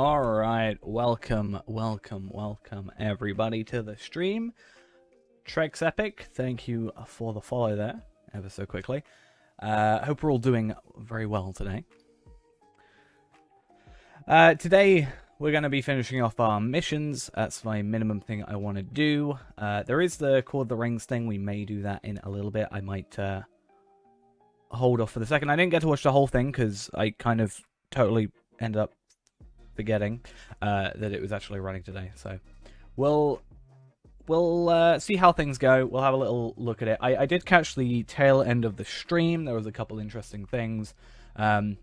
Alright, welcome everybody to the stream. Trex Epic, thank you for the follow there, ever so quickly. Hope we're all doing very well today. Today, we're going to be finishing off our missions. That's my minimum thing I want to do. There is the Cord of the Rings thing. We may do that in a little bit. I might hold off for the second. I didn't get to watch the whole thing because I kind of totally ended up forgetting that it was actually running today. So we'll see how things go. We'll have a little look at it. I did catch the tail end of the stream. There was a couple interesting things. And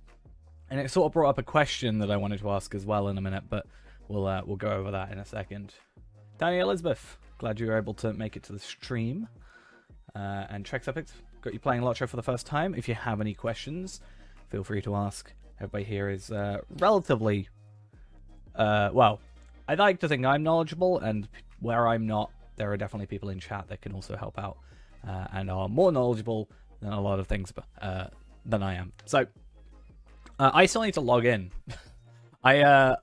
it sort of brought up a question that I wanted to ask as well in a minute, but we'll go over that in a second. Danny Elizabeth, glad you were able to make it to the stream. And Trex Epic, got you playing LOTRO for the first time. If you have any questions, feel free to ask. Everybody here is relatively... well, I'd like to think I'm knowledgeable, and where I'm not, there are definitely people in chat that can also help out and are more knowledgeable than a lot of things than I am. So, I still need to log in. I've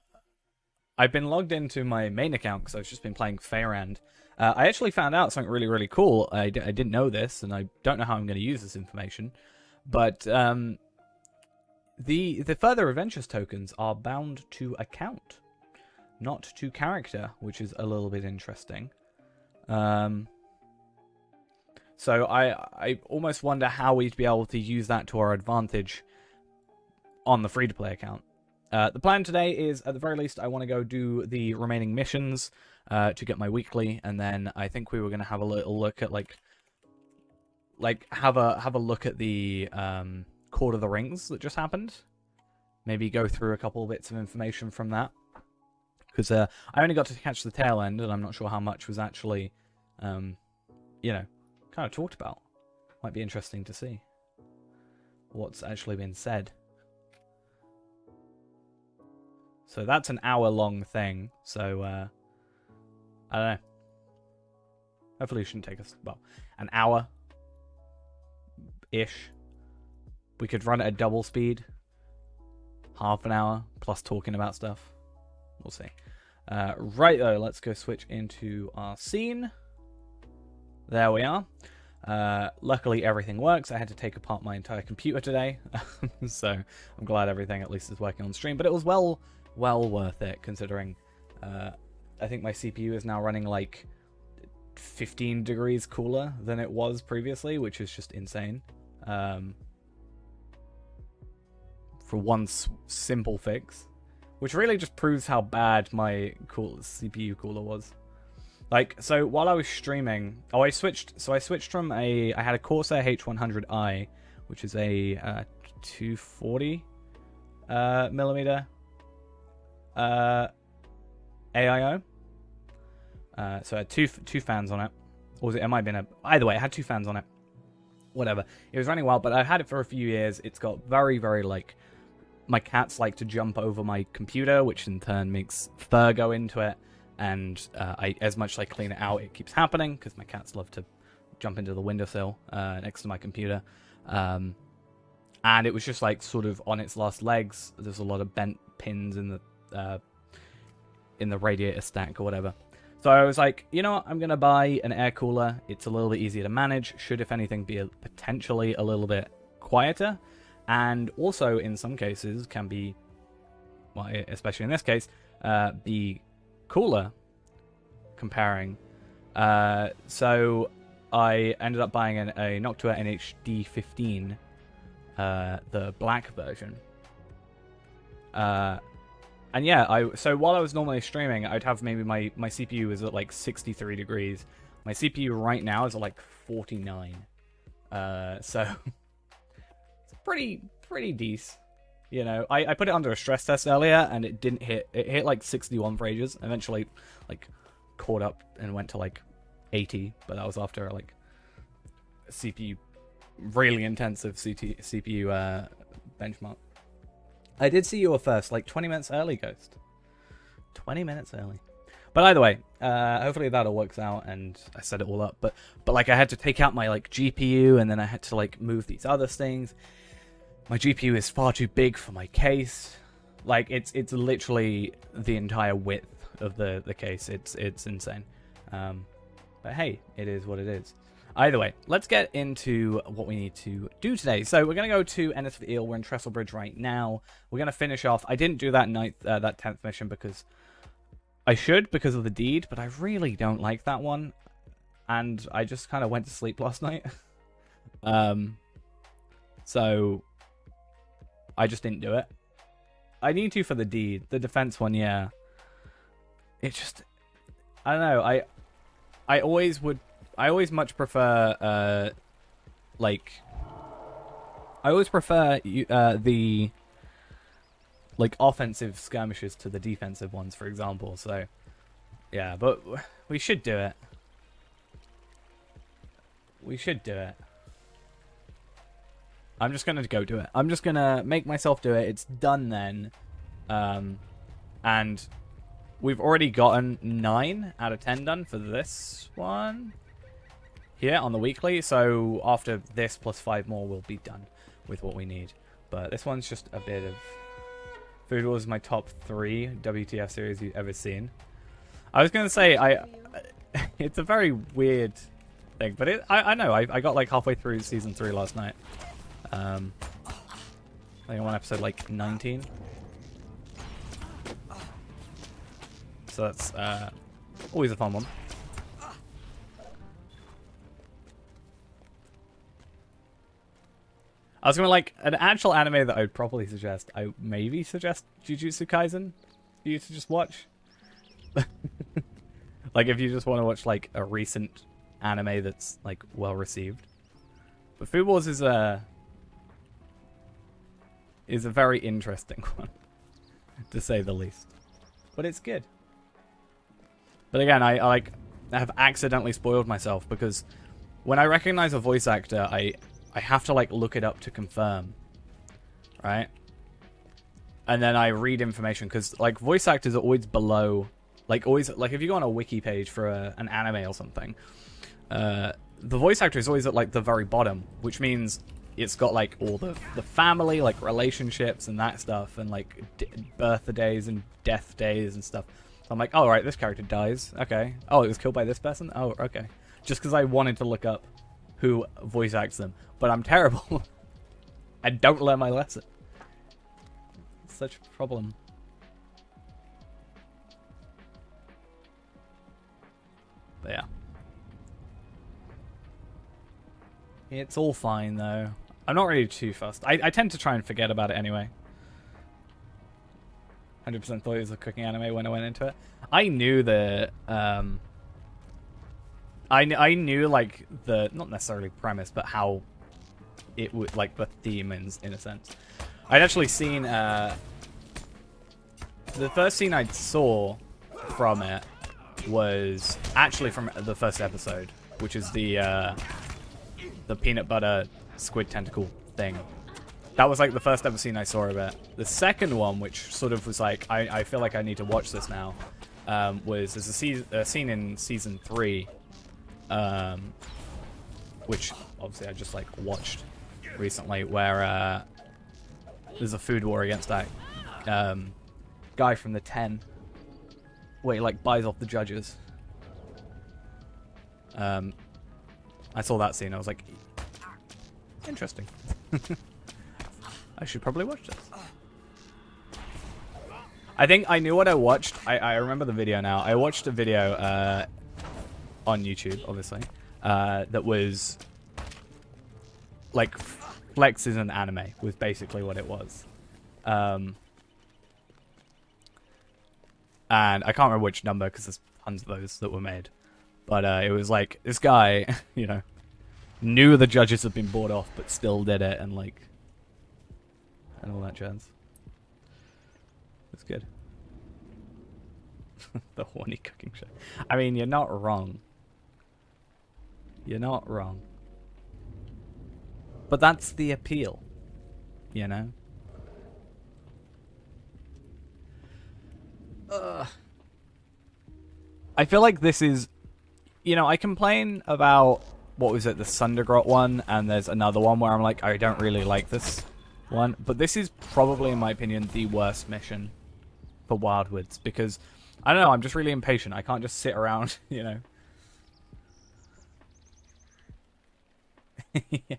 been logged into my main account because I've just been playing Fairand. I actually found out something really, really cool. I didn't know this, and I don't know how I'm going to use this information, but the further adventures tokens are bound to account, not to character, which is a little bit interesting. So I almost wonder how we'd be able to use that to our advantage on the free-to-play account. The plan today is, at the very least, I want to go do the remaining missions to get my weekly, and then I think we were going to have a little look at have a look at the Cord of the Rings that just happened. Maybe go through a couple bits of information from that, because I only got to catch the tail end, and I'm not sure how much was actually, kind of talked about. Might be interesting to see what's actually been said. So that's an hour-long thing, so, I don't know. Hopefully it shouldn't take us, well, an hour-ish. We could run it at double speed. Half an hour, plus talking about stuff. We'll see. Right, though, let's go switch into our scene. There we are. Luckily, everything works. I had to take apart my entire computer today, so I'm glad everything at least is working on stream. But it was well worth it, considering I think my CPU is now running like 15 degrees cooler than it was previously, which is just insane. For one simple fix, which really just proves how bad my CPU cooler was. Like, so while I was streaming, I switched from I had a Corsair H100i, which is a 240 millimeter AIO. So I had two fans on it. Or was it might have been either way, I had two fans on it. Whatever. It was running well, but I've had it for a few years. It's got very, very, my cats like to jump over my computer, which in turn makes fur go into it. And as much as I clean it out, it keeps happening, because my cats love to jump into the windowsill next to my computer. And it was just sort of on its last legs. There's a lot of bent pins in the radiator stack or whatever. So I was like, you know what, I'm going to buy an air cooler. It's a little bit easier to manage. Should, if anything, be potentially a little bit quieter. And also, in some cases, can be, well, especially in this case, be cooler comparing. So I ended up buying a Noctua NHD15, the black version. And yeah, so while I was normally streaming, I'd have maybe my CPU is at 63 degrees. My CPU right now is at 49. So it's pretty decent. You know, I put it under a stress test earlier, and it didn't hit. It hit 61 for ages. Eventually, caught up and went to 80, but that was after a CPU, really intensive CPU benchmark. I did see you were first, 20 minutes early, Ghost. 20 minutes early. But either way, hopefully that all works out, and I set it all up. But I had to take out my GPU, and then I had to move these other things. My GPU is far too big for my case. Like, it's literally the entire width of the case. It's insane. But hey, it is what it is. Either way, let's get into what we need to do today. So we're going to go to Ennis of the Eel. We're in Trestle Bridge right now. We're going to finish off. I didn't do that that 10th mission because I should, because of the deed, but I really don't like that one. And I just kind of went to sleep last night. So I just didn't do it. I need to for the deed. The defense one, yeah. It just, I don't know. I always much prefer like, I always prefer the like offensive skirmishes to the defensive ones, for example. So yeah, but we should do it. We should do it. I'm just gonna go do it. I'm just gonna make myself do it. It's done then. And we've already gotten 9 out of 10 done for this one here on the weekly. So after this plus 5 more, we'll be done with what we need. But this one's just a bit of... Food Wars is my top 3 WTF series you've ever seen. I was gonna say it's a very weird thing, but I know I got like halfway through season 3 last night. I think I'm on episode like 19. So that's always a fun one. I was gonna like an actual anime that I would probably suggest. I maybe suggest Jujutsu Kaisen for you to just watch. Like if you just want to watch like a recent anime that's like well received. But Food Wars is a very interesting one, to say the least. But it's good. But again, I have accidentally spoiled myself because when I recognize a voice actor, I have to like look it up to confirm, right? And then I read information because like voice actors are always below, like always like if you go on a wiki page for an anime or something, the voice actor is always at like the very bottom, which means it's got like all the family like relationships and that stuff and like birthdays and death days and stuff. So I'm like, oh right, this character dies. Okay. Oh, it was killed by this person. Oh, okay. Just because I wanted to look up who voice acts them, but I'm terrible. I don't learn my lesson. It's such a problem. But yeah. It's all fine though. I'm not really too fussed. I tend to try and forget about it anyway. 100% thought it was a cooking anime when I went into it. I knew the I knew like the not necessarily premise, but how it would like the theme in a sense. I'd actually seen the first scene I saw from it was actually from the first episode, which is the peanut butter squid tentacle thing. That was like the first ever scene I saw of it. The second one, which sort of was like, I feel like I need to watch this now, was there's a scene in season 3, which obviously I just like watched recently, where there's a food war against that guy from the 10, where he like buys off the judges. I saw that scene. I was like, interesting. I should probably watch this. I think I knew what I watched. I remember the video now. I watched a video on YouTube, obviously, that was like Flex is an anime, was basically what it was. And I can't remember which number because there's tons of those that were made. But it was like this guy, you know, knew the judges had been bought off, but still did it, and like, and all that jazz. It's good. The horny cooking show. I mean, you're not wrong. You're not wrong. But that's the appeal, you know? I feel like this is... You know, I complain about... What was it? The Sundergrot one, and there's another one where I'm like, I don't really like this one. But this is probably, in my opinion, the worst mission for Wildwoods because, I don't know, I'm just really impatient. I can't just sit around, you know. Yeah.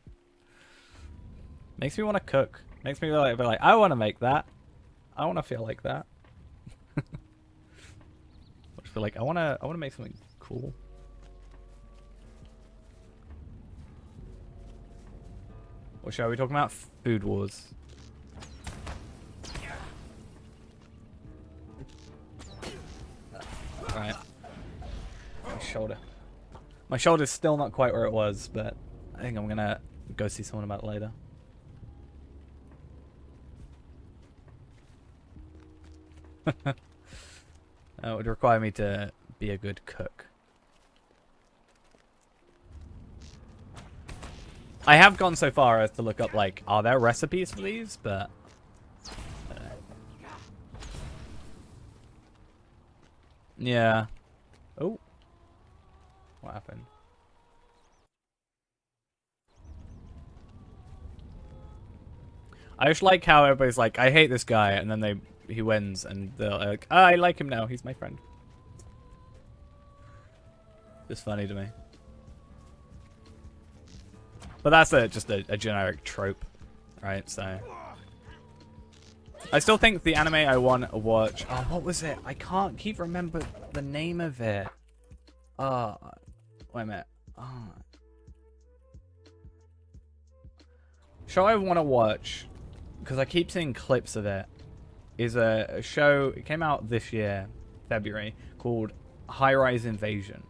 Makes me want to cook. Makes me be like, I want to make that. I want to feel like that. I just feel like I want to make something cool. What show are we talking about? Food Wars. Right. My shoulder. My shoulder's still not quite where it was, but I think I'm gonna go see someone about it later. It would require me to be a good cook. I have gone so far as to look up, like, are there recipes for these? But yeah. Oh. What happened? I just like how everybody's like, I hate this guy, and then he wins, and they're like, oh, I like him now, he's my friend. Just funny to me. But that's just a generic trope, right? So I still think the anime I want to watch. Oh, what was it? I can't keep remember the name of it. Wait a minute. Show I want to watch, because I keep seeing clips of it, is a show. It came out this year, February, called High Rise Invasion.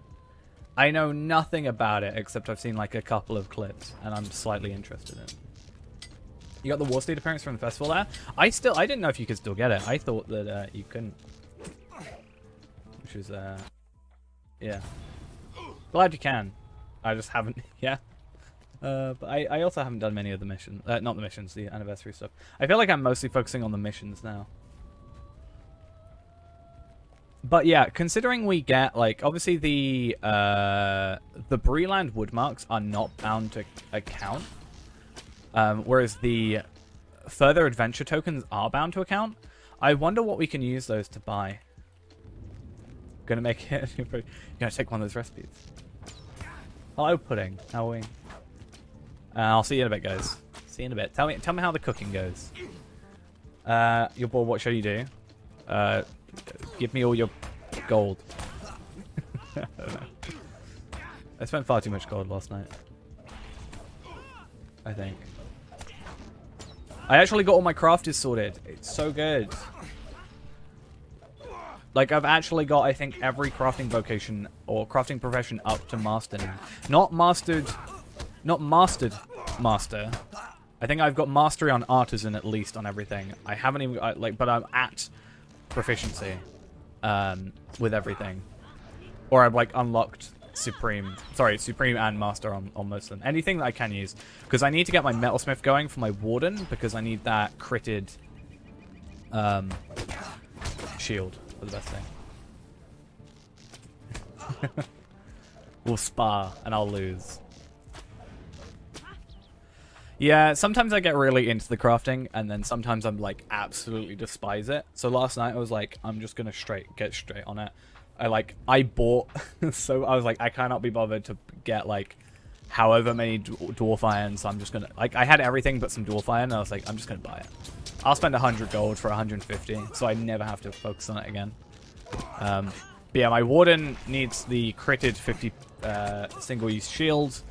I know nothing about it except I've seen like a couple of clips, and I'm slightly interested in it. You got the War State appearance from the festival there? I didn't know if you could still get it. I thought that you couldn't. Which is, yeah. Glad you can. I just haven't, yeah. But I also haven't done many of the missions. Not the missions, the anniversary stuff. I feel like I'm mostly focusing on the missions now. But yeah, considering we get, like, obviously the Breeland woodmarks are not bound to account. Whereas the further adventure tokens are bound to account. I wonder what we can use those to buy. Gonna make it. You're gonna take one of those recipes. Hello, Pudding. How are we? I'll see you in a bit, guys. See you in a bit. Tell me how the cooking goes. You're bored. What should you do? Give me all your gold. I don't know. I spent far too much gold last night, I think. I actually got all my crafters sorted. It's so good. Like, I've actually got, I think, every crafting vocation or crafting profession up to master now. Not mastered master. I think I've got mastery on artisan at least on everything. I haven't even, but I'm at proficiency with everything. Or I've, like, unlocked supreme and master on most of them. Anything that I can use. Because I need to get my metalsmith going for my warden, because I need that critted shield for the best thing. We'll spar and I'll lose. Yeah, sometimes I get really into the crafting, and then sometimes I'm like absolutely despise it. So last night I was like, I'm just gonna get straight on it. I bought, so I was like, I cannot be bothered to get like however many dwarf iron, so I'm just gonna, like, I had everything but some dwarf iron, and I was like, I'm just gonna buy it. I'll spend 100 gold for 150, so I never have to focus on it again. But yeah, my warden needs the critted 50 single-use shield.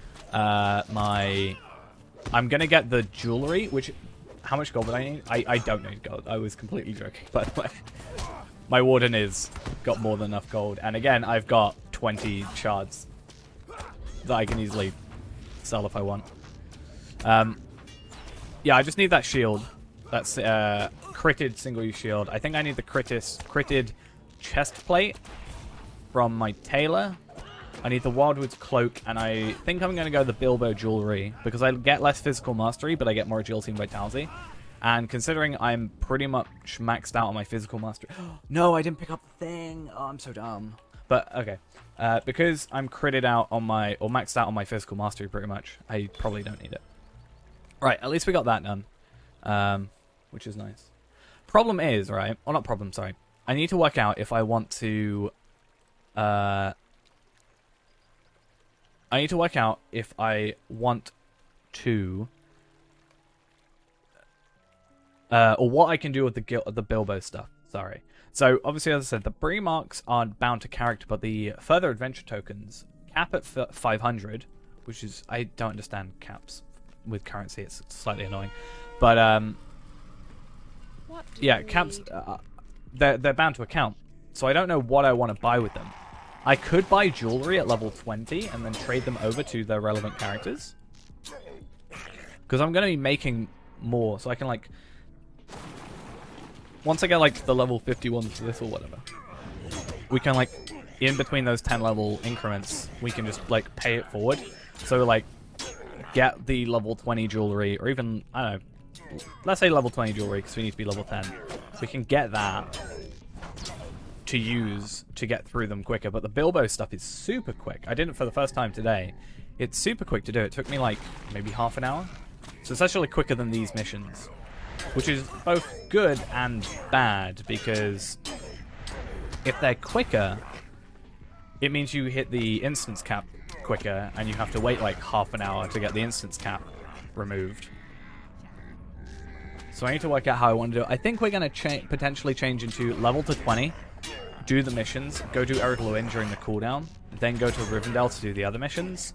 I'm gonna get the jewelry, which, how much gold would I need? I don't need gold. I was completely joking, by the way. My warden is got more than enough gold, and again, I've got 20 shards that I can easily sell if I want. Yeah, I just need that shield. That's critted single-use shield. I think I need the critted chest plate from my tailor. I need the Wildwood's cloak, and I think I'm going to go the Bilbo jewelry, because I get less physical mastery, but I get more agility and vitality. And considering I'm pretty much maxed out on my physical mastery... No, I didn't pick up the thing! Oh, I'm so dumb. But, okay. Because I'm critted out on my... or maxed out on my physical mastery, pretty much, I probably don't need it. Right, at least we got that done. which is nice. Problem is, right? Or not problem, sorry. I need to work out if I want to... I need to work out if I want to... or what I can do with the Bilbo stuff. Sorry. So, obviously, as I said, the Bree marks aren't bound to character, but the further adventure tokens cap at 500, which is... I don't understand caps with currency. It's slightly annoying. But, yeah, caps... they're bound to account. So I don't know what I want to buy with them. I could buy jewelry at level 20 and then trade them over to the relevant characters. Because I'm going to be making more, so I can, like... Once I get, like, the level 51 to this or whatever, we can, like, in between those 10 level increments, we can just, like, pay it forward. So, like, get the level 20 jewelry, or even, I don't know, let's say level 20 jewelry, because we need to be level 10. So we can get that to use to get through them quicker. But the Bilbo stuff is super quick. I did it for the first time today. It's super quick to do. It took me, like, maybe half an hour. So it's actually quicker than these missions. Which is both good and bad, because if they're quicker, it means you hit the instance cap quicker, and you have to wait like half an hour to get the instance cap removed. So I need to work out how I want to do it. I think we're going to potentially change into level to 20, do the missions, go to Eric Lewin during the cooldown, then go to Rivendell to do the other missions.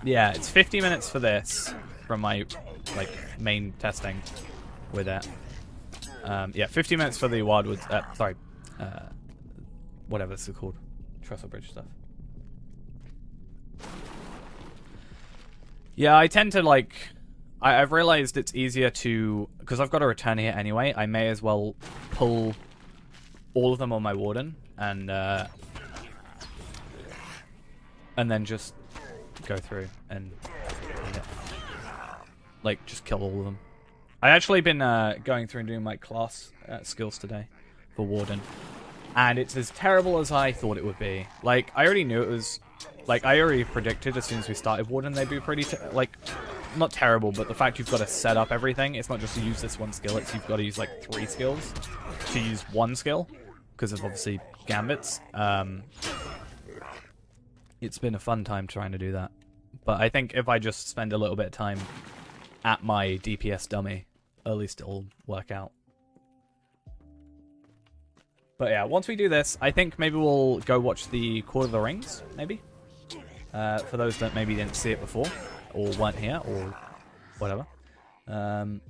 Yeah, it's 50 minutes for this. From my, like, main testing with it. Yeah, 50 minutes for the Wildwood, whatever this is called. Trestle Bridge stuff. Yeah, I tend to, like, I've realized it's easier to, because I've got to return here anyway, I may as well pull all of them on my Warden, and then just go through and like, just kill all of them. I actually been going through and doing my class skills today for Warden. And it's as terrible as I thought it would be. Like, I already knew it was... Like, I already predicted as soon as we started Warden they'd be pretty... like, not terrible, but the fact you've got to set up everything. It's not just to use this one skill, it's you've got to use, like, 3 skills to use one skill. Because of, obviously, gambits. It's been a fun time trying to do that. But I think if I just spend a little bit of time at my DPS dummy, at least it'll work out. But yeah, once we do this, I think maybe we'll go watch the Court of the Rings, maybe? For those that maybe didn't see it before, or weren't here, or whatever. And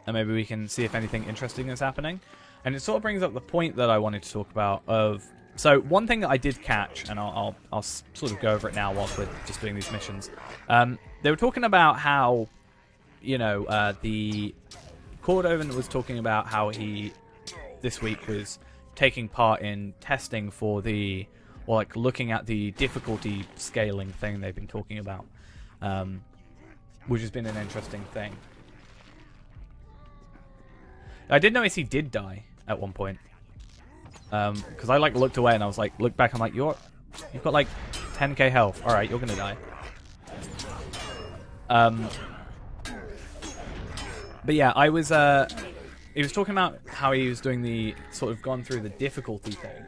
maybe we can see if anything interesting is happening. And it sort of brings up the point that I wanted to talk about of... So, one thing that I did catch, and I'll sort of go over it now whilst we're just doing these missions. They were talking about how... You know, the Cordovan was talking about how he, this week, was taking part in testing for the, or like looking at the difficulty scaling thing they've been talking about, which has been an interesting thing. I did notice he did die at one point, because I like looked away and I was like, looked back, I'm like, you've got like 10k health. All right, you're gonna die. But yeah, I was, he was talking about how he was doing the, sort of gone through the difficulty thing.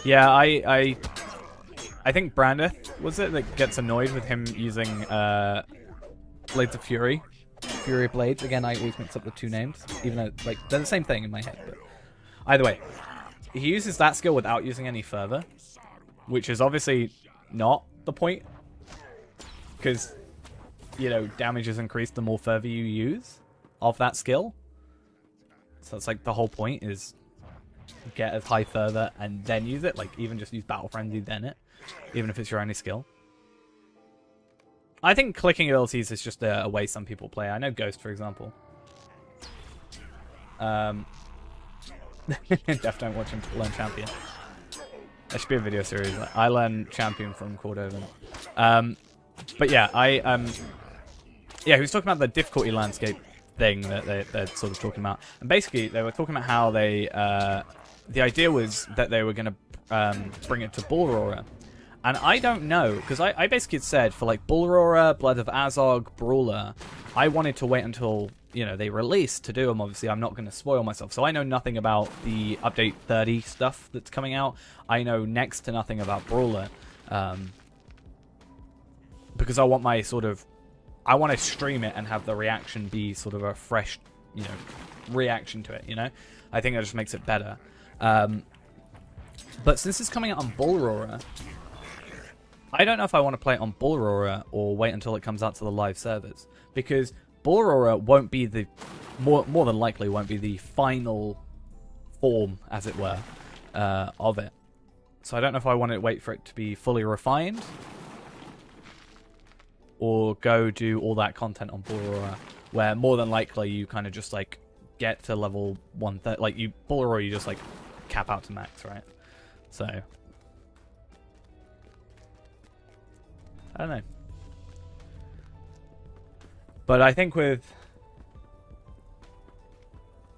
Yeah, I think Brandith, was it, that gets annoyed with him using, Blades of Fury? Fury Blades. Again, I always mix up the two names, even though, like, they're the same thing in my head. But either way, he uses that skill without using any fervor, which is obviously not the point. Because... you know, damage is increased the more fervor you use of that skill. So it's like the whole point is get as high fervor and then use it. Like, even just use Battle Frenzy, then it. Even if it's your only skill. I think clicking abilities is just a way some people play. I know Ghost, for example. Def don't watch him learn Champion. That should be a video series. I learn Champion from Cordovan. But yeah, yeah, he was talking about the difficulty landscape thing that they're sort of talking about. And basically, they were talking about how they... the idea was that they were going to bring it to Ballrora. And I don't know, because I basically said for like Bullroarer, Blood of Azog, Brawler, I wanted to wait until, you know, they release to do them. Obviously, I'm not going to spoil myself. So I know nothing about the update 30 stuff that's coming out. I know next to nothing about Brawler. Because I want my sort of... I want to stream it and have the reaction be sort of a fresh, you know, reaction to it, you know? I think that just makes it better. But since it's coming out on Bullroarer, I don't know if I want to play it on Bullroarer or wait until it comes out to the live servers. Because Bullroarer won't be the... More than likely won't be the final form, as it were, of it. So I don't know if I want to wait for it to be fully refined, or go do all that content on Bullroarer, where more than likely you kind of just like get to level 130. Like Bullroarer, you just like cap out to max, right? So I don't know. But I think with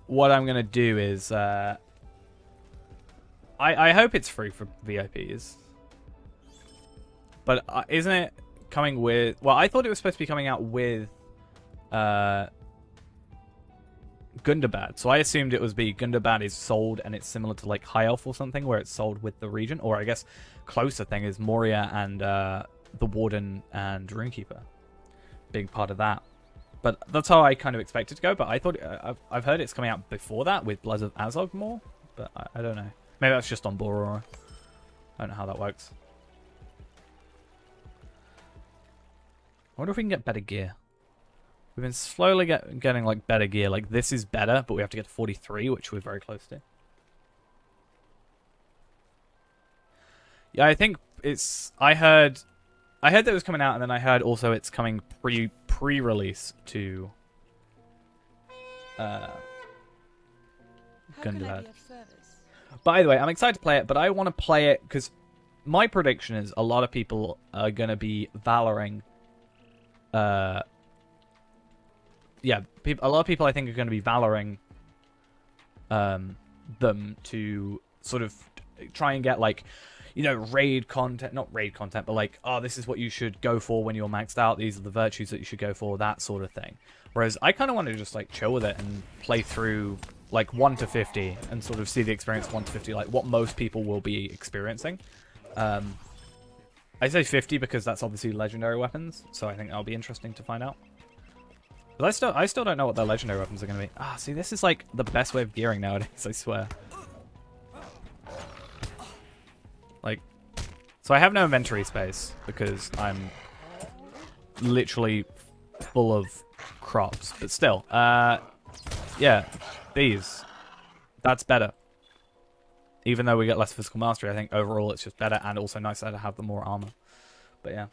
what I'm going to do is I hope it's free for VIPs. But isn't it coming with... Well, I thought it was supposed to be coming out with Gundabad. So I assumed it was Gundabad is sold and it's similar to like High Elf or something, where it's sold with the region. Or I guess closer thing is Moria and the Warden and Runekeeper. Big part of that. But that's how I kind of expect it to go. But I thought... I've heard it's coming out before that with Blood of Azog more. But I don't know. Maybe that's just on Bullroarer. I don't know how that works. I wonder if we can get better gear. We've been slowly getting like better gear. Like this is better, but we have to get to 43, which we're very close to. Yeah, I think it's... I heard that it was coming out, and then I heard also it's coming pre-release to Gundabad. By the way, I'm excited to play it, but I want to play it because my prediction is a lot of people are going to be Valoring. A lot of people I think are going to be Valoring them to sort of try and get like, you know, raid content, not raid content, but like, oh, this is what you should go for when you're maxed out. These are the virtues that you should go for, that sort of thing. Whereas I kind of want to just like chill with it and play through like 1 to 50 and sort of see the experience 1 to 50, like what most people will be experiencing. I say 50 because that's obviously legendary weapons, so I think that'll be interesting to find out. But I still don't know what their legendary weapons are going to be. Ah, see, this is like the best way of gearing nowadays, I swear. Like, so I have no inventory space because I'm literally full of crops, but still, yeah, these, that's better. Even though we get less physical mastery, I think overall it's just better and also nicer to have the more armor. But yeah.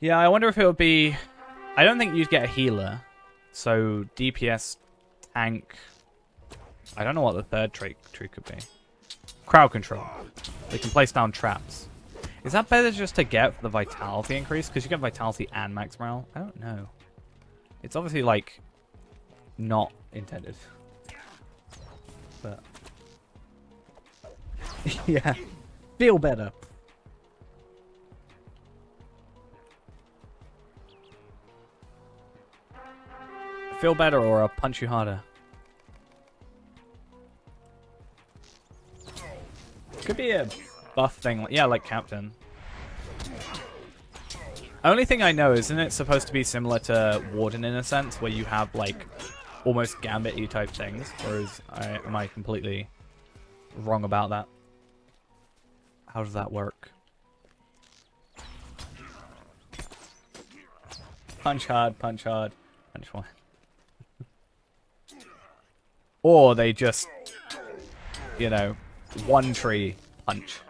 Yeah, I wonder if it would be... I don't think you'd get a healer. So DPS, tank... I don't know what the third trait could be. Crowd control. They can place down traps. Is that better just to get for the vitality increase? Because you get vitality and max morale? I don't know. It's obviously like not intended. But yeah, feel better. Feel better or I'll punch you harder. Could be a buff thing, yeah, like Captain. Only thing I know is, isn't it supposed to be similar to Warden in a sense, where you have like almost Gambit-y type things, or am I completely wrong about that? How does that work? Punch hard, punch hard, punch one. Or they just, you know, one tree punch.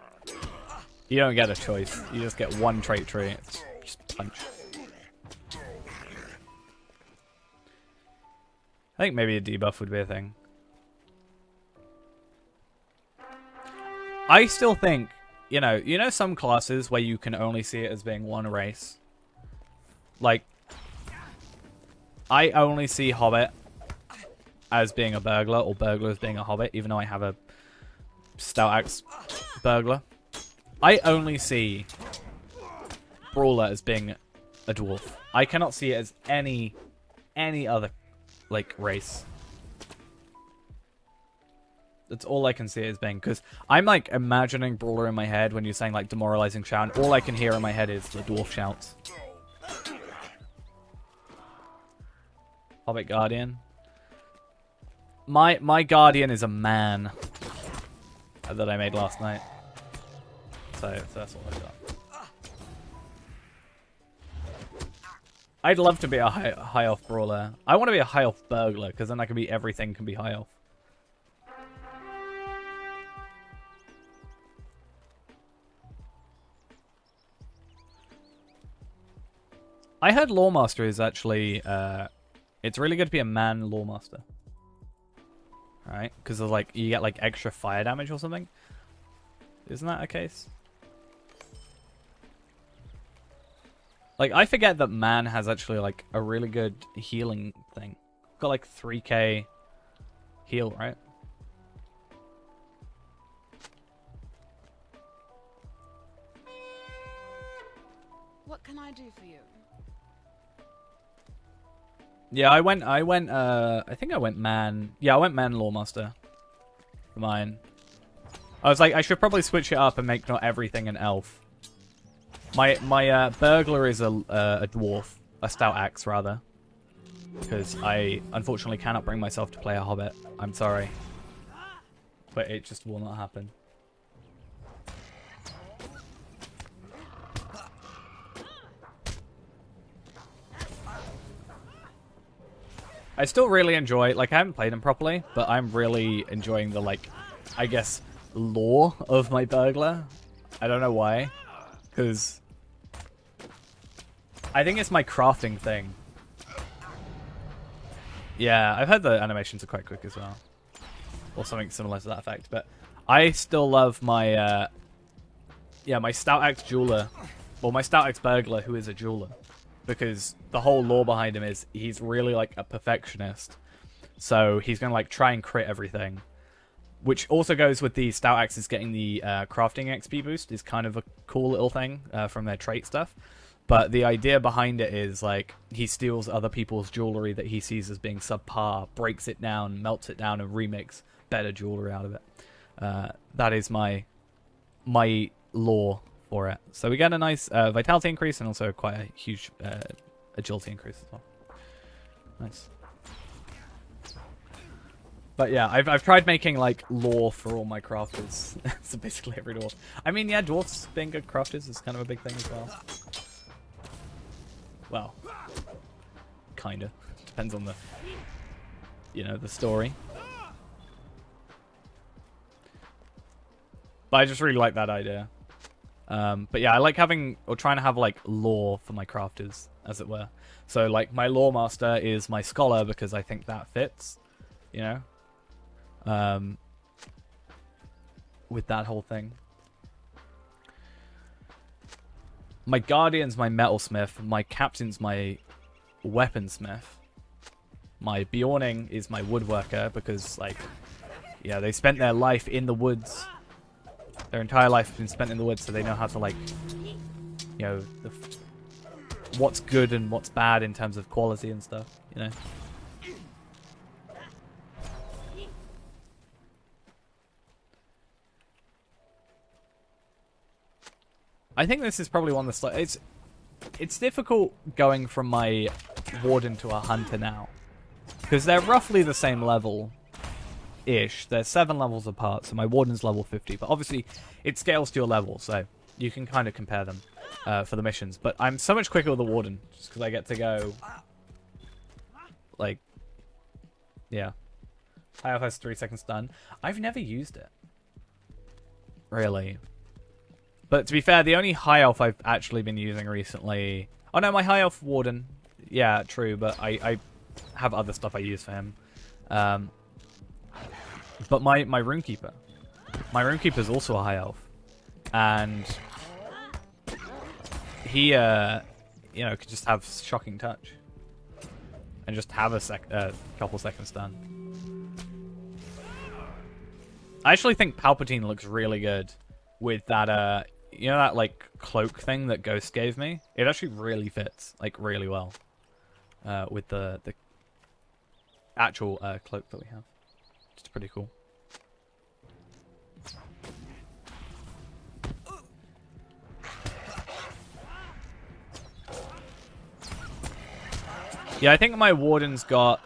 You don't get a choice. You just get one trait tree. It's just punch. I think maybe a debuff would be a thing. I still think, you know some classes where you can only see it as being one race? Like, I only see Hobbit as being a burglar, or burglar as being a Hobbit, even though I have a Stout Axe Burglar. I only see Brawler as being a dwarf. I cannot see it as any other, like, race. That's all I can see it as being, because I'm, like, imagining Brawler in my head when you're saying, like, demoralizing shout, and all I can hear in my head is the dwarf shouts. Hobbit Guardian. My Guardian is a man that I made last night. So that's what I got. I'd love to be a high elf brawler. I want to be a high elf burglar, because then I can be everything can be high elf. I heard Lawmaster is actually it's really good to be a man Lawmaster. Alright? Because of like you get like extra fire damage or something. Isn't that a case? Like, I forget that man has actually, like, a really good healing thing. Got, like, 3k heal, right? What can I do for you? Yeah, I think I went man. Yeah, I went man Lawmaster for mine. I was like, I should probably switch it up and make not everything an elf. My burglar is a dwarf, a stout axe rather, because I unfortunately cannot bring myself to play a hobbit. I'm sorry, but it just will not happen. I still really enjoy, like, I haven't played them properly, but I'm really enjoying the, like, I guess, lore of my burglar. I don't know why, because I think it's my crafting thing. Yeah, I've heard the animations are quite quick as well. Or something similar to that effect. But I still love my, yeah, my Stout Axe Jeweler. Or my Stout Axe Burglar, who is a jeweler. Because the whole lore behind him is he's really, like, a perfectionist. So he's going to, like, try and crit everything. Which also goes with the Stout Axes getting the crafting XP boost. Is kind of a cool little thing from their trait stuff. But the idea behind it is, like, he steals other people's jewelry that he sees as being subpar, breaks it down, melts it down, and remakes better jewelry out of it. That is my lore for it. So we get a nice vitality increase and also quite a huge agility increase as well. Nice. But yeah, I've tried making, like, lore for all my crafters. So basically every dwarf. I mean, yeah, dwarfs being good crafters is kind of a big thing as well. Well, kinda. Depends on the, you know, the story. But I just really like that idea. But yeah, I like having, or trying to have, like, lore for my crafters, as it were. So, like, my lore master is my scholar because I think that fits, you know? With that whole thing. My guardian's my metalsmith, my captain's my weaponsmith, my Bjorning is my woodworker because, like, yeah, they spent their life in the woods. Their entire life has been spent in the woods, so they know how to, like, you know, what's good and what's bad in terms of quality and stuff, you know? I think this is probably one of the... It's difficult going from my warden to a hunter now. Because they're roughly the same level-ish. They're 7 levels apart, so my warden's level 50. But obviously, it scales to your level, so you can kind of compare them for the missions. But I'm so much quicker with the warden, just because I get to go... Like... Yeah. High elf has 3-second stun. I've never used it. Really. But to be fair, the only high elf I've actually been using recently... Oh no, my high elf warden. Yeah, true, but I have other stuff I use for him. But my runekeeper. My runekeeper is also a high elf. And he, you know, could just have shocking touch. And just have a couple seconds stun. I actually think Palpatine looks really good with that, you know that, like, cloak thing that Ghost gave me? It actually really fits, like, really well with the actual cloak that we have. It's pretty cool. Yeah, I think my Warden's got,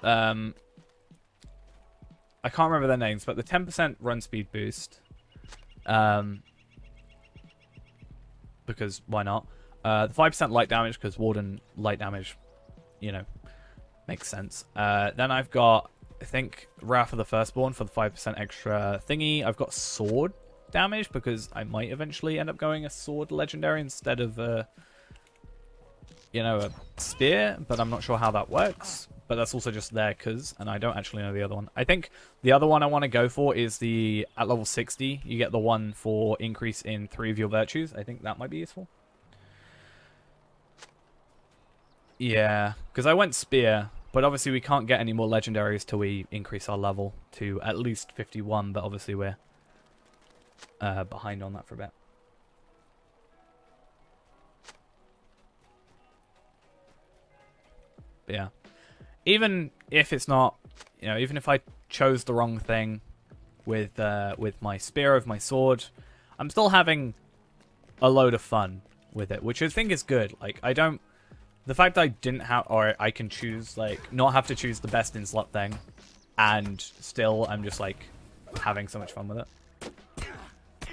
I can't remember their names, but the 10% run speed boost. Because why not? The 5% light damage, because Warden light damage, you know, makes sense. Then I've got, I think, Wrath of the Firstborn for the 5% extra thingy. I've got sword damage, because I might eventually end up going a sword legendary instead of, you know, a spear, but I'm not sure how that works. But that's also just there, and I don't actually know the other one. I think the other one I want to go for is the, at level 60, you get the one for increase in 3 of your virtues. I think that might be useful. Yeah, because I went spear, but obviously we can't get any more legendaries till we increase our level to at least 51, but obviously we're behind on that for a bit. But yeah. Even if it's not, you know, even if I chose the wrong thing with my spear over my sword, I'm still having a load of fun with it, which I think is good. Like, I don't... The fact that I didn't have... Or I can choose, like, not have to choose the best in-slot thing, and still I'm just, like, having so much fun with it.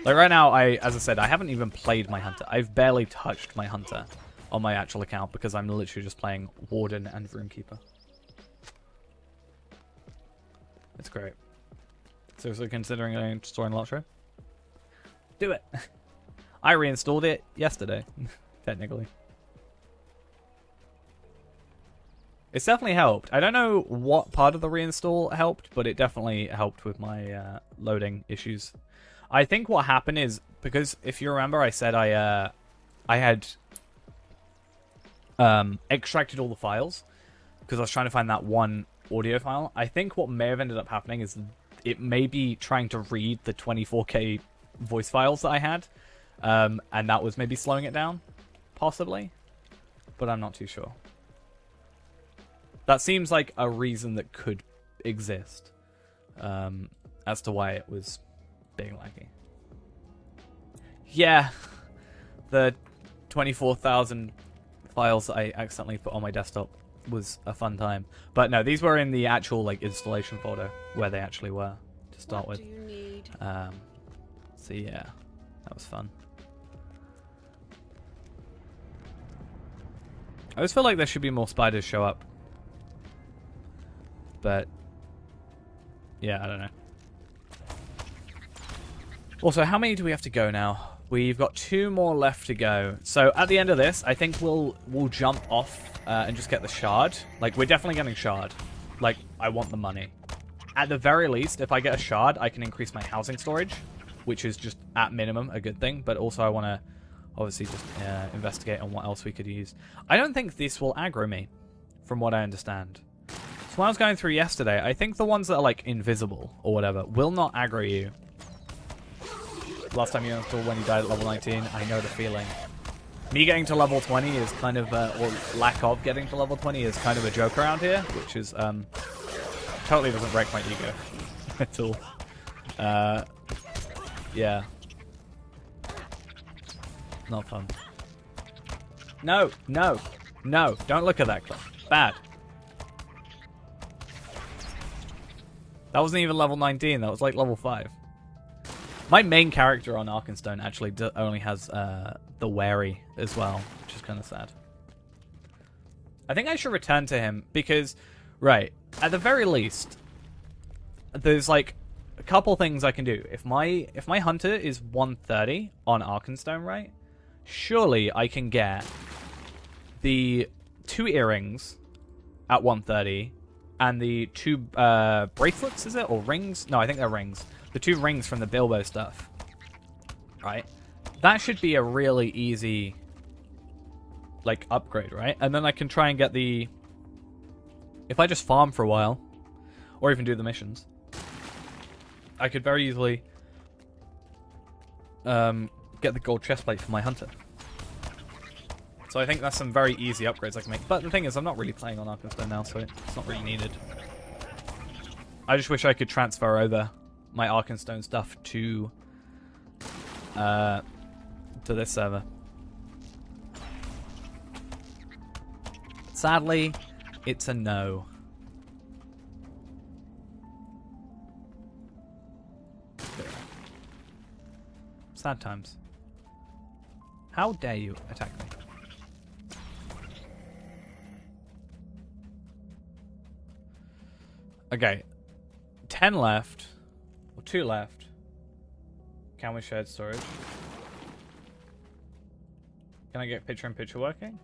Like, right now, as I said, I haven't even played my Hunter. I've barely touched my Hunter on my actual account, because I'm literally just playing Warden and Runekeeper. It's great. Seriously considering installing LOTRO? Do it! I reinstalled it yesterday, technically. It's definitely helped. I don't know what part of the reinstall helped, but it definitely helped with my loading issues. I think what happened is, because if you remember I said I had extracted all the files, because I was trying to find that one audio file. I think what may have ended up happening is it may be trying to read the 24K voice files that I had, and that was maybe slowing it down, possibly, but I'm not too sure. That seems like a reason that could exist as to why it was being laggy. Yeah, the 24,000 files that I accidentally put on my desktop was a fun time. But no, these were in the actual, like, installation folder where they actually were to start with. What do you need? So yeah, that was fun. I always feel like there should be more spiders show up. But yeah, I don't know. Also, how many do we have to go now? We've got 2 more left to go. So at the end of this, I think we'll jump off and just get the shard. Like, we're definitely getting shard. Like, I want the money. At the very least, if I get a shard, I can increase my housing storage, which is just, at minimum, a good thing. But also I want to, obviously, just investigate on what else we could use. I don't think this will aggro me, from what I understand. So when I was going through yesterday, I think the ones that are, like, invisible, or whatever, will not aggro you. Last time you installed when you died at level 19, I know the feeling. Me getting to level 20 is kind of, or lack of getting to level 20 is kind of a joke around here, which is, totally doesn't break my ego at all. Yeah. Not fun. No, no, no, don't look at that clip. Bad. That wasn't even level 19, that was like level 5. My main character on Arkenstone actually only has the Wary as well, which is kind of sad. I think I should return to him because, right, at the very least, there's like a couple things I can do. If my hunter is 130 on Arkenstone, right, surely I can get the 2 earrings at 130 and the 2 bracelets, is it, or rings? No, I think they're rings. The 2 rings from the Bilbo stuff, right? That should be a really easy, like, upgrade, right? And then I can try and get the... If I just farm for a while, or even do the missions, I could very easily get the gold chestplate for my hunter. So I think that's some very easy upgrades I can make. But the thing is, I'm not really playing on Arkenstone now, so it's not really needed. I just wish I could transfer over my Arkenstone stuff to this server. Sadly, it's a no. Sad times. How dare you attack me? Okay. 10 left. Or 2 left. Can we shared storage? Can I get picture-in-picture working?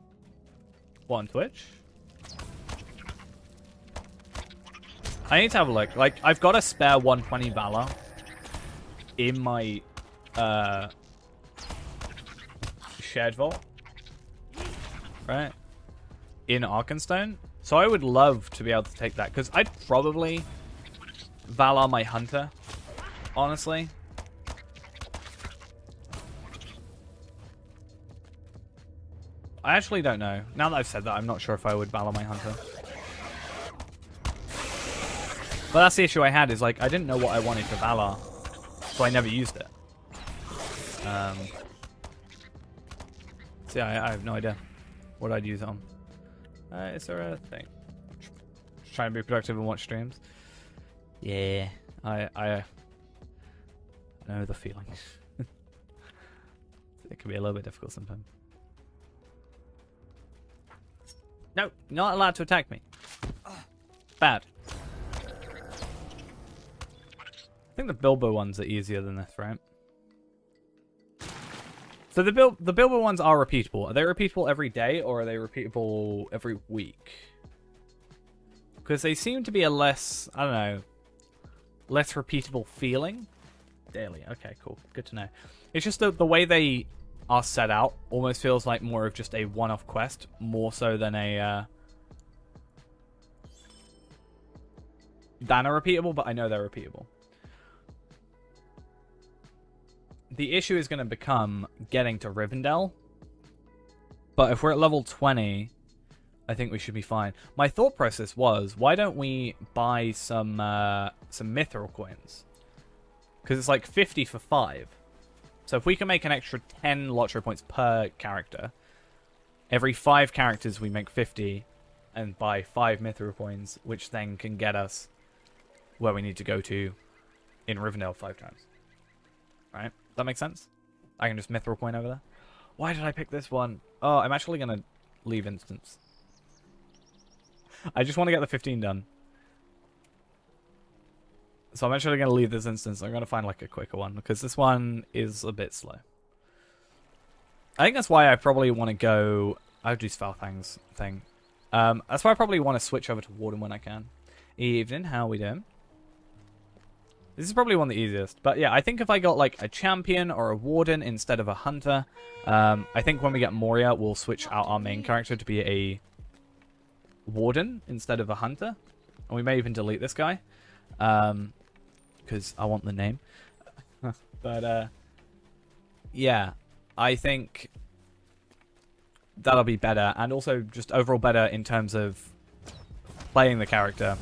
What, on Twitch? I need to have a look. Like, I've got a spare 120 Valor in my shared vault, right, in Arkenstone. So I would love to be able to take that, because I'd probably Valar my hunter, honestly. I actually don't know. Now that I've said that, I'm not sure if I would Valar my hunter. But that's the issue I had, is like, I didn't know what I wanted for Valar, so I never used it. So yeah, I have no idea what I'd use it on. Is there a thing? Just trying to be productive and watch streams. Yeah, I know the feeling. It can be a little bit difficult sometimes. No, not allowed to attack me. Bad. I think the Bilbo ones are easier than this, right? So the Bilbo ones are repeatable. Are they repeatable every day, or are they repeatable every week? Because they seem to be a less, I don't know, less repeatable feeling. Daily. Okay, cool. Good to know. It's just the way they are set out almost feels like more of just a one-off quest, more so than a repeatable, but I know they're repeatable. The issue is going to become getting to Rivendell. But if we're at level 20, I think we should be fine. My thought process was, why don't we buy some mithril coins? Because it's like 50 for 5. So if we can make an extra 10 LOTRO points per character, every 5 characters we make 50 and buy 5 mithril coins, which then can get us where we need to go to in Rivendell 5 times. Right? That makes sense? I can just mithril coin over there. Why did I pick this one? Oh, I'm actually going to leave instance. I just want to get the 15 done. So I'm actually going to leave this instance. I'm going to find like a quicker one, because this one is a bit slow. I think that's why I probably want to go... I'll do Svalfang's thing. That's why I probably want to switch over to Warden when I can. Evening, how are we doing? This is probably one of the easiest. But yeah, I think if I got like a champion or a warden instead of a hunter, I think when we get Moria, we'll switch out our main character to be a warden instead of a hunter. And we may even delete this guy, because I want the name. But yeah, I think that'll be better. And also just overall better in terms of playing the character.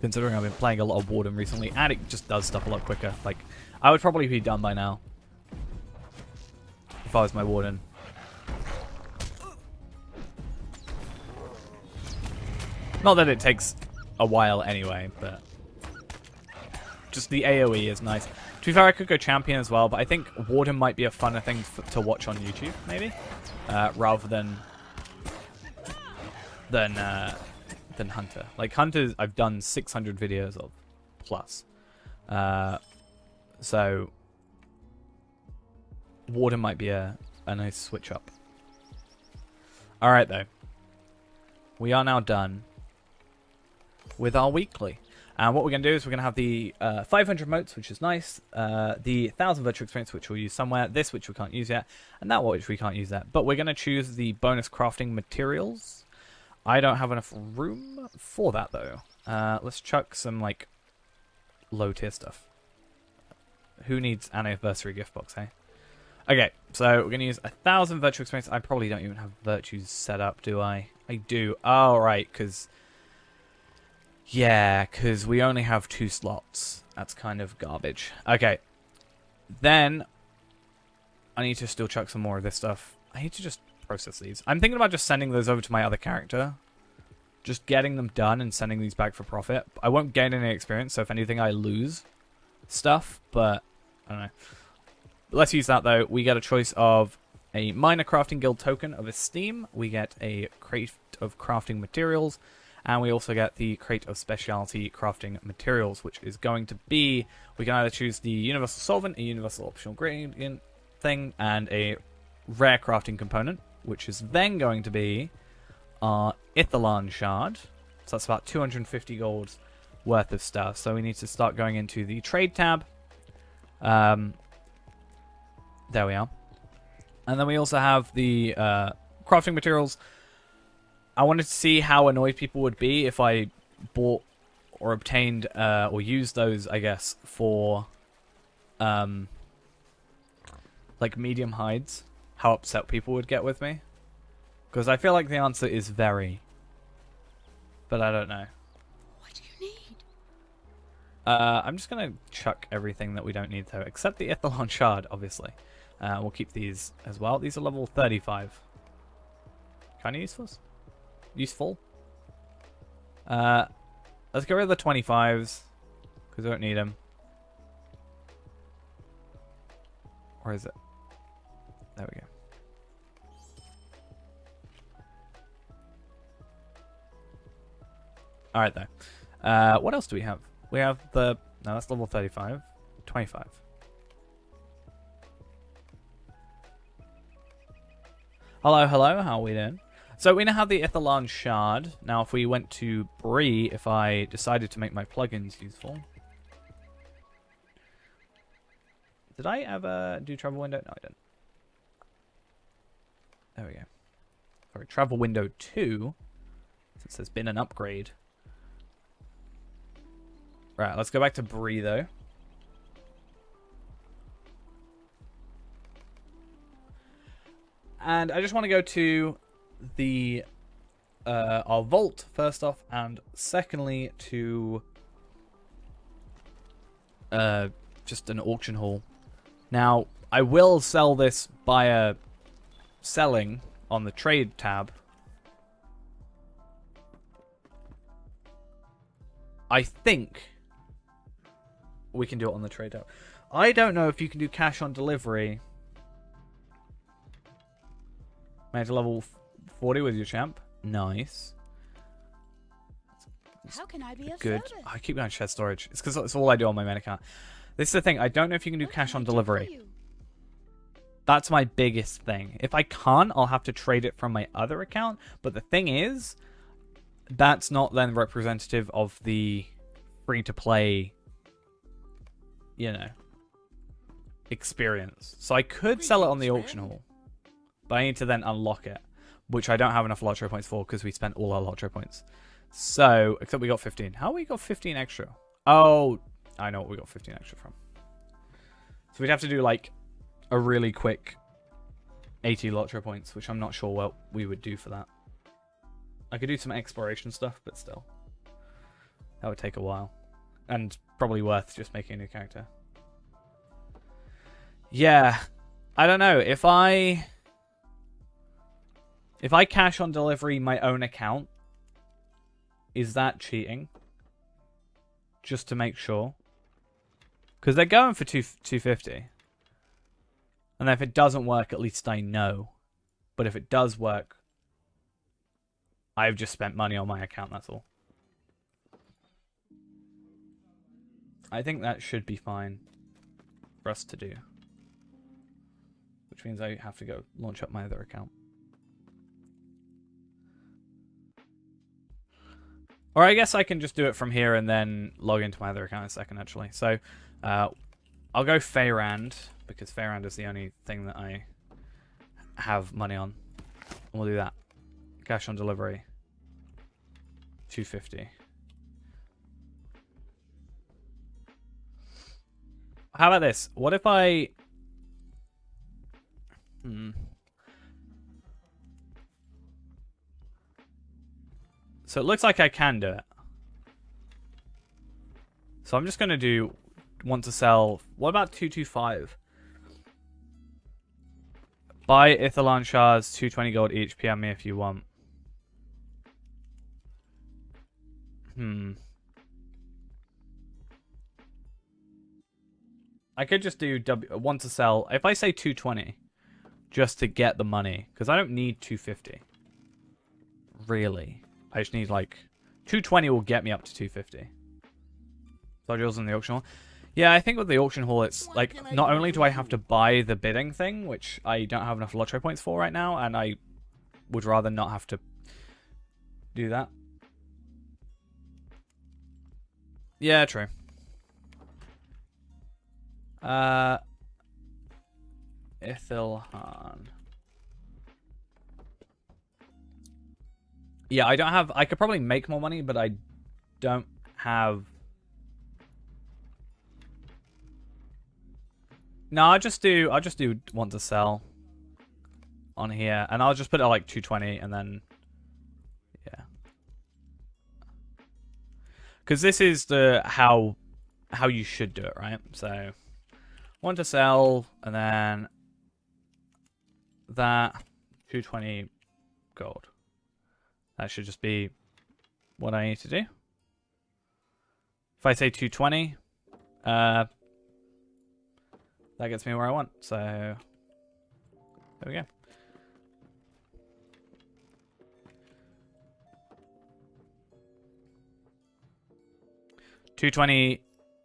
Considering I've been playing a lot of Warden recently, and it just does stuff a lot quicker. Like, I would probably be done by now if I was my Warden. Not that it takes a while anyway, but just the AoE is nice. To be fair, I could go Champion as well, but I think Warden might be a funner thing to watch on YouTube, maybe, rather than Hunter. Like, Hunter, I've done 600 videos of, plus. So, Warden might be a nice switch up. Alright, though. We are now done with our weekly. And what we're going to do is we're going to have the 500 motes, which is nice. The 1000 virtual experience, which we'll use somewhere. This, which we can't use yet. And that, which we can't use yet. But we're going to choose the bonus crafting materials. I don't have enough room for that, though. Let's chuck some, like, low-tier stuff. Who needs anniversary gift box, hey? Okay, so we're going to use 1,000 virtue experience. I probably don't even have virtues set up, do I? I do. Oh, right, because... Yeah, because we only have 2 slots. That's kind of garbage. Okay. Then, I need to still chuck some more of this stuff. I need to just process these. I'm thinking about just sending those over to my other character. Just getting them done and sending these back for profit. I won't gain any experience, so if anything, I lose stuff, but I don't know. Let's use that, though. We get a choice of a minor crafting guild token of esteem. We get a crate of crafting materials. And we also get the crate of specialty crafting materials, which is going to be... We can either choose the universal solvent, a universal optional gradient thing, and a rare crafting component, which is then going to be our Ithilon shard. So that's about 250 gold worth of stuff. So we need to start going into the trade tab. There we are. And then we also have the crafting materials. I wanted to see how annoyed people would be if I bought or obtained or used those, I guess, for like medium hides. How upset people would get with me. Because I feel like the answer is very. But I don't know. What do you need? I'm just going to chuck everything that we don't need, though. Except the Ithilon shard, obviously. We'll keep these as well. These are level 35. Kind of useful. Let's get rid of the 25s. Because we don't need them. Or is it? There we go. Alright, though. What else do we have? We have the... No, that's level 35. 25. Hello, hello. How are we doing? So we now have the Ithilon shard. Now, if we went to Bree, if I decided to make my plugins useful... Did I ever do travel window? No, I didn't. There we go. Sorry, travel window 2. Since there's been an upgrade. Right, let's go back to Bree, though. And I just want to go to the our vault, first off, and secondly to just an auction hall. Now, I will sell this via selling on the trade tab. I think we can do it on the trade tab. I don't know if you can do cash on delivery. Made to level 40 with your champ. Nice. How can I be of Good. service? I keep going shed storage. It's because it's all I do on my main account. This is the thing. I don't know if you can do What cash can on I do for delivery. you? That's my biggest thing. If I can't, I'll have to trade it from my other account. But the thing is, that's not then representative of the free-to-play, you know, experience. So I could sell it on the auction hall. But I need to then unlock it, which I don't have enough LOTRO points for because we spent all our LOTRO points. So, except we got 15. How we got 15 extra? Oh, I know what we got 15 extra from. So we'd have to do like a really quick 80 LOTRO points, which I'm not sure what we would do for that. I could do some exploration stuff, but still. That would take a while. And probably worth just making a new character. Yeah. I don't know. If I cash on delivery my own account, is that cheating? Just to make sure. Because they're going for 250. And if it doesn't work, at least I know. But if it does work, I've just spent money on my account, that's all. I think that should be fine for us to do. Which means I have to go launch up my other account. Or I guess I can just do it from here and then log into my other account in a second, actually. So, I'll go Feyrand, because Feyrand is the only thing that I have money on. And we'll do that. Cash on delivery. 250. How about this? What if I... So it looks like I can do it. So I'm just going to do... Want to sell... What about 225? Buy Ithilon shards, 220 gold each. PM me if you want. I could just do want to sell. If I say 220, just to get the money, because I don't need 250. Really, I just need like 220 will get me up to 250. Dodgers in the auction hall. Yeah, I think with the auction hall, it's like not only do I have to buy the bidding thing, which I don't have enough LOTRO points for right now, and I would rather not have to do that. Yeah, true. Ithilhan. Yeah, I don't have... I could probably make more money, but I don't have... No, I'll just do want to sell on here, and I'll just put it at like 220, and then yeah, because this is the how you should do it, right? So want to sell, and then that 220 gold. That should just be what I need to do. If I say 220, that gets me where I want, so there we go. $220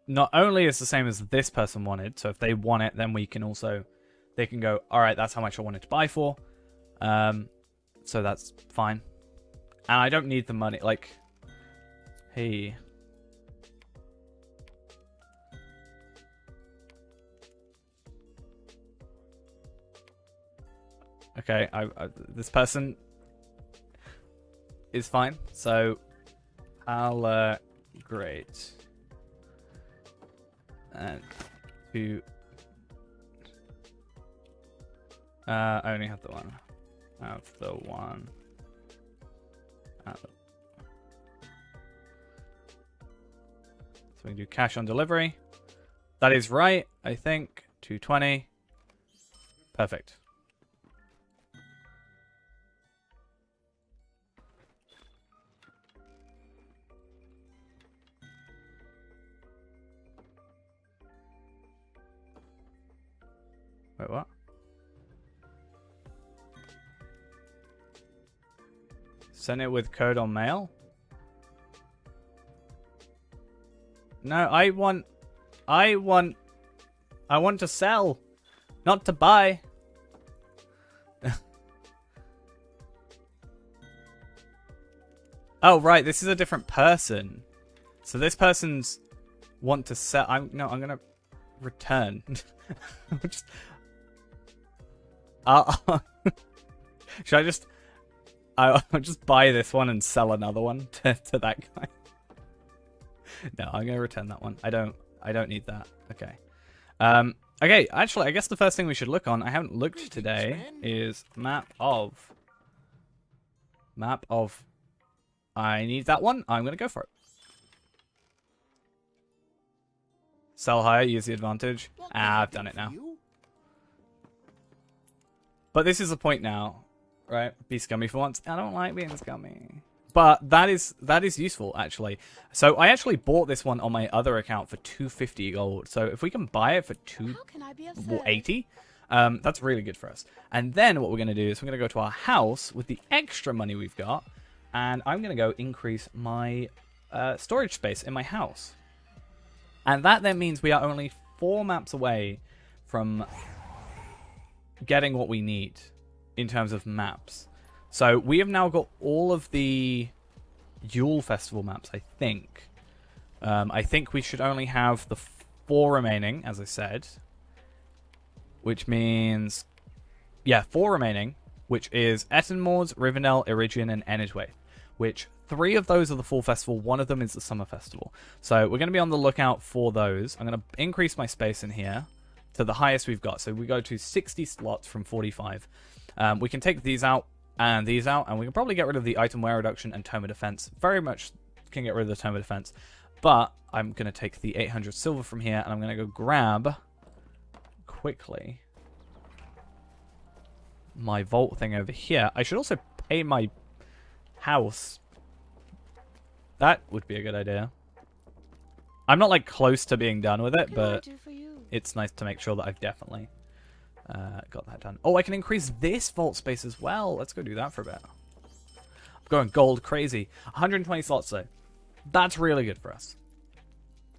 not only is the same as this person wanted, so if they want it, then we can also, they can go, all right, that's how much I wanted to buy for. So that's fine. And I don't need the money, like, hey. Okay, this person is fine, so I'll, great. And two, I only have the one. I have the one. So we can do cash on delivery. That is right, I think. 220. Perfect. Wait, what? Send it with code on mail? No, I want to sell, not to buy. Oh, right, this is a different person. So this person's want to sell. I'm gonna return. Just, should I just? I'll just buy this one and sell another one to that guy. No, I'm gonna return that one. I don't need that. Okay. Okay. Actually, I guess the first thing we should look on, I haven't looked today, is map of. I need that one. I'm gonna go for it. Sell higher, use the advantage. I've done it now. But this is the point now, right? Be scummy for once. I don't like being scummy. But that is useful, actually. So I actually bought this one on my other account for 250 gold. So if we can buy it for 280, that's really good for us. And then what we're going to do is we're going to go to our house with the extra money we've got. And I'm going to go increase my storage space in my house. And that then means we are only 4 maps away from getting what we need in terms of maps. So we have now got all of the Yule Festival maps, I think. I think we should only have the 4 remaining, as I said. Which means... yeah, 4 remaining, which is Etten Moors, Rivendell, Iridian, and Enidway. which 3 of those are the fall festival, 1 of them is the summer festival. So we're going to be on the lookout for those. I'm going to increase my space in here to the highest we've got. So we go to 60 slots from 45. We can take these out, and we can probably get rid of the item wear reduction and tome of defense. Very much can get rid of the tome of defense. But I'm going to take the 800 silver from here, and I'm going to go grab, quickly, my vault thing over here. I should also pay my house. That would be a good idea. I'm not, like, close to being done with it, but it's nice to make sure that I've definitely got that done. Oh, I can increase this vault space as well. Let's go do that for a bit. I'm going gold crazy. 120 slots, though. That's really good for us.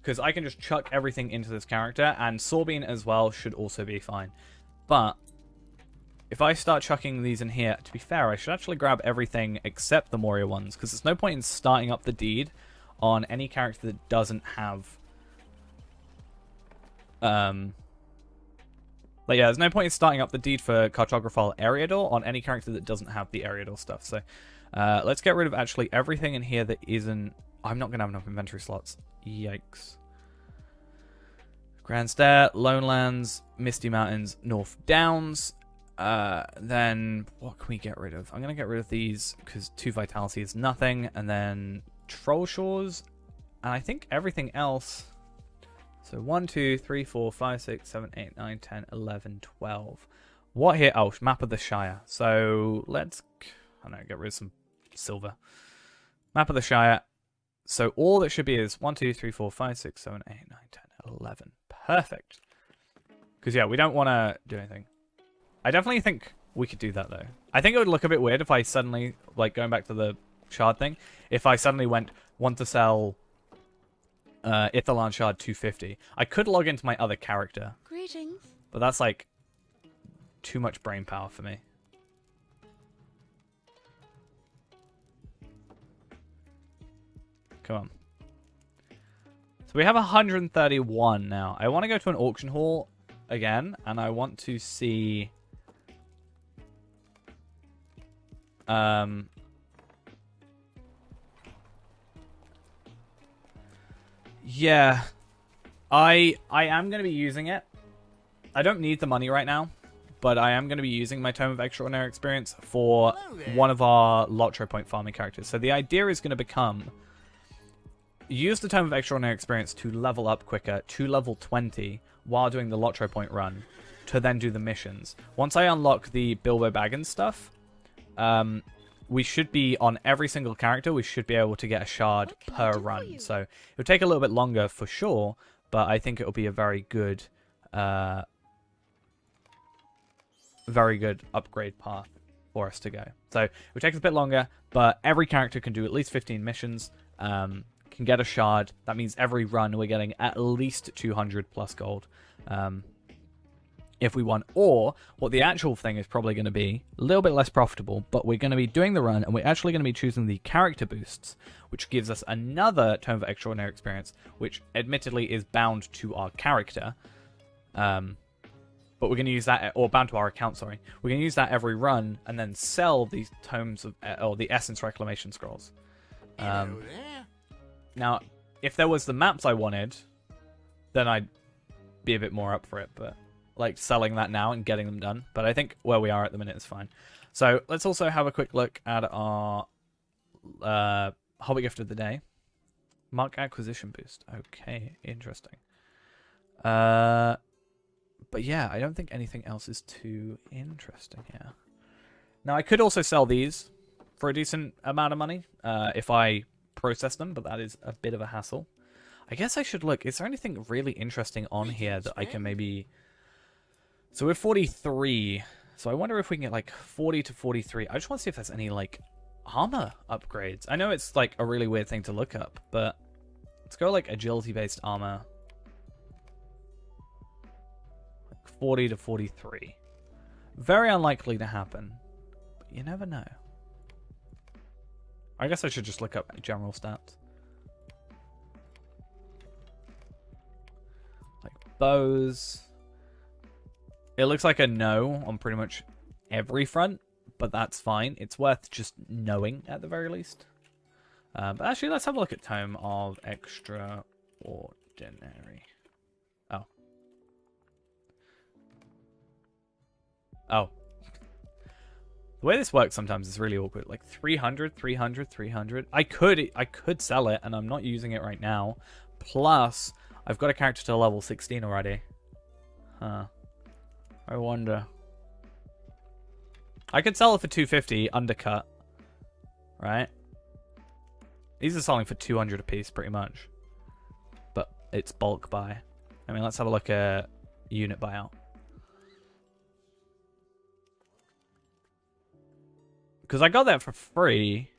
Because I can just chuck everything into this character, and Sorbine as well should also be fine. But if I start chucking these in here, to be fair, I should actually grab everything except the Moria ones, because there's no point in starting up the deed on any character that doesn't have... But yeah, there's no point in starting up the deed for Cartographal Eriador on any character that doesn't have the Eriador stuff. So let's get rid of actually everything in here that isn't... I'm not going to have enough inventory slots. Yikes. Grand Stair, Lone Lands, Misty Mountains, North Downs. Then what can we get rid of? I'm going to get rid of these because 2 Vitality is nothing. And then Troll Shores. And I think everything else... So 1, 2, 3, 4, 5, 6, 7, 8, 9, 10, 11, 12. What here? Oh, Map of the Shire. So let's, I don't know, get rid of some silver. Map of the Shire. So all that should be is 1, 2, 3, 4, 5, 6, 7, 8, 9, 10, 11. Perfect. Because, yeah, we don't want to do anything. I definitely think we could do that, though. I think it would look a bit weird if I suddenly, like, going back to the shard thing, if I suddenly want to sell... Ithalan Shard 250. I could log into my other character. Greetings. But that's like too much brain power for me. Come on. So we have 131 now. I want to go to an auction hall again, and I want to see... Yeah, I am going to be using it. I don't need the money right now, but I am going to be using my Tome of Extraordinary Experience for one of our LOTRO point farming characters. So the idea is going to become, use the Tome of Extraordinary Experience to level up quicker to level 20 while doing the LOTRO point run, to then do the missions. Once I unlock the Bilbo Baggins stuff, we should be, on every single character, we should be able to get a shard per run. So it'll take a little bit longer for sure, but I think it'll be a very good upgrade path for us to go. So it'll take us a bit longer, but every character can do at least 15 missions, can get a shard. That means every run we're getting at least 200 plus gold. If we want, or what the actual thing is probably going to be, a little bit less profitable, but we're going to be doing the run, and we're actually going to be choosing the character boosts, which gives us another Tome of Extraordinary Experience, which admittedly is bound to our character, but we're going to use that, or bound to our account, sorry. We're going to use that every run, and then sell these tomes of, or the Essence Reclamation Scrolls. Now, if there was the maps I wanted, then I'd be a bit more up for it, but... like selling that now and getting them done. But I think where we are at the minute is fine. So let's also have a quick look at our Hobbit Gift of the Day. Mark Acquisition Boost. Okay, interesting. But yeah, I don't think anything else is too interesting here. Now, I could also sell these for a decent amount of money if I process them, but that is a bit of a hassle. I guess I should look. Is there anything really interesting on here that I can maybe... So we're 43, so I wonder if we can get like 40 to 43. I just want to see if there's any like armor upgrades. I know it's like a really weird thing to look up, but let's go like agility-based armor. Like 40 to 43. Very unlikely to happen, but you never know. I guess I should just look up general stats. Like bows... It looks like a no on pretty much every front, but that's fine. It's worth just knowing at the very least. But actually, let's have a look at Tome of Extraordinary. Oh. Oh. The way this works sometimes is really awkward. Like 300, 300, 300. I could sell it, and I'm not using it right now. Plus, I've got a character to level 16 already. Huh. I wonder. I could sell it for 250, undercut. Right? These are selling for 200 a piece, pretty much. But it's bulk buy. I mean, let's have a look at unit buyout. Because I got that for free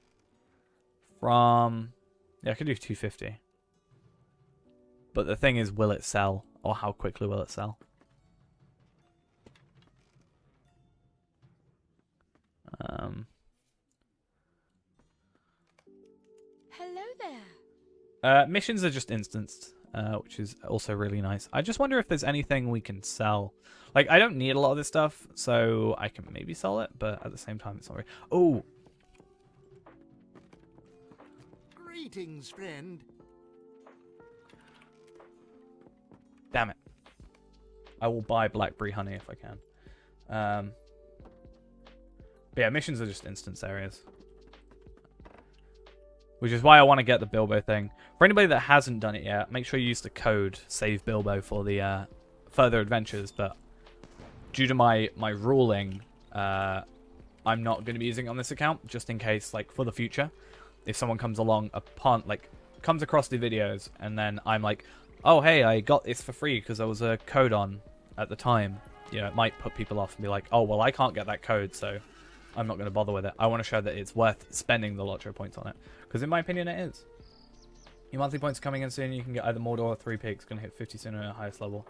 from... Yeah, I could do 250. But the thing is, will it sell? Or how quickly will it sell? Hello there. Missions are just instanced, which is also really nice. I just wonder if there's anything we can sell. Like, I don't need a lot of this stuff, so I can maybe sell it, but at the same time, it's not really... Oh! Greetings, friend. Damn it. I will buy blackberry honey if I can. But yeah, missions are just instance areas. Which is why I want to get the Bilbo thing. For anybody that hasn't done it yet, make sure you use the code Save Bilbo for the further adventures. But due to my ruling, I'm not going to be using it on this account, just in case, like, for the future. If someone comes along upon, like, comes across the videos, and then I'm like, oh, hey, I got this for free because there was a code on at the time. You know, it might put people off and be like, oh, well, I can't get that code, so I'm not going to bother with it. I want to show that it's worth spending the LOTRO points on it. Because in my opinion, it is. Your monthly points are coming in soon. You can get either Mordor or 3P. It's going to hit 50 soon at highest level.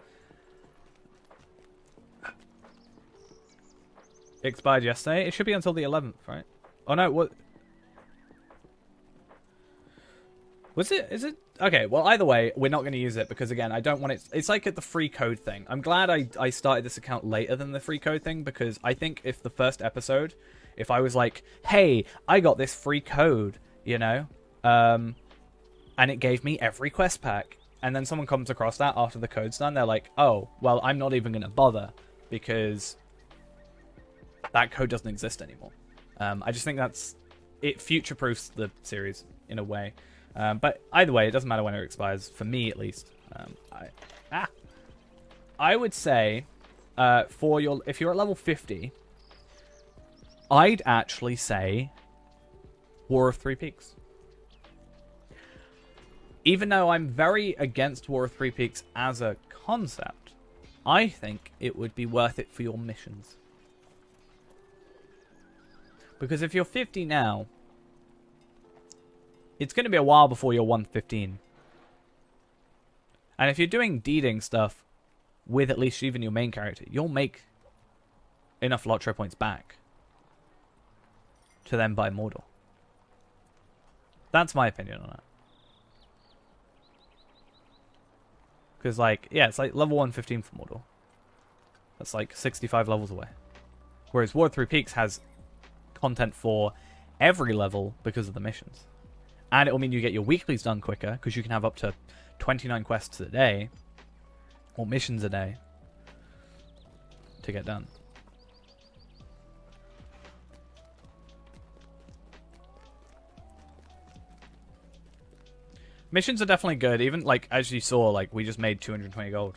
It expired yesterday. It should be until the 11th, right? Oh, no. What? Was it? Is it? Okay, well, either way, we're not going to use it because, again, I don't want it... It's like at the free code thing. I'm glad I started this account later than the free code thing because I think if the first episode, if I was like, hey, I got this free code, you know, and it gave me every quest pack, and then someone comes across that after the code's done, they're like, oh, well, I'm not even going to bother because that code doesn't exist anymore. I just think that's... It future-proofs the series in a way. But either way, it doesn't matter when it expires, for me at least. I would say, if you're at level 50, I'd actually say War of Three Peaks. Even though I'm very against War of Three Peaks as a concept, I think it would be worth it for your missions. Because if you're 50 now, it's going to be a while before you're 115. And if you're doing deeding stuff with at least even your main character, you'll make enough LOTRO points back to then buy Mordor. That's my opinion on it. Because, like, yeah, it's like level 115 for Mordor. That's like 65 levels away. Whereas War of Three Peaks has content for every level because of the missions. And it will mean you get your weeklies done quicker, because you can have up to 29 quests a day, or missions a day, to get done. Missions are definitely good, even, like, as you saw, like, we just made 220 gold.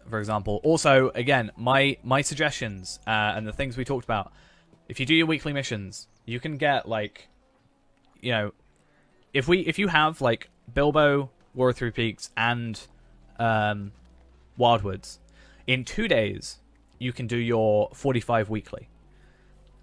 For example. Also, again, my suggestions, and the things we talked about, if you do your weekly missions, you can get, like... You know, if you have like Bilbo, War of Three Peaks, and Wildwoods, in 2 days you can do your 45 weekly.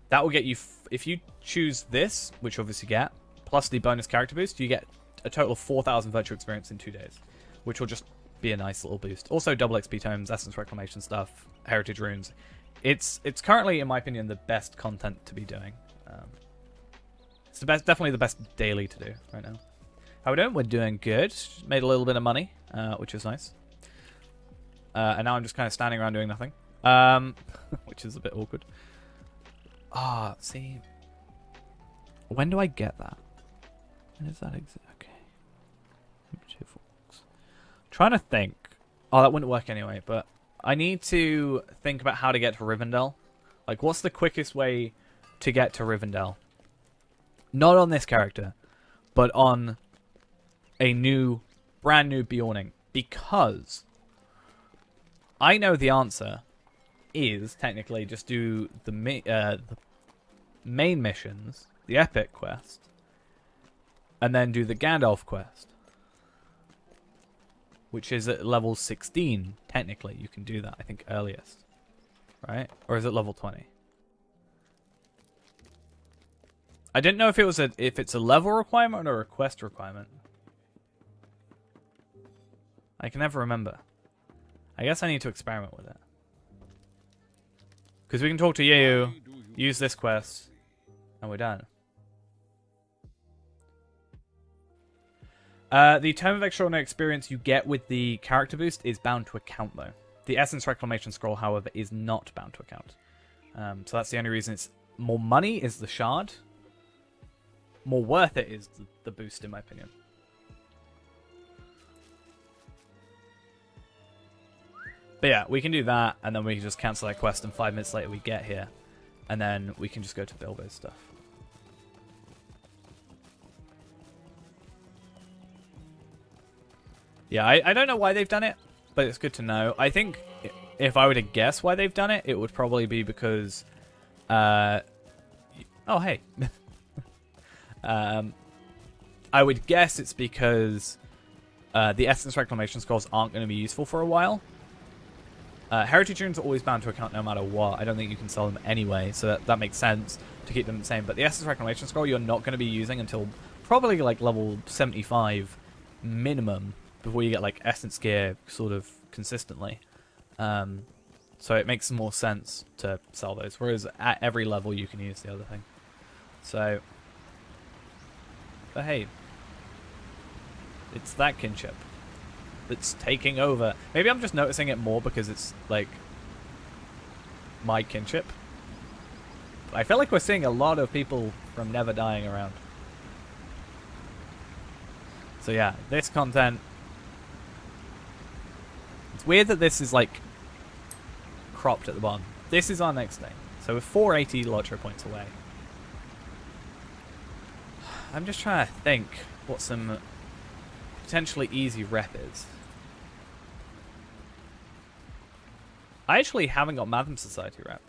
That will get you, if you choose this, which you obviously get, plus the bonus character boost, you get a total of 4,000 virtual experience in 2 days, which will just be a nice little boost. Also, double XP tomes, Essence Reclamation stuff, Heritage Runes. It's currently, in my opinion, the best content to be doing. It's definitely the best daily to do right now. How we doing? We're doing good. Made a little bit of money, which is nice. And now I'm just kind of standing around doing nothing, which is a bit awkward. See, when do I get that? And is that okay? Trying to think. Oh, that wouldn't work anyway, but I need to think about how to get to Rivendell. Like, what's the quickest way to get to Rivendell? Not on this character, but on a brand new Bjorning. Because I know the answer is technically just do the main missions, the epic quest, and then do the Gandalf quest, which is at level 16. Technically, you can do that, I think, earliest. Right? Or is it level 20? I didn't know if it's a level requirement or a quest requirement. I can never remember. I guess I need to experiment with it. Because we can talk to you, use this quest, and we're done. The Tome of Extraordinary Experience you get with the character boost is bound to account, though. The Essence Reclamation Scroll, however, is not bound to account. So that's the only reason it's more money is the shard. More worth it is the boost, in my opinion. But yeah, we can do that, and then we can just cancel that quest, and 5 minutes later we get here. And then we can just go to Bilbo's stuff. Yeah, I don't know why they've done it, but it's good to know. I think if I were to guess why they've done it, it would probably be because... oh, hey. I would guess it's because the Essence Reclamation Scrolls aren't going to be useful for a while. Heritage Runes are always bound to account no matter what. I don't think you can sell them anyway, so that makes sense to keep them the same. But the Essence Reclamation Scroll you're not going to be using until probably like level 75 minimum before you get like Essence Gear sort of consistently. So it makes more sense to sell those, whereas at every level you can use the other thing. So, but hey, it's that kinship that's taking over. Maybe I'm just noticing it more because it's like my kinship. I feel like we're seeing a lot of people from Never Dying around. So yeah, this content. It's weird that this is like cropped at the bottom. This is our next thing. So we're 480 LOTRO points away. I'm just trying to think what some potentially easy rep is. I actually haven't got Matham Society rep.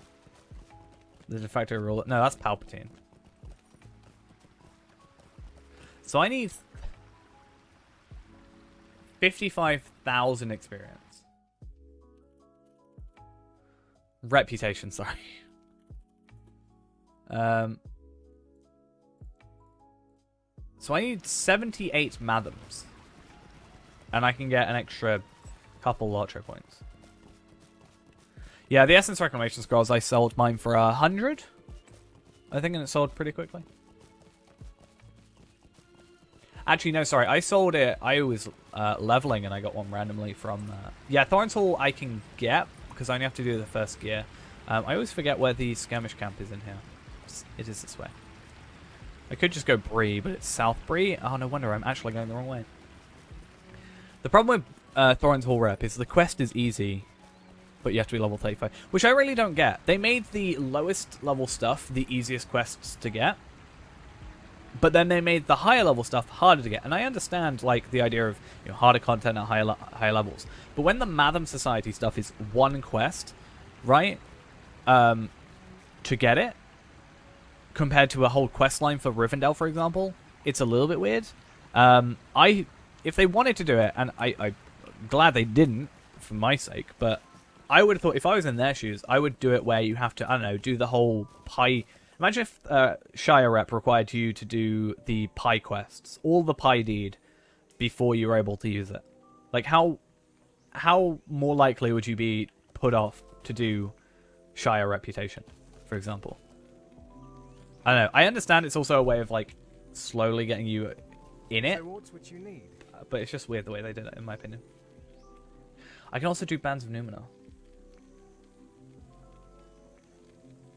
The de facto ruler. No, that's Palpatine. So I need 55,000 experience. Reputation, sorry. So I need 78 Mathams. And I can get an extra couple LOTRO points. Yeah, the Essence Reclamation Scrolls, I sold mine for 100. I think, and it sold pretty quickly. Actually, no, sorry. I sold it. I was leveling, and I got one randomly from... yeah, Thorin's Hall I can get, because I only have to do the first gear. I always forget where the skirmish camp is in here. It is this way. I could just go Bree, but it's South Bree. Oh, no wonder. I'm actually going the wrong way. The problem with Thorin's Hall rep is the quest is easy, but you have to be level 35, which I really don't get. They made the lowest level stuff the easiest quests to get, but then they made the higher level stuff harder to get. And I understand like the idea of harder content at higher levels, but when the Matham Society stuff is one quest, right, to get it, compared to a whole quest line for Rivendell, for example, it's a little bit weird. If they wanted to do it, and I'm glad they didn't, for my sake, but I would have thought if I was in their shoes, I would do it where you have to, I don't know, do the whole pie. Imagine if Shire Rep required you to do the pie quests, all the pie deed, before you were able to use it. Like, how more likely would you be put off to do Shire Reputation, for example? I don't know. I understand it's also a way of, like, slowly getting you in it. What you need. But it's just weird the way they did it, in my opinion. I can also do Bands of Numenor.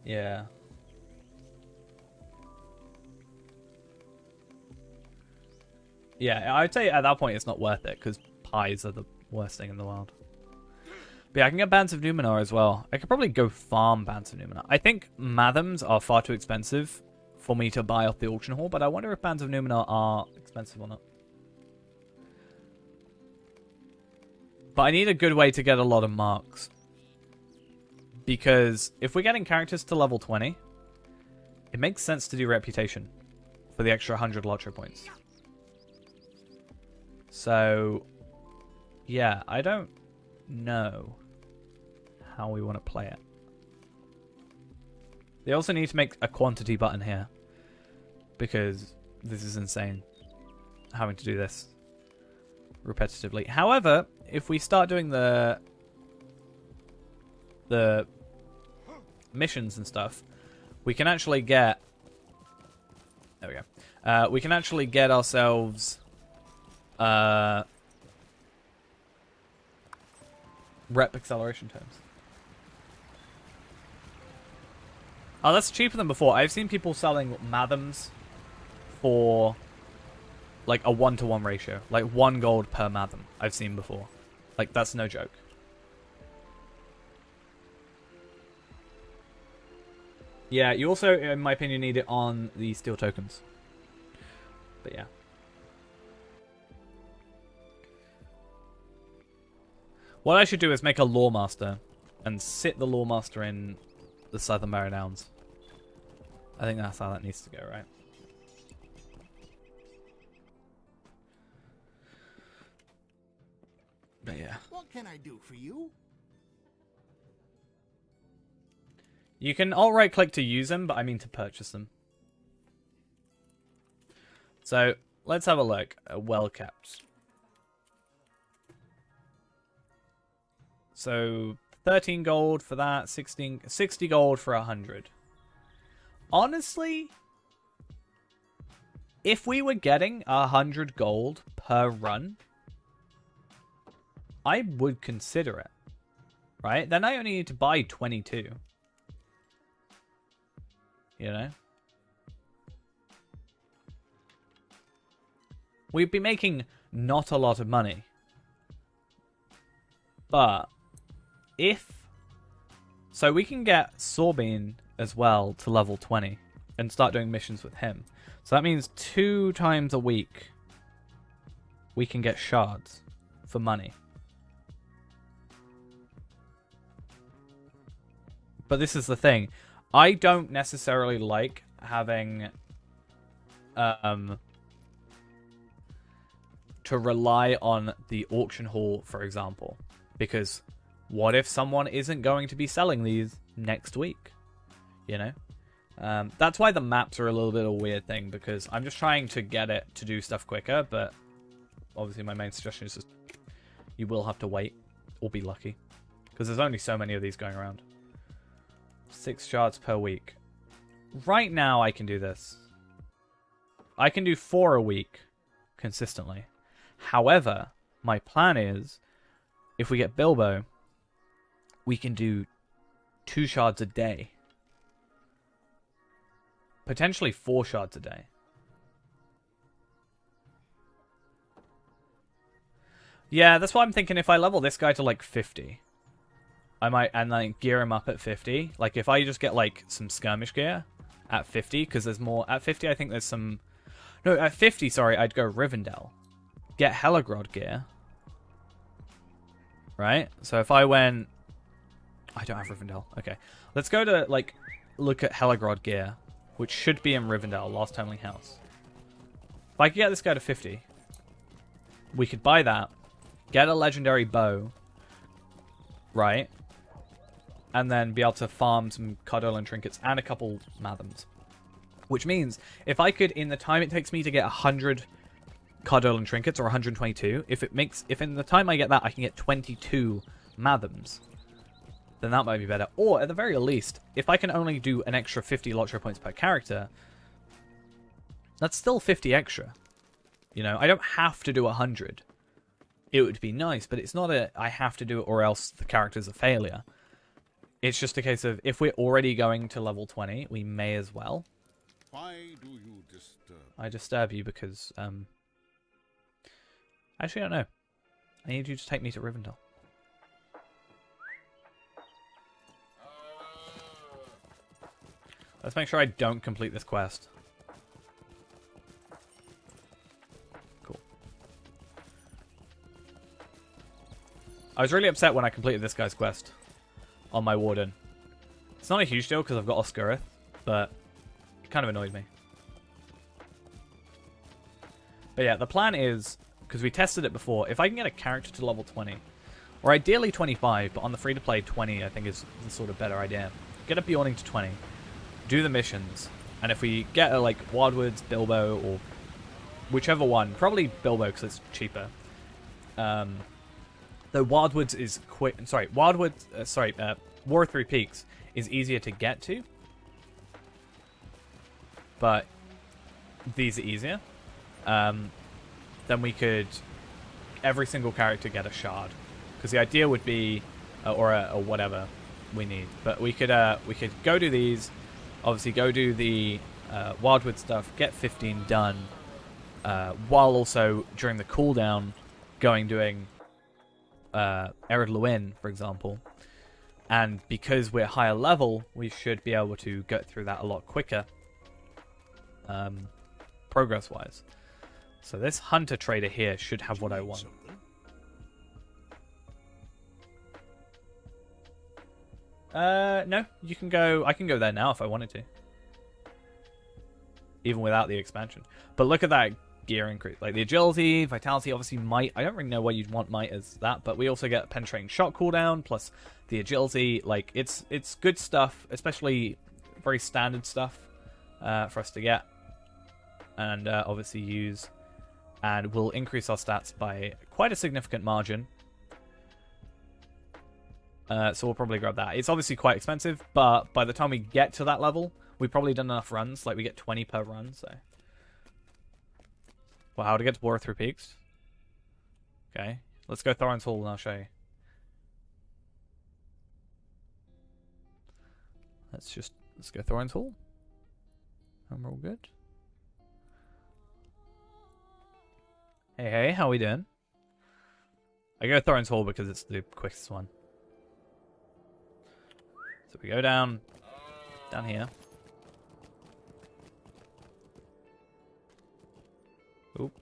Yeah. Yeah, I'd say at that point it's not worth it, because pies are the worst thing in the world. But yeah, I can get Bands of Numenor as well. I could probably go farm Bands of Numenor. I think Mathams are far too expensive for me to buy off the auction hall, but I wonder if Bands of Numenor are expensive or not. But I need a good way to get a lot of marks. Because if we're getting characters to level 20, it makes sense to do Reputation for the extra 100 LOTRO points. So, yeah, I don't know how we want to play it. They also need to make a quantity button here, because this is insane having to do this repetitively. However, if we start doing the missions and stuff, we can actually get, there we go, we can actually get ourselves rep acceleration terms. Oh, that's cheaper than before. I've seen people selling Mathams for like a 1-to-1 ratio. Like 1 gold per Matham. I've seen before. Like, that's no joke. Yeah, you also, in my opinion, need it on the steel tokens. But yeah. What I should do is make a Lore Master and sit the Lore Master in the Southern Barrow Downs. I think that's how that needs to go, right? But yeah. What can I do for you? You can alt right click to use them, but I mean to purchase them. So let's have a look. Well kept. So 13 gold for that, 60 gold for 100. Honestly, if we were getting 100 gold per run, I would consider it. Right? Then I only need to buy 22. You know? We'd be making not a lot of money. But if... So we can get Sorbine as well to level 20 and start doing missions with him. So that means 2 times a week we can get shards for money. But this is the thing. I don't necessarily like having to rely on the auction hall, for example. Because what if someone isn't going to be selling these next week? You know? That's why the maps are a little bit of a weird thing, because I'm just trying to get it to do stuff quicker, but obviously my main suggestion is just you will have to wait or be lucky. Because there's only so many of these going around. 6 shards per week. Right now I can do this. I can do 4 a week consistently. However, my plan is, if we get Bilbo, we can do 2 shards a day. Potentially 4 shards a day. Yeah, that's what I'm thinking. If I level this guy to like 50, I might, and like gear him up at 50. Like if I just get like some skirmish gear at 50, because there's more at 50. I think there's some. No, at 50. Sorry, I'd go Rivendell, get Helagrod gear. Right. So if I went, I don't have Rivendell. Okay, let's go to like look at Helagrod gear, which should be in Rivendell, Lost Homeling House. If I could get this guy to 50, we could buy that, get a legendary bow, right? And then be able to farm some Cardolin trinkets and a couple Mathams. Which means, if I could, in the time it takes me to get 100 Cardolin trinkets, or 122, if in the time I get that, I can get 22 Mathams, then that might be better. Or, at the very least, if I can only do an extra 50 LOTRO points per character, that's still 50 extra. You know, I don't have to do 100. It would be nice, but it's not I have to do it or else the character's a failure. It's just a case of, if we're already going to level 20, we may as well. Why do you disturb? I disturb you because, Actually, I don't know. I need you to take me to Rivendell. Let's make sure I don't complete this quest. Cool. I was really upset when I completed this guy's quest on my Warden. It's not a huge deal because I've got Oscarith, but it kind of annoyed me. But yeah, the plan is, because we tested it before, if I can get a character to level 20, or ideally 25, but on the free-to-play 20 I think is the sort of better idea. Get a Bjorning to 20, do the missions, and if we get a, like, Wildwoods, Bilbo, or whichever one, probably Bilbo because it's cheaper. Though Wildwoods is quick, War of Three Peaks is easier to get to, but these are easier. Then we could every single character get a shard, because the idea would be or whatever we need. But we could go do these, obviously go do the Wildwood stuff, get 15 done, while also during the cooldown doing Ered Luin, for example. And because we're higher level, we should be able to get through that a lot quicker, progress-wise. So this hunter trader here should have what I want. No, you can go. I can go there now if I wanted to, even without the expansion. But look at that gear increase, like the agility, vitality. Obviously, might. I don't really know why you'd want might as that, but we also get penetrating shot cooldown plus the agility. Like it's good stuff, especially very standard stuff for us to get, and obviously use. And will increase our stats by quite a significant margin. So we'll probably grab that. It's obviously quite expensive, but by the time we get to that level, we've probably done enough runs. Like, we get 20 per run, so... Well, how to get to War of Three Peaks? Okay. Let's go Thorin's Hall and I'll show you. Let's go Thorin's Hall. And we're all good. Hey, how we doing? I go Thorin's Hall because it's the quickest one. So we go down here. Oop.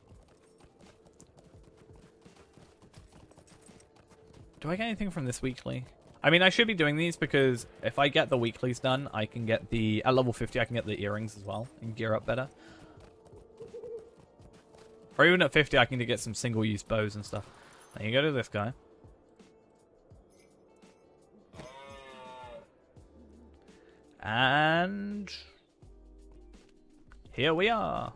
Do I get anything from this weekly? I mean, I should be doing these because if I get the weeklies done, I can get at level 50, I can get the earrings as well and gear up better. Or even at 50, I can get some single-use bows and stuff. Then you go to this guy. And... here we are.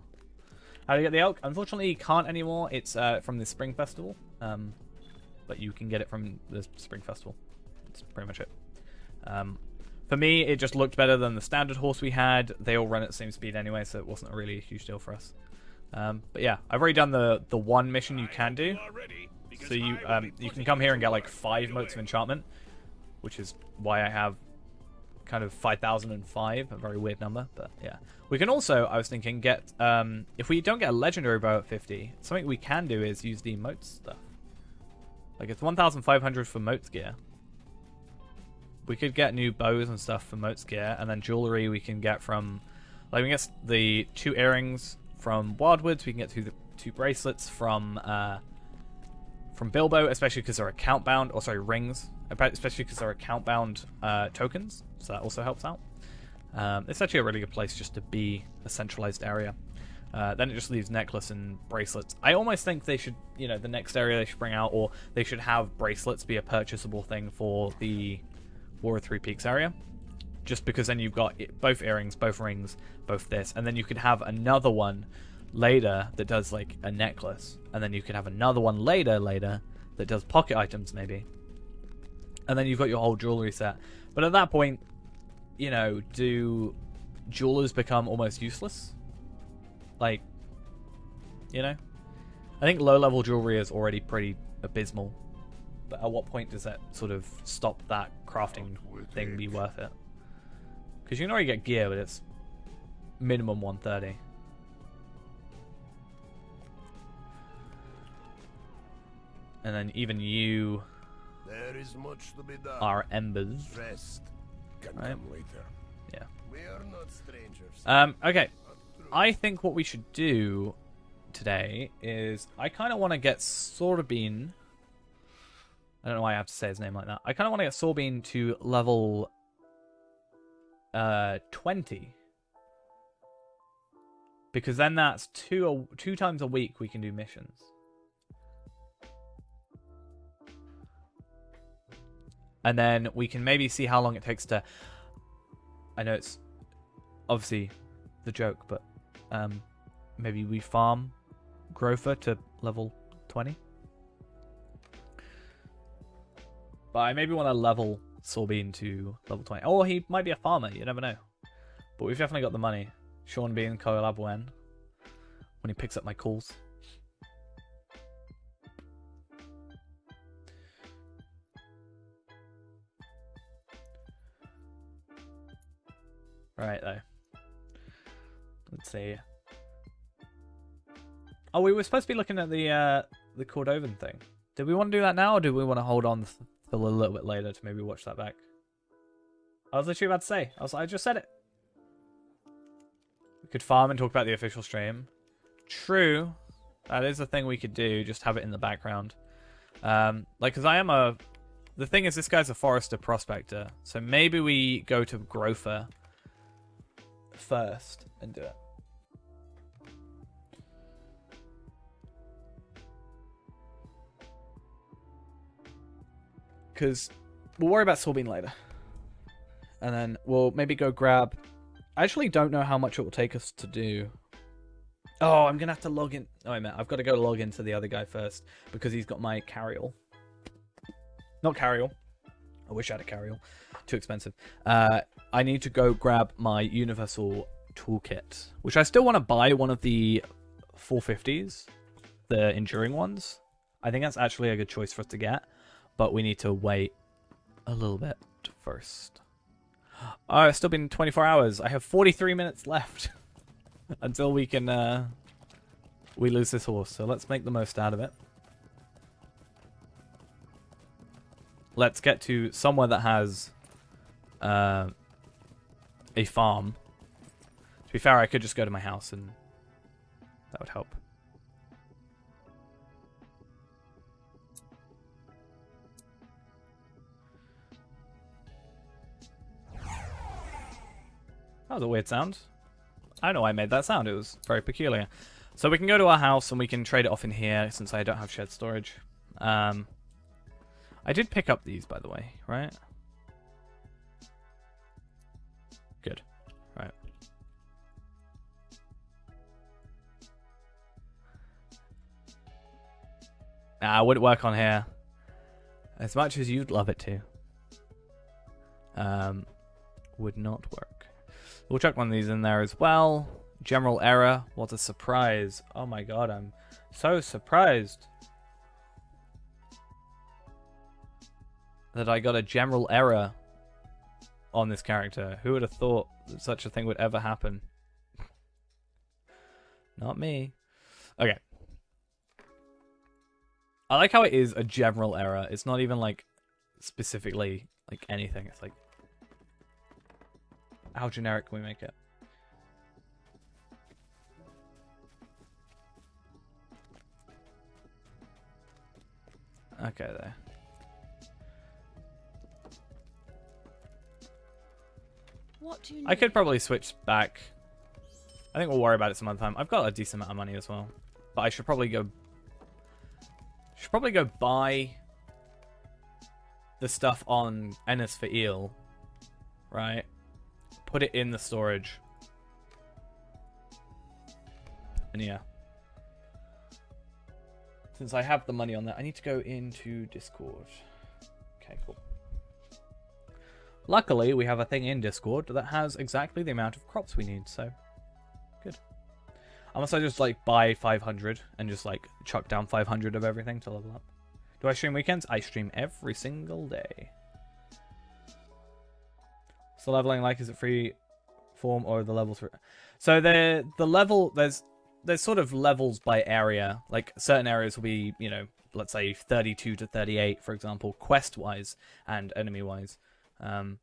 How do you get the elk? Unfortunately, you can't anymore. It's from the Spring Festival. But you can get it from the Spring Festival. That's pretty much it. For me, it just looked better than the standard horse we had. They all run at the same speed anyway, so it wasn't really a huge deal for us. But yeah, I've already done the one mission you can do. So you can come here and get like 5 motes of enchantment, which is why I have kind of 5,005, a very weird number, but yeah. We can also, I was thinking, get if we don't get a legendary bow at 50, something we can do is use the motes stuff. Like it's 1,500 for motes gear. We could get new bows and stuff for motes gear, and then jewelry we can get from, like we can get the 2 earrings from Wildwoods, we can get 2 bracelets from Bilbo, especially because they're account bound, or sorry, rings, especially because they're account bound tokens, so that also helps out. It's actually a really good place just to be a centralized area. Then it just leaves necklace and bracelets. I almost think they should, the next area they should bring out, or they should have bracelets be a purchasable thing for the War of Three Peaks area. Just because then you've got both earrings, both rings, both this, and then you could have another one later that does like a necklace, and then you could have another one later that does pocket items maybe, and then you've got your whole jewelry set. But at that point, do jewelers become almost useless? Like, I think low-level jewelry is already pretty abysmal, but at what point does that sort of stop that crafting thing be worth it? Because you can already get gear, but it's minimum 130. And then even you There is much to be done. are embers. Rest can Right. come later. Yeah. We are not strangers. Okay. I think what we should do today is I kind of want to get Sorbine. I don't know why I have to say his name like that. I kind of want to get Sorbine to level 20. Because then that's two times a week we can do missions. And then we can maybe see how long it takes to... I know it's obviously the joke, but maybe we farm Grover to level 20. But I maybe want to level Sorbine to level 20. Or he might be a farmer, you never know. But we've definitely got the money. Sean being collab when he picks up my calls. Right though. Let's see. Oh, we were supposed to be looking at the Cordovan thing. Did we want to do that now, or do we want to hold on till a little bit later to maybe watch that back? I was literally about to say. I just said it. We could farm and talk about the official stream. True. That is a thing we could do. Just have it in the background. Because I am a... The thing is, this guy's a forester prospector. So maybe we go to Grover first and do it. Because we'll worry about Sorbine later. And then we'll maybe go grab... I actually don't know how much it will take us to do. Oh, I'm going to have to log in. Oh, I meant I've got to go log into the other guy first. Because he's got my carryall. Not carryall. I wish I had a carryall. Too expensive. I need to go grab my universal toolkit. Which I still want to buy one of the 450s. The enduring ones. I think that's actually a good choice for us to get. But we need to wait a little bit first. Oh, it's still been 24 hours. I have 43 minutes left until we can we lose this horse. So let's make the most out of it. Let's get to somewhere that has a farm. To be fair, I could just go to my house and that would help. That was a weird sound. I don't know why I made that sound. It was very peculiar. So we can go to our house and we can trade it off in here since I don't have shared storage. I did pick up these, by the way, right? Good. Right. Nah, it wouldn't work on here. As much as you'd love it to. Would not work. We'll chuck one of these in there as well. General error. What a surprise. Oh my god, I'm so surprised that I got a general error on this character. Who would have thought that such a thing would ever happen? Not me. Okay. I like how it is a general error. It's not even like specifically like anything. It's like, how generic can we make it? Okay, there. What do you need? I could probably switch back. I think we'll worry about it some other time. I've got a decent amount of money as well. But I should probably go... buy the stuff on Ennis for Eel. Right? Put it in the storage. And yeah. Since I have the money on that, I need to go into Discord. Okay, cool. Luckily, we have a thing in Discord that has exactly the amount of crops we need, so good. Unless I just like buy 500 and just like chuck down 500 of everything to level up. Do I stream weekends? I stream every single day. So leveling, like, is it free form or the level 3? So the level, there's there's sort of levels by area. Like certain areas will be, you know, let's say 32 to 38, for example, quest-wise and enemy-wise. And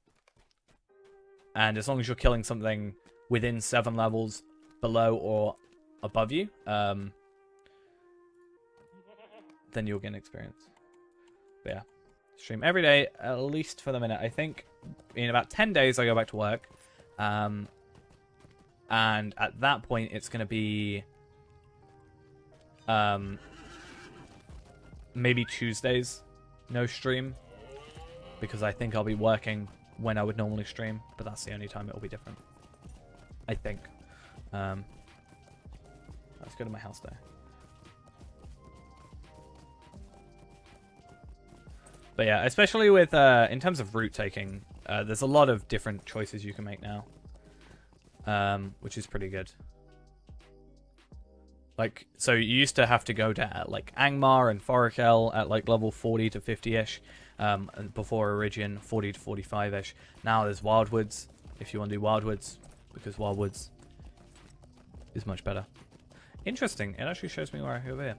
as long as you're killing something within 7 levels below or above you, then you'll gain experience. But yeah, stream every day, at least for the minute. I think in about 10 days I go back to work. And at that point, it's going to be maybe Tuesdays, no stream. Because I think I'll be working when I would normally stream. But that's the only time it'll be different. I think. Let's go to my house there. But yeah, especially with, in terms of route taking, there's a lot of different choices you can make now. Which is pretty good. Like, so you used to have to go to, like, Angmar and Forakel at, like, level 40 to 50-ish. And before Origian, 40 to 45-ish. Now there's Wildwoods, if you want to do Wildwoods, because Wildwoods is much better. Interesting. It actually shows me where I over here.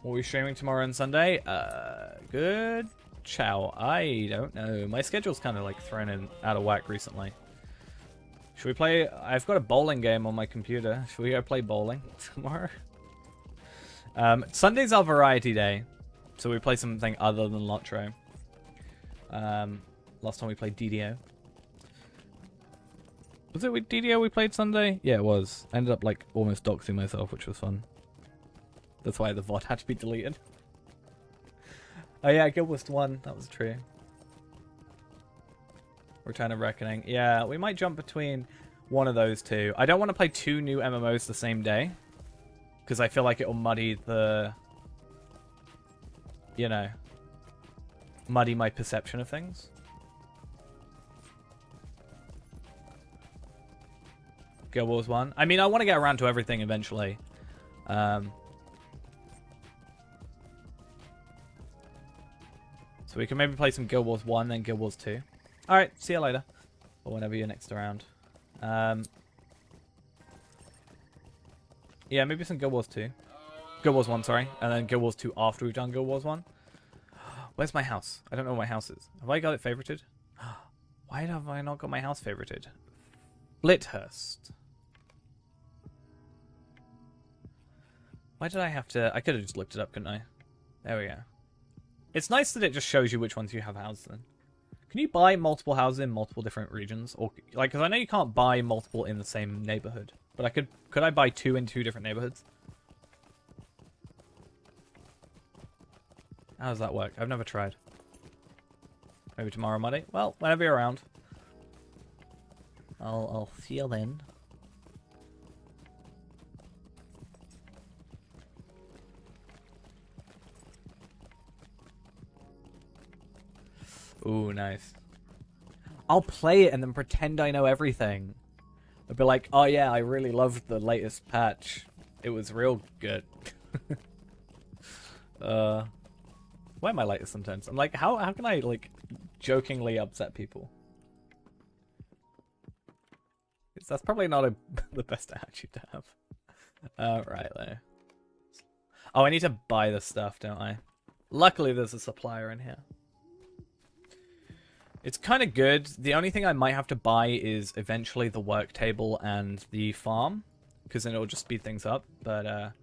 What are we streaming tomorrow and Sunday? Good chow. I don't know. My schedule's kind of like thrown in out of whack recently. Should we play? I've got a bowling game on my computer. Should we go play bowling tomorrow? Sunday's our variety day, so we play something other than LOTRO. Last time we played DDO. Was it with DDO we played Sunday? Yeah, it was. I ended up like almost doxing myself, which was fun. That's why the VOD had to be deleted. Oh yeah, Guild Wars 1. That was true. Return of Reckoning. Yeah, we might jump between one of those two. I don't want to play 2 new MMOs the same day. Because I feel like it'll muddy the... You know. Muddy my perception of things. Guild Wars 1. I mean, I want to get around to everything eventually. So we can maybe play some Guild Wars 1, then Guild Wars 2. Alright, see you later. Or whenever you're next around. Yeah, maybe some Guild Wars 2. Guild Wars 1, sorry. And then Guild Wars 2 after we've done Guild Wars 1. Where's my house? I don't know where my house is. Have I got it favorited? Why have I not got my house favorited? Blithurst. Why did I have to... I could have just looked it up, couldn't I? There we go. It's nice that it just shows you which ones you have houses in. Can you buy multiple houses in multiple different regions? Or like, because I know you can't buy multiple in the same neighborhood. But I could I buy 2 in 2 different neighborhoods? How does that work? I've never tried. Maybe tomorrow, Monday? Well, whenever you're around. I'll see you then. Ooh, nice. I'll play it and then pretend I know everything. I'll be like, oh yeah, I really loved the latest patch. It was real good. Why am I like this sometimes? I'm like, how can I, like, jokingly upset people? That's probably not the best attitude to have. Right there. Oh, I need to buy the stuff, don't I? Luckily, there's a supplier in here. It's kind of good. The only thing I might have to buy is eventually the work table and the farm, because then it'll just speed things up. But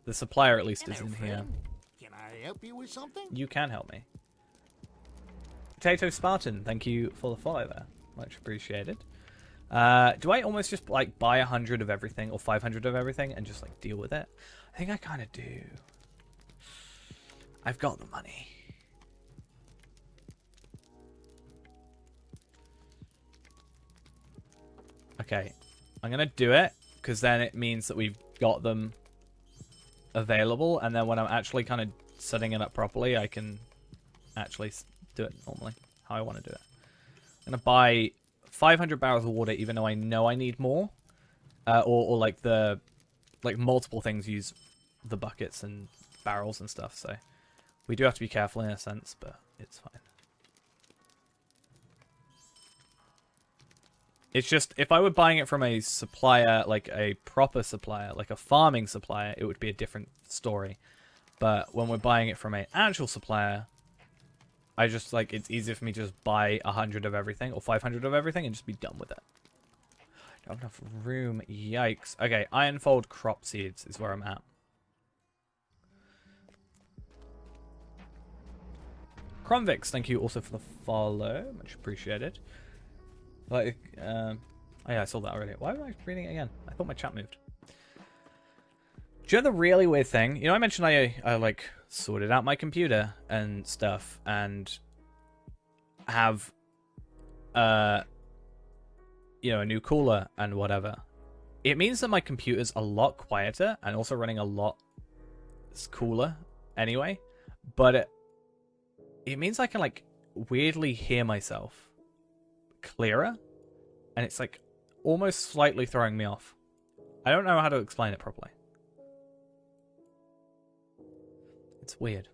the supplier at least is in here. Can I help you with something? You can help me. Potato Spartan, thank you for the follow there. Much appreciated. Do I almost just like buy 100 of everything or 500 of everything and just like deal with it? I think I kind of do. I've got the money. Okay, I'm going to do it, because then it means that we've got them available, and then when I'm actually kind of setting it up properly, I can actually do it normally, how I want to do it. I'm going to buy 500 barrels of water, even though I know I need more, or like the, like multiple things use the buckets and barrels and stuff, so we do have to be careful in a sense, but it's fine. It's just, if I were buying it from a supplier, like a proper supplier, like a farming supplier, it would be a different story. But when we're buying it from an actual supplier, I just, like, it's easier for me to just buy 100 of everything, or 500 of everything, and just be done with it. Don't have enough room. Yikes. Okay, Ironfold crop seeds is where I'm at. Cromvix, thank you also for the follow. Much appreciated. Like, oh yeah, I saw that already. Why am I reading it again? I thought my chat moved. Do you know the really weird thing? You know, I mentioned I like, sorted out my computer and stuff, and have, you know, a new cooler and whatever. It means that my computer's a lot quieter and also running a lot cooler anyway. But it means I can, like, weirdly hear myself clearer, and it's, like, almost slightly throwing me off. I don't know how to explain it properly. It's weird.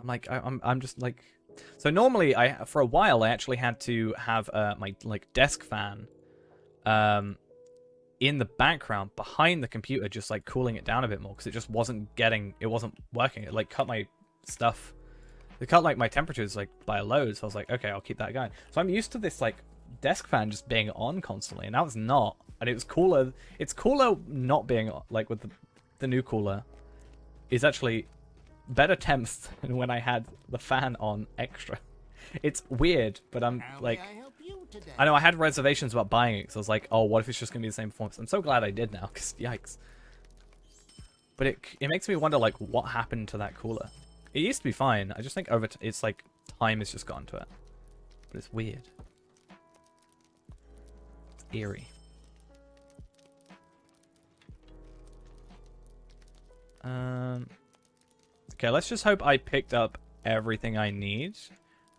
I'm just like, so normally for a while I actually had to have my, like, desk fan in the background behind the computer, just, like, cooling it down a bit more, because it just wasn't working. It, like, cut my stuff. It cut, like, my temperatures, like, by a load. So I was like, okay, I'll keep that going. So I'm used to this, like, desk fan just being on constantly, and now it's not. And it was cooler. It's cooler not being, like, with the new cooler is actually better temps than when I had the fan on extra. It's weird, but I'm like, I know I had reservations about buying it because I was like, oh, what if it's just gonna be the same performance? I'm so glad I did now, because yikes. But it makes me wonder, like, what happened to that cooler. It used to be fine. I just think it's like time has just gotten to it. But it's weird. It's eerie. Okay, let's just hope I picked up everything I need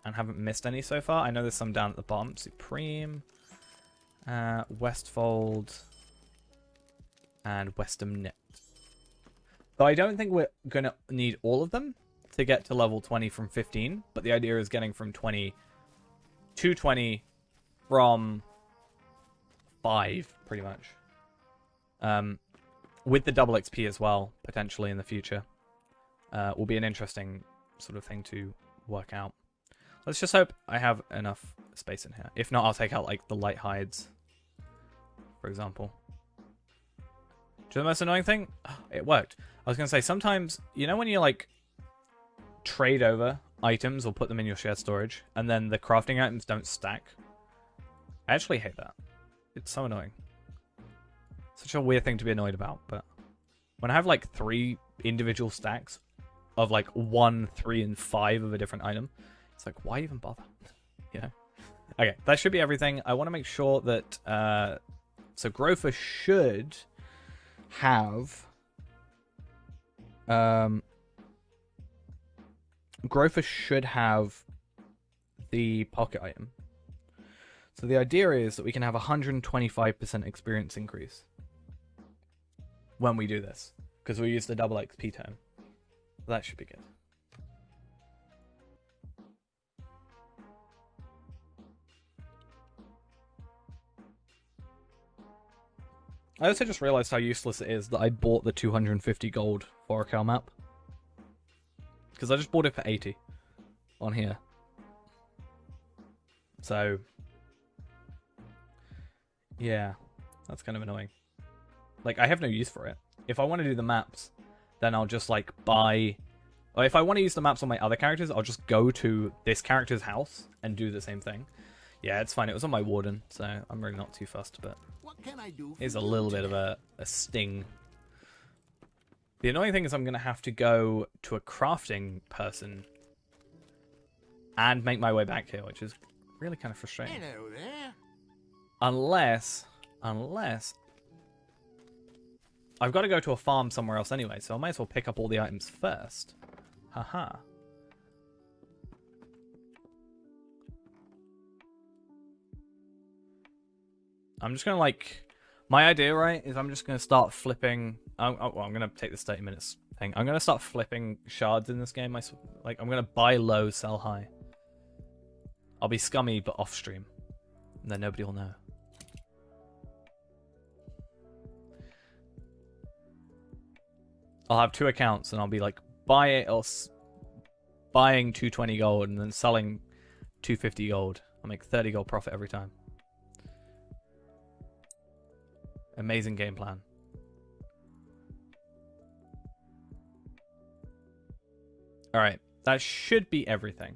and haven't missed any so far. I know there's some down at the bottom. Supreme, Westfold, and Western Knit. So I don't think we're going to need all of them to get to level 20 from 15, but the idea is getting from 20 to 20 from 5, pretty much. With the double XP as well, potentially in the future. Will be an interesting sort of thing to work out. Let's just hope I have enough space in here. If not, I'll take out, like, the light hides, for example. Do you know the most annoying thing? It worked. I was going to say, sometimes, you know when you, like, trade over items or put them in your shared storage, and then the crafting items don't stack? I actually hate that. It's so annoying. Such a weird thing to be annoyed about, but when I have, like, 3 individual stacks of, like, 1, 3, and 5 of a different item, it's like, why even bother? You know? Okay, that should be everything. I want to make sure that so Grover should have the pocket item. So the idea is that we can have 125% experience increase when we do this, because we use the double XP term. That should be good. I also just realized how useless it is that I bought the 250 gold Foracal map, because I just bought it for 80 on here. So yeah, that's kind of annoying. Like, I have no use for it. If I want to do the maps, then I'll just, like, buy... Or if I want to use the maps on my other characters, I'll just go to this character's house and do the same thing. Yeah, it's fine. It was on my Warden, so I'm really not too fussed, but What can I do it's a little bit of a sting. The annoying thing is I'm going to have to go to a crafting person and make my way back here, which is really kind of frustrating. Hello there. Unless I've got to go to a farm somewhere else anyway, so I might as well pick up all the items first. Haha. I'm just going to, like... My idea, right, is I'm just going to start flipping... well, I'm going to take this 30 minutes thing. I'm gonna start flipping shards in this game. I'm gonna buy low, sell high. I'll be scummy, but off stream, and then nobody will know. I'll have 2 accounts, and I'll be like buying 220 gold and then selling 250 gold. I'll make 30 gold profit every time. Amazing game plan. All right, that should be everything.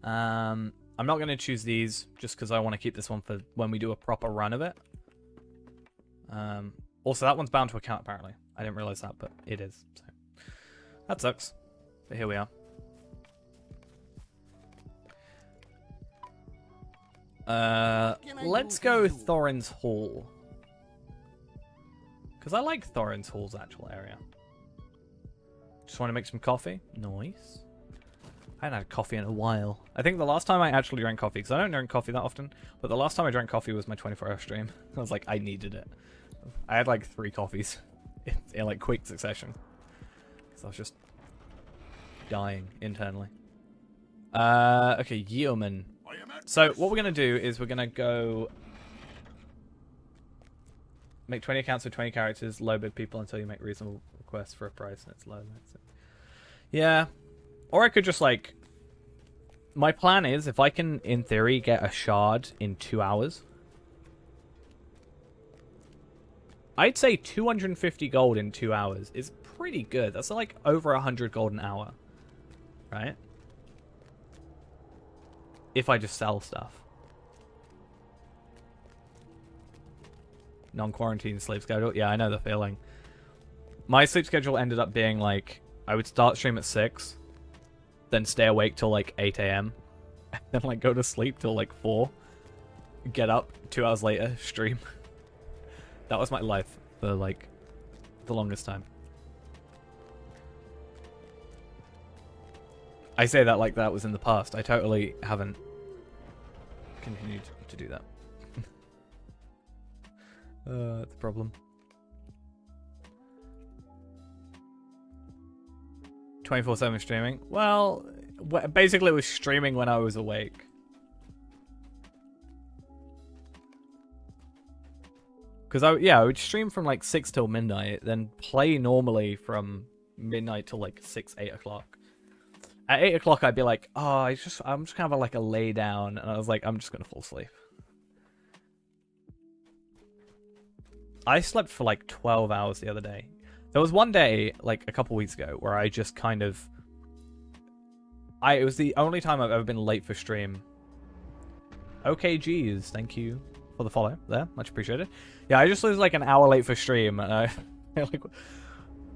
I'm not going to choose these just because I want to keep this one for when we do a proper run of it. Also, that one's bound to account apparently. I didn't realize that, but it is. So that sucks. But here we are. Let's go Thorin's Hall. Because I like Thorin's Hall's actual area. Just want to make some coffee. Nice. I haven't had coffee in a while. I think the last time I actually drank coffee, because I don't drink coffee that often, but the last time I drank coffee was my 24-hour stream. I was like, I needed it. I had like 3 coffees in like quick succession. Because I was just dying internally. Okay, Yeoman. So what we're going to do is we're going to go make 20 accounts with 20 characters, low bid people until you make reasonable requests for a price and it's low. That's it. Yeah. Or I could just like... My plan is if I can, in theory, get a shard in 2 hours... I'd say 250 gold in 2 hours is pretty good. That's like over 100 gold an hour. Right? If I just sell stuff. Non-quarantine sleep schedule. Yeah, I know the feeling. My sleep schedule ended up being like... I would start stream at 6. Then stay awake till like 8 AM. And then like go to sleep till like 4. Get up 2 hours later, stream. That was my life for like the longest time. I say that like that was in the past. I totally haven't continued to do that. That's a problem. 24/7 streaming. Well, basically it was streaming when I was awake. Because I would stream from like 6 till midnight, then play normally from midnight till like 6, 8 o'clock. At 8 o'clock, I'd be like, oh, I'm just kind of like a lay down, and I was like, I'm just gonna fall asleep. I slept for like 12 hours the other day. There was one day, like a couple weeks ago, where I just kind of... It was the only time I've ever been late for stream. Okay, geez, thank you for the follow there, much appreciated. Yeah, I just was like an hour late for stream, and I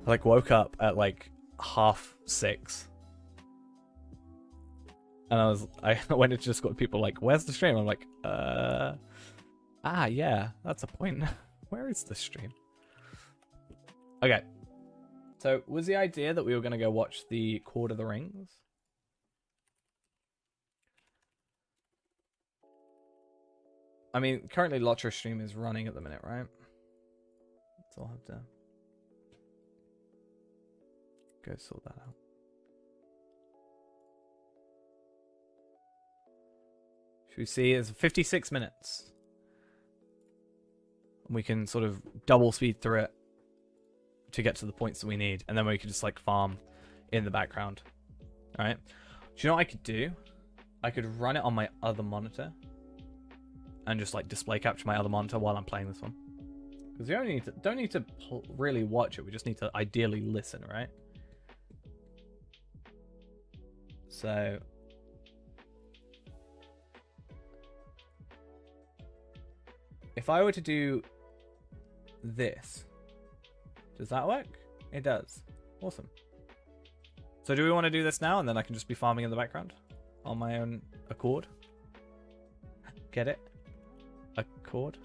like woke up at like 6:30. And I went into Discord, people like, where's the stream? I'm like, yeah, that's a point. Where is the stream? Okay. So, was the idea that we were going to go watch the Court of the Rings? I mean, currently LOTRO stream is running at the minute, right? So I'll have to go sort that out. Should we see? It's 56 minutes. We can sort of double speed through it to get to the points that we need. And then we can just like farm in the background. Alright. Do you know what I could do? I could run it on my other monitor. And just like display capture my other monitor while I'm playing this one. Because you don't need to really watch it. We just need to ideally listen, right? So... if I were to do this, does that work? It does. Awesome. So do we want to do this now and then I can just be farming in the background on my own accord? Get it? Accord?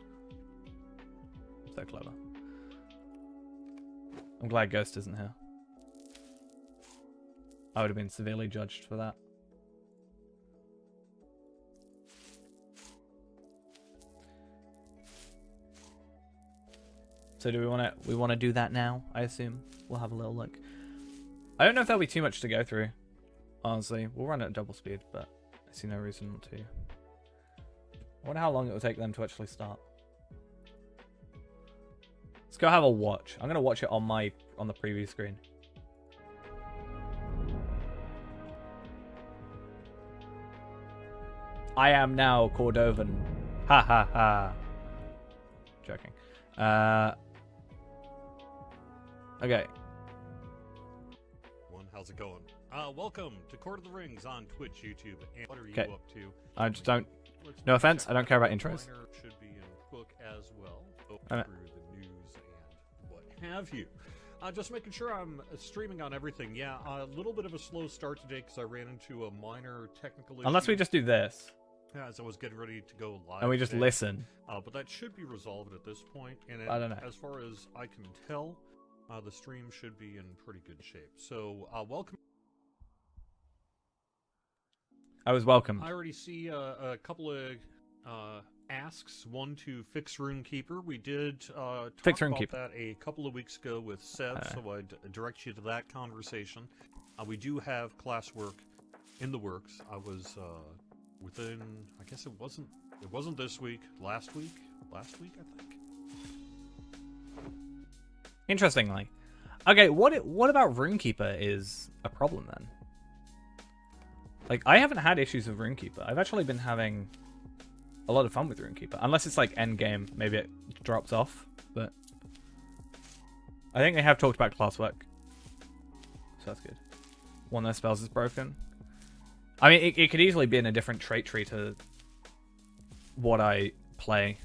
So clever. I'm glad Ghost isn't here. I would have been severely judged for that. So do we want to do that now? I assume we'll have a little look. I don't know if there'll be too much to go through. Honestly, we'll run at double speed, but I see no reason not to. I wonder how long it will take them to actually start. Let's go have a watch. I'm gonna watch it on the preview screen. I am now Cordovan. Ha ha ha. Joking. Okay. How's it going? Welcome to Court of the Rings on Twitch, YouTube, and what are you up to? I just don't. No offense, I don't care about intros. Should be in book as well. Through the news and what have you. Just making sure I'm streaming on everything. Yeah, a little bit of a slow start today because I ran into a minor technical issue. Unless we just do this. Yeah, as I was getting ready to go live. And we just listen. But that should be resolved at this point. And I don't know. As far as I can tell, the stream should be in pretty good shape. So, welcome. I was welcome. I already see a couple of asks. One to fix RuneKeeper. We did talk about that a couple of weeks ago with Seb, so I'd direct you to that conversation. We do have classwork in the works. I was within, I guess it wasn't this week, last week I think. Interestingly. Okay, what about RuneKeeper is a problem then? Like, I haven't had issues with RuneKeeper. I've actually been having a lot of fun with RuneKeeper. Unless it's like endgame, maybe it drops off. But I think they have talked about classwork. So that's good. One of their spells is broken. I mean, it could easily be in a different trait tree to what I play.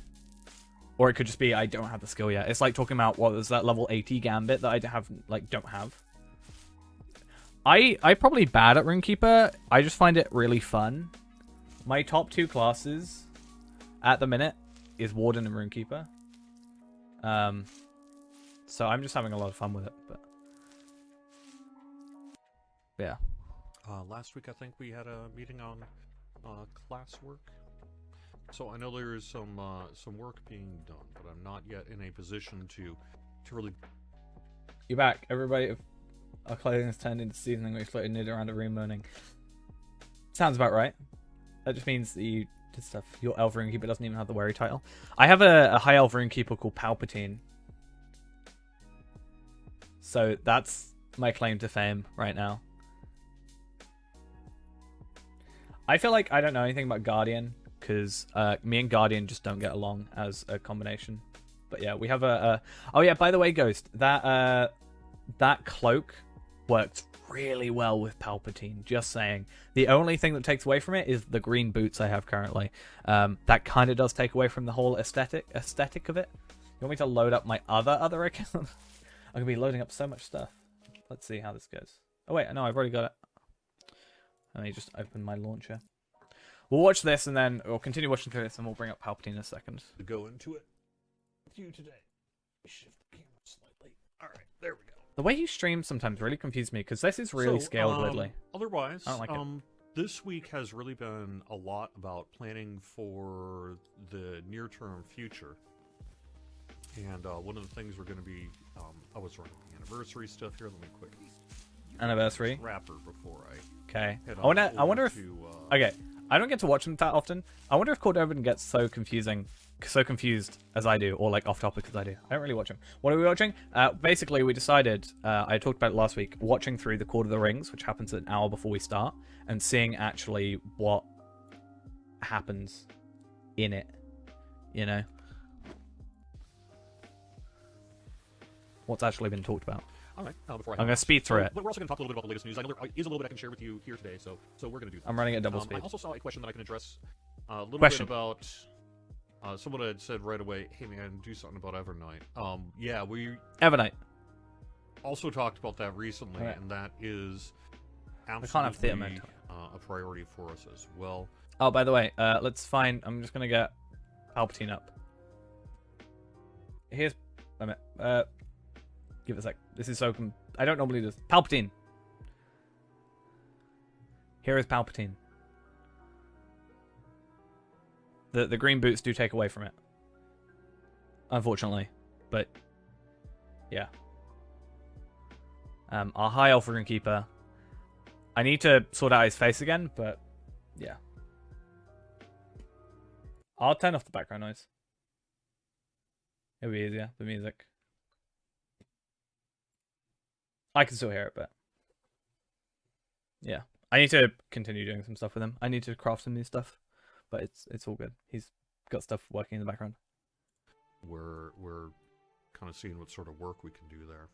Or it could just be I don't have the skill yet. It's like talking about what was that level 80 gambit that I don't have. I'm probably bad at RuneKeeper. I just find it really fun. My top two classes at the minute is Warden and RuneKeeper. So I'm just having a lot of fun with it. But yeah. Last week I think we had a meeting on classwork. So I know there is some work being done, but I'm not yet in a position to really. You're back, everybody. Our clothing is turned into seasoning, which floated knit around a room moaning. Sounds about right. That just means that you did stuff. Your elf runekeeper doesn't even have the wary title. I have a high elf runekeeper called Palpatine. So that's my claim to fame right now. I feel like I don't know anything about Guardian, because me and Guardian just don't get along as a combination. But yeah, we have a oh yeah, by the way, Ghost, that cloak works really well with Palpatine. Just saying. The only thing that takes away from it is the green boots I have currently. That kind of does take away from the whole aesthetic of it. You want me to load up my other account? I'm gonna be loading up so much stuff. Let's see how this goes. Oh wait, no, I've already got it. Let me just open my launcher. We'll watch this and then we'll continue watching through this and we'll bring up Palpatine in a second. To go into it with you today. Shift the camera slightly. All right, there we go. The way you stream sometimes really confuses me because this is really scaled weirdly. Otherwise, I don't like it. This week has really been a lot about planning for the near-term future. And one of the things we're going to be, I was running the anniversary stuff here. Let me quickly anniversary wrapper before I. Okay. I wonder if. Okay. I don't get to watch them that often. I wonder if Cordovan gets so confused as I do, or like off topic as I do. I don't really watch them. What are we watching? Basically, we decided, I talked about it last week, watching through the Court of the Rings, which happens an hour before we start, and seeing actually what happens in it. You know? What's actually been talked about. All right. I'm going to speed through it. But we're also going to talk a little bit about the latest news. I know there is a little bit I can share with you here today, so we're going to do that. I'm running at double speed. I also saw a question that I can address a little bit about... someone had said right away, hey man, do something about Evernight. Yeah, we... Evernight. Also talked about that recently, and that is absolutely can't have theater mode. A priority for us as well. Oh, by the way, let's find... I'm just going to get Palpatine up. Here's... Wait a minute. Give it a sec. This is so... I don't normally do this. Palpatine. Here is Palpatine. The green boots do take away from it. Unfortunately. But Yeah. Our high elf runekeeper. I need to sort out his face again, but yeah. I'll turn off the background noise. It'll be easier, the music. I can still hear it, but yeah. I need to continue doing some stuff with him. I need to craft some new stuff, but it's all good. He's got stuff working in the background. We're kind of seeing what sort of work we can do there.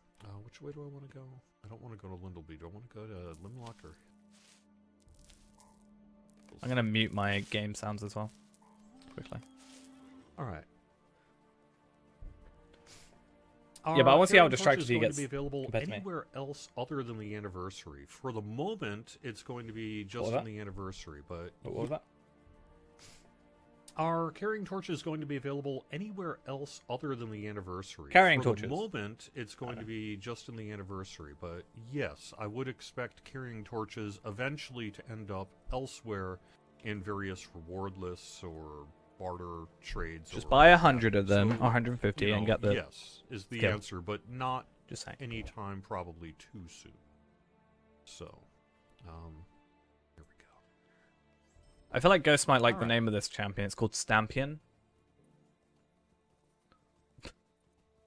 Which way do I want to go? I don't want to go to Lindleby. Do I want to go to Limlock or... I'm going to mute my game sounds as well. Quickly. Alright. Yeah, but I want to see how Carrying distracted Torch he is going gets to be available compared to me. anywhere else other than the anniversary. For the moment, it's going to be just was on that? the anniversary, but... What was that? Our Carrying Torch is going to be available anywhere else other than the anniversary. Carrying For the torches. moment, it's going to be just in the anniversary, but yes, I would expect Carrying Torches eventually to end up elsewhere in various reward lists or barter trades. Just or buy 100 of them, so, or 150, you know, and get the... yes, is the skill. answer, but not Just saying. anytime probably too soon. So, here we go. I feel like Ghost might like the Alright. name of this champion. It's called Stampion.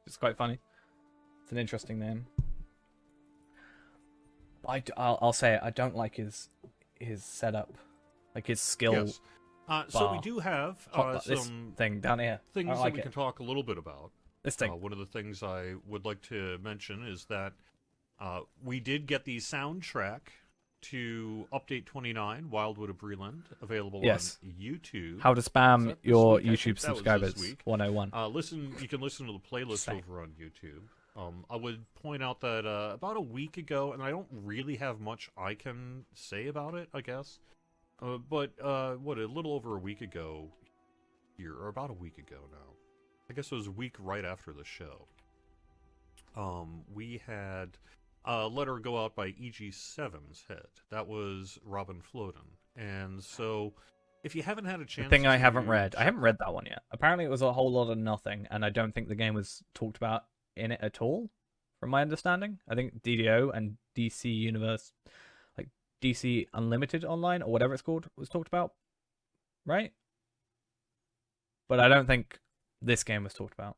It's quite funny. It's an interesting name. I'll say it. I don't like his setup, like his skill. Yes. So we bar. do have This some thing down here. I things don't that like we it. can talk a little bit about. This thing. One of the things I would like to mention is that we did get the soundtrack to Update 29, Wildwood of Breland, available Yes. on YouTube. How to Was spam that this your week? I think YouTube that was this subscribers. week. 101. You can listen to the playlist Same. over on YouTube. I would point out that about a week ago, and I don't really have much I can say about it, I guess. But a little over a week ago here, or about a week ago now. I guess it was a week right after the show. We had a letter go out by EG7's head. That was Robin Floden. And so, if you haven't had a The chance thing I to haven't read. I haven't read that one yet. Apparently, it was a whole lot of nothing, and I don't think the game was talked about in it at all, from my understanding. I think DDO and DC Universe, like DC Unlimited Online or whatever it's called, was talked about, right? But I don't think this game was talked about.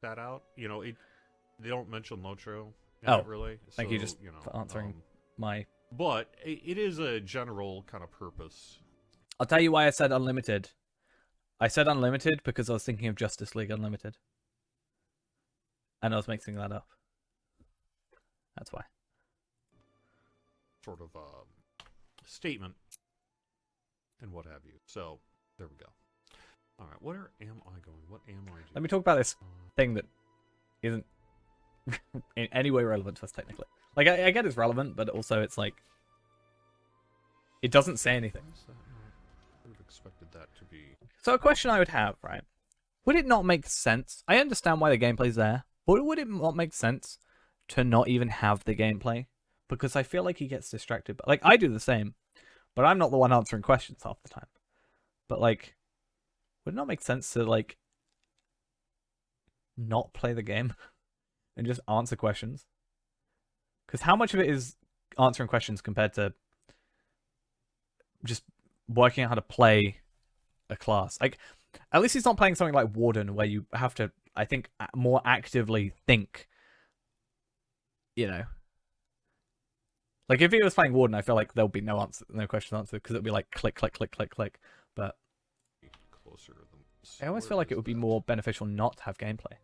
that out, they don't mention LOTRO in Oh, it really. Thank you so, just for answering my... But it is a general kind of purpose. I'll tell you why I said Unlimited. I said Unlimited because I was thinking of Justice League Unlimited. And I was mixing that up. That's why. Sort of statement and what have you. So there we go. All right, where am I going? What am I doing? Let me talk about this thing that isn't in any way relevant to us technically. Like, I get it's relevant, but also it's like... It doesn't say anything. Why is that not? I would have expected that to be... So a question I would have, right? Would it not make sense? I understand why the gameplay's there, but would it not make sense to not even have the gameplay? Because I feel like he gets distracted. But like, I do the same, but I'm not the one answering questions half the time. But like, would it not make sense to like not play the game and just answer questions? Because how much of it is answering questions compared to just working out how to play a class? Like, at least he's not playing something like Warden, where you have to, I think, more actively think. You know, like if he was playing Warden, I feel like there'll be no question answered because it'll be like click, click, click, click, click. But closer than I always feel like it would be more beneficial not to have gameplay.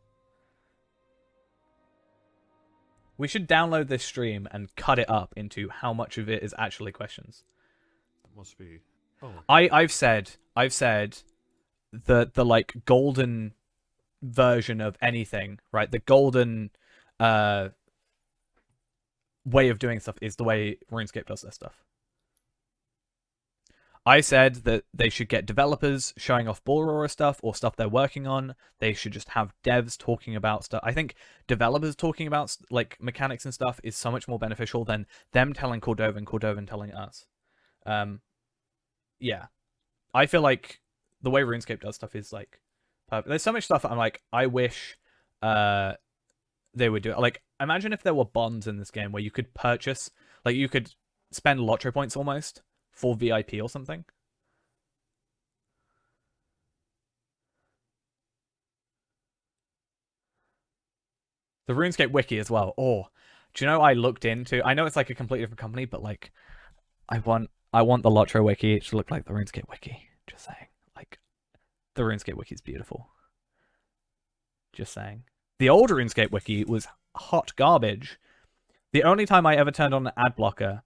We should download this stream and cut it up into how much of it is actually questions. It must be. Oh, I've said the like golden version of anything, right? The golden way of doing stuff is the way RuneScape does their stuff. I said that they should get developers showing off Ball Aurora stuff or stuff they're working on. They should just have devs talking about stuff. I think developers talking about like mechanics and stuff is so much more beneficial than them telling Cordova and Cordova telling us. Yeah. I feel like the way RuneScape does stuff is like perfect. There's so much stuff that I'm like, I wish they would do it. Like, imagine if there were bonds in this game where you could purchase, like, you could spend LOTRO points almost for VIP or something. The RuneScape wiki as well. Oh, do you know I looked into? I know it's like a completely different company, but like, I want the LOTRO wiki to look like the RuneScape wiki. Just saying. Like, the RuneScape wiki is beautiful. Just saying. The old RuneScape wiki was hot garbage. The only time I ever turned on an ad blocker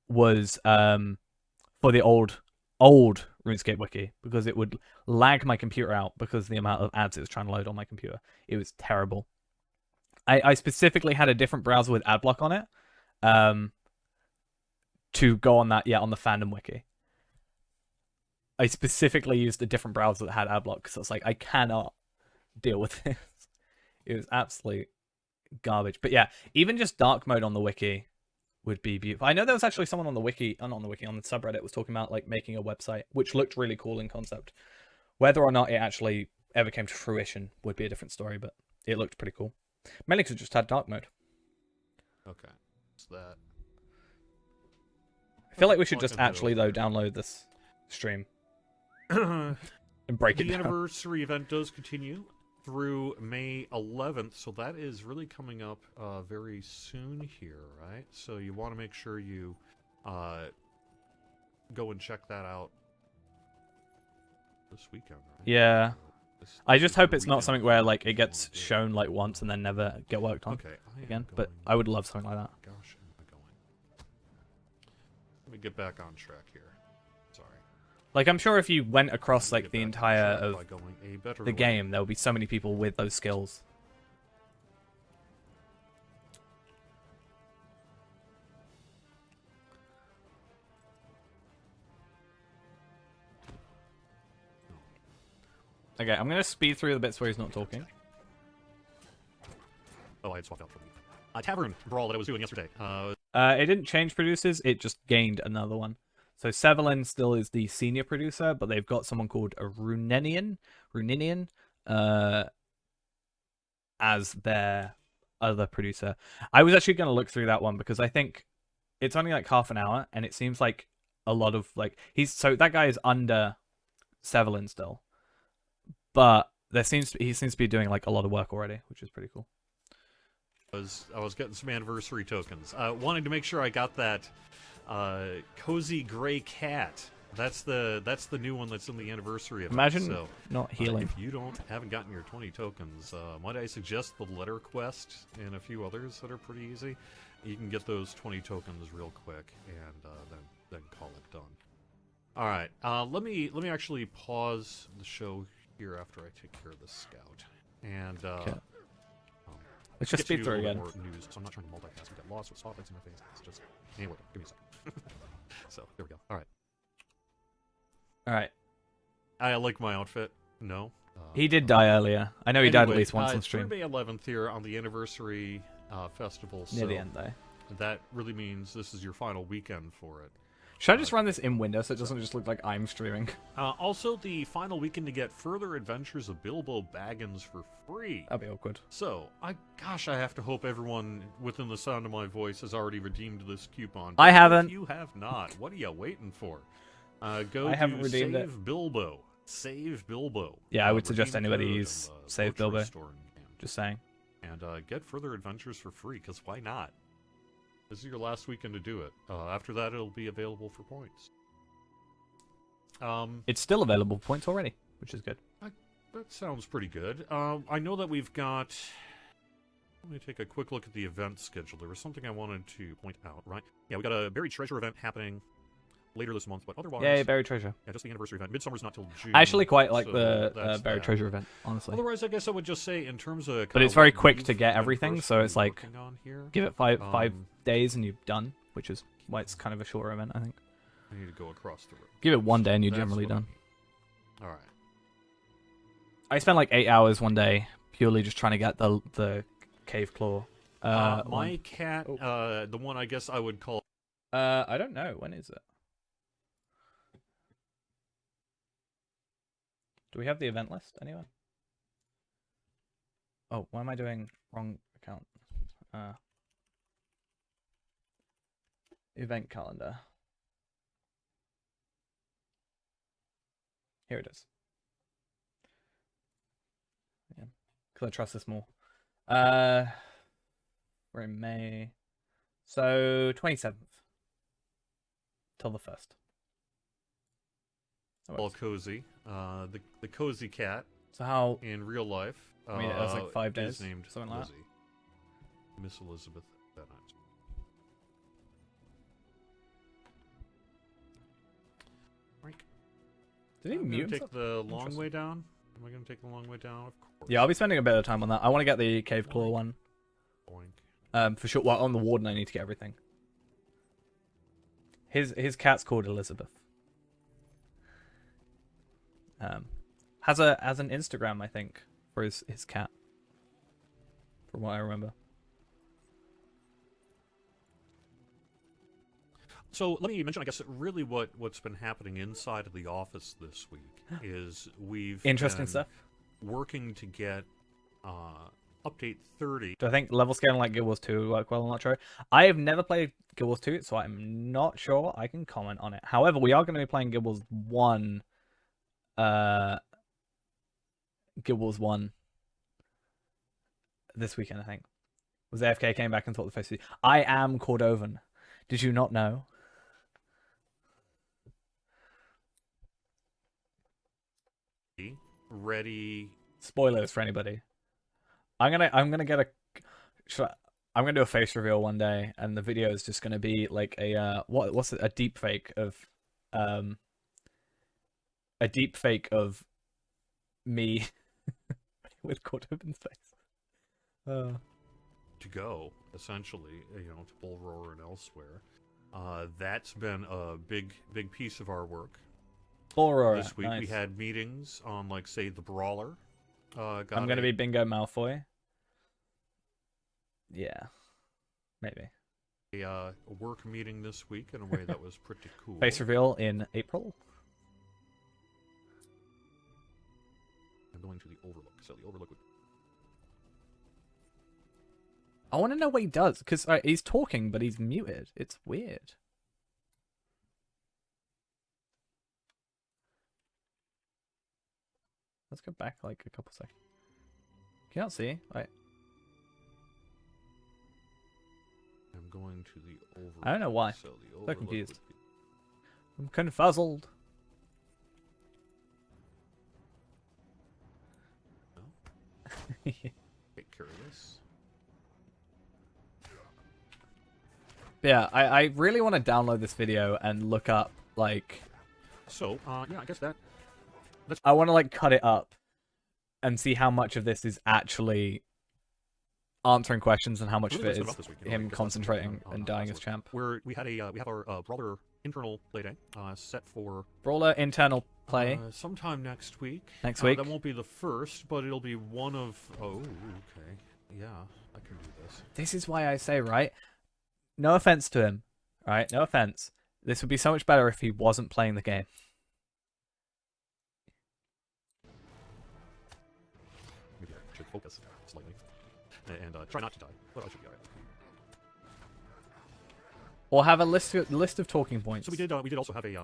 was for the old RuneScape wiki, because it would lag my computer out because of the amount of ads it was trying to load on my computer. It was terrible. I specifically had a different browser with adblock on it to go on that, on the fandom wiki. I specifically used a different browser that had adblock because I was like, I cannot deal with this. It was absolute garbage. But yeah, even just dark mode on the wiki would be beautiful. I know there was actually someone on the wiki, not on the wiki, on the subreddit was talking about like making a website, which looked really cool in concept. Whether or not it actually ever came to fruition would be a different story, but it looked pretty cool. Mainly because it just had dark mode. Okay, so that. I feel like we should just actually, though, download this stream and break it The down. anniversary event does continue through May 11th, so that is really coming up very soon here, right? So you want to make sure you go and check that out this weekend, right? Yeah. This I just is hope the it's not weekend something that where you like it want gets to do. shown like once and then never get worked on Okay, I am again. But going- I would love something like that. Gosh, am I going? Let me get back on track here. Sorry. Like, I'm sure if you went across Let me like get the back on entire track of by going a better the way. game, there will be so many people with those skills. Okay, I'm gonna speed through the bits where he's not talking. Oh, I had swapped out for the Tavern Brawl that I was doing yesterday. It didn't change producers; it just gained another one. So Severlin still is the senior producer, but they've got someone called a Runinian, as their other producer. I was actually going to look through that one because I think it's only like half an hour, and it seems like a lot of like that guy is under Severlin still, but he seems to be doing like a lot of work already, which is pretty cool. I was getting some anniversary tokens. Wanted to make sure I got that cozy gray cat. That's the new one that's in the anniversary event. Imagine so, not healing. If you haven't gotten your 20 tokens, might I suggest the letter quest and a few others that are pretty easy. You can get those 20 tokens real quick and then call it done. All right. Let me actually pause the show here after I take care of the scout and. Okay. Let's just speed through again. More news, so I'm not trying to multitask and get lost with spotlights in my face. It's just anyway. Give me a second. So there we go. All right. All right. I like my outfit. No. He did die earlier. I know he died at least once on it's stream. May 11th here on the anniversary festival. Near so the end, though. That really means this is your final weekend for it. Should I just run this in window so it doesn't just look like I'm streaming? Also, the final weekend to get further adventures of Bilbo Baggins for free. That'd be awkward. So, I have to hope everyone within the sound of my voice has already redeemed this coupon. I haven't. If you have not, what are you waiting for? Go I haven't to redeemed Save it. Bilbo. Save Bilbo. Yeah, I would Redeem suggest anybody code use in the Save LOTRO Bilbo. store and Just saying. And get further adventures for free, because why not? This is your last weekend to do it. After that, it'll be available for points. It's still available for points already, which is good. That sounds pretty good. I know that we've got... Let me take a quick look at the event schedule. There was something I wanted to point out, right? Yeah, we got a Buried Treasure event happening later this month, but otherwise... Yay, Buried Treasure. Yeah, just the anniversary event. Midsummer's not till June. I actually quite like so the that's Buried that. Treasure event, honestly. Otherwise, I guess I would just say in terms of... But it's very quick to get everything, so it's like, On here, give it five Um, days and you're done, which is why it's kind of a shorter event, I think. I need to go across the room. Give it one day and you're That's generally what I done. All right. I spent like 8 hours one day purely just trying to get the cave claw. My one. cat, Oh. the one I guess I would call... I don't know. When is it? Do we have the event list anyway? Oh, why am I doing wrong account. Event calendar. Here it is. Yeah, because I trust this more. We're in May, so 27th till the 1st. All cozy. The cozy cat So how? in real life. I mean, it was like 5 days, Is named something like that. Lizzie. Miss Elizabeth Bennet. Did he I'm mute gonna take himself? the long Interesting. way down. Am I gonna take the long way down? Of course. Yeah, I'll be spending a bit of time on that. I want to get the cave claw one. Boink. For sure. Well, on the warden, I need to get everything. His cat's called Elizabeth. Has an Instagram, I think, for his cat. From what I remember. So let me mention, I guess, really what's been happening inside of the office this week is we've Interesting been stuff. working to get update 30. Do I think level scaling like Guild Wars 2 work well on LOTRO? I have never played Guild Wars 2, so I'm not sure I can comment on it. However, we are going to be playing Guild Wars 1. Guild Wars 1 this weekend, I think. Was AFK, came back and thought the face was... I am Cordovan. Did you not know? Ready. Spoilers for anybody. I'm gonna get a... I'm gonna do a face reveal one day, and the video is just gonna be like a what's it? A deep fake of me with Cordovan's face. To go, essentially, to Bull Roar and elsewhere. That's been a big piece of our work. Aurora, This week nice. we had meetings on, like, say, the Brawler. I'm gonna be Bingo Malfoy. Yeah, maybe. A work meeting this week in a way that was pretty cool. Face reveal in April. I'm going to the Overlook. So the Overlook would... I want to know what he does, because he's talking, but he's muted. It's weird. Let's go back like a couple seconds. Can you not see? Wait. I'm going to the Overlook. I don't know why. So the So Overlook confused. would I'm confuzzled. be... Take care of this. Yeah, I really want to download this video and look up, like... So, yeah, I guess that... I want to, like, cut it up and see how much of this is actually answering questions and how much of it is him concentrating and dying as champ. We have our Brawler internal playdate set for... Brawler internal play. Sometime next week. Next week. That won't be the first, but it'll be one of... Oh, okay. Yeah, I can do this. This is why I say, right? No offense to him, right? No offense. This would be so much better if he wasn't playing the game. Maybe I should focus slightly. And try not to die. But I should be alright. Or have a list of talking points. So we did also have a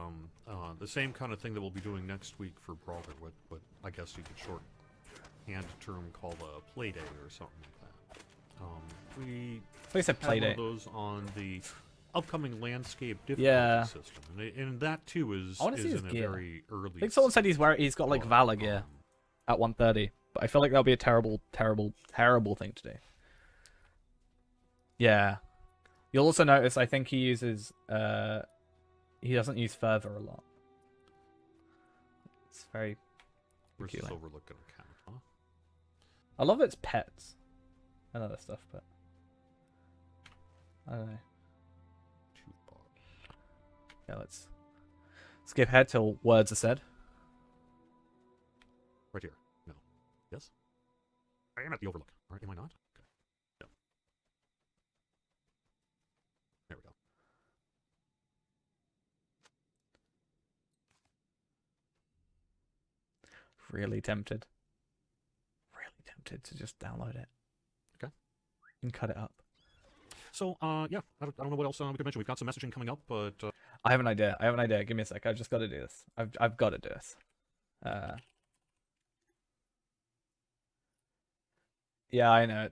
the same kind of thing that we'll be doing next week for Brawler, what I guess you could shorthand term called a play day or something like that. We said play had one day. of those on the upcoming landscape difficulty Yeah. system, and that too is I wanna see his in a gear. very early. I think someone said he's got like Valor gear at 130, but I feel like that'll be a terrible thing to do. Yeah. You'll also notice I think he uses he doesn't use fervor a lot. It's very Where's peculiar. this overlooking account, huh? I love its pets and other stuff, but I don't know. Too far. Yeah, let's skip ahead till words are said. Right here. No. Yes? I am at the overlook. Or am I not? Okay. No. There we go. Really tempted to just download it. Okay. and cut it up. So, yeah, I don't know what else we could mention. We've got some messaging coming up, but... I have an idea. Give me a sec. I've just got to do this. I've got to do this. Yeah, I know.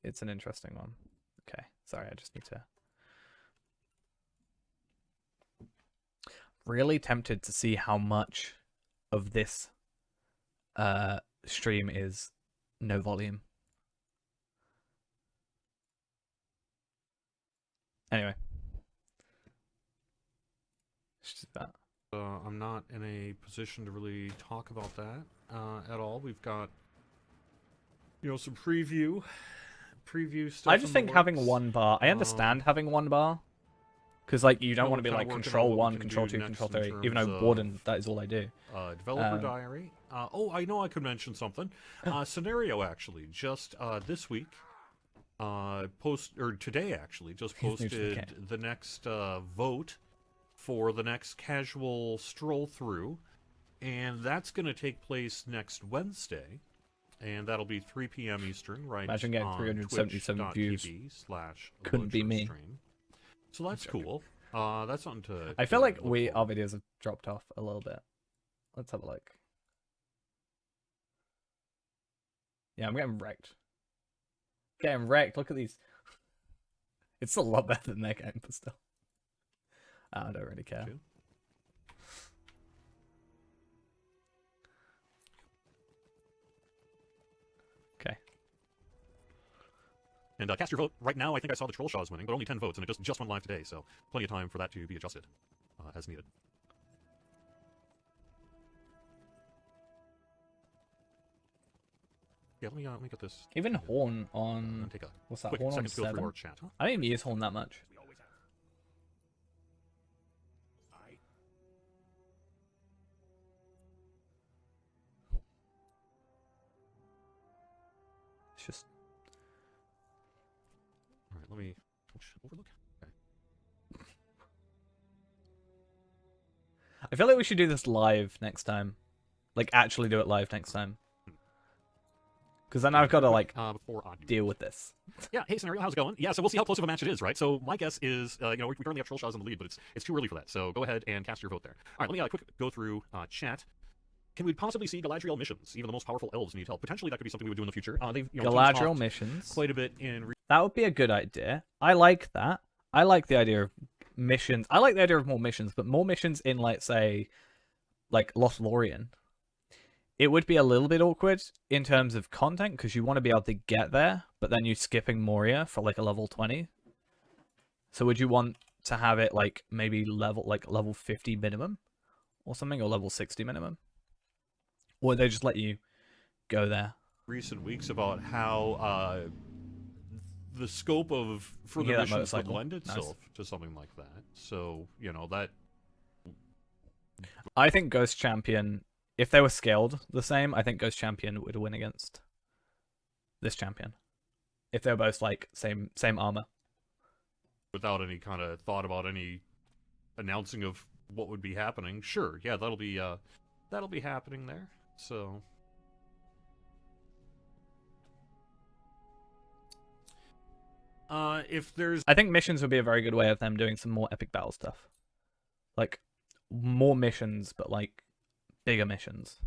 It's an interesting one. Okay. Sorry, I just need to... Really tempted to see how much of this stream is no volume. Anyway. It's just that. I'm not in a position to really talk about that at all. We've got, you know, some preview stuff. I just think having one bar... I understand having one bar. Because, like, you don't want to be like control 1, control 2, control 3. Even though Warden, that is all I do. Developer diary. Oh, I know I could mention something. Scenario, actually, just this week, today, actually, just posted the next vote for the next casual stroll through. And that's going to take place next Wednesday. And that'll be 3 p.m. Eastern, right? Imagine getting 377 views. Couldn't be me. Stream. So that's cool. That's something to... I feel like our videos have dropped off a little bit. Let's have a look. Yeah, I'm getting wrecked. Getting wrecked. Look at these. It's a lot better than their game, but still. I don't really care. Okay. And cast your vote. Right now, I think I saw the Troll Shaw is winning, but only 10 votes, and it just went live today, so plenty of time for that to be adjusted as needed. Yeah, let me get this. Even Horn on... Take a what's that? quick Horn on second to go 7? through our chat. I don't even use Horn that much. It's just... All right, let me overlook. Okay. I feel like we should do this live next time. Like, actually do it live next time. Because then I've got to, like, deal with this. Yeah, hey, Scenario, how's it going? Yeah, so we'll see how close of a match it is, right? So my guess is, you know, we currently have Troll Shaws in the lead, but it's too early for that. So go ahead and cast your vote there. All right, let me quick go through chat. Can we possibly see Galadriel missions? Even the most powerful elves need help. Potentially, that could be something we would do in the future. Galadriel missions. Quite a bit in... That would be a good idea. I like that. I like the idea of missions. I like the idea of more missions, but more missions in, like, say, like, Lothlorien. It would be a little bit awkward in terms of content, because you want to be able to get there, but then you're skipping Moria for, like, a level 20. So would you want to have it, like, maybe level 50 minimum? Or something, or level 60 minimum? Or would they just let you go there? Recent weeks about how the scope of further missions would lend itself to something like that. So, you know, that... I think Ghost Champion, if they were scaled the same, I think Ghost Champion would win against this champion. If they were both, like, same armor. Without any kind of thought about any announcing of what would be happening. Sure, yeah, that'll be happening there. So... if there's... I think missions would be a very good way of them doing some more epic battle stuff. Like, more missions, but, like, bigger missions.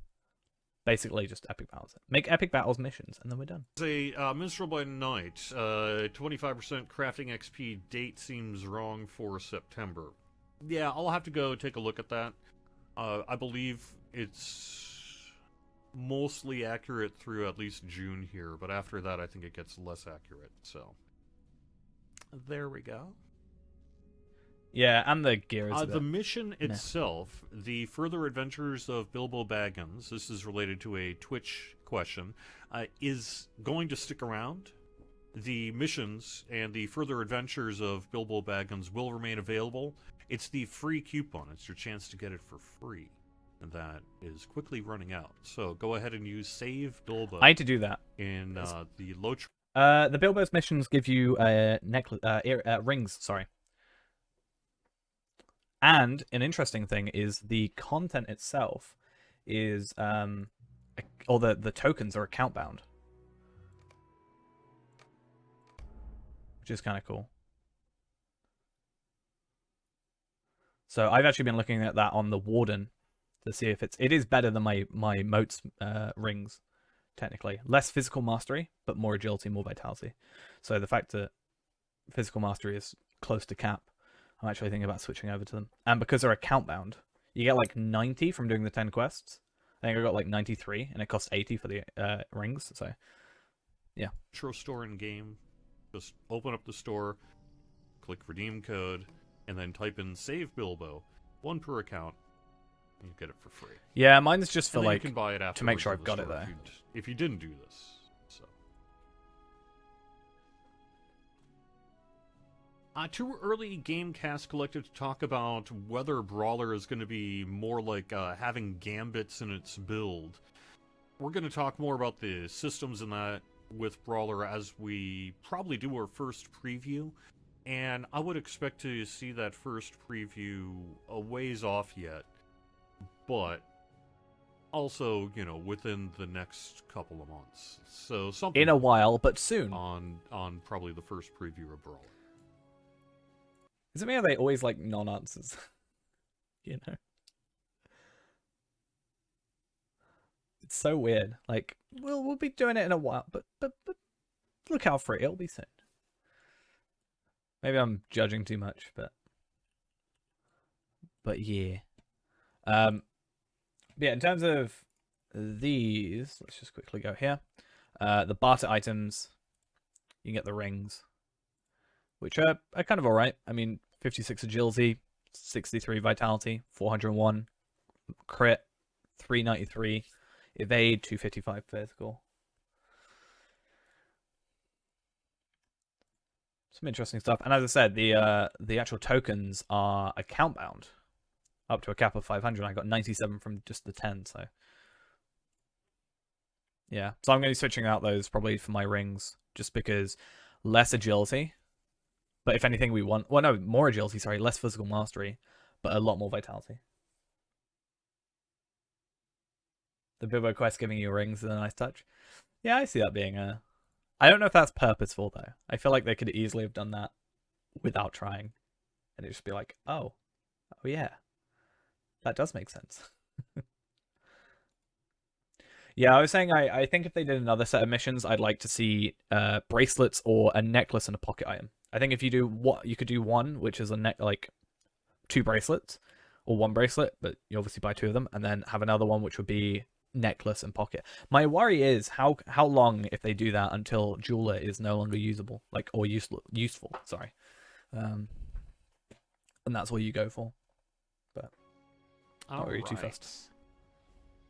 Basically, just epic battles. Make epic battles missions, and then we're done. Say, Minstrel by Night, 25% crafting XP date seems wrong for September. Yeah, I'll have to go take a look at that. I believe it's mostly accurate through at least June here, but after that I think it gets less accurate, so... There we go. Yeah, and the gear is the mission itself, the Further Adventures of Bilbo Baggins, this is related to a Twitch question, is going to stick around. The missions and the Further Adventures of Bilbo Baggins will remain available. It's the free coupon. It's your chance to get it for free. And that is quickly running out. So go ahead and use Save Bilbo. I need to do that. In the LOTRO. The Bilbo's missions give you rings, sorry. And an interesting thing is the content itself is, or the tokens are account bound. which is kind of cool. So I've actually been looking at that on the Warden to see if it is better than my moats rings, technically. Less physical mastery, but more agility, more vitality. So the fact that physical mastery is close to cap, I'm actually thinking about switching over to them. And because they're account bound, you get like 90 from doing the 10 quests. I think I got like 93, and it costs 80 for the rings. So, yeah. Metro store in game. Just open up the store, click redeem code, and then type in save Bilbo, 1 per account, and you get it for free. Yeah, mine's just for and like you can buy it to make sure in I've the got it store there. if you didn't do this. So. Too early Gamecast Collective to talk about whether Brawler is going to be more like having gambits in its build. We're going to talk more about the systems in that with Brawler as we probably do our first preview. And I would expect to see that first preview a ways off yet. But also, you know, within the next couple of months. So something In a while, but soon. on probably the first preview of Brawler. Is it me or they always like non-answers? You know? It's so weird. Like, we'll be doing it in a while, but look out for it. It'll be soon. Maybe I'm judging too much, but yeah. Yeah, in terms of these, let's just quickly go here. The barter items, you can get the rings, which are kind of alright. I mean, 56 agility, 63 vitality, 401 crit, 393 evade, 255 physical. Some interesting stuff. And as I said, the actual tokens are account bound up to a cap of 500. I got 97 from just the 10, so yeah. So I'm going to be switching out those probably for my rings, just because less agility. But if anything, we want... Well, no, more agility, sorry. Less physical mastery, but a lot more vitality. The Bilbo quest giving you rings is a nice touch. Yeah, I see that being a... I don't know if that's purposeful, though. I feel like they could easily have done that without trying. And it'd just be like, oh yeah. That does make sense. Yeah, I was saying I think if they did another set of missions, I'd like to see bracelets or a necklace and a pocket item. I think if you do what you could do one, which is like 2 bracelets or 1 bracelet, but you obviously buy 2 of them, and then have another one which would be necklace and pocket. My worry is how long if they do that until jeweler is no longer usable, like, or useful. Sorry, and that's what you go for. But not really too fast.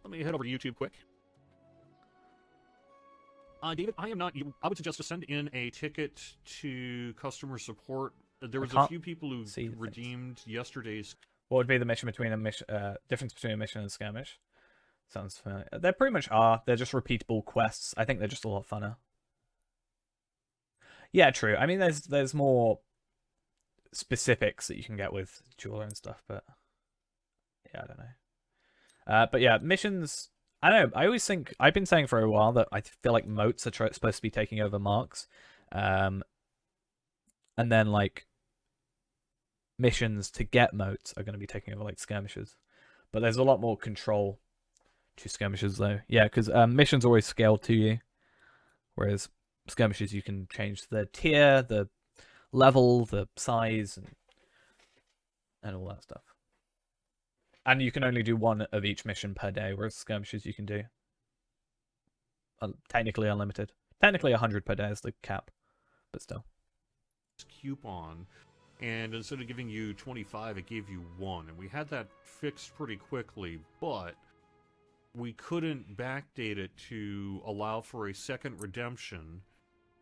Let me head over to YouTube quick. David, I would suggest to send in a ticket to customer support. There was a few people who redeemed yesterday's. What would be the mission between difference between a mission and a skirmish? Sounds familiar. They pretty much are. They're just repeatable quests. I think they're just a lot funner. Yeah, true. I mean, there's more specifics that you can get with jeweler and stuff, but yeah, I don't know. But yeah, missions. I don't know. I always think I've been saying for a while that I feel like moats are supposed to be taking over marks, and then like missions to get moats are going to be taking over like skirmishes. But there's a lot more control to skirmishes though. Yeah, because missions always scale to you, whereas skirmishes you can change the tier, the level, the size, and all that stuff. And you can only do 1 of each mission per day, whereas skirmishes you can do technically unlimited. Technically 100 per day is the cap, but still. Coupon, and instead of giving you 25, it gave you 1, and we had that fixed pretty quickly, but we couldn't backdate it to allow for a second redemption,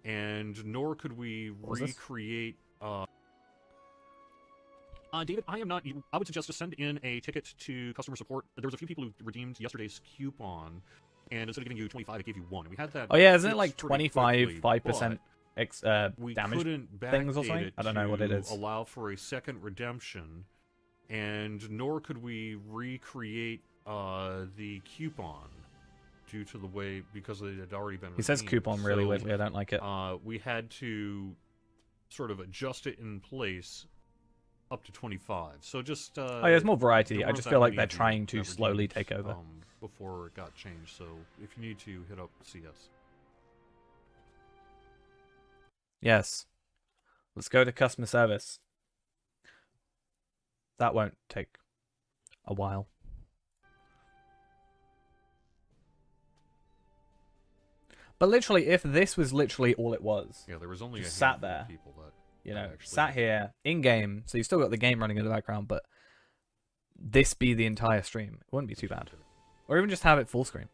and nor could we recreate. David, I would suggest to send in a ticket to customer support. There was a few people who redeemed yesterday's coupon, and instead of giving you 25, it gave you 1. And we had that. Oh yeah, isn't it like 25, 5% damage things or something? I don't know what it is. Allow for a second redemption, and nor could we recreate the coupon due to the way because it had already been. He says coupon really weirdly. I don't like it. We had to sort of adjust it in place up to 25. So just Oh, yeah, there's more variety. the I ones just that feel we like they're need trying to that were slowly needed, take over. before it got changed. So if you need to, hit up CS. Yes. Let's go to customer service. That won't take a while. But literally, if this was literally all it was, Yeah, there was only just a sat handful there, of people that you know, actually sat here in game, so you still got the game running in the background, but this be the entire stream, it wouldn't be too bad. Or even just have it full screen.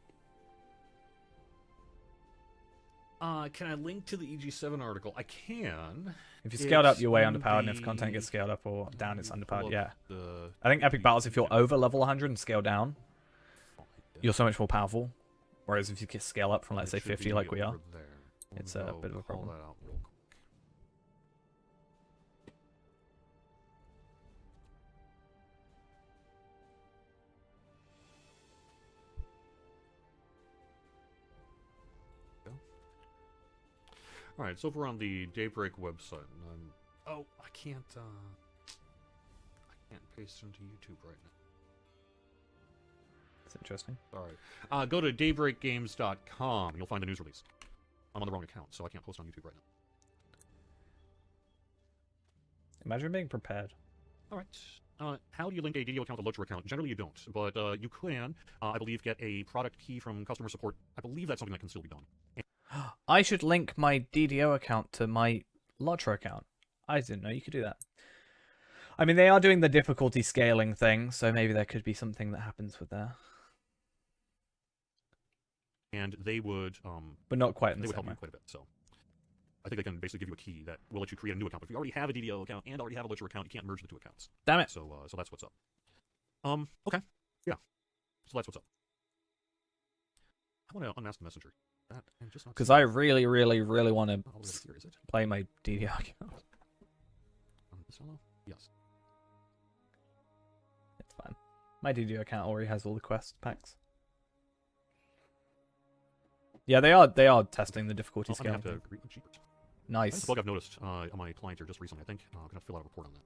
Can I link to the EG7 article? I can. If you scaled up, It's you're way in underpowered, and if content the- gets scaled up or down, it's Pull underpowered, up yeah. the- I think Epic Battles, if you're over level 100 and scale down, Find it. you're so much more powerful. Whereas if you scale up from, let's say, It should 50 be like we are, over there. it's We'll a go bit of a call problem. that out real quick. All right, it's over on the Daybreak website. And oh, I can't paste it into YouTube right now. It's interesting. Sorry. Go to daybreakgames.com and you'll find the news release. I'm on the wrong account, so I can't post on YouTube right now. Imagine being prepared. All right. How do you link a DDO account to LOTRO account? Generally, you don't, but you can, I believe, get a product key from customer support. I believe that's something that can still be done. I should link my DDO account to my LOTRO account. I didn't know you could do that. I mean, they are doing the difficulty scaling thing, so maybe there could be something that happens with there. And they would, But not quite in they the would same help way. you quite a bit. So I think they can basically give you a key that will let you create a new account. But if you already have a DDO account and already have a LOTRO account, you can't merge the two accounts. Damn it. So that's what's up. Okay, yeah. So that's what's up. I want to unmask the messenger. Because I really, really, really want to Here, is it? play my DDO account. This fellow? Yes. It's fine. My DDO account already has all the quest packs. Yeah, they are testing the difficulty I'm gonna scale. have to agree with Jeepers. Nice. That's a bug I've noticed on my client here just recently, I think. I'm going to fill out a report on that.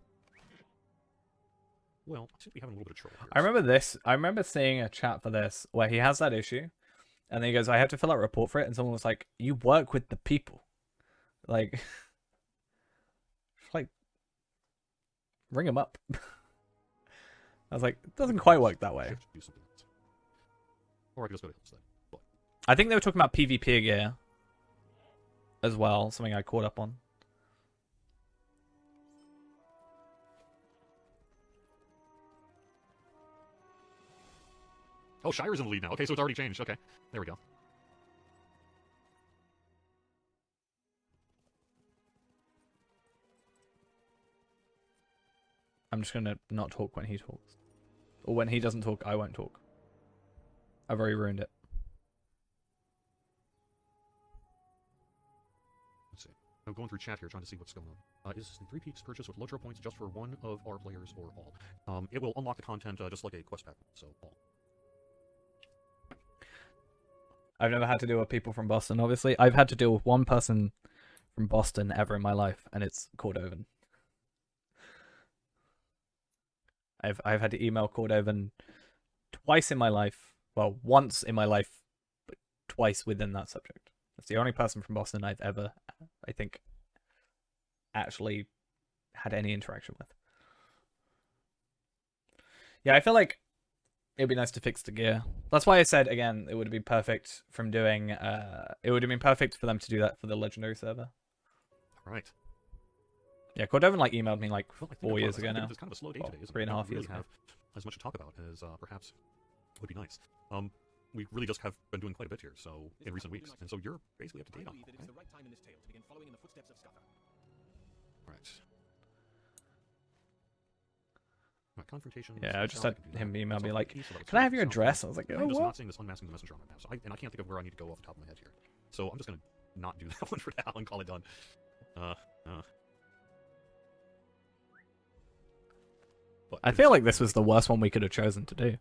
Well, I seem to be having a little bit of trouble here. I remember this. I remember seeing a chat for this where he has that issue, and then he goes, "I have to fill out a report for it," and someone was like, "You work with the people, like, like, ring them up." I was like, "It doesn't quite work that way." Do something else. Or I could just go to Hillstead. But I think they were talking about PvP gear as well, something I caught up on. oh, Shire's in the lead now. Okay, so it's already changed. Okay, there we go. I'm just gonna not talk when he talks, or when he doesn't talk, I won't talk. I've already ruined it. Let's see. I'm going through chat here trying to see what's going on. Is the 3 peaks purchase with LOTRO points just for one of our players or all? It will unlock the content just like a quest pack, so all. I've never had to deal with people from Boston, obviously. I've had to deal with one person from Boston ever in my life, and it's Cordovan. I've had to email Cordovan twice in my life. Well, once in my life, but twice within that subject. That's the only person from Boston I've ever, I think, actually had any interaction with. Yeah, I feel like it'd be nice to fix the gear. That's why I said, again, it would have been perfect from doing... it would have been perfect for them to do that for the Legendary server. Right. Yeah, Cordovan like emailed me like Well, I think 4 I years think ago now. It's kind of a slow day Well, today, isn't 3.5 it? We don't years really ago. have as much to talk about as perhaps would be nice. We really just have been doing quite a bit here, so in recent weeks, and so you're basically up to date on it. Okay? Right. Right, confrontation. Yeah, I just sounds had like I can do him that. email Sounds me like like, a piece of "Can I have your sounds address?" good. I was like, I'm "Oh, just what?" not saying this unmasking the messenger on right now, so I can't think of where I need to go off the top of my head here. So I'm just gonna not do that one for now and call it done. But I feel like this was the worst one we could have chosen to do.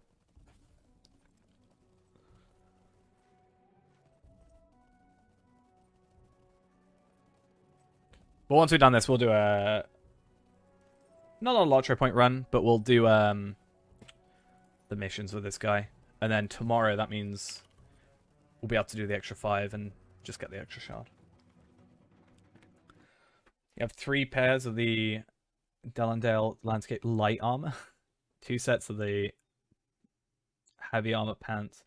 But once we've done this, we'll do a... Not a LOTRO point run, but we'll do the missions with this guy. And then tomorrow, that means we'll be able to do the extra 5 and just get the extra shard. You have 3 pairs of the Dellendale Landscape Light Armor. 2 sets of the Heavy Armor Pants.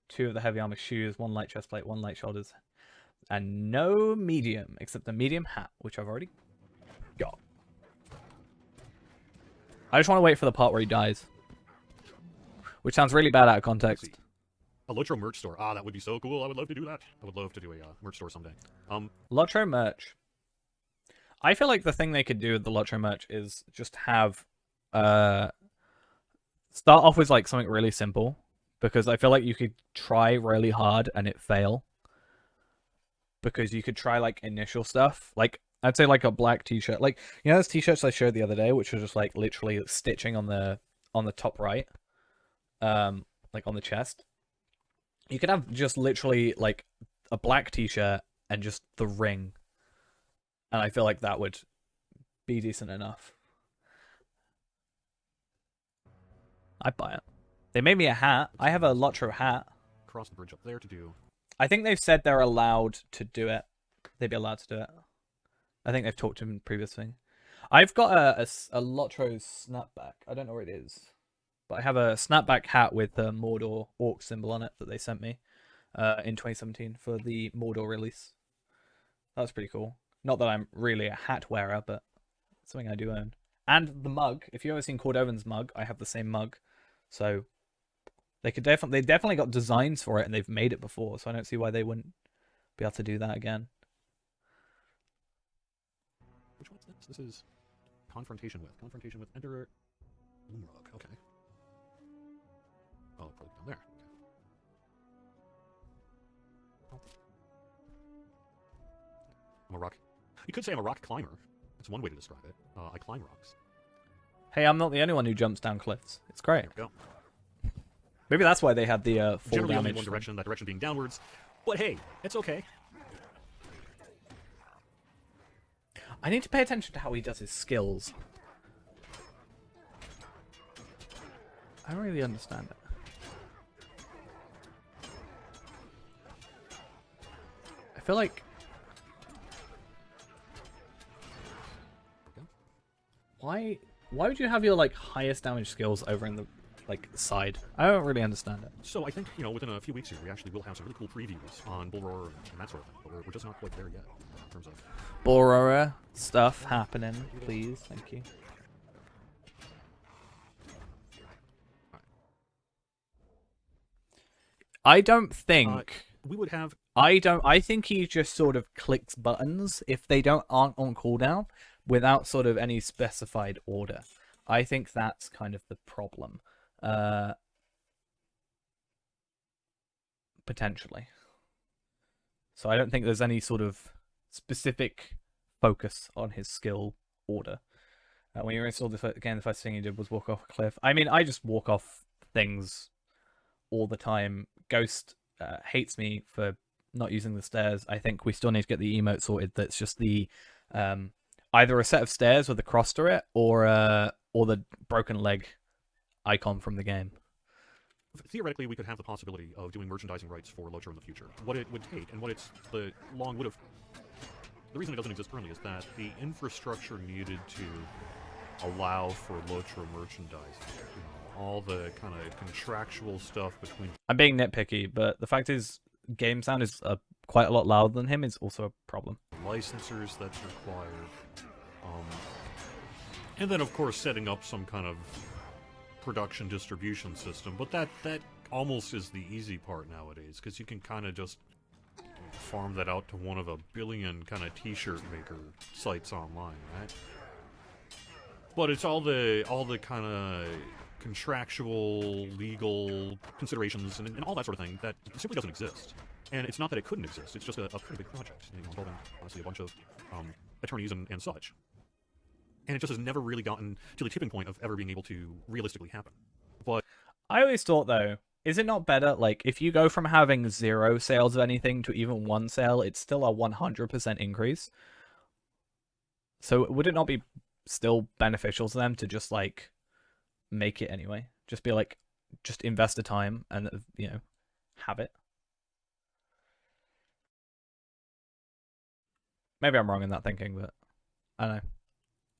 2 of the Heavy Armor Shoes. 1 light chest plate. 1 light shoulders. And no medium, except the medium hat, which I've already got. I just want to wait for the part where he dies. Which sounds really bad out of context. A LOTRO merch store. Ah, that would be so cool. I would love to do that. I would love to do a merch store someday. LOTRO merch. I feel like the thing they could do with the LOTRO merch is just have... start off with like something really simple. Because I feel like you could try really hard and it fail. Because you could try like initial stuff. Like, I'd say like a black t-shirt. Like, you know those t-shirts I showed the other day, which was just like literally stitching on the top right? Like on the chest. You could have just literally like a black t-shirt and just the ring. And I feel like that would be decent enough. I'd buy it. They made me a hat. I have a LOTRO hat. Cross the bridge up there to do. I think they've said they're allowed to do it. They'd be allowed to do it. I think they've talked to him in the previous thing. I've got a LOTRO snapback. I don't know where it is. But I have a snapback hat with the Mordor orc symbol on it that they sent me in 2017 for the Mordor release. That was pretty cool. Not that I'm really a hat wearer, but it's something I do own. And the mug. If you've ever seen Cordovan's mug, I have the same mug. So they definitely got designs for it, and they've made it before. So I don't see why they wouldn't be able to do that again. Which one's this? This is Confrontation with. Confrontation with Emperor Lumrog. Okay. Oh, probably down there. Okay. I'm a rock. You could say I'm a rock climber. That's one way to describe it. I climb rocks. Hey, I'm not the only one who jumps down cliffs. It's great. There we go. Maybe that's why they had the fall Generally only damage. one direction, that direction being downwards. But hey, it's okay. I need to pay attention to how he does his skills. I don't really understand it. I feel like... Why would you have your like highest damage skills over in the like side? I don't really understand it. So I think, you know, within a few weeks here, we actually will have some really cool previews on Bull Roar and that sort of thing. But we're just not quite there yet in terms of Borora stuff happening, please. Thank you. I don't think we would have. I think he just sort of clicks buttons if they aren't on cooldown without sort of any specified order. I think that's kind of the problem. Potentially. So I don't think there's any sort of specific focus on his skill order. When you installed this again, the first thing you did was walk off a cliff. I mean, I just walk off things all the time. Ghost hates me for not using the stairs. I think we still need to get the emote sorted. That's just the either a set of stairs with a cross to it, or the broken leg icon from the game. Theoretically, we could have the possibility of doing merchandising rights for LOTRO in the future. What it would take, and what the reason it doesn't exist currently is that the infrastructure needed to allow for LOTRO merchandising. You know, all the kind of contractual stuff between... I'm being nitpicky, but the fact is, game sound is quite a lot louder than him is also a problem. Licensors that's required. And then, of course, setting up some kind of production distribution system. But that almost is the easy part nowadays, because you can kind of just farm that out to one of a billion kind of t-shirt maker sites online, right? But it's all the kind of contractual, legal considerations and all that sort of thing that simply doesn't exist. And it's not that it couldn't exist, it's just a pretty big project, you know, involving, honestly, a bunch of attorneys and such. And it just has never really gotten to the tipping point of ever being able to realistically happen. But I always thought, though, is it not better, like, if you go from having 0 sales of anything to even 1 sale, it's still a 100% increase? So would it not be still beneficial to them to just like make it anyway? Just be like, just invest the time and have it. Maybe I'm wrong in that thinking, but I don't know.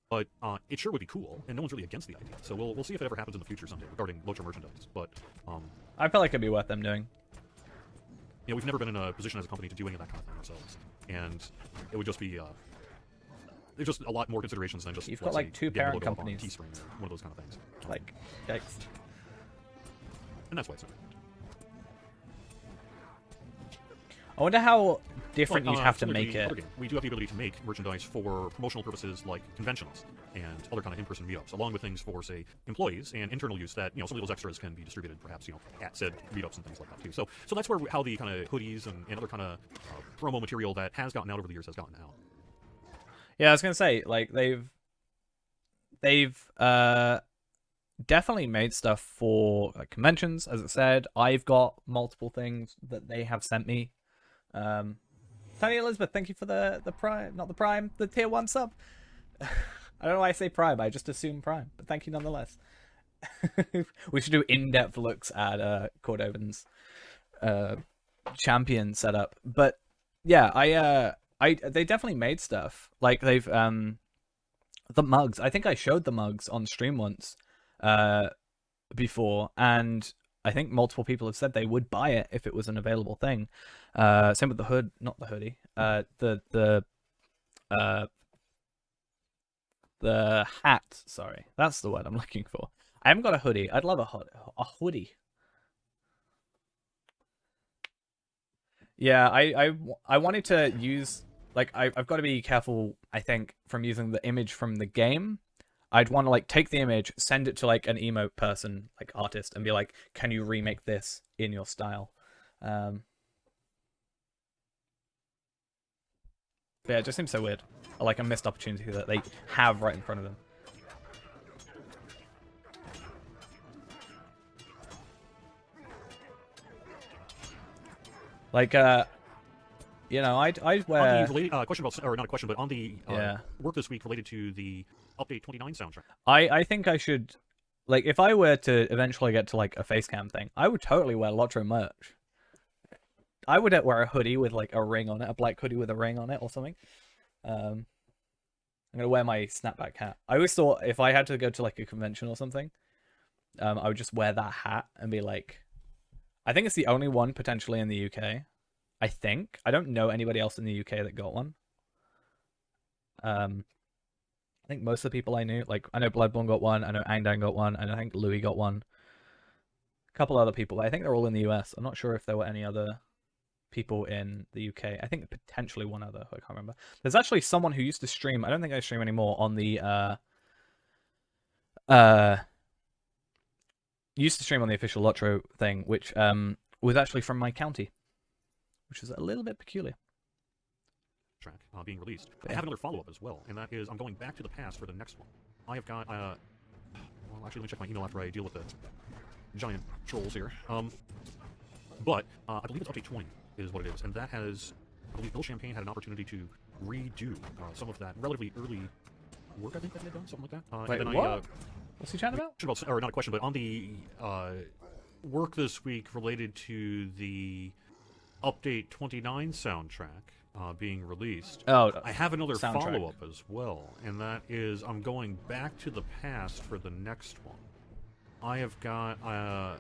But it sure would be cool, and no one's really against the idea. So we'll see if it ever happens in the future someday regarding LOTRO merchandise. But I feel like it'd be worth them doing. we've never been in a position as a company to do any of that kind of thing ourselves, and it would just be there's just a lot more considerations than just You've got like two parent companies. Teespring or one of those kind of things. Like, yikes. And that's why it's not. I wonder how different you'd have to similar make the it. other game, we do have the ability to make merchandise for promotional purposes like conventions and other kind of in-person meetups, along with things for, say, employees and internal use that, some of those extras can be distributed, perhaps, at said meetups and things like that, too. So that's where how the kind of hoodies and other kind of promo material that has gotten out over the years has gotten out. Yeah, I was gonna say, like, they've definitely made stuff for conventions, as it said. I've got multiple things that they have sent me. Tony Elizabeth, thank you for the prime, not the prime, the tier 1 sub. I don't know why I say prime, I just assume prime, but thank you nonetheless. We should do in-depth looks at Cordovan's champion setup. But yeah, they definitely made stuff. Like they've the mugs. I think I showed the mugs on stream once before, and I think multiple people have said they would buy it if it was an available thing. Same with the hood, not the hoodie. The hat. Sorry, that's the word I'm looking for. I haven't got a hoodie. I'd love a hoodie. Yeah, I wanted to use, like, I've got to be careful, I think, from using the image from the game. I'd want to like take the image, send it to like an emote person, like artist, and be like, can you remake this in your style? But yeah, it just seems so weird. Like a missed opportunity that they have right in front of them. Like, I'd wear... On the question about, or not a question, but on the work this week related to the Update 29 soundtrack. I think I should, like, if I were to eventually get to, like, a face cam thing, I would totally wear LOTRO merch. I would wear a hoodie with, like, a ring on it, a black hoodie with a ring on it or something. I'm going to wear my snapback hat. I always thought if I had to go to, like, a convention or something, I would just wear that hat and be like... I think it's the only one potentially in the UK. I think. I don't know anybody else in the UK that got one. I think most of the people I knew, like, I know Bloodborne got one, I know Angdan got one, and I think Louis got one. A couple other people, but I think they're all in the US. I'm not sure if there were any other people in the UK. I think potentially one other, I can't remember. There's actually someone who used to stream, I don't think they stream anymore, on the, used to stream on the official LOTRO thing, which was actually from my county, which is a little bit peculiar. Track being released. I have another follow-up as well, and that is I'm going back to the past for the next one. I have got, well, actually, let me check my email after I deal with the giant trolls here. But I believe it's Update 20 is what it is, and that has, I believe Bill Champagne had an opportunity to redo some of that relatively early work, I think, that he had done, something like that. Wait, and then what? What's he chatting about? Or not a question, but on the work this week related to the Update 29 soundtrack being released. Oh, I have another follow-up as well, and that is I'm going back to the past for the next one. I have got, well,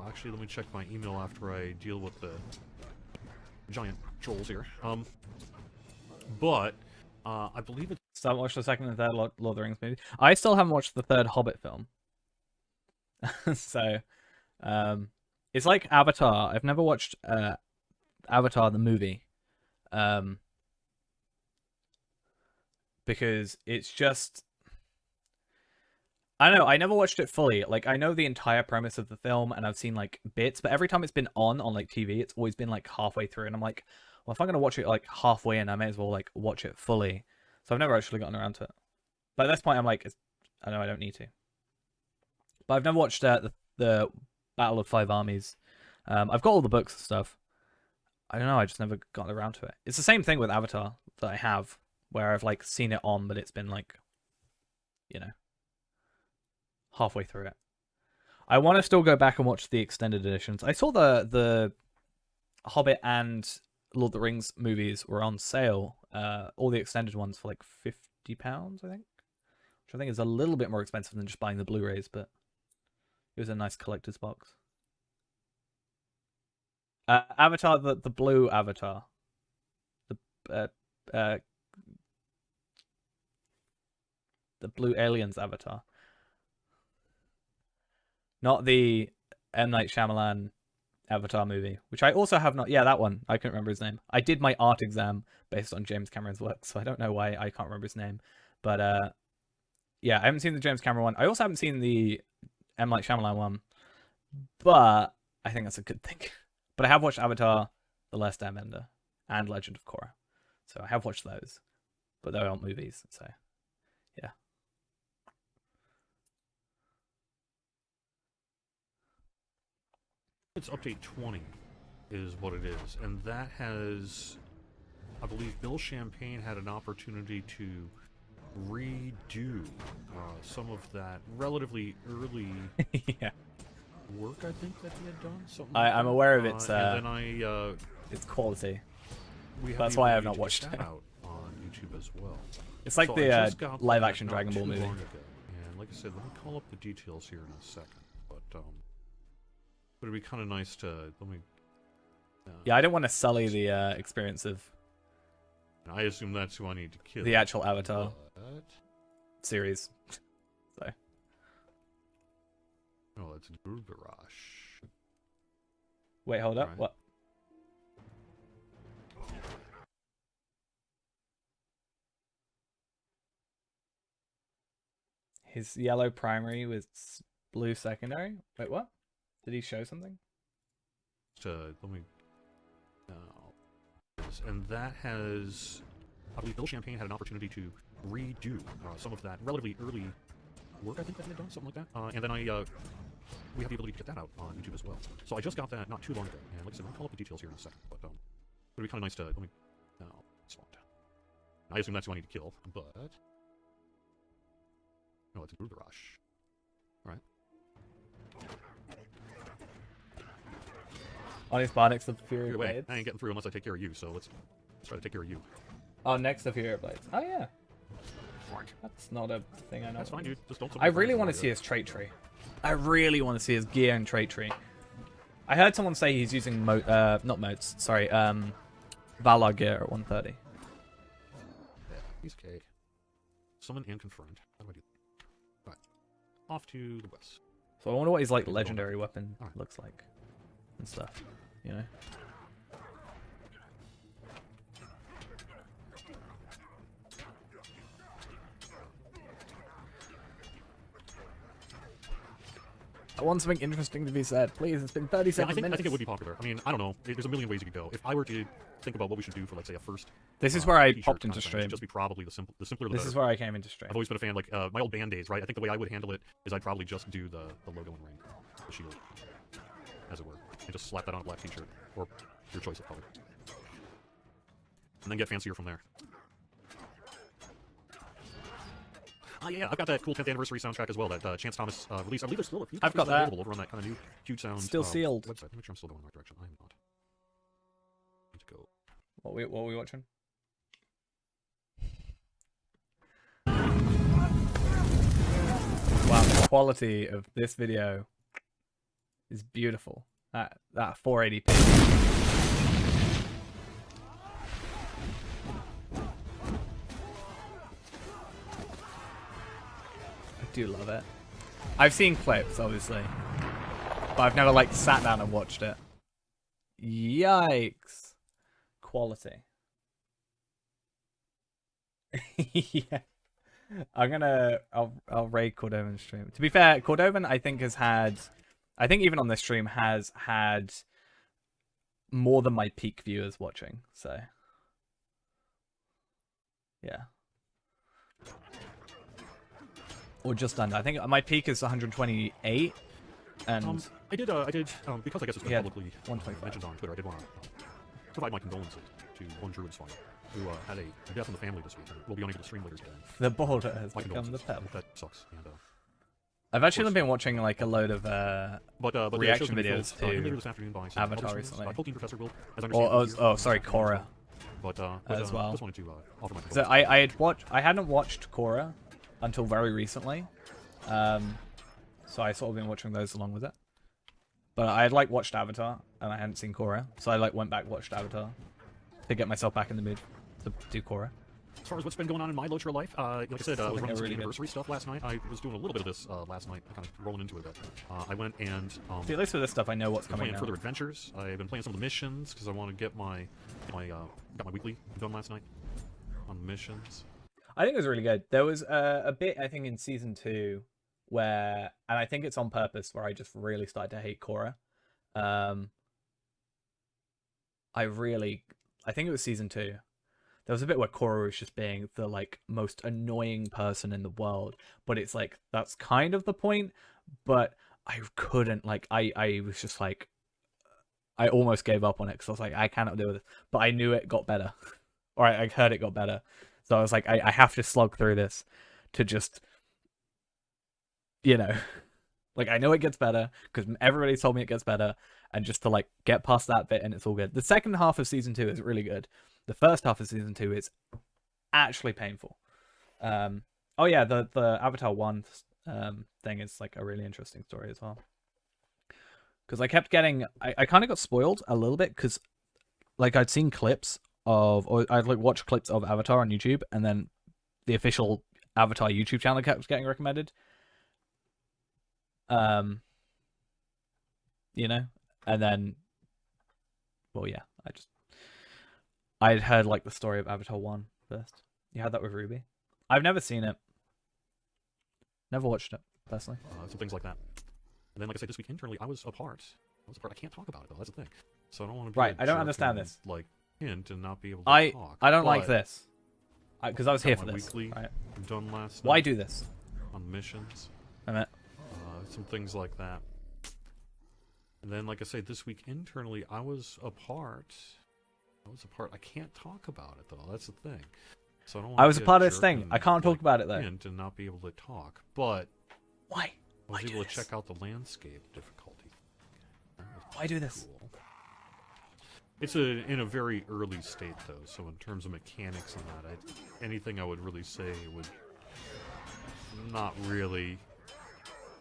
actually, let me check my email after I deal with the giant trolls here. But I believe it's... Still haven't watched the second and third Lord of the Rings movie. I still haven't watched the third Hobbit film. So, it's like Avatar. I've never watched Avatar the movie. Because it's just... I don't know, I never watched it fully. Like, I know the entire premise of the film, and I've seen, like, bits, but every time it's been on like, TV, it's always been, like, halfway through, and I'm like, well, if I'm going to watch it, like, halfway in, I may as well, like, watch it fully. So I've never actually gotten around to it. But at this point, I'm like, I know I don't need to. But I've never watched the Battle of Five Armies. I've got all the books and stuff. I don't know, I just never got around to it. It's the same thing with Avatar that I have. where I've like seen it on, but it's been like, you know, halfway through it. I want to still go back and watch the extended editions. I saw the Hobbit and Lord of the Rings movies were on sale. All the extended ones for like £50, I think. Which I think is a little bit more expensive than just buying the Blu-rays, but it was a nice collector's box. Avatar, the blue Avatar. The Blue Aliens Avatar. Not the M. Night Shyamalan Avatar movie, which I also have not... Yeah, that one. I couldn't remember his name. I did my art exam based on James Cameron's work, so I don't know why I can't remember his name. But, yeah, I haven't seen the James Cameron one. I also haven't seen the M. Night Shyamalan one, but I think that's a good thing. But I have watched Avatar, The Last Airbender, and Legend of Korra. So I have watched those, but they aren't movies, so yeah. It's update 20 is what it is, and that has, I believe Bill Champagne had an opportunity to redo some of that relatively early Yeah. work, I think, that he had done. Something I'm aware of its and then its quality. that's why I have not watched it. Out on YouTube as well. It's like So the live that action not Dragon Ball too movie. long ago. And like I said, let me call up the details here in a second. But it'd be kind of nice to let me. Yeah, I don't want to sully the experience of I assume that's who I need to kill. the actual Avatar But... series. So. Oh, that's Gurgarash. Wait, hold up. Right. What? His yellow primary with blue secondary? Wait, what? Did he show something? Let me. And that has, I believe Bill Champagne had an opportunity to redo some of that relatively early work, I think, that he had done, something like that. And then we have the ability to get that out on YouTube as well. So I just got that not too long ago. And like I said, I'll call up the details here in a second. But it'd be kind of nice to, let me, slow down. I assume that's who I need to kill, but... No, it's Gurgarash. Right. Honest bar next to Fury Either way, Blades. I ain't getting through unless I take care of you, so let's try to take care of you. Oh, next to Fury Blades. Oh, yeah. That's not a thing I know. That's fine, dude. Just don't... I really want to see his trait tree. I really want to see his gear and trait tree. I heard someone say he's using not modes, sorry, Valar gear at 130. Yeah, he's okay. Summoned and confirmed. How do I do that? Alright. Off to the west. So I wonder what his like legendary weapon Alright. looks like and stuff, you know. I want something interesting to be said. Please, it's been 37 I minutes. think it would be popular. I mean, I don't know. There's a million ways you could go. If I were to think about what we should do for, let's say, a first... This is where I t-shirt popped kind into of thing, stream. it'd just be probably the simpler the This better. is where I came into stream. I've always been a fan, like, my old band days, right? I think the way I would handle it is I'd probably just do the logo and ring, the shield, as it were. And just slap that on a black t-shirt, or your choice of color. And then get fancier from there. Yeah, I've got that cool 10th anniversary soundtrack as well, that Chance Thomas released. I believe there's still a few I've got pieces that. available over on that kind of new Huge Sound Still sealed. website. Let me make sure I'm still going in the right direction. I am not. Need to go. What are we watching? Wow, the quality of this video is beautiful. That 480p. I do love it. I've seen clips, obviously, but I've never like sat down and watched it. Yikes! Quality. Yeah. I'll raid Cordovan stream. To be fair, Cordovan I think even on this stream has had more than my peak viewers watching, so yeah. Or just under. I think my peak is 128 and I did because I guess it's been Yeah, publicly 125. mentioned on Twitter, I did want to provide my condolences to one druid's father. who had a death in the family this week. And will be unable to stream later today. The border has My become the condolences. pebble. That sucks. And, I've actually been watching like a load of but reaction the show's gonna be videos filmed, later to this afternoon by Avatar other recently. Tolkien Professor will, as I understand, is here oh, this sorry, afternoon Korra. But as well. Just wanted to offer my So condolences. I hadn't watched Korra until very recently, so I sort of been watching those along with it. But I had like watched Avatar and I hadn't seen Korra, so I like went back watched Avatar to get myself back in the mood to do Korra. As far as what's been going on in my LOTRO life, like I said, I was running some really anniversary stuff last night. I was doing a little bit of this last night, kind of rolling into it a bit. I went and See, at least with this stuff, I know what's been coming playing now. further adventures. I've been playing some of the missions because I want to get my got my weekly done last night on the missions. I think it was really good. There was a bit, I think, in season 2 where, and I think it's on purpose, where I just really started to hate Korra. I think it was season 2. There was a bit where Korra was just being the like most annoying person in the world, but it's like that's kind of the point. But I couldn't I was just like I almost gave up on it because I was like I cannot deal with it. But I knew it got better, or I heard it got better, so I was like I have to slog through this to just like I know it gets better because everybody told me it gets better, and just to like get past that bit and it's all good. The second half of season 2 is really good. The first half of season 2 is actually painful. Oh yeah, the Avatar 1 thing is like a really interesting story as well. Because I kept getting, I kind of got spoiled a little bit because like I'd seen clips of, or I'd like watched clips of Avatar on YouTube, and then the official Avatar YouTube channel kept getting recommended. And then, well, yeah, I'd heard like the story of Avatar 1 first. You had that with Ruby. I've never seen it. Never watched it, personally. Some things like that. And then, like I said, this week internally, I was apart. I can't talk about it though. That's the thing. So I don't want to be Right, a I don't jerk understand and, this. Like hint and not be able to talk. I don't like But this. Because I was got here for my this. weekly Right? done last Why night do this? on missions. I mean, Some things like that. And then, like I say, this week internally, I was apart. I can't talk about it though. That's the thing. So I don't. Want I was to a be part of this jerk thing. and, I can't talk like, about it though. hint and not be able to talk. But Why? I was Why able do to this? check out the landscape difficulty. That was Why do this? cool. It's in a very early state though, so in terms of mechanics and that, anything I would really say would not really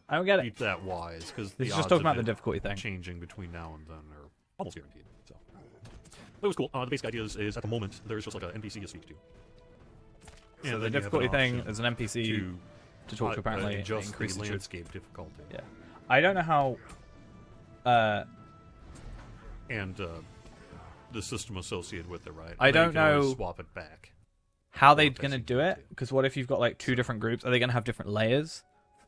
I don't get be it. that wise because This the is odds just talking of about the it difficulty thing. changing between now and then are almost guaranteed. So but it was cool. The basic idea is at the moment there's just like an NPC you speak to. So And the then you have an difficulty thing option is an NPC to talk to apparently adjust increases the your... landscape difficulty. Yeah. I don't know how... And the system associated with it, right? I And then don't you can always know swap it back. how they're Well, going to that's do it, easy. because what if you've got like 2 different groups? Are they going to have different layers?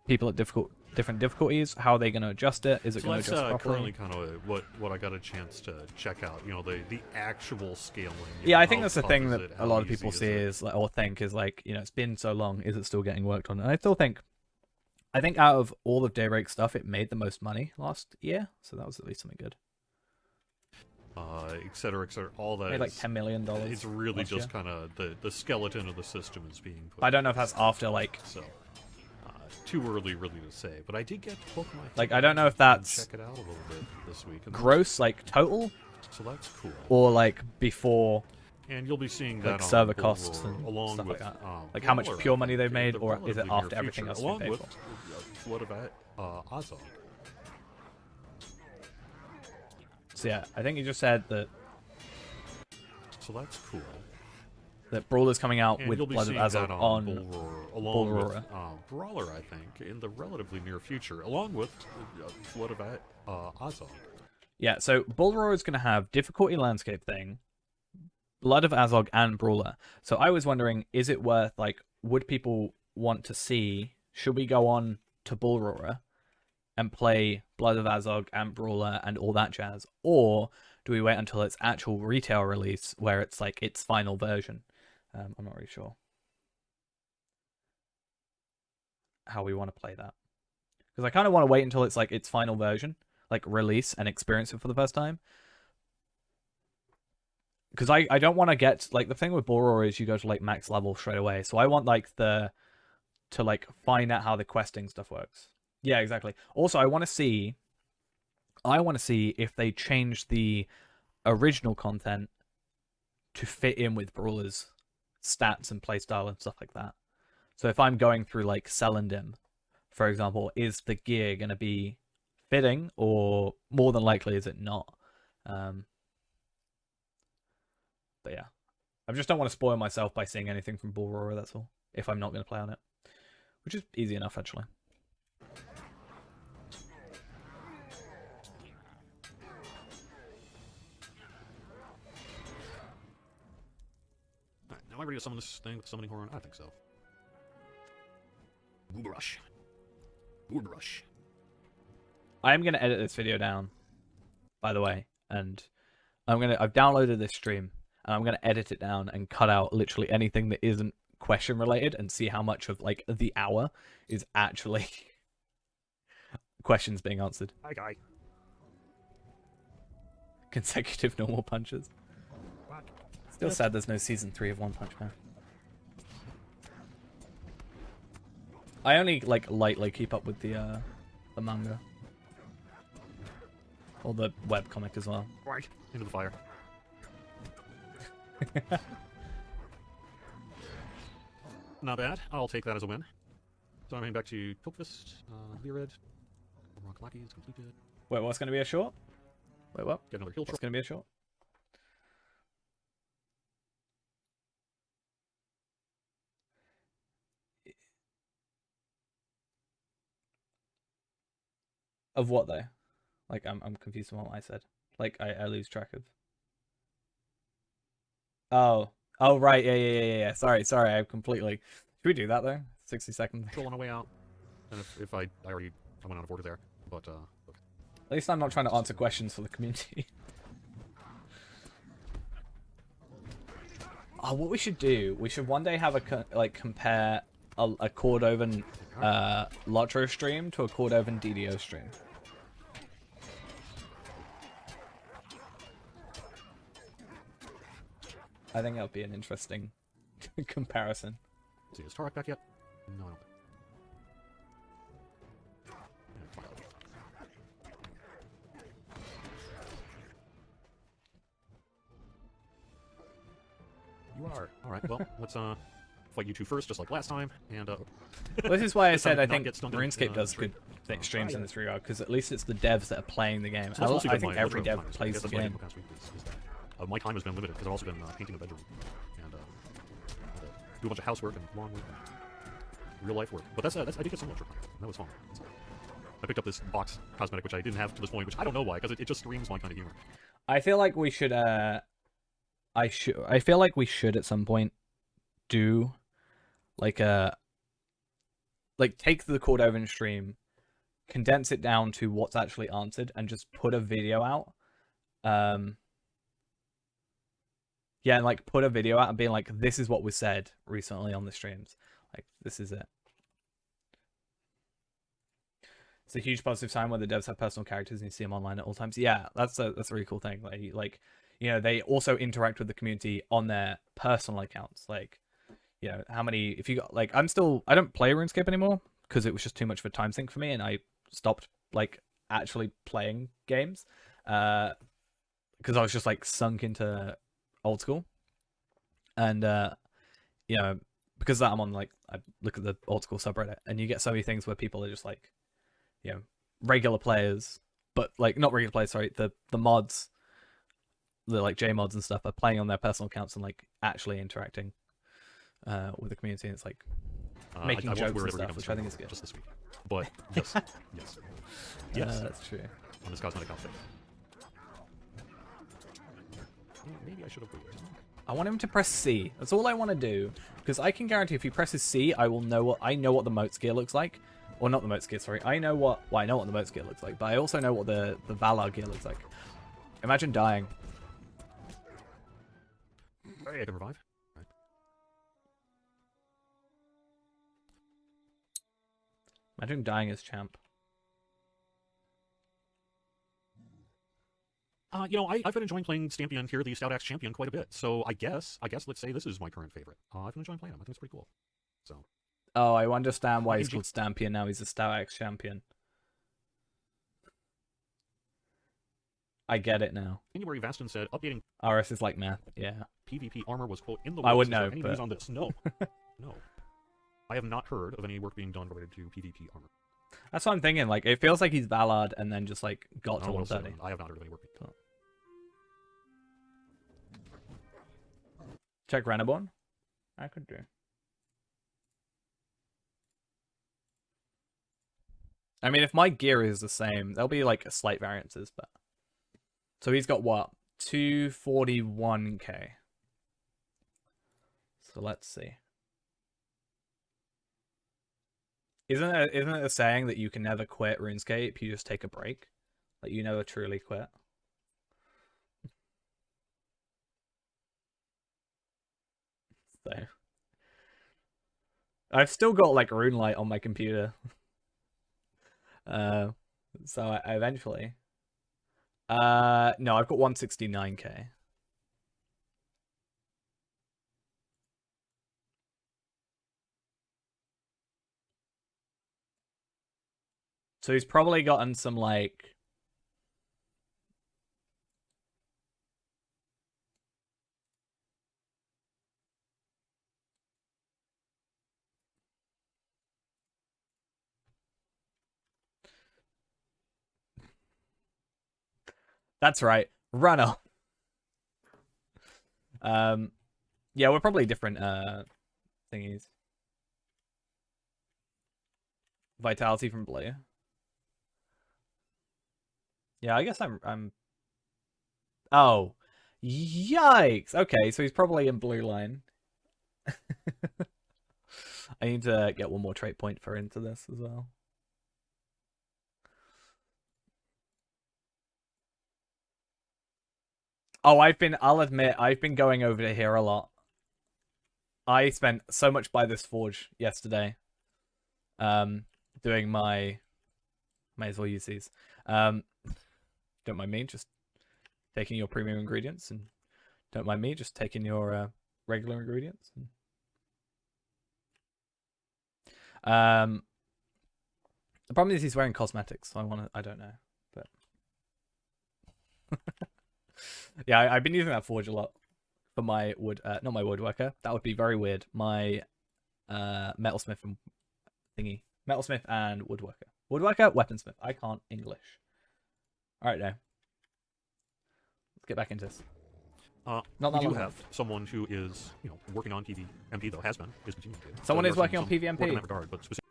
People at different difficulties? How are they going to adjust it? Is it So going to that's adjust properly? currently kind of what I got a chance to check out. You know, the actual scaling. Yeah, I think how that's the tough thing is that it, a how lot of easy people is see it? is like, or think is like, it's been so long, is it still getting worked on? And I still think, out of all of Daybreak stuff, it made the most money last year, so that was at least something good. Et cetera, et cetera. All that Made like is- $10 million. It's really last just year. kind of the skeleton of the system is being put. I don't know if that's after like So, too early really to say. But I did get to poke my Like, head I don't know if and that's check it out a little bit this week. And gross, like total, so that's cool. or like before, And you'll be seeing like that on server Bull costs Roar, and along stuff with like that. um, Like how much Brawler, pure I money think, they've in made, the or is it relatively after near everything future, else has been along paid with for? what about Azog? So yeah, I think you just said that So that's cool. Brawler's coming out And with you'll be Blood of seeing Azog that on Bull Roar, along Bull with Roar. Brawler, I think, in the relatively near future, along with what about Azog? Yeah, so Bull Roar is going to have difficulty landscape thing, Blood of Azog, and Brawler. So I was wondering, is it worth, like, would people want to see, should we go on to Bull Roar and play Blood of Azog and Brawler and all that jazz? Or do we wait until its actual retail release where it's, like, its final version? I'm not really sure how we want to play that. Because I kind of want to wait until it's, like, its final version. Like release and experience it for the first time, because I don't want to get like the thing with Boror is you go to like max level straight away. So I want like to like find out how the questing stuff works. Yeah, exactly. Also, I want to see if they change the original content to fit in with Brawler's stats and playstyle and stuff like that. So if I'm going through like Celendim, for example, is the gear going to be fitting, or more than likely is it not? But yeah, I just don't want to spoil myself by seeing anything from Borora, that's all, if I'm not going to play on it, which is easy enough actually. Alright, now I'm ready to summon this thing with summoning horn. I think so. Boobarush. Boobarush. I'm gonna edit this video down, by the way, and I've downloaded this stream, and I'm gonna edit it down and cut out literally anything that isn't question related, and see how much of like the hour is actually questions being answered. Hi, guy. Consecutive normal punches. What? Still sad there's no season 3 of One Punch Man. I only like lightly keep up with the manga. Or the webcomic as well. Right. Into the fire. Not bad. I'll take that as a win. So I'm heading back to Pilkfist, Leerid. Rock Lackey is completed. Wait, what's going to be a short? Wait, what? Get another heal What's shot. going to be a short? Of what though? Like I'm confused on what I said. Like I lose track of. Oh right, yeah. Sorry, I completely. Should we do that though? 60 seconds. Control on the way out. And if I went out of order there. But okay. At least I'm not trying to answer questions for the community. Oh, what we should do? We should one day have compare a Cordovan LOTRO stream to a Cordovan DDO stream. I think that'll be an interesting comparison. Let's see, is Tarek back yet? No, I don't think. Yeah, fuck out. You are. Alright, well, let's fight you two first, just like last time, and Well, this is why I said I not think get stunted, RuneScape does stream. good streams in this regard, because at least it's the devs that are playing the game. So that's mostly I been think my every LOTRO dev time. I plays guess the that's what I did game. the past week is that my time has been limited, because I've also been painting a bedroom, and do a bunch of housework and lawn work, and real life work. But that's I did get some LOTRO time. That was fun. I picked up this box cosmetic, which I didn't have to this point, which I don't know why, because it just screams my kind of humor. I feel like we should I feel like we should at some point do like take the Cordovan stream, condense it down to what's actually answered, and just put a video out. Yeah, and like put a video out and being like, this is what was said recently on the streams. Like, this is it. It's a huge positive sign when the devs have personal characters and you see them online at all times. Yeah, that's a really cool thing. Like you know, they also interact with the community on their personal accounts. Like, you know, how many, if you got, like, I don't play RuneScape anymore because it was just too much of a time sink for me, and I stopped like actually playing games because I was just like sunk into old school. And you know, because of that, I'm on, like, I look at the old school subreddit, and you get so many things where people are just like, you know, regular players, but like not regular players, sorry, the mods, the like J mods and stuff are playing on their personal accounts and like actually interacting with the community, and it's like making jokes and stuff, which I think is good. Just this week. But yes, yes, yes, that's true. On this cosmetic outfit. Maybe I should have waited. I want him to press C. That's all I want to do, because I can guarantee if he presses C, I know what the moat gear looks like. Or not the moat gear, sorry. I know what the moat gear looks like, but I also know what the Valar gear looks like. Imagine dying. Hey, I can revive. Right. Imagine dying as champ. I've been enjoying playing Stampion here, the Stout Axe Champion, quite a bit. So I guess let's say this is my current favorite. I've been enjoying playing him. I think it's pretty cool. So. Oh, I understand why he's called Stampion now. He's a Stout Axe Champion. I get it now. January Vaston said, updating RS is like math, yeah. PvP armor was, quote, in the I works. wouldn't know, Any but... news on this? No. No. I have not heard of any work being done related to PvP armor. That's what I'm thinking. Like, it feels like he's Ballard and then just, like, got to 130. I have not heard of any work being done. Check Renaborn? I could do. I mean, if my gear is the same, there'll be, like, slight variances, but... So he's got, what? 241k. So let's see. Isn't it a saying that you can never quit RuneScape, you just take a break? Like, you never truly quit? So... I've still got, like, RuneLight on my computer. So I eventually... no, I've got 169k. So he's probably gotten some, like... That's right. Runner. Yeah, we're probably different thingies. Vitality from blue. Yeah, I guess I'm Oh. Yikes. Okay, so he's probably in blue line. I need to get one more trait point for into this as well. Oh, I'll admit, I've been going over to here a lot. I spent so much by this forge yesterday. Doing my... May as well use these. Don't mind me, just taking your premium ingredients, and don't mind me, just taking your regular ingredients. The problem is he's wearing cosmetics, so I don't know, but... Yeah, I've been using that forge a lot for my wood, not my woodworker. That would be very weird. My metalsmith and thingy. Metalsmith and woodworker. Woodworker, weaponsmith. I can't English. Alright, now. Let's get back into this. We do have someone who is, working on PvMP, though, has been, is continuing to. Someone is working on PvMP. In that regard, but specifically...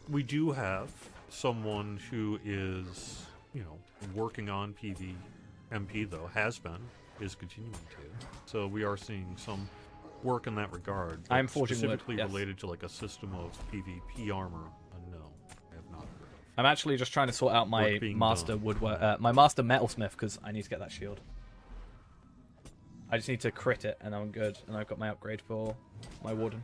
we do have someone who is, working on PvMP, though, has been, is continuing to. So we are seeing some work in that regard. I'm forging specifically wood, yes. related to, like, a system of PvP armor. No, I have not heard of. I'm actually just trying to sort out my master woodwork, my master metalsmith, because I need to get that shield. I just need to crit it, and I'm good. And I've got my upgrade for my warden.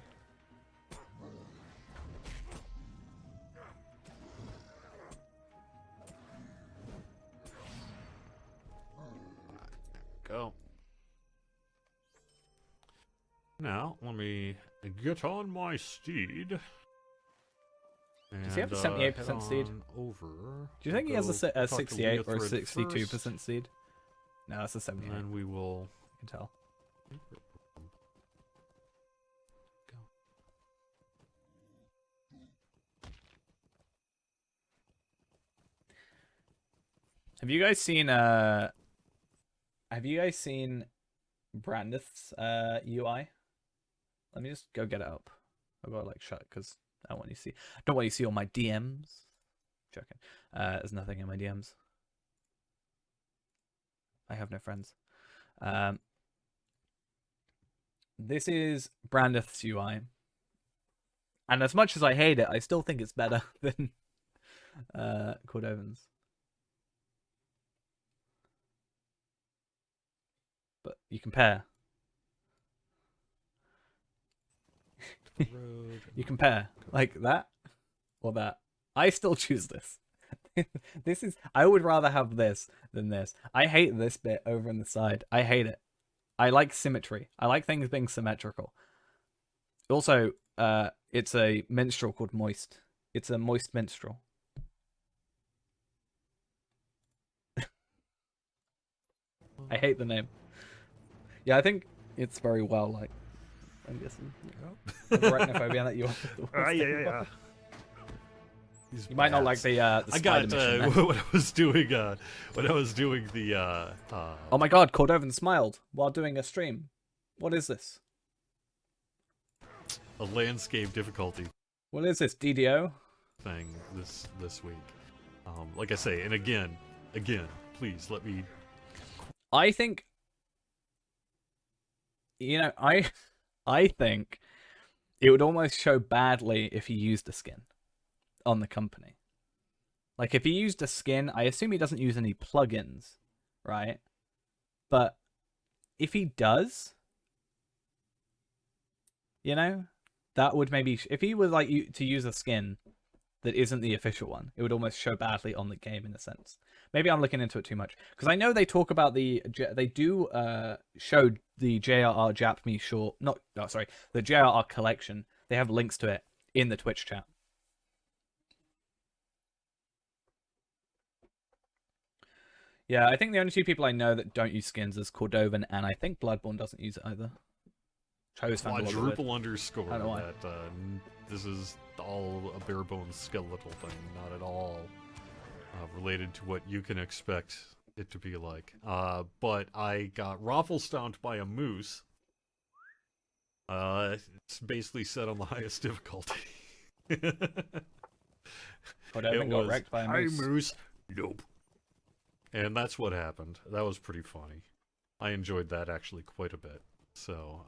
Go. Now, let me get on my steed. Does he have a 78% seed? Over. Do you think he has a 68 or a 62% seed? No, that's a 78. And then we will... I can tell. Go. Have you guys seen Brandith's UI? Let me just go get it up. I've got to like shut it because I don't want you to see. I don't want you to see all my DMs. Joking. There's nothing in my DMs. I have no friends. This is Brandith's UI. And as much as I hate it, I still think it's better than Cordovan's. But you compare. Road. You compare like that or that. I still choose this. This is. I would rather have this than this. I hate this bit over on the side. I hate it. I like symmetry. I like things being symmetrical. Also, it's a minstrel called Moist. It's a moist minstrel. I hate the name. Yeah, I think it's very well, like, I'm guessing. The arachnophobia that you want. Yeah. You might not like the I got mission, when I was doing the Oh my god, Cordovan smiled while doing a stream. What is this? a landscape difficulty What is this, DDO? thing this week. Like I say, and again, please let me. I think, I think it would almost show badly if he used a skin on the company. Like, if he used a skin, I assume he doesn't use any plugins, right? But if he does, that would maybe, if he was like to use a skin that isn't the official one, it would almost show badly on the game in a sense. Maybe I'm looking into it too much, because I know they talk about they do show the JRR Jap Me short, the JRR collection. They have links to it in the Twitch chat. Yeah, I think the only two people I know that don't use skins is Cordovan, and I think Bloodborne doesn't use it either. Quadruple underscore I don't know why. that this is all a bare bones skeletal thing, not at all related to what you can expect it to be like. But I got raffle stomped by a moose. It's basically set on the highest difficulty. Cordovan got wrecked by a moose. Hi, moose. Nope. And that's what happened. That was pretty funny. I enjoyed that actually quite a bit. So,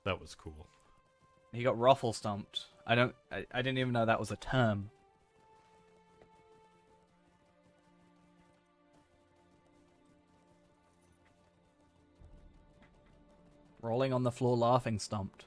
that was cool. He got ruffle stomped. I didn't even know that was a term. Rolling on the floor laughing stomped.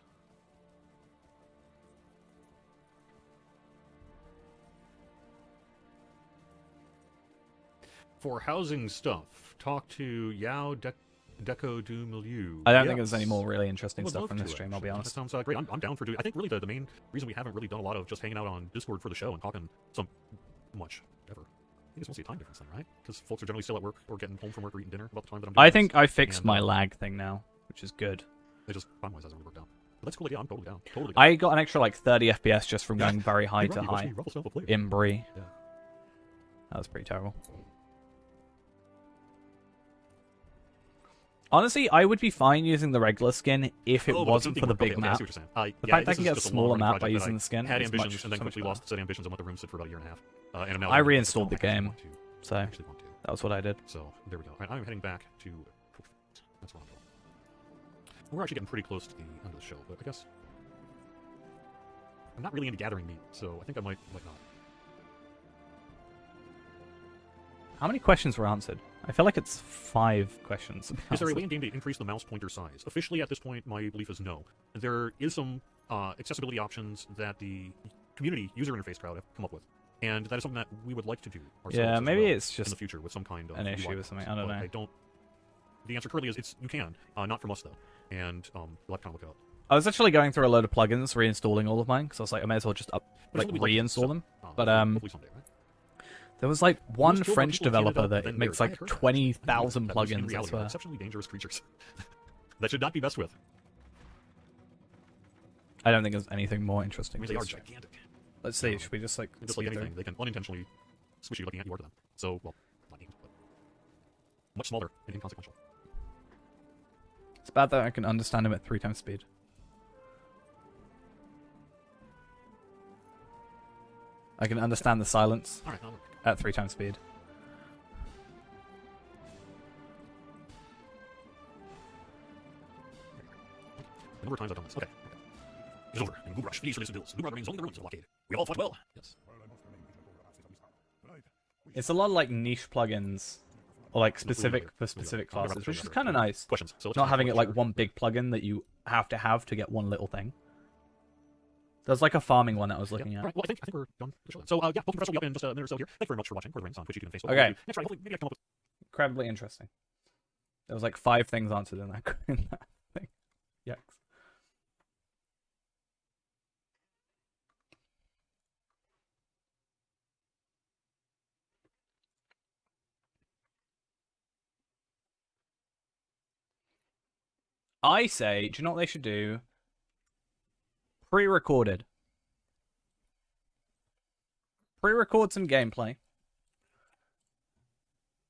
For housing stuff, talk to Yao Deco du Milieu. I don't think there's any more really interesting Would stuff love from this to, stream, I'll be actually. honest. That sounds great. I'm down for doing. I think really the main reason we haven't really done a lot of just hanging out on Discord for the show and talking so much ever. I think it's mostly a time difference then, right? Because folks are generally still at work or getting home from work or eating dinner about the time that I'm doing I think this. I fixed And, my lag thing now, which is good. It just time-wise hasn't really worked out. But that's cool. Yeah, I'm totally down. Totally down. I got an extra like 30 FPS just from going very high to high in Bree. Yeah. That was pretty terrible. Honestly, I would be fine using the regular skin if it wasn't for the big map. The fact I can get a smaller map by using the skin had is ambitions and then so much quickly better. lost said ambitions and let the room sit for about a year and a half. And I'm now I reinstalled the game, so I actually want to. that was what I did. So there we go. All right, I'm heading back to. That's where I'm going. We're actually getting pretty close to the end of the show, but I guess I'm not really into gathering meat, so I think I might not. How many questions were answered? I feel like it's 5 questions. Is there a way in game to increase the mouse pointer size? Officially, at this point, my belief is no. There is some accessibility options that the community user interface crowd have come up with, and that is something that we would like to do ourselves. Yeah, as maybe well it's just in the future with some kind of an issue UI with something. box. I don't But know. I don't. The answer currently is you can, not from us though, and we'll have to kind of look it up. I was actually going through a load of plugins, reinstalling all of mine, because I was like, I may as well just reinstall them. But hopefully someday, right? there was like one Most French people in Canada, developer that then makes they're- I like had heard that. 20,000 That most in plugins. I reality are swear. exceptionally dangerous creatures that should not be messed with. I don't think there's anything more I interesting. mean, to they are this. gigantic. Let's see. Should we just like Just like speed through? anything, they can unintentionally switch you looking at you are to them. So, well, not aimed, but much smaller and inconsequential. It's bad that I can understand him at 3 times speed. I can understand the silence All right, now look. at 3 times speed. The number of times I've done this. Okay. It's over. And Goobrush flees from his bills. Goobrush remains only the ruins of the blockade. We all fought well. Yes. It's a lot of like niche plugins, or like specific Really, for specific really. classes, which is kind of nice. Questions. So let's Not talk having it about like here. one big plugin that you have to have to get one little thing. There's like a farming one that I was looking at. Right. Well, I think we're done. So yeah, Pokemon Press will be up in just a minute or so here. Thank you very much for watching. Cord Rings on Twitch, YouTube, and Facebook. Okay. Next time, hopefully, maybe I can come up with. Incredibly interesting. There was like 5 things answered in that, in that thing. Yikes. I say, do you know what they should do? Pre-recorded. Pre-record some gameplay.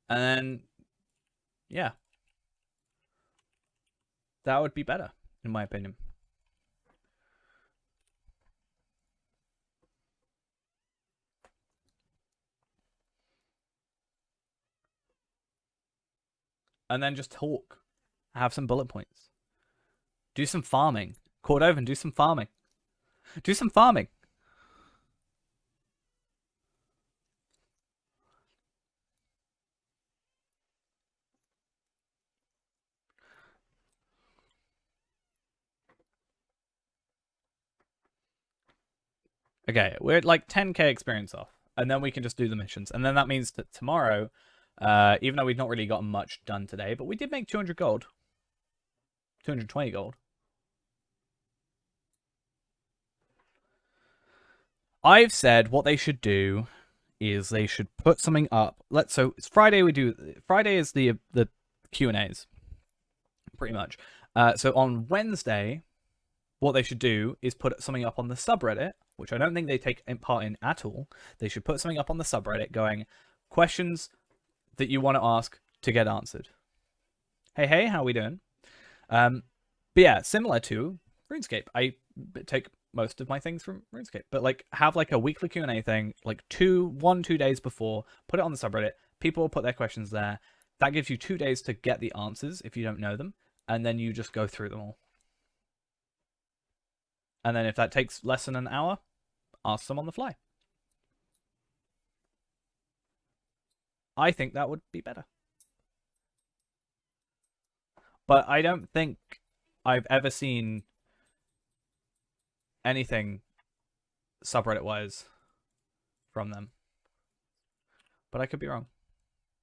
And then, yeah. That would be better, in my opinion. And then just talk. Have some bullet points. Do some farming. Cordovan, do some farming. Do some farming. Okay, we're at like 10k experience off. And then we can just do the missions. And then that means that tomorrow, even though we've not really gotten much done today, but we did make 200 gold. 220 gold. I've said what they should do is they should put something up. So it's Friday. Friday is the Q&As, pretty much. So on Wednesday, what they should do is put something up on the subreddit, which I don't think they take part in at all. They should put something up on the subreddit going, questions that you want to ask to get answered. Hey, how we doing? But yeah, similar to RuneScape. I take most of my things from RuneScape, but like have like a weekly Q&A thing, like 2 days before, put it on the subreddit. People will put their questions there. That gives you 2 days to get the answers if you don't know them, and then you just go through them all. And then if that takes less than an hour, ask them on the fly. I think that would be better. But I don't think I've ever seen anything subreddit-wise from them. But I could be wrong.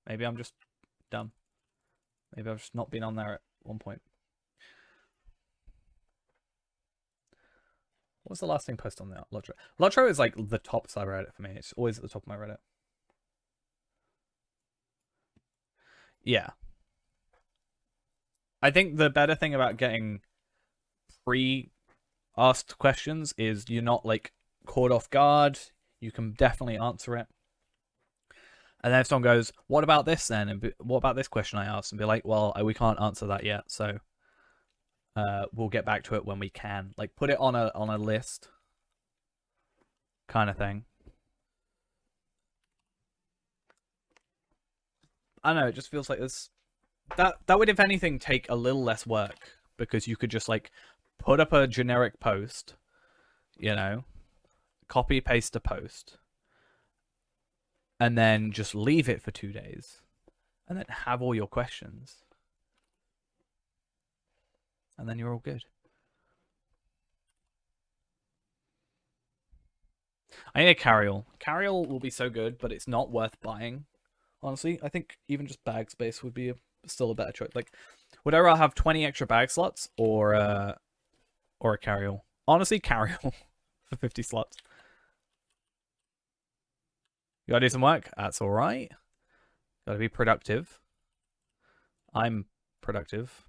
Maybe I'm just dumb. Maybe I've just not been on there at one point. What was the last thing posted on the LOTRO? LOTRO is like the top subreddit for me. It's always at the top of my Reddit. Yeah. I think the better thing about getting pre-asked questions is you're not like caught off guard. You can definitely answer it. And then if someone goes, what about this then? And what about this question I asked? And be like, well, we can't answer that yet. So we'll get back to it when we can. Like put it on a list kind of thing. I don't know, it just feels like this. That would, if anything, take a little less work, because you could just like put up a generic post, you know, copy paste a post, and then just leave it for 2 days, and then have all your questions, and then you're all good. I need a carryall. Carryall will be so good, but it's not worth buying. Honestly, I think even just bag space would be still a better choice. Like, would I rather have 20 extra bag slots or a carryall? Honestly, carryall for 50 slots. You gotta do some work. That's all right. Gotta be productive. I'm productive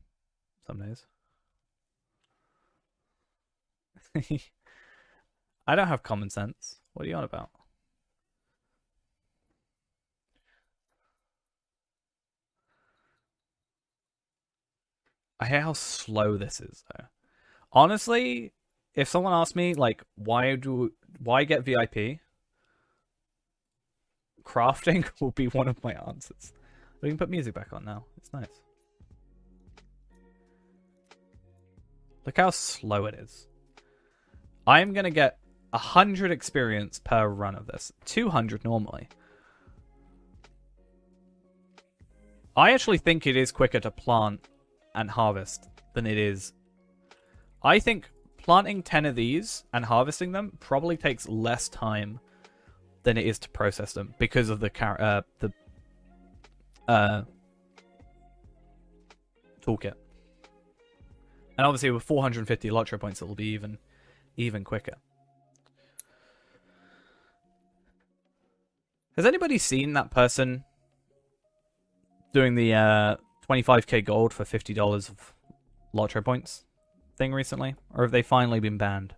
some days. I don't have common sense. What are you on about? I hate how slow this is, though. Honestly, if someone asked me, like, why get VIP? Crafting will be one of my answers. We can put music back on now. It's nice. Look how slow it is. I'm going to get 100 experience per run of this. 200 normally. I actually think it is quicker to plant and harvest than it is. I think planting 10 of these and harvesting them probably takes less time than it is to process them because of the toolkit. And obviously with 450 LOTRO points, it'll be even quicker. Has anybody seen that person doing the 25k gold for $50 of LOTRO points thing recently? Or have they finally been banned?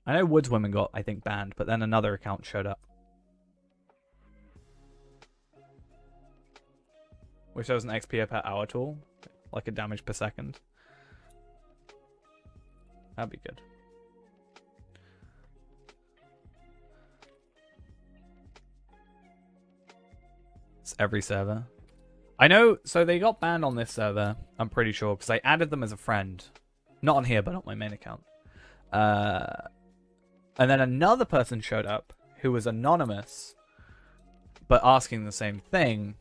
I know Woodswomen got, I think, banned, but then another account showed up. Which shows an XP per hour tool, like a damage per second. That'd be good. It's every server. I know, so they got banned on this server, I'm pretty sure, because I added them as a friend. Not on here, but on my main account. And then another person showed up who was anonymous, but asking the same thing.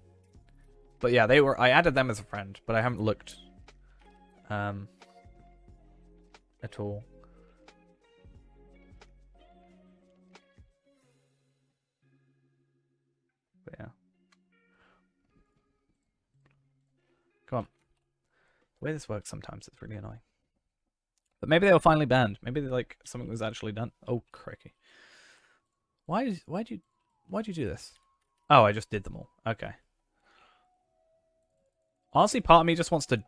But yeah, I added them as a friend, but I haven't looked at all. But yeah. Come on. The way this works sometimes is really annoying. But maybe they were finally banned. Maybe like something was actually done. Oh, crikey. Why'd you do this? Oh, I just did them all. Okay. Honestly, part of me just wants to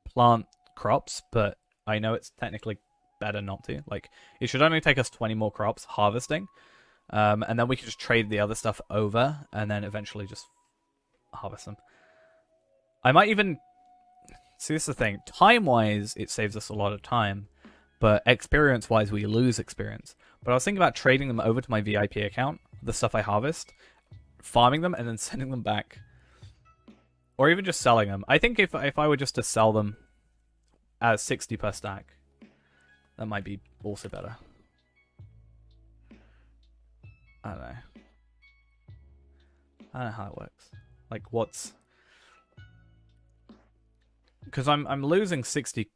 plant crops, but I know it's technically better not to. Like, it should only take us 20 more crops harvesting, and then we can just trade the other stuff over, and then eventually just harvest them. I might even... See, this is the thing. Time-wise, it saves us a lot of time, but experience-wise, we lose experience. But I was thinking about trading them over to my VIP account, the stuff I harvest, farming them, and then sending them back. Or even just selling them. I think if I were just to sell them as 60 per stack, that might be also better. I don't know. I don't know how it works. Like, what's... Because I'm losing 60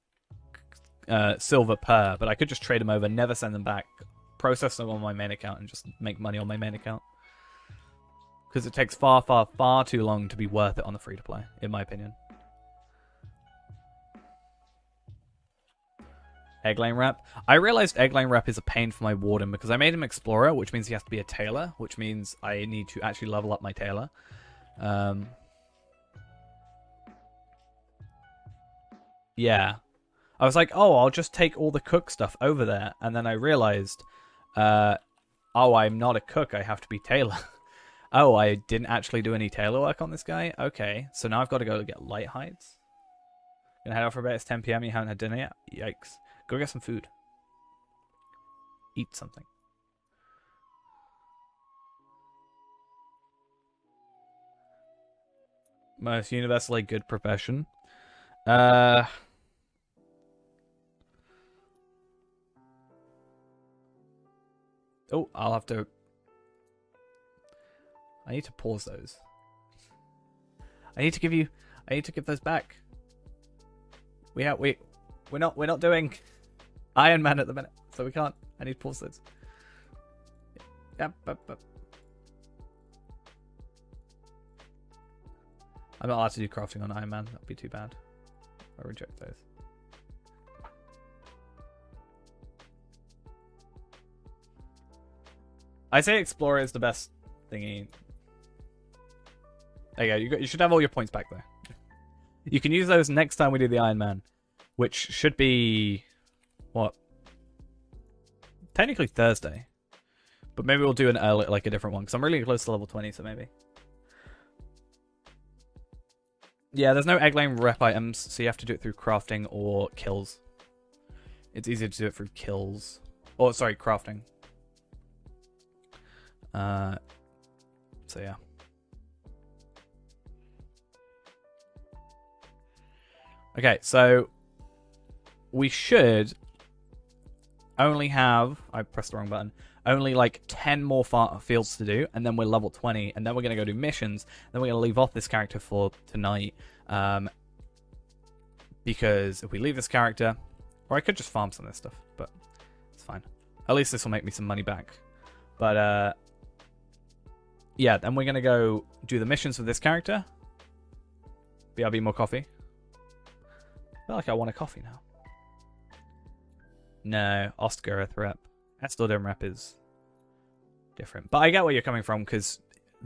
silver per, but I could just trade them over, never send them back, process them on my main account, and just make money on my main account. Because it takes far, far, far too long to be worth it on the free-to-play, in my opinion. Egglane rep. I realized Egglane rep is a pain for my warden because I made him explorer, which means he has to be a tailor, which means I need to actually level up my tailor. Yeah. I was like, oh, I'll just take all the cook stuff over there. And then I realized, oh, I'm not a cook. I have to be tailor. Oh, I didn't actually do any tailor work on this guy? Okay. So now I've got to go get light heights. Gonna head out for a bit. It's 10 p.m. You haven't had dinner yet? Yikes. Go get some food. Eat something. Most universally good profession. Oh, I'll have to... I need to pause those. I need to give those back. We're not doing Iron Man at the minute, so we can't. I need to pause those. Yep. I'm not allowed to do crafting on Iron Man. That'd be too bad. I reject those. I say Explorer is the best thingy. There you go. You should have all your points back there. You can use those next time we do the Iron Man, which should be what? Technically Thursday, but maybe we'll do an early, like a different one, because I'm really close to level 20, so maybe. Yeah, there's no Egglane rep items, so you have to do it through crafting or kills. It's easier to do it through kills. Or, sorry, crafting. So yeah. Okay, so we should only have, I pressed the wrong button, only like 10 more fields to do, and then we're level 20, and then we're going to go do missions, then we're going to leave off this character for tonight, because if we leave this character, Or I could just farm some of this stuff, but it's fine. At least this will make me some money back. But, yeah, then we're going to go do the missions with this character. BRB, more coffee. I feel like I want a coffee now. No, Ostgareth rep. Estordom rep is different. But I get where you're coming from, because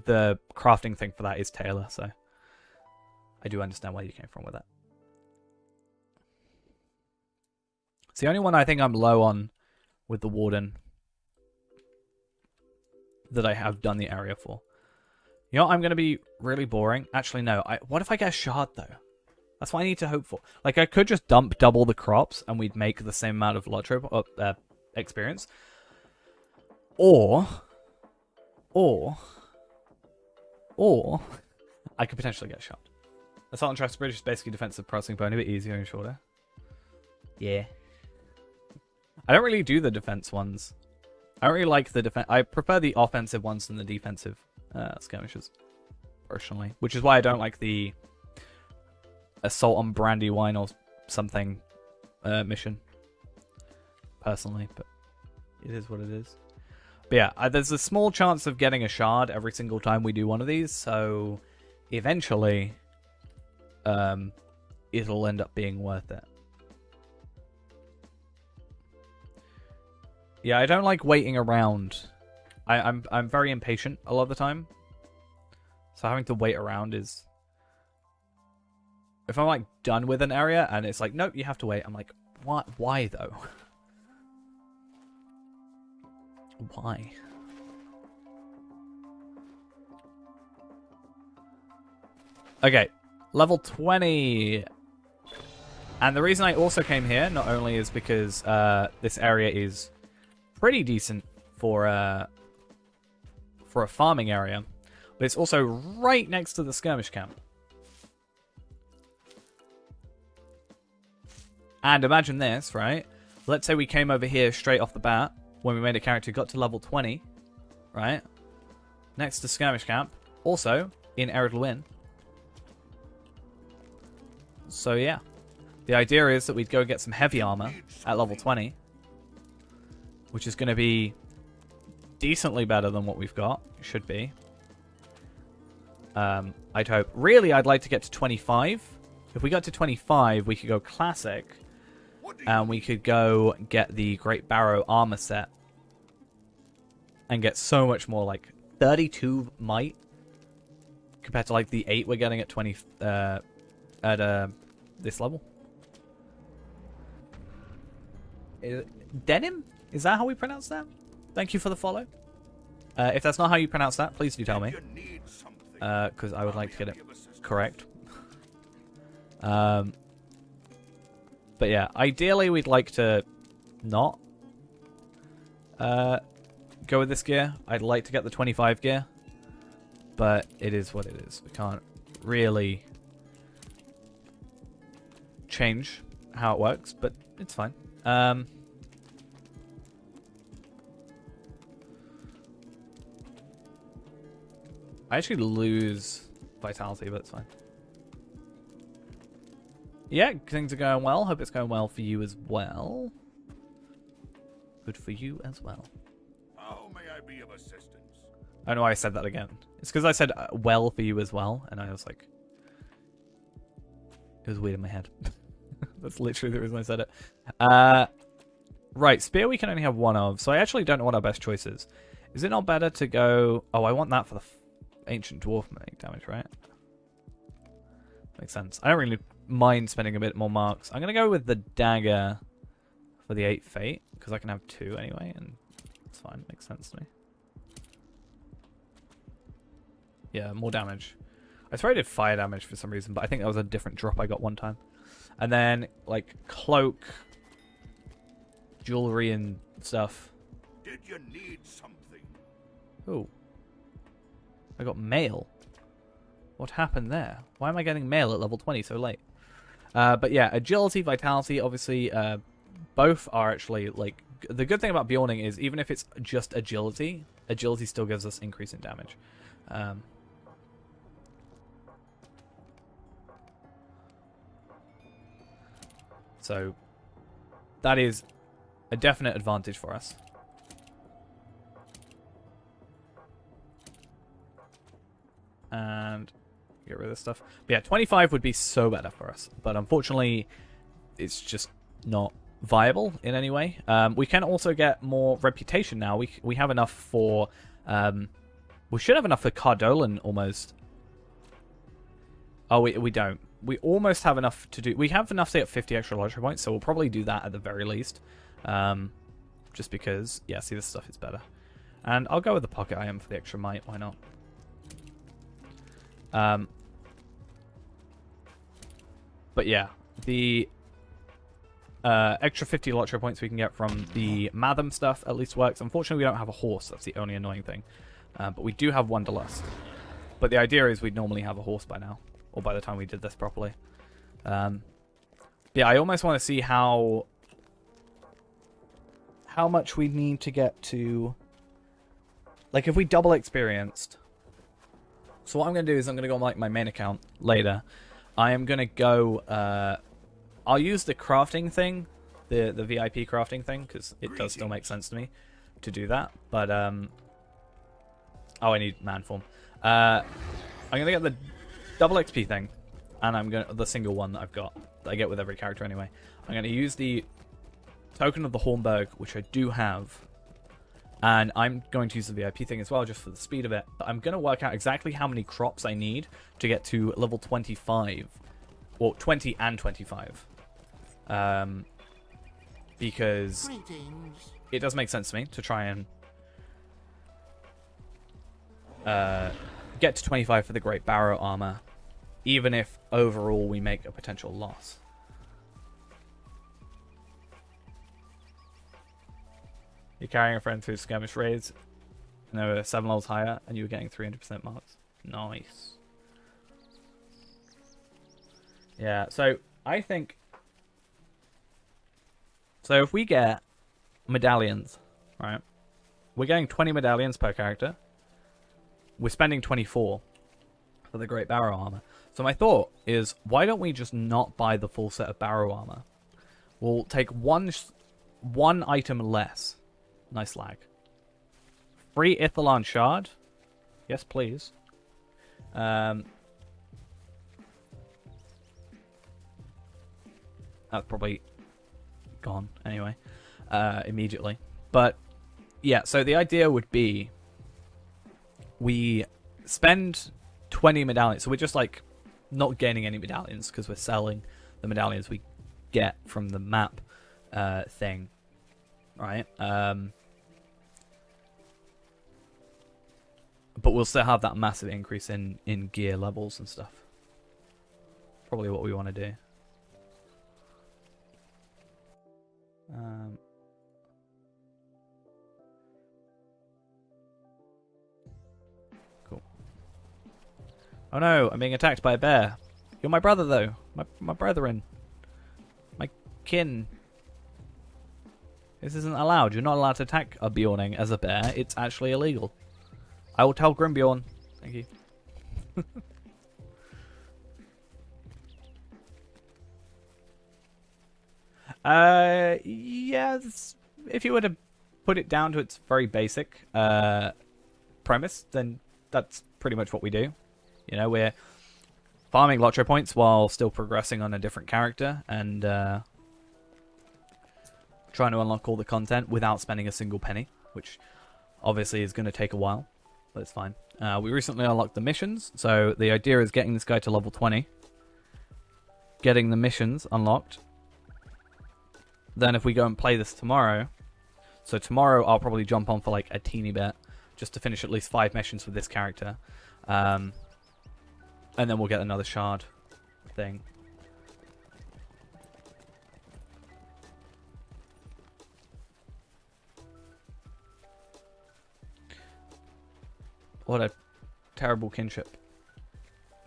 the crafting thing for that is Taylor, so I do understand where you came from with that. It's the only one I think I'm low on with the Warden that I have done the area for. You know what? I'm going to be really boring. Actually, no. What if I get a shard, though? That's what I need to hope for. Like, I could just dump double the crops and we'd make the same amount of LOTRO experience. Or I could potentially get a shard. Assault and Trust Bridge is basically defensive processing, but only a bit easier and shorter. Yeah. I don't really do the defense ones. I don't really like the defense. I prefer the offensive ones than the defensive skirmishes, personally. Which is why I don't like the Assault on Brandywine or something mission, personally. But it is what it is. But yeah, there's a small chance of getting a shard every single time we do one of these, so eventually it'll end up being worth it. Yeah, I don't like waiting around. I'm very impatient a lot of the time. So having to wait around is... If I'm like done with an area and it's like, nope, you have to wait. I'm like, what? Why though? Why? Okay, level 20. And the reason I also came here, not only is because this area is pretty decent for a farming area, but it's also right next to the skirmish camp. And imagine this, right? Let's say we came over here straight off the bat when we made a character, got to level 20, right? Next to skirmish camp, also in Ered Luin. So yeah, the idea is that we'd go get some heavy armor at level 20, which is going to be decently better than what we've got. It should be. I'd hope. Really, I'd like to get to 25. If we got to 25, we could go classic, and we could go get the Great Barrow armor set and get so much more, like 32 might compared to like the 8 we're getting at 20 at this level. Denim? Is that how we pronounce that? Thank you for the follow. If that's not how you pronounce that, please do tell me, because I would like to get it correct. But yeah, ideally we'd like to not go with this gear. I'd like to get the 25 gear, but it is what it is. We can't really change how it works, but it's fine. I actually lose vitality, but it's fine. Yeah, things are going well. Hope it's going well for you as well. Good for you as well. How may I be of assistance? I don't know why I said that again. It's because I said well for you as well, and I was like... It was weird in my head. That's literally the reason I said it. Right, spear we can only have one of, so I actually don't know what our best choice is. Is it not better to go... Oh, I want that for the ancient dwarf make damage, right? Makes sense. I don't really mind spending a bit more marks. I'm going to go with the dagger for the 8 fate, because I can have 2 anyway, and it's fine. Makes sense to me. Yeah, more damage. I swear I did fire damage for some reason, but I think that was a different drop I got one time. And then, like, cloak, jewelry, and stuff. Did you need something? Oh. I got mail. What happened there? Why am I getting mail at level 20 so late? But yeah, agility, vitality, obviously, both are actually, like... The good thing about Bjorning is, even if it's just agility, agility still gives us increase in damage. So, that is a definite advantage for us. And get rid of this stuff. But yeah, 25 would be so better for us. But unfortunately, it's just not viable in any way. We can also get more reputation now. We have enough for... we should have enough for Cardolan almost. Oh, we don't. We almost have enough to do... We have enough to get 50 extra LOTRO points, so we'll probably do that at the very least. Just because... Yeah, see, this stuff is better. And I'll go with the pocket item for the extra might. Why not? But yeah, the extra 50 LOTRO points we can get from the Matham stuff at least works. Unfortunately, we don't have a horse. That's the only annoying thing. But we do have Wanderlust. But the idea is we'd normally have a horse by now. Or by the time we did this properly. Yeah, I almost want to see how much we need to get to... Like, if we double experienced... So what I'm going to do is I'm going to go on like my main account later. I am going to go... I'll use the crafting thing. The VIP crafting thing. Because it does still make sense to me to do that. But, oh, I need man form. I'm going to get the double XP thing. And I'm going to... The single one that I've got. That I get with every character anyway. I'm going to use the Token of the Hornburg, which I do have. And I'm going to use the VIP thing as well, just for the speed of it. But I'm going to work out exactly how many crops I need to get to level 25. Well, 20 and 25. Because it does make sense to me to try and get to 25 for the Great Barrow Armor, even if overall we make a potential loss. You're carrying a friend through skirmish raids, and they were 7 levels higher, and you were getting 300% marks. Nice. Yeah, so I think... So if we get medallions, right? We're getting 20 medallions per character. We're spending 24 for the Great Barrow Armor. So my thought is, why don't we just not buy the full set of Barrow Armor? We'll take one item less. Nice lag. Free Ithalon Shard. Yes, please. That's probably gone anyway. Immediately. But, yeah, so the idea would be we spend 20 medallions. So we're just, like, not gaining any medallions because we're selling the medallions we get from the map thing. Right? But we'll still have that massive increase in gear levels and stuff. Probably what we want to do. Cool. Oh no, I'm being attacked by a bear. You're my brother though. My brethren. My kin. This isn't allowed. You're not allowed to attack a Bjorning as a bear. It's actually illegal. I will tell Grimbjorn. Thank you. Yeah, if you were to put it down to its very basic premise, then that's pretty much what we do. You know, we're farming LOTRO points while still progressing on a different character and trying to unlock all the content without spending a single penny, which obviously is going to take a while. But it's fine. We recently unlocked the missions, so the idea is getting this guy to level 20. Getting the missions unlocked. Then if we go and play this tomorrow... So tomorrow I'll probably jump on for like a teeny bit, just to finish at least 5 missions with this character. And then we'll get another shard thing. What a terrible kinship.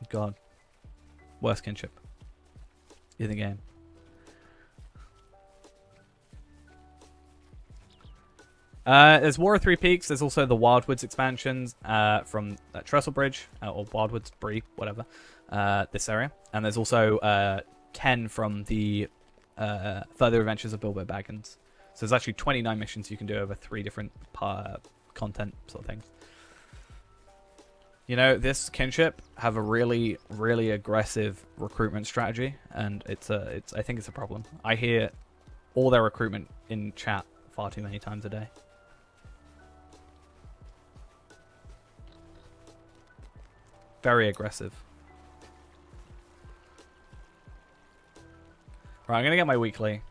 God. Worst kinship in the game. There's War of Three Peaks. There's also the Wildwoods expansions from Trestlebridge, or Wildwoods, Bree, whatever, this area. And there's also 10 from the Further Adventures of Bilbo Baggins. So there's actually 29 missions you can do over 3 different content sort of things. You know, this kinship have a really, really aggressive recruitment strategy, and I think it's a problem. I hear all their recruitment in chat far too many times a day. Very aggressive. Right, I'm going to get my weekly.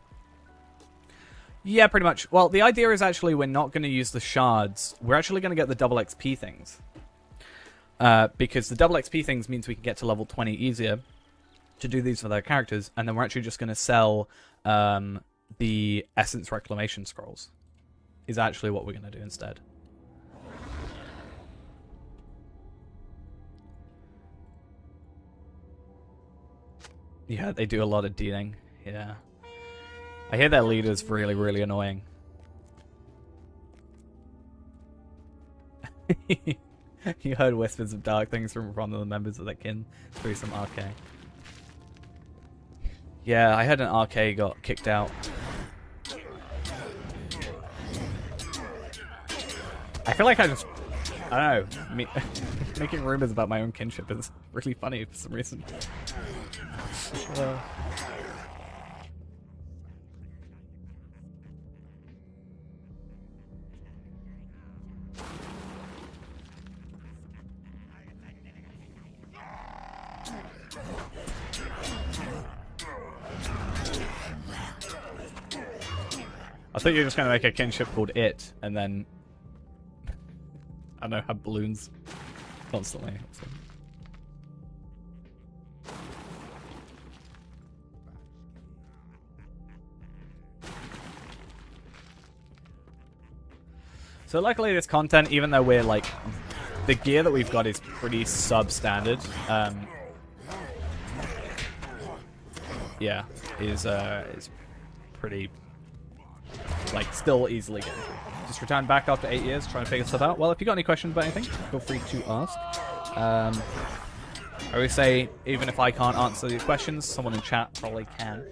Yeah, pretty much. Well, the idea is actually we're not going to use the shards. We're actually going to get the double XP things. Because the double XP things means we can get to level 20 easier to do these with our characters, and then we're actually just going to sell the Essence Reclamation Scrolls. Is actually what we're going to do instead. Yeah, they do a lot of dealing. Yeah. I hear their leader's really, really annoying. You heard whispers of dark things from one of the members of that kin through some RK. Yeah, I heard an RK got kicked out. I feel like I don't know, making rumors about my own kinship is really funny for some reason. I thought you were just going to make a kinship called It, and then, I don't know, have balloons constantly. So luckily this content, even though we're like, the gear that we've got is pretty substandard, yeah, is pretty, like, still easily getting through. Just returned back after 8 years trying to figure stuff out. Well, if you got any questions about anything, feel free to ask. I always say, even if I can't answer these questions, someone in chat probably can.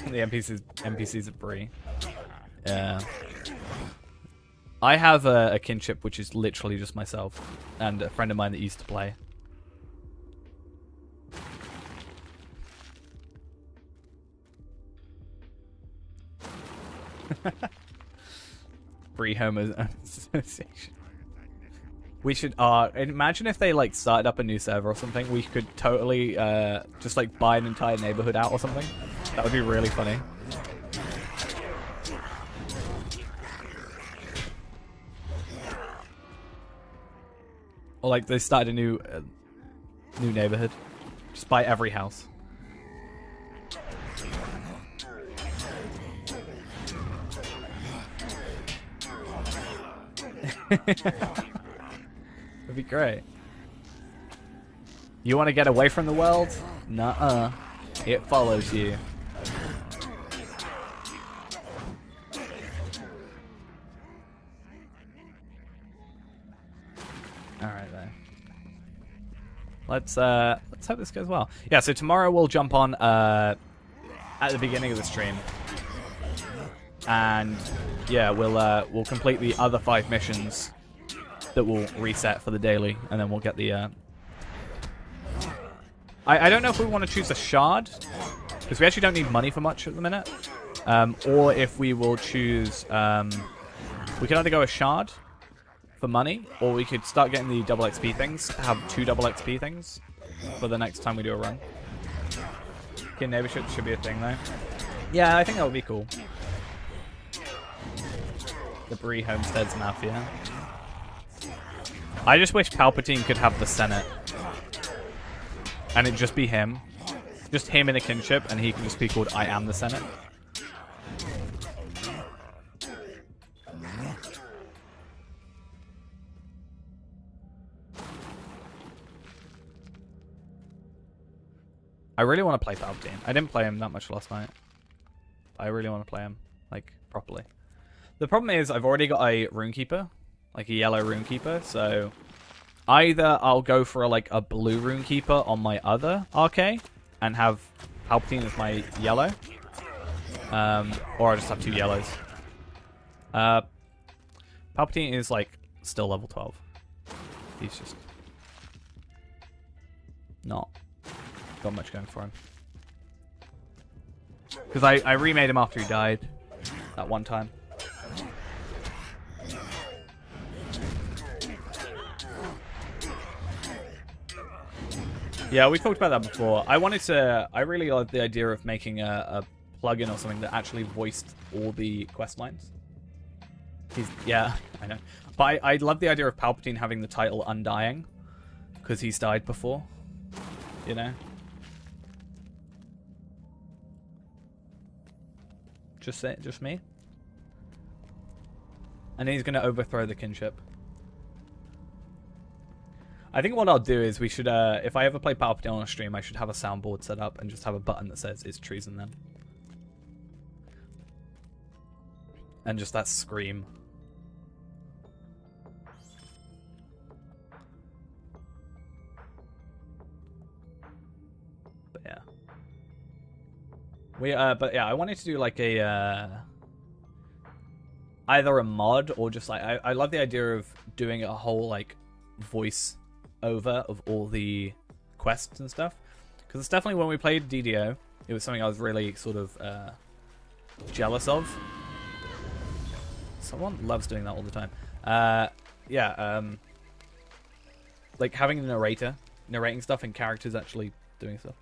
The NPCs are Bree. Yeah. I have a kinship which is literally just myself and a friend of mine that used to play. Bree Homo Association. We should imagine if they like started up a new server or something. We could totally just like buy an entire neighborhood out or something. That would be really funny. Or like they started a new neighborhood. Just buy every house. That'd be great. You want to get away from the world? Nuh-uh. It follows you. Alright then. Let's hope this goes well. Yeah, so tomorrow we'll jump on at the beginning of the stream. And yeah, we'll complete the other 5 missions that will reset for the daily, and then we'll get the I don't know if we want to choose a shard, because we actually don't need money for much at the minute. Or if we will choose we can either go a shard for money, or we could start getting the double XP things, have 2 double XP things for the next time we do a run. Okay, neighborship should be a thing though. Yeah, I think that would be cool. The Bree Homesteads Mafia. I just wish Palpatine could have the Senate. And it'd just be him. Just him in a kinship, and he can just be called I Am the Senate. I really want to play Palpatine. I didn't play him that much last night. I really want to play him, like, properly. The problem is I've already got a Runekeeper, like a yellow Runekeeper, so either I'll go for like a blue Runekeeper on my other RK and have Palpatine is my yellow. Or I'll just have 2 yellows. Palpatine is like still level 12. He's just not got much going for him. Because I remade him after he died that one time. Yeah, we talked about that before. I really liked the idea of making a plugin or something that actually voiced all the quest lines. Yeah, I know. But I love the idea of Palpatine having the title Undying, because he's died before. You know? Just me? And he's going to overthrow the kinship. I think what I'll do is we should, if I ever play Palpatine on a stream, I should have a soundboard set up and just have a button that says, "It's treason then." And just that scream. But yeah. But yeah, I wanted to do like a, either a mod or just like, I love the idea of doing a whole like voice over of all the quests and stuff, because it's definitely, when we played DDO, it was something I was really sort of jealous of. Someone loves doing that all the time. Like having a narrator narrating stuff and characters actually doing stuff.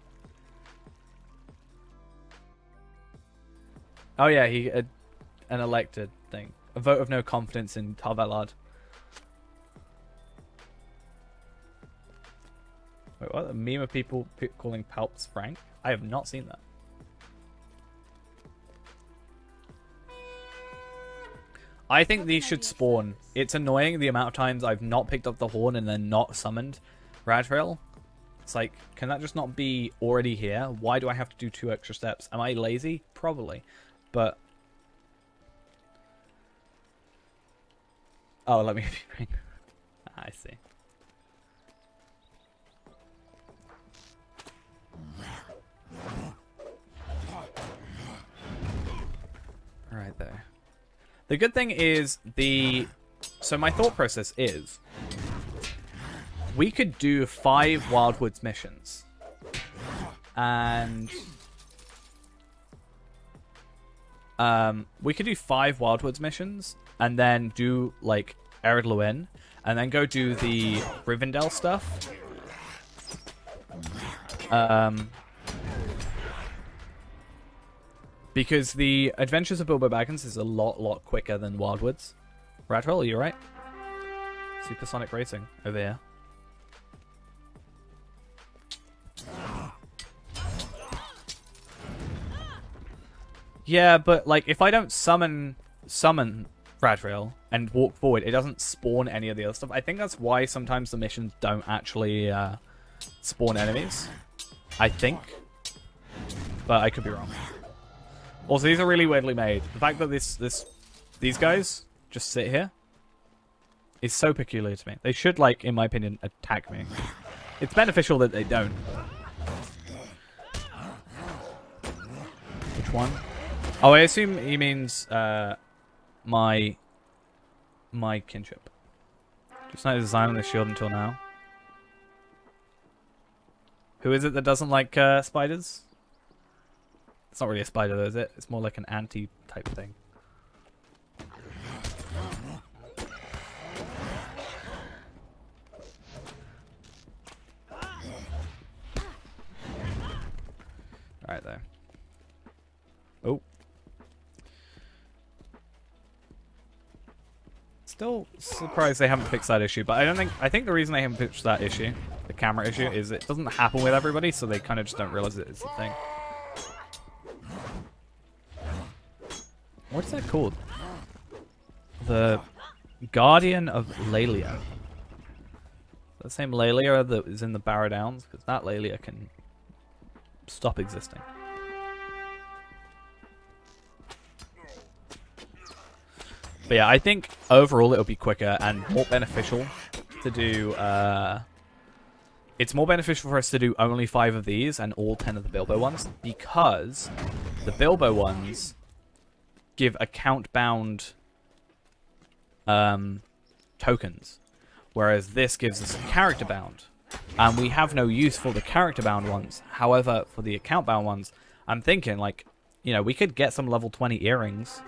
Oh yeah, an elected thing, a vote of no confidence in Tarvalad. Wait, what? A meme of people calling Palps Frank? I have not seen that. I think these should spawn. It's annoying the amount of times I've not picked up the horn and then not summoned Radrail. It's like, can that just not be already here? Why do I have to do 2 extra steps? Am I lazy? Probably. But... oh, let me be I see. Right there. The good thing is so my thought process is we could do 5 Wildwoods missions. And we could do 5 Wildwoods missions and then do like Ered Luin and then go do the Rivendell stuff. Because the Adventures of Bilbo Baggins is a lot quicker than Wildwoods. Radwell, are you right? Supersonic Racing over here. Yeah, but like if I don't summon Radwell and walk forward, it doesn't spawn any of the other stuff. I think that's why sometimes the missions don't actually spawn enemies. I think. But I could be wrong. Also, these are really weirdly made. The fact that these guys just sit here is so peculiar to me. They should, like, in my opinion, attack me. It's beneficial that they don't. Which one? Oh, I assume he means my kinship. Just not designing the shield until now. Who is it that doesn't like spiders? It's not really a spider though, is it? It's more like an anti-type thing. Alright there. Oh. Still surprised they haven't fixed that issue, but I think the reason they haven't fixed that issue, the camera issue, is it doesn't happen with everybody, so they kind of just don't realize it is a thing. What's that called? The Guardian of Laelia. The same Laelia that is in the Barrow Downs, because that Laelia can stop existing. But yeah, I think overall it'll be quicker and more beneficial to do it's more beneficial for us to do only 5 of these and all 10 of the Bilbo ones, because the Bilbo ones give account-bound tokens, whereas this gives us character-bound. And we have no use for the character-bound ones. However, for the account-bound ones, I'm thinking, like, you know, we could get some level 20 earrings.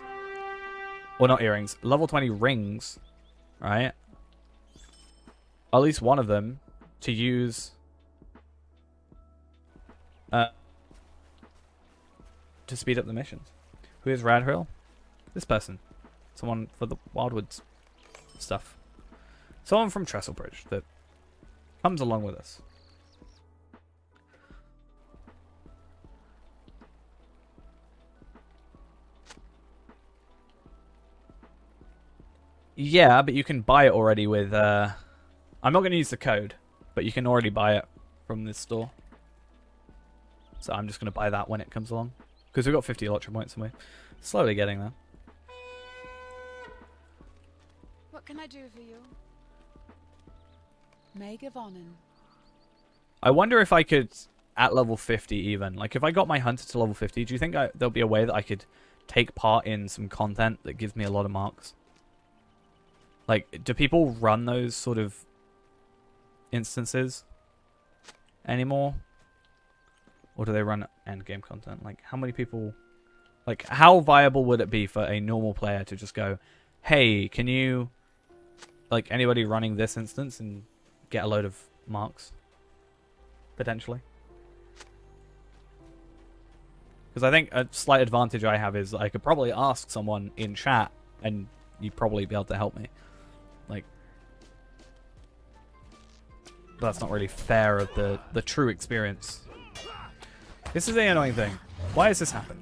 Or not earrings, level 20 rings, right? At least one of them to use to speed up the missions. Who is Radhill? This person. Someone for the Wildwoods stuff. Someone from Trestlebridge that comes along with us. Yeah, but you can buy it already with... I'm not going to use the code, but you can already buy it from this store. So I'm just going to buy that when it comes along. Because we've got 50 LOTRO points and we're slowly getting there. What can I do for you? Meg of Onan. I wonder if I could, at level 50 even, like if I got my hunter to level 50, do you think there'll be a way that I could take part in some content that gives me a lot of marks? Like, do people run those sort of instances anymore? Or do they run endgame content? Like, how many people... Like, how viable would it be for a normal player to just go, hey, can you... Like, anybody running this instance and get a load of marks? Potentially. Because I think a slight advantage I have is I could probably ask someone in chat and you'd probably be able to help me. Like, but that's not really fair of the true experience. This is the annoying thing. Why has this happened?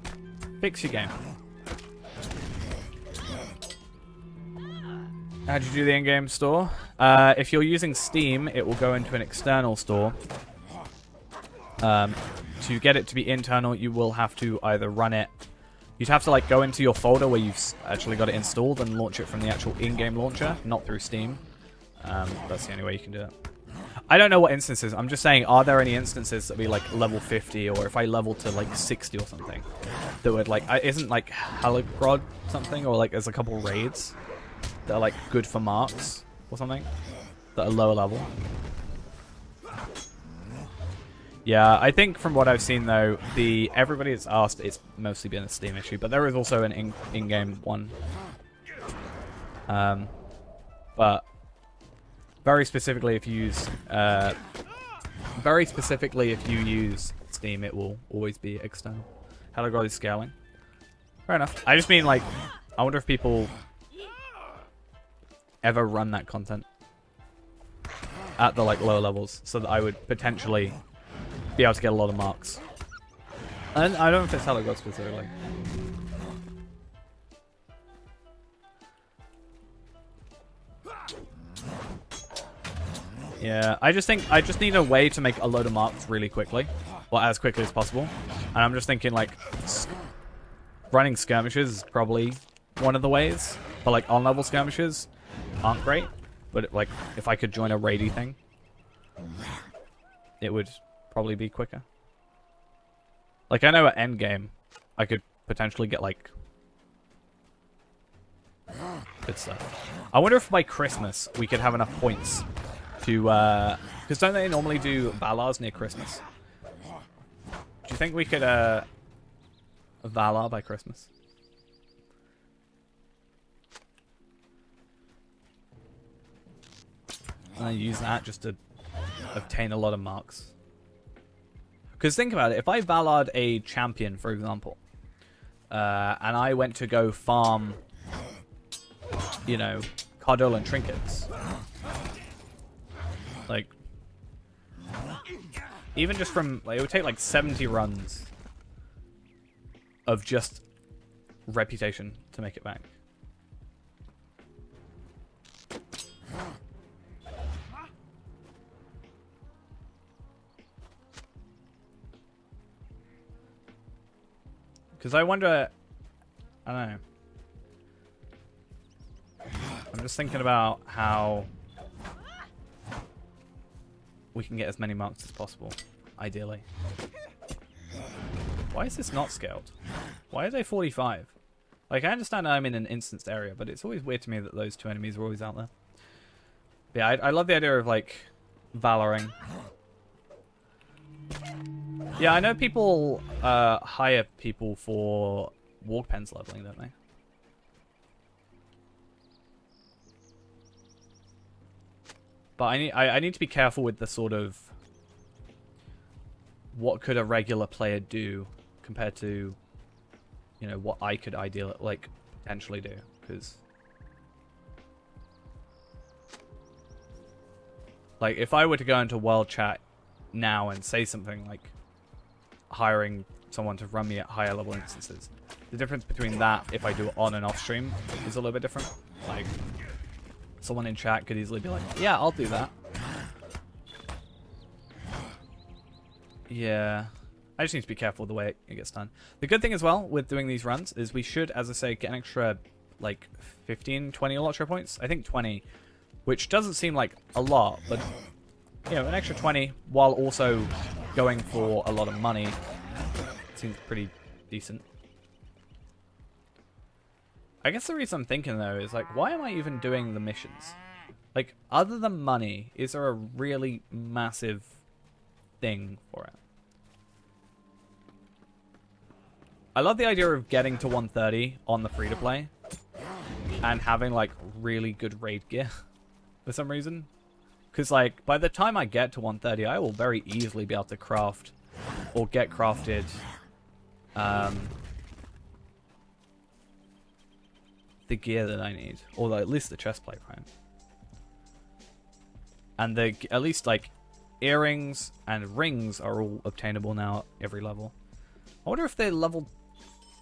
Fix your game. How'd you do the in-game store? If you're using Steam, it will go into an external store. To get it to be internal, you will have to either run it... You'd have to like go into your folder where you've actually got it installed and launch it from the actual in-game launcher, not through Steam. That's the only way you can do it. I don't know what instances. I'm just saying, are there any instances that be like level 50, or if I level to like 60 or something, that would like... Isn't like Haligrod something, or like there's a couple raids that are like good for marks or something that are lower level? Yeah, I think from what I've seen though, everybody that's asked, it's mostly been a Steam issue, but there is also an in-game one. But very specifically, if you use Steam, it will always be external. Haligrod is scaling. Fair enough. I just mean like, I wonder if people ever run that content at the like lower levels, so that I would potentially be able to get a lot of marks. And I don't know if it's Haligrod specifically. Yeah, I just think I just need a way to make a load of marks really quickly, or as quickly as possible. And I'm just thinking like running skirmishes is probably one of the ways, but like on-level skirmishes aren't great. But like if I could join a raidy thing, it would probably be quicker. Like I know at endgame, I could potentially get like good stuff. I wonder if by Christmas we could have enough points to, because don't they normally do Valars near Christmas? Do you think we could, Valar by Christmas? And I use that just to obtain a lot of marks. Because think about it, if I Valared a champion, for example, and I went to go farm, you know, Cardolan trinkets, like, even just from, like, it would take like 70 runs of just reputation to make it back. Because I wonder, I don't know. I'm just thinking about how we can get as many marks as possible, ideally. Why is this not scaled? Why are they 45? Like, I understand I'm in an instanced area, but it's always weird to me that those two enemies are always out there. But yeah, I love the idea of, like, valoring. Yeah, I know people hire people for walk pens leveling, don't they? But I need to be careful with the sort of what could a regular player do compared to, you know, what I could ideally, like, potentially do, because like if I were to go into world chat now and say something like hiring someone to run me at higher level instances, the difference between that if I do it on and off stream is a little bit different. Like, someone in chat could easily be like, yeah, I'll do that. Yeah. I just need to be careful with the way it gets done. The good thing as well with doing these runs is we should, as I say, get an extra, like, 15, 20 LOTRO points. I think 20, which doesn't seem like a lot, but, you know, an extra 20 while also going for a lot of money seems pretty decent. I guess the reason I'm thinking, though, is, like, why am I even doing the missions? Like, other than money, is there a really massive thing for it? I love the idea of getting to 130 on the free-to-play and having, like, really good raid gear for some reason. Because, like, by the time I get to 130, I will very easily be able to craft or get crafted the gear that I need. Or at least the chestplate, right? And at least, like, earrings and rings are all obtainable now at every level. I wonder if they leveled...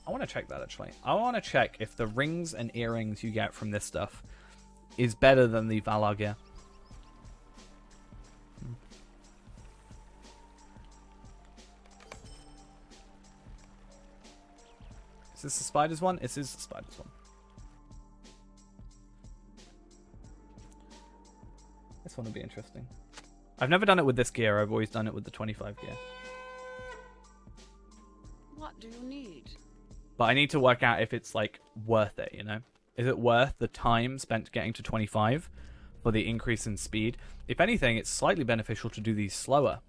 I want to check that, actually. I want to check if the rings and earrings you get from this stuff is better than the Valar gear. Is this the spiders one? This is the spiders one. This one will be interesting. I've never done it with this gear. I've always done it with the 25 gear. What do you need? But I need to work out if it's, like, worth it, you know? Is it worth the time spent getting to 25 for the increase in speed? If anything, it's slightly beneficial to do these slower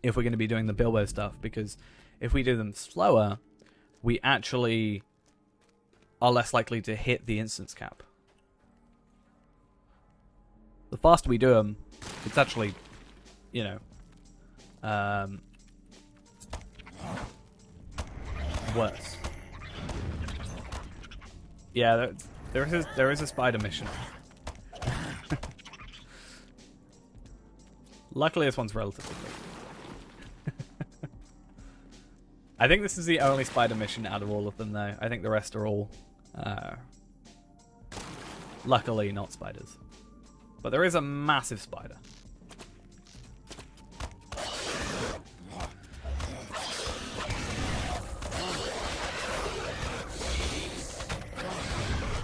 if we're going to be doing the Bilbo stuff, because if we do them slower, we actually are less likely to hit the instance cap. The faster we do them, it's actually, you know, worse. Yeah, there is a spider mission. Luckily, this one's relatively quick. I think this is the only spider mission out of all of them, though. I think the rest are all, luckily, not spiders. But there is a massive spider.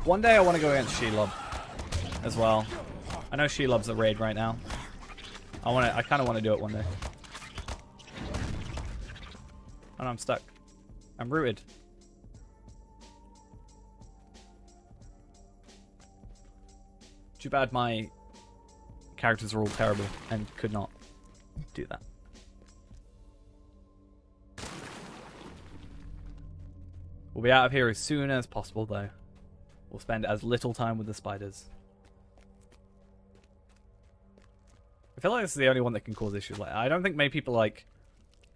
One day I want to go against Shelob as well. I know Shelob's a raid right now. I kind of want to do it one day. Oh no, I'm stuck. I'm rooted. Too bad my characters are all terrible and could not do that. We'll be out of here as soon as possible, though. We'll spend as little time with the spiders. I feel like this is the only one that can cause issues. Like, I don't think many people, like,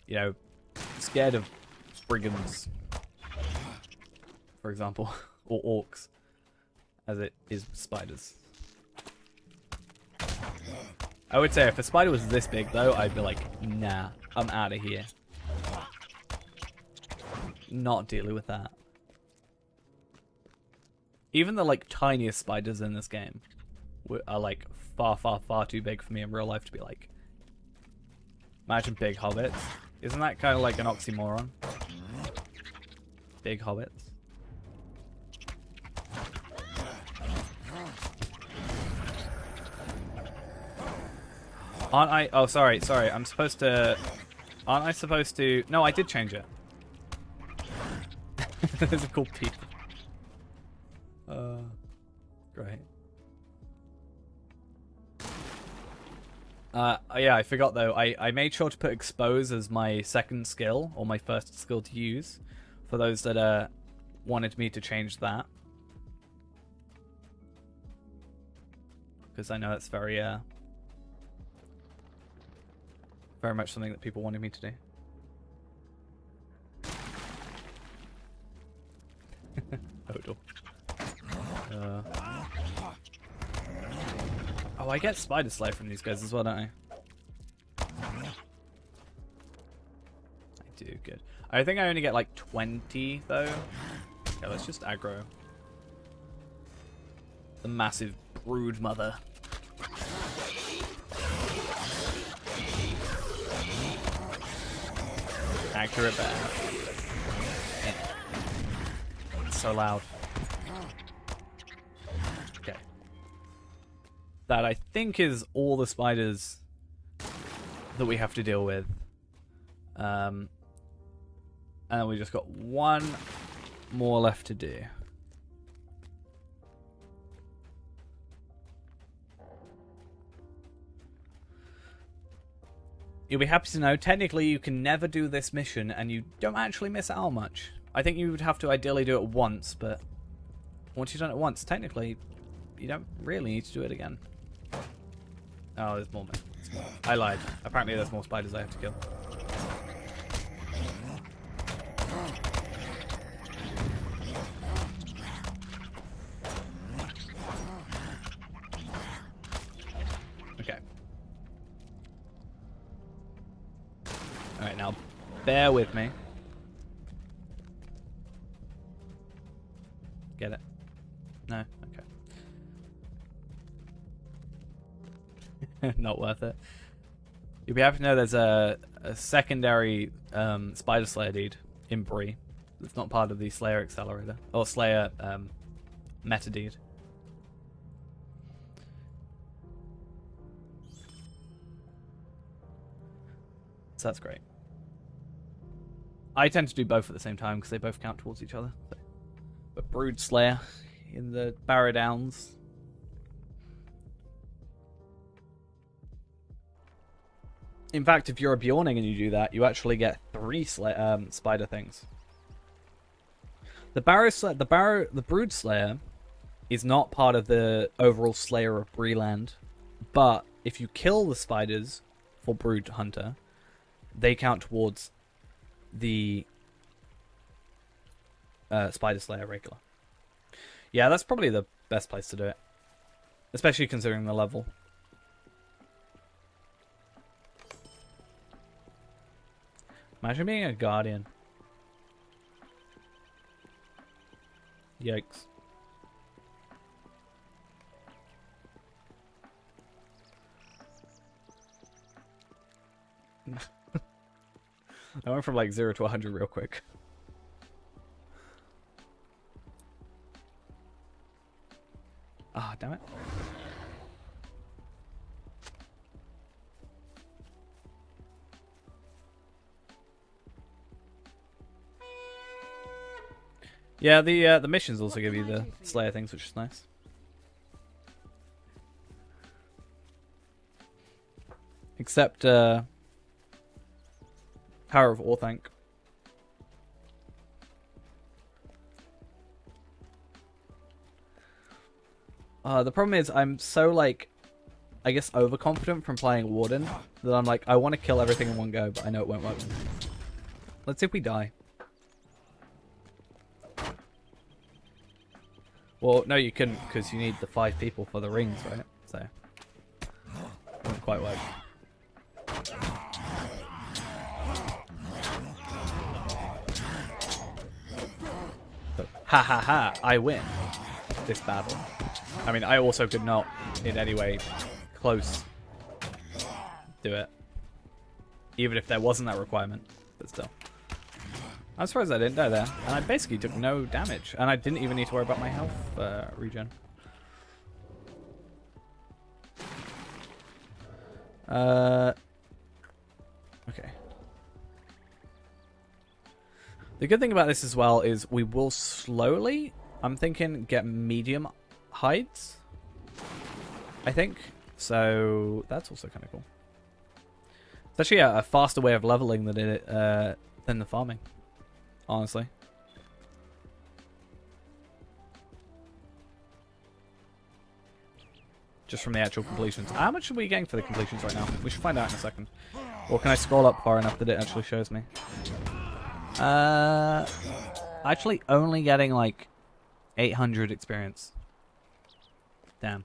you know, scared of brigands, for example, or orcs, as it is spiders. I would say if a spider was this big, though, I'd be like, nah, I'm out of here. Not dealing with that. Even the, like, tiniest spiders in this game are, like, far, far, far too big for me in real life to be like. Imagine big hobbits. Isn't that kind of like an oxymoron? Big hobbits. Aren't I? Oh, sorry. I'm supposed to... Aren't I supposed to... No, I did change it. There's a cool people. Great. Yeah, I forgot though. I made sure to put expose as my second skill, or my first skill to use, for those that wanted me to change that. Because I know that's very much something that people wanted me to do. Hodel. Oh, I get Spider Slayer from these guys as well, don't I? I do, good. I think I only get like 20 though. Okay, let's just aggro the massive brood mother. Accurate bear. It's so loud. Okay. That I think is all the spiders that we have to deal with. And then we just got one more left to do. You'll be happy to know, technically you can never do this mission and you don't actually miss out on much. I think you would have to ideally do it once, but once you've done it once, technically you don't really need to do it again. Oh, there's more. I lied. Apparently there's more spiders I have to kill. Okay. Alright, now bear with me. Get it? No? Okay. Not worth it. You'll be happy to know there's a secondary Spider Slayer dude in Bree. It's not part of the Slayer Accelerator. Or Slayer meta dude. So that's great. I tend to do both at the same time because they both count towards each other. So. But Brood Slayer in the Barrow Downs. In fact, if you're a Bjorning and you do that, you actually get 3 spider things. The Brood Slayer is not part of the overall Slayer of Breeland, but if you kill the spiders for Brood Hunter, they count towards the Spider Slayer regular. Yeah, that's probably the best place to do it, especially considering the level. Imagine being a guardian. Yikes. I went from like 0 to 100 real quick. Ah, damn it. Yeah, the missions also give you the Slayer things, which is nice. Except Power of Orthanc. The problem is I'm so like, I guess overconfident from playing Warden that I'm like, I want to kill everything in one go, but I know it won't work. Let's see if we die. Well, no, you couldn't, because you need the 5 people for the rings, right? So, wouldn't quite work. But, ha ha ha, I win this battle. I mean, I also could not, in any way, close do it. Even if there wasn't that requirement, but still. I'm surprised I didn't die there. And I basically took no damage. And I didn't even need to worry about my health regen. Okay. The good thing about this as well is we will slowly, I'm thinking, get medium hides. I think. So that's also kind of cool. It's actually a faster way of leveling than the farming, honestly. Just from the actual completions. How much are we getting for the completions right now? We should find out in a second. Or can I scroll up far enough that it actually shows me? Actually only getting like 800 experience. Damn.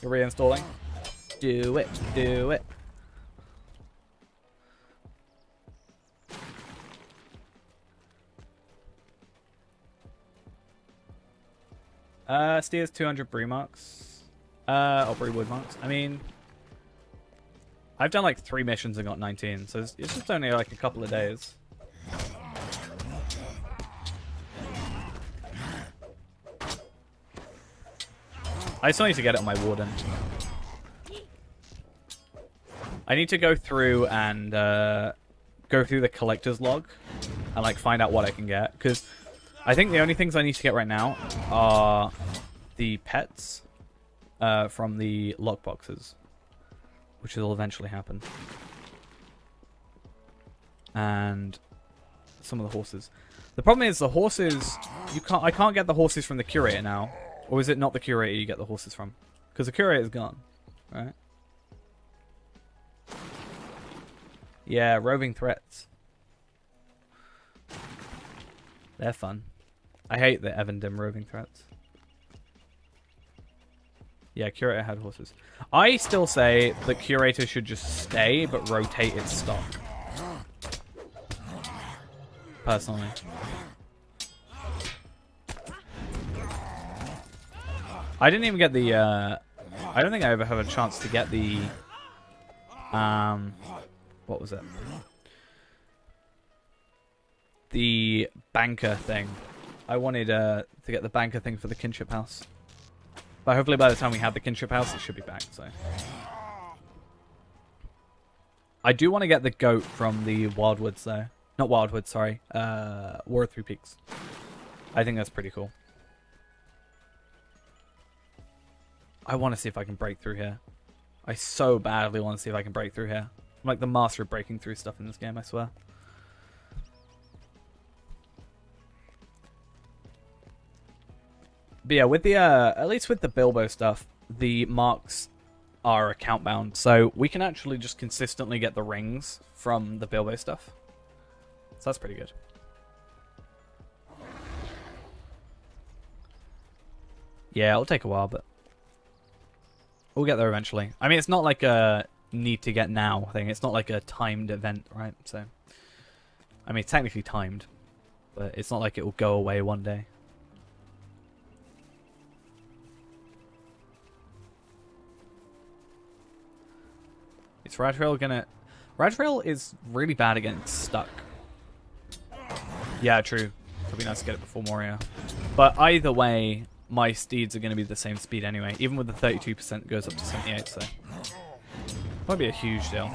You're reinstalling? Do it. Do it. Steers 200 brie marks. Or brie wood marks. I mean, I've done like 3 missions and got 19, so it's just only like a couple of days. I still need to get it on my warden. I need to go through and go through the collector's log and like find out what I can get, because I think the only things I need to get right now are the pets from the lockboxes, which will eventually happen, and some of the horses. The problem is the horses, I can't get the horses from the curator now. Or is it not the curator you get the horses from? Because the curator is gone, right? Yeah, roving threats. They're fun. I hate the Evandim roving threats. Yeah, curator had horses. I still say the curator should just stay, but rotate its stock. Personally. I didn't even get the, I don't think I ever had a chance to get the, what was it? The banker thing. I wanted, to get the banker thing for the kinship house. But hopefully by the time we have the kinship house, it should be back, so. I do want to get the goat from the Wildwoods, though. Not Wildwoods, sorry. War of Three Peaks. I think that's pretty cool. I want to see if I can break through here. I so badly want to see if I can break through here. I'm like the master of breaking through stuff in this game, I swear. But yeah, with the, at least with the Bilbo stuff, the marks are account bound. So we can actually just consistently get the rings from the Bilbo stuff. So that's pretty good. Yeah, it'll take a while, but we'll get there eventually. I mean, it's not like a need to get now thing. It's not like a timed event, right? So, I mean, it's technically timed, but it's not like it will go away one day. Is Radrail gonna... Radrail is really bad at getting stuck. Yeah, true. It'd be nice to get it before Moria. But either way, my steeds are going to be the same speed anyway. Even with the 32%, it goes up to 78, so... Might be a huge deal.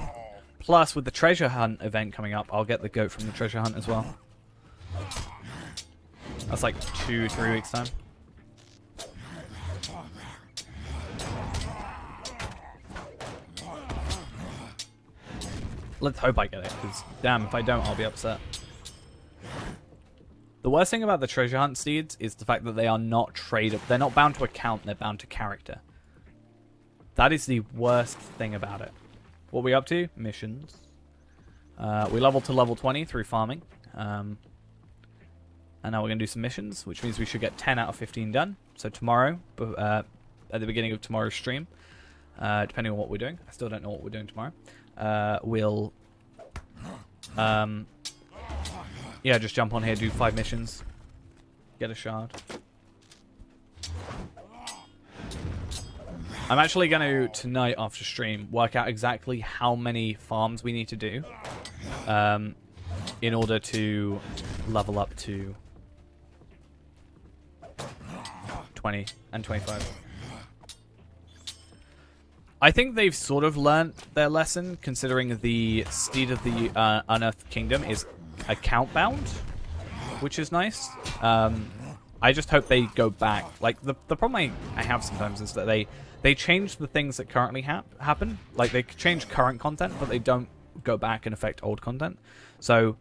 Plus, with the treasure hunt event coming up, I'll get the goat from the treasure hunt as well. That's like 2-3 weeks time. Let's hope I get it, because damn, if I don't, I'll be upset. The worst thing about the treasure hunt steeds is the fact that they are not tradable. They're not bound to account, they're bound to character. That is the worst thing about it. What are we up to? Missions. We leveled to level 20 through farming. And now we're going to do some missions, which means we should get 10 out of 15 done. So tomorrow, at the beginning of tomorrow's stream, depending on what we're doing. I still don't know what we're doing tomorrow. We'll... yeah, just jump on here, do 5 missions. Get a shard. I'm actually going to, tonight after stream, work out exactly how many farms we need to do in order to level up to 20 and 25. I think they've sort of learnt their lesson, considering the Steed of the Unearthed Kingdom is account bound, which is nice. I just hope they go back. Like, the problem I have sometimes is that they change the things that currently happen. Like, they change current content, but they don't go back and affect old content. So,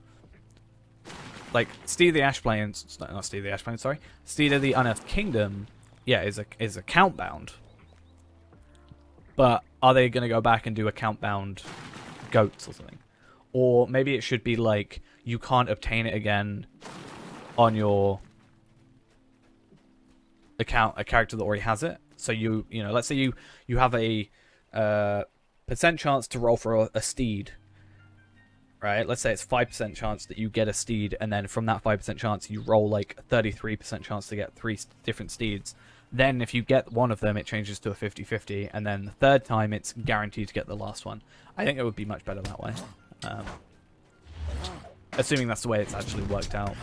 like, Steed of the Ashplains, not Steed of the Ashplains, sorry. Steed of the Unearthed Kingdom, yeah, is account bound. But are they going to go back and do account bound goats or something? Or maybe it should be like, you can't obtain it again on your account, a character that already has it. So you know, let's say you have a percent chance to roll for a steed, right? Let's say it's 5% chance that you get a steed, and then from that 5% chance you roll like a 33% chance to get 3 different steeds. Then if you get one of them, it changes to a 50-50, and then the third time it's guaranteed to get the last one. I think it would be much better that way. Assuming that's the way it's actually worked out.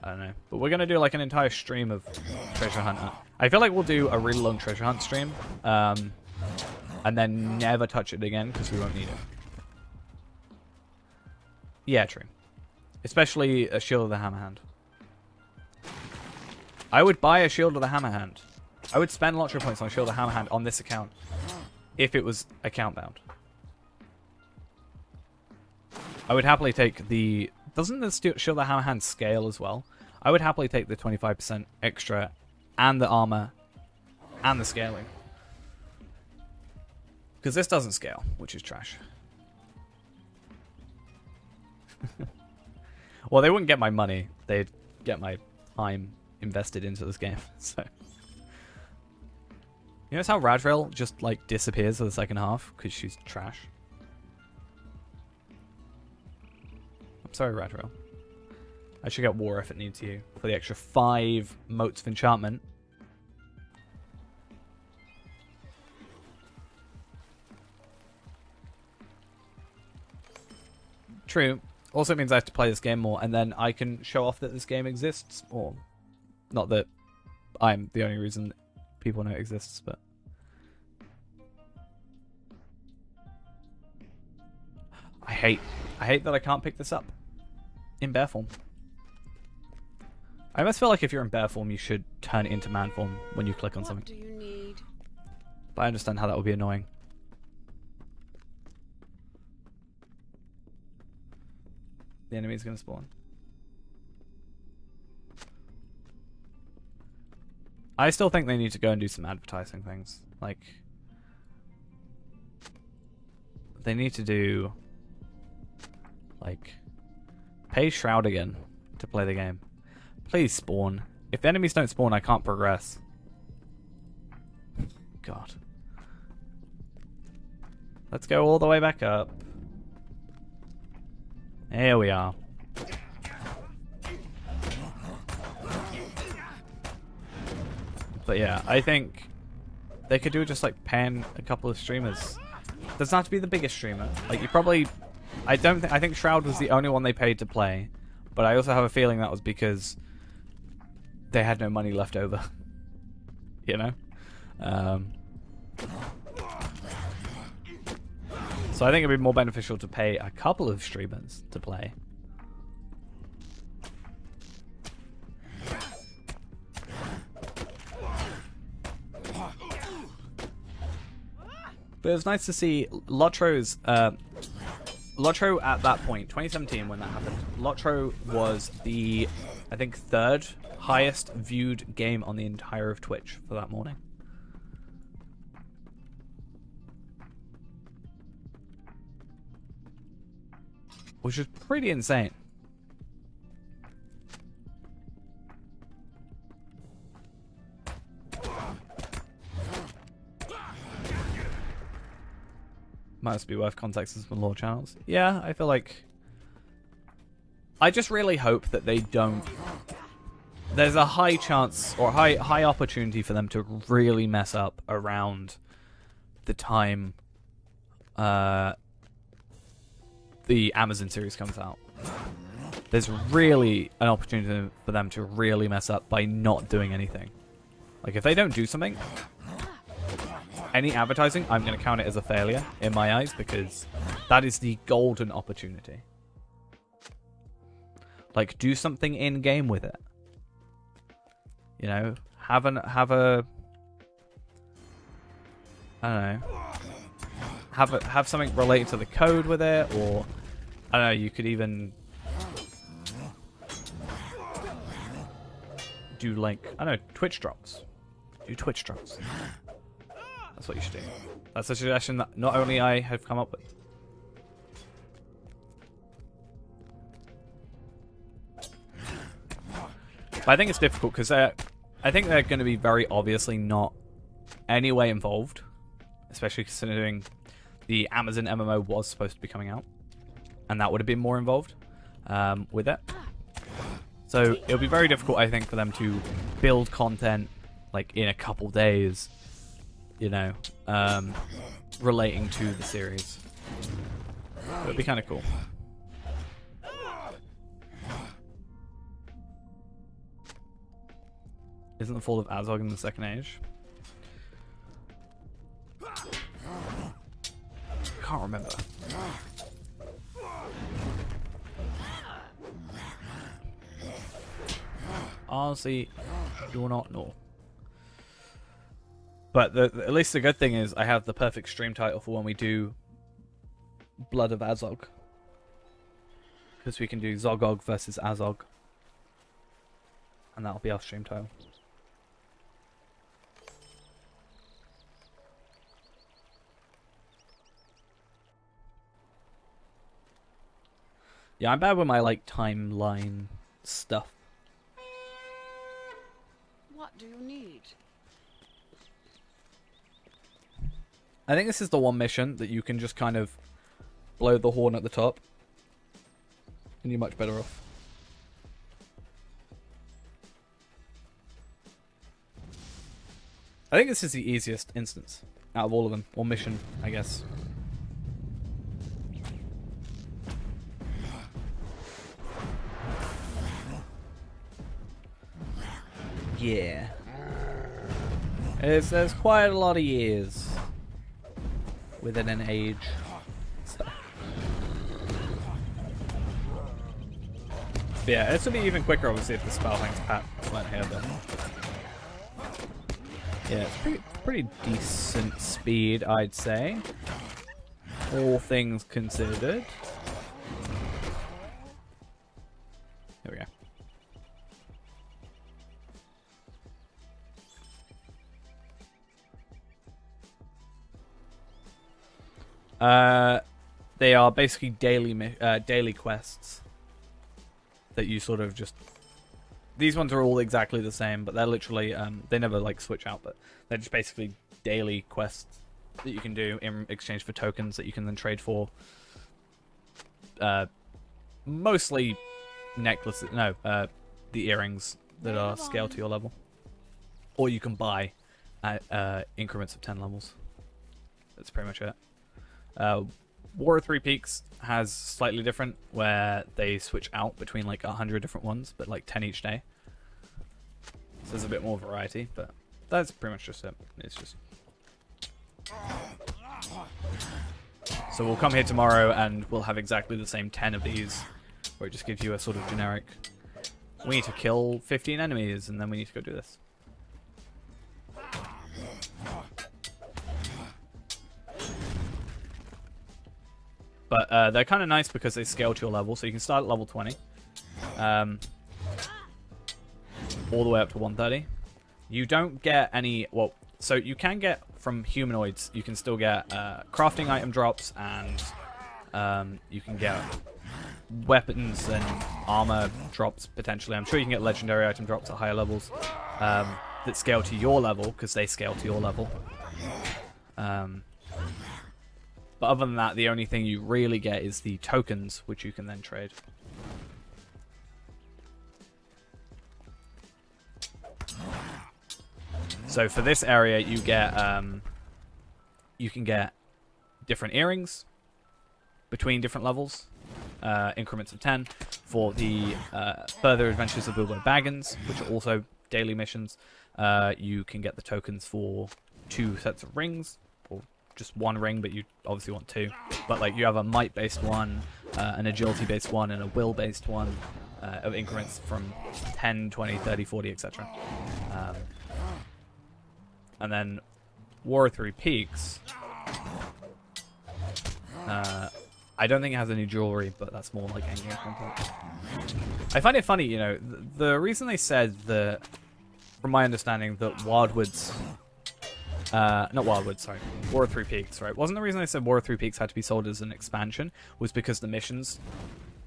I don't know. But we're going to do like an entire stream of Treasure Hunt. I feel like we'll do a really long Treasure Hunt stream. And then never touch it again because we won't need it. Yeah, true. Especially a Shield of the Hammerhand. I would buy a Shield of the Hammerhand. I would spend LOTRO points on Shield of the Hammerhand on this account if it was account bound. I would happily take the... Doesn't the Shield of the Hammerhand scale as well? I would happily take the 25% extra and the armor and the scaling. Because this doesn't scale, which is trash. Well, they wouldn't get my money. They'd get my time invested into this game. So, you notice how Radriel just like disappears for the second half because she's trash. I'm sorry, Radriel. I should get War if it needs you for the extra 5 motes of enchantment. True. Also, it means I have to play this game more, and then I can show off that this game exists more. Not that I'm the only reason people know it exists, but... I hate that I can't pick this up in bear form. I almost feel like if you're in bear form, you should turn it into man form when you click on something. What do you need? But I understand how that would be annoying. The enemy's going to spawn. I still think they need to go and do some advertising things. Like, they need to do, like, pay Shroud again to play the game. Please spawn. If the enemies don't spawn, I can't progress. God. Let's go all the way back up. Here we are. But yeah, I think they could do just like paying a couple of streamers. Doesn't have to be the biggest streamer. Like, you probably... I think Shroud was the only one they paid to play. But I also have a feeling that was because they had no money left over. You know? So I think it'd be more beneficial to pay a couple of streamers to play. But it was nice to see LOTRO's... LOTRO at that point, 2017 when that happened, LOTRO was the, I think, 3rd highest viewed game on the entire of Twitch for that morning. Which is pretty insane. Must be worth contacting some lore channels. Yeah, I feel like... I just really hope that they don't... There's a high chance, or high opportunity for them to really mess up around the time the Amazon series comes out. There's really an opportunity for them to really mess up by not doing anything. Like, if they don't do something... any advertising, I'm going to count it as a failure in my eyes, because that is the golden opportunity. Like, do something in game with it. You know, have a I don't know. Have something related to the code with it, or I don't know. You could even do like, I don't know, Twitch drops. Do Twitch drops. That's what you should do. That's a suggestion that not only I have come up with. But I think it's difficult because I think they're going to be very obviously not any way involved, especially considering the Amazon MMO was supposed to be coming out, and that would have been more involved with it. So it'll be very difficult, I think, for them to build content like in a couple days, you know, relating to the series. It would be kind of cool. Isn't the fall of Azog in the Second Age? Can't remember. Honestly, do not know. But at least the good thing is I have the perfect stream title for when we do Blood of Azog. Because we can do Zogog versus Azog. And that'll be our stream title. Yeah, I'm bad with my, like, timeline stuff. What do you need? I think this is the one mission that you can just kind of blow the horn at the top. And you're much better off. I think this is the easiest instance out of all of them. Or mission, I guess. Yeah. There's quite a lot of years within an age. So. Yeah, this would be even quicker, obviously, if the Spellhangs Pat weren't here, but... Yeah, it's pretty decent speed, I'd say. All things considered. There we go. They are basically daily quests that you sort of just... These ones are all exactly the same, but they're literally, they never like switch out, but they're just basically daily quests that you can do in exchange for tokens that you can then trade for. Mostly necklaces, no, the earrings that are scaled to your level. Or you can buy at increments of 10 levels. That's pretty much it. War of Three Peaks has slightly different, where they switch out between like 100 different ones, but like 10 each day. So there's a bit more variety, but that's pretty much just it. It's just... So we'll come here tomorrow and we'll have exactly the same 10 of these, where it just gives you a sort of generic, we need to kill 15 enemies and then we need to go do this. But they're kind of nice because they scale to your level, so you can start at level 20. All the way up to 130. You don't get any... Well, so you can get from humanoids, you can still get crafting item drops, and you can get weapons and armor drops, potentially. I'm sure you can get legendary item drops at higher levels that scale to your level, because they scale to your level. But other than that, the only thing you really get is the tokens, which you can then trade. So for this area, you get you can get different earrings between different levels, increments of 10. For the further adventures of Bilbo Baggins, which are also daily missions, you can get the tokens for 2 sets of rings. just one ring, but you obviously want two. But like you have a might-based one, an agility-based one, and a will-based one of increments from 10, 20, 30, 40, etc. And then War of Three Peaks. I don't think it has any jewelry, but that's more like endgame content. I find it funny, you know, the reason they said that, from my understanding, that Wildwood's... not Wildwood, sorry. War of Three Peaks, right? Wasn't the reason they said War of Three Peaks had to be sold as an expansion was because the missions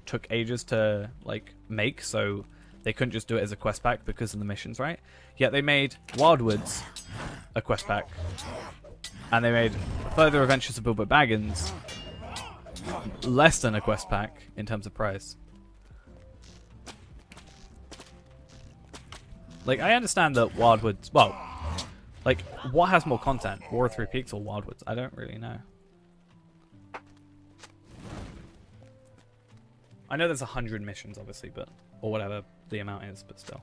took ages to, like, make, so they couldn't just do it as a quest pack because of the missions, right? Yet they made Wildwoods a quest pack. And they made Further Adventures of Bilbo Baggins less than a quest pack in terms of price. Like, I understand that Wildwoods... Well, like, what has more content? War of Three Peaks or Wildwoods? I don't really know. I know there's 100 missions, obviously, but... Or whatever the amount is, but still.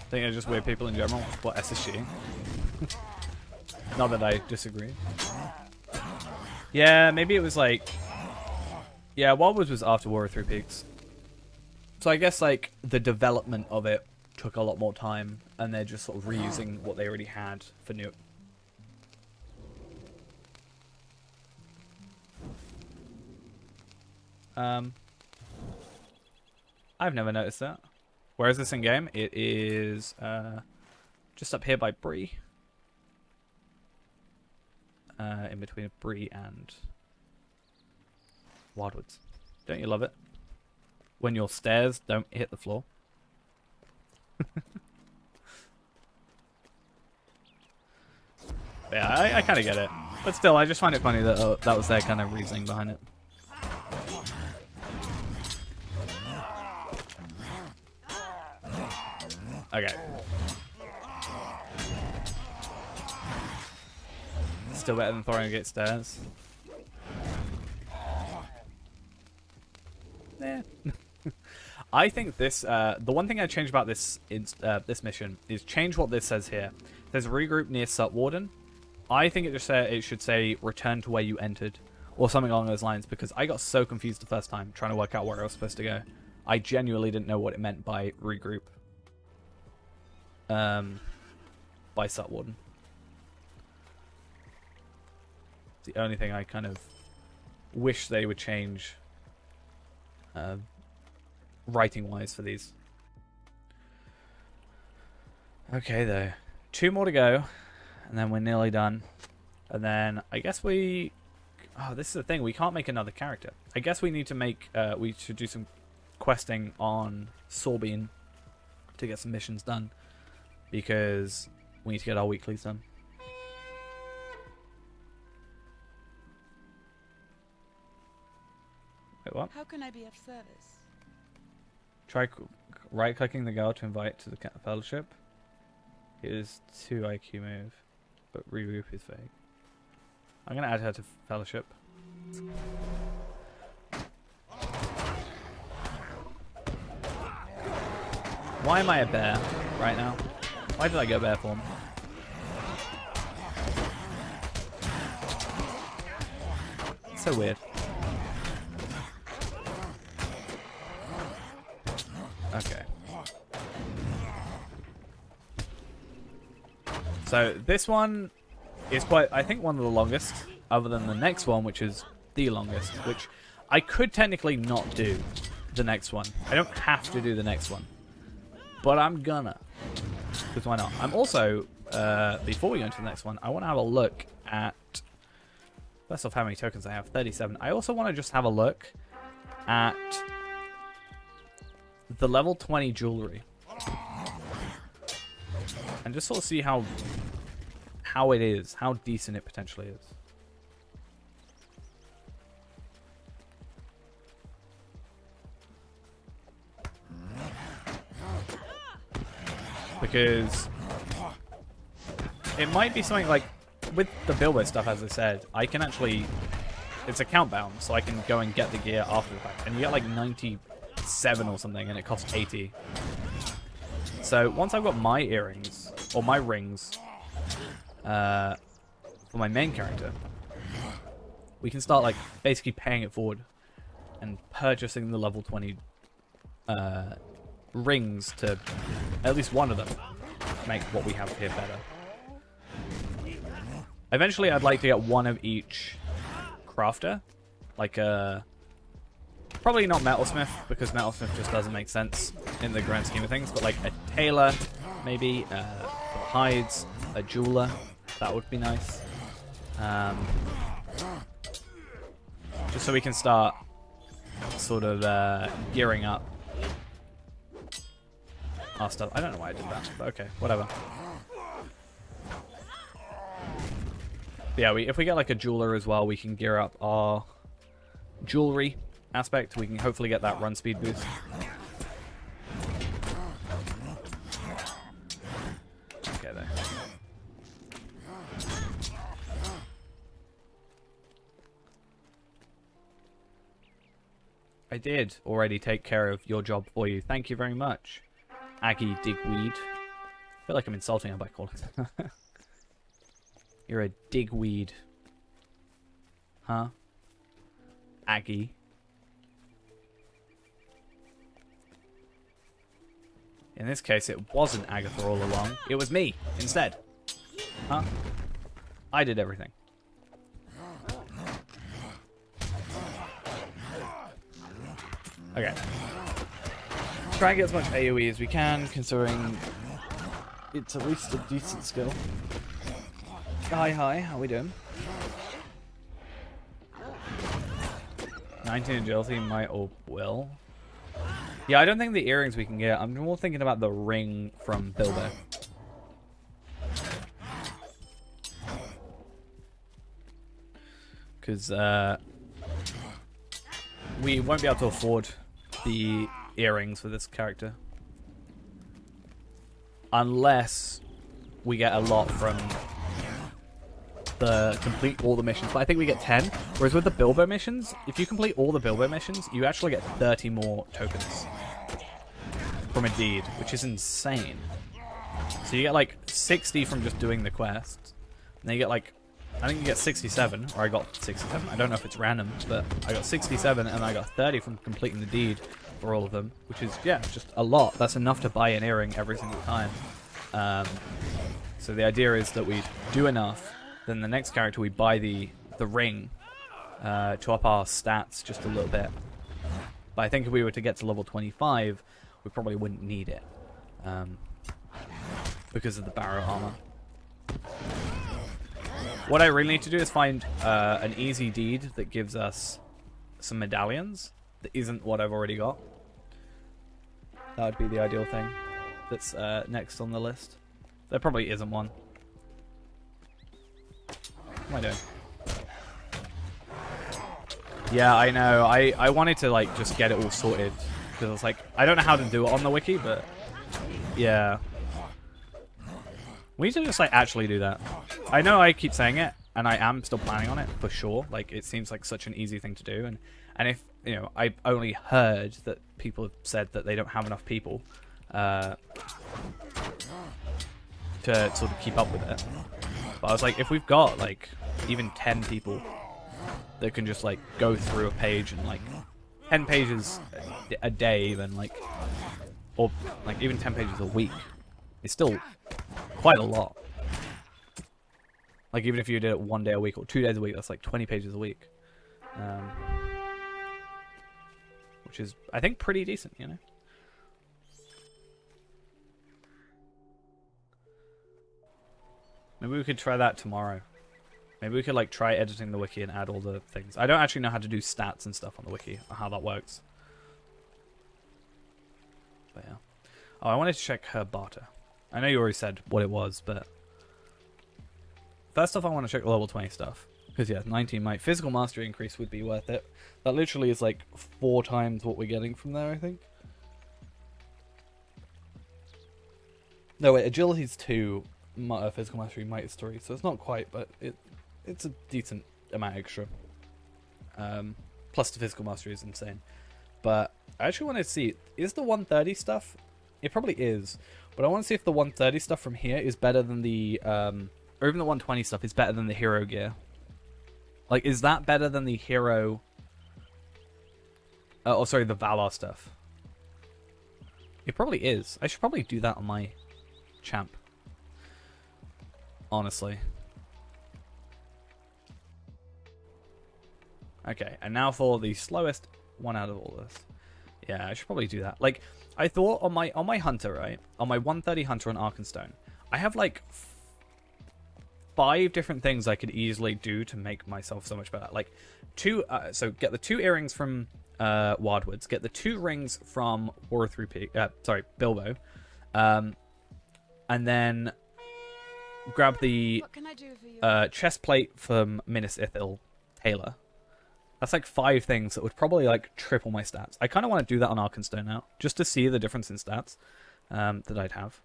I think it's just weird people in general. What, SSG? Not that I disagree. Yeah, maybe it was like... Yeah, Wildwoods was after War of Three Peaks. So I guess, like, the development of it took a lot more time, and they're just sort of reusing what they already had for new... I've never noticed that. Where is this in game? It is just up here by Bree. In between Bree and Wildwoods. Don't you love it? When your stairs don't hit the floor. Yeah, I kind of get it. But still, I just find it funny that that was their kind of reasoning behind it. Okay. Still better than throwing against stairs. Yeah. I think this, the one thing I changed about this this mission is change what this says here. It says regroup near Sutwarden. I think it should say return to where you entered, or something along those lines, because I got so confused the first time trying to work out where I was supposed to go. I genuinely didn't know what it meant by regroup. By Sutwarden. It's the only thing I kind of wish they would change writing-wise for these. Okay, though. 2 more to go, and then we're nearly done. And then I guess we... Oh, this is the thing. We can't make another character. I guess we need to make... we should do some questing on Sorbine to get some missions done. Because we need to get our weeklies done. Wait, what? How can I be of service? Try right-clicking the girl to invite to the fellowship. It is 2 IQ move, but regroup is vague. I'm going to add her to fellowship. Why am I a bear right now? Why did I go bear form? So weird. Okay. So this one is quite, I think, one of the longest, other than the next one, which is the longest, which I could technically not do the next one. I don't have to do the next one, but I'm gonna. Because why not? I'm also, before we go into the next one, I want to have a look at, first off, how many tokens I have, 37. I also want to just have a look at the level 20 jewelry. And just sort of see how it is, how decent it potentially is. Because it might be something like, with the Bilbo stuff, as I said, I can actually it's account bound, so I can go and get the gear after the fact. And you get like 97 or something, and it costs 80. So once I've got my earrings, or my rings, for my main character, we can start like basically paying it forward and purchasing the level 20 rings to at least one of them make what we have here better. Eventually I'd like to get one of each crafter, like probably not metalsmith, because metalsmith just doesn't make sense in the grand scheme of things, but like a tailor maybe, for hides, a jeweler, that would be nice. Just so we can start sort of gearing up our stuff. I don't know why I did that, but okay, whatever. But yeah, if we get like a jeweler as well, we can gear up our jewelry aspect. We can hopefully get that run speed boost. Okay, there. I did already take care of your job for you. Thank you very much, Aggie Digweed. I feel like I'm insulting her by calling it. You're a digweed. Huh? Aggie. In this case, it wasn't Agatha all along. It was me, instead. Huh? I did everything. Okay. Try and get as much AoE as we can, considering it's at least a decent skill. Hi, how we doing? 19 agility might or will. Yeah, I don't think the earrings we can get. I'm more thinking about the ring from Bilbo. Because we won't be able to afford the earrings for this character. Unless we get a lot from the complete all the missions. But I think we get 10. Whereas with the Bilbo missions, if you complete all the Bilbo missions, you actually get 30 more tokens from a deed, which is insane. So you get like 60 from just doing the quests. And then you get like, I think you get 67, or I got 67. I don't know if it's random, but I got 67 and I got 30 from completing the deed for all of them, which is, yeah, just a lot. That's enough to buy an earring every single time. So the idea is that we do enough, then the next character we buy the ring to up our stats just a little bit. But I think if we were to get to level 25, we probably wouldn't need it because of the barrow armor. What I really need to do is find an easy deed that gives us some medallions that isn't what I've already got. That would be the ideal thing that's next on the list. There probably isn't one. What am I doing? Yeah, I know. I wanted to like just get it all sorted because I was like, I don't know how to do it on the wiki, but yeah. We need to just like actually do that. I know I keep saying it, and I am still planning on it for sure. Like it seems like such an easy thing to do, and if you know, I've only heard that people have said that they don't have enough people to sort of keep up with it. But I was like, if we've got like even 10 people that can just like go through a page and like 10 pages a day, even like, or like even 10 pages a week, it's still quite a lot. Like even if you did it 1 day a week or 2 days a week, that's like 20 pages a week, which is I think pretty decent, you know. Maybe we could try that tomorrow. Maybe we could like try editing the wiki and add all the things. I don't actually know how to do stats and stuff on the wiki or how that works. But yeah. Oh, I wanted to check her barter. I know you already said what it was, but first off I want to check the level 20 stuff. Because yeah, 19 might physical mastery increase would be worth it. That literally is like 4 times what we're getting from there, I think. No wait, agility's 2. Physical mastery might is 3, so it's not quite, but it's a decent amount extra. Plus the physical mastery is insane. But I actually want to see, is the 130 stuff? It probably is. But I want to see if the 130 stuff from here is better than the, or even the 120 stuff is better than the hero gear. Like, is that better than the hero, oh, sorry, the Valor stuff? It probably is. I should probably do that on my champ. Honestly. Okay, and now for the slowest one out of all this. Yeah, I should probably do that. Like, I thought on my hunter, right? On my 130 hunter on Arkenstone, I have like 5 different things I could easily do to make myself so much better. Like, so get the 2 earrings from Wildwoods, get the 2 rings from War 3P, Bilbo, and then grab the What can I do for you? chest plate from Minas Ithil Taylor. That's like 5 things that would probably like triple my stats. I kind of want to do that on Arkenstone now, just to see the difference in stats that I'd have,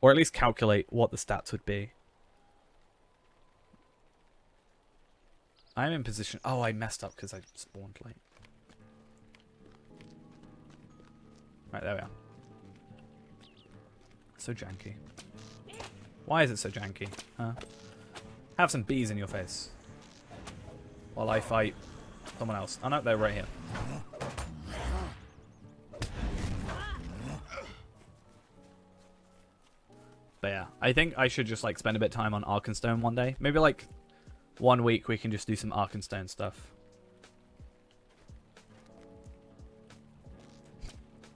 or at least calculate what the stats would be. I'm in position. Oh, I messed up because I spawned late. Right, there we are. So janky. Why is it so janky? Huh? Have some bees in your face. While I fight someone else. Oh no, they're right here. But yeah, I think I should just like spend a bit of time on Arkenstone one day. Maybe like 1 week we can just do some Arkenstone stuff.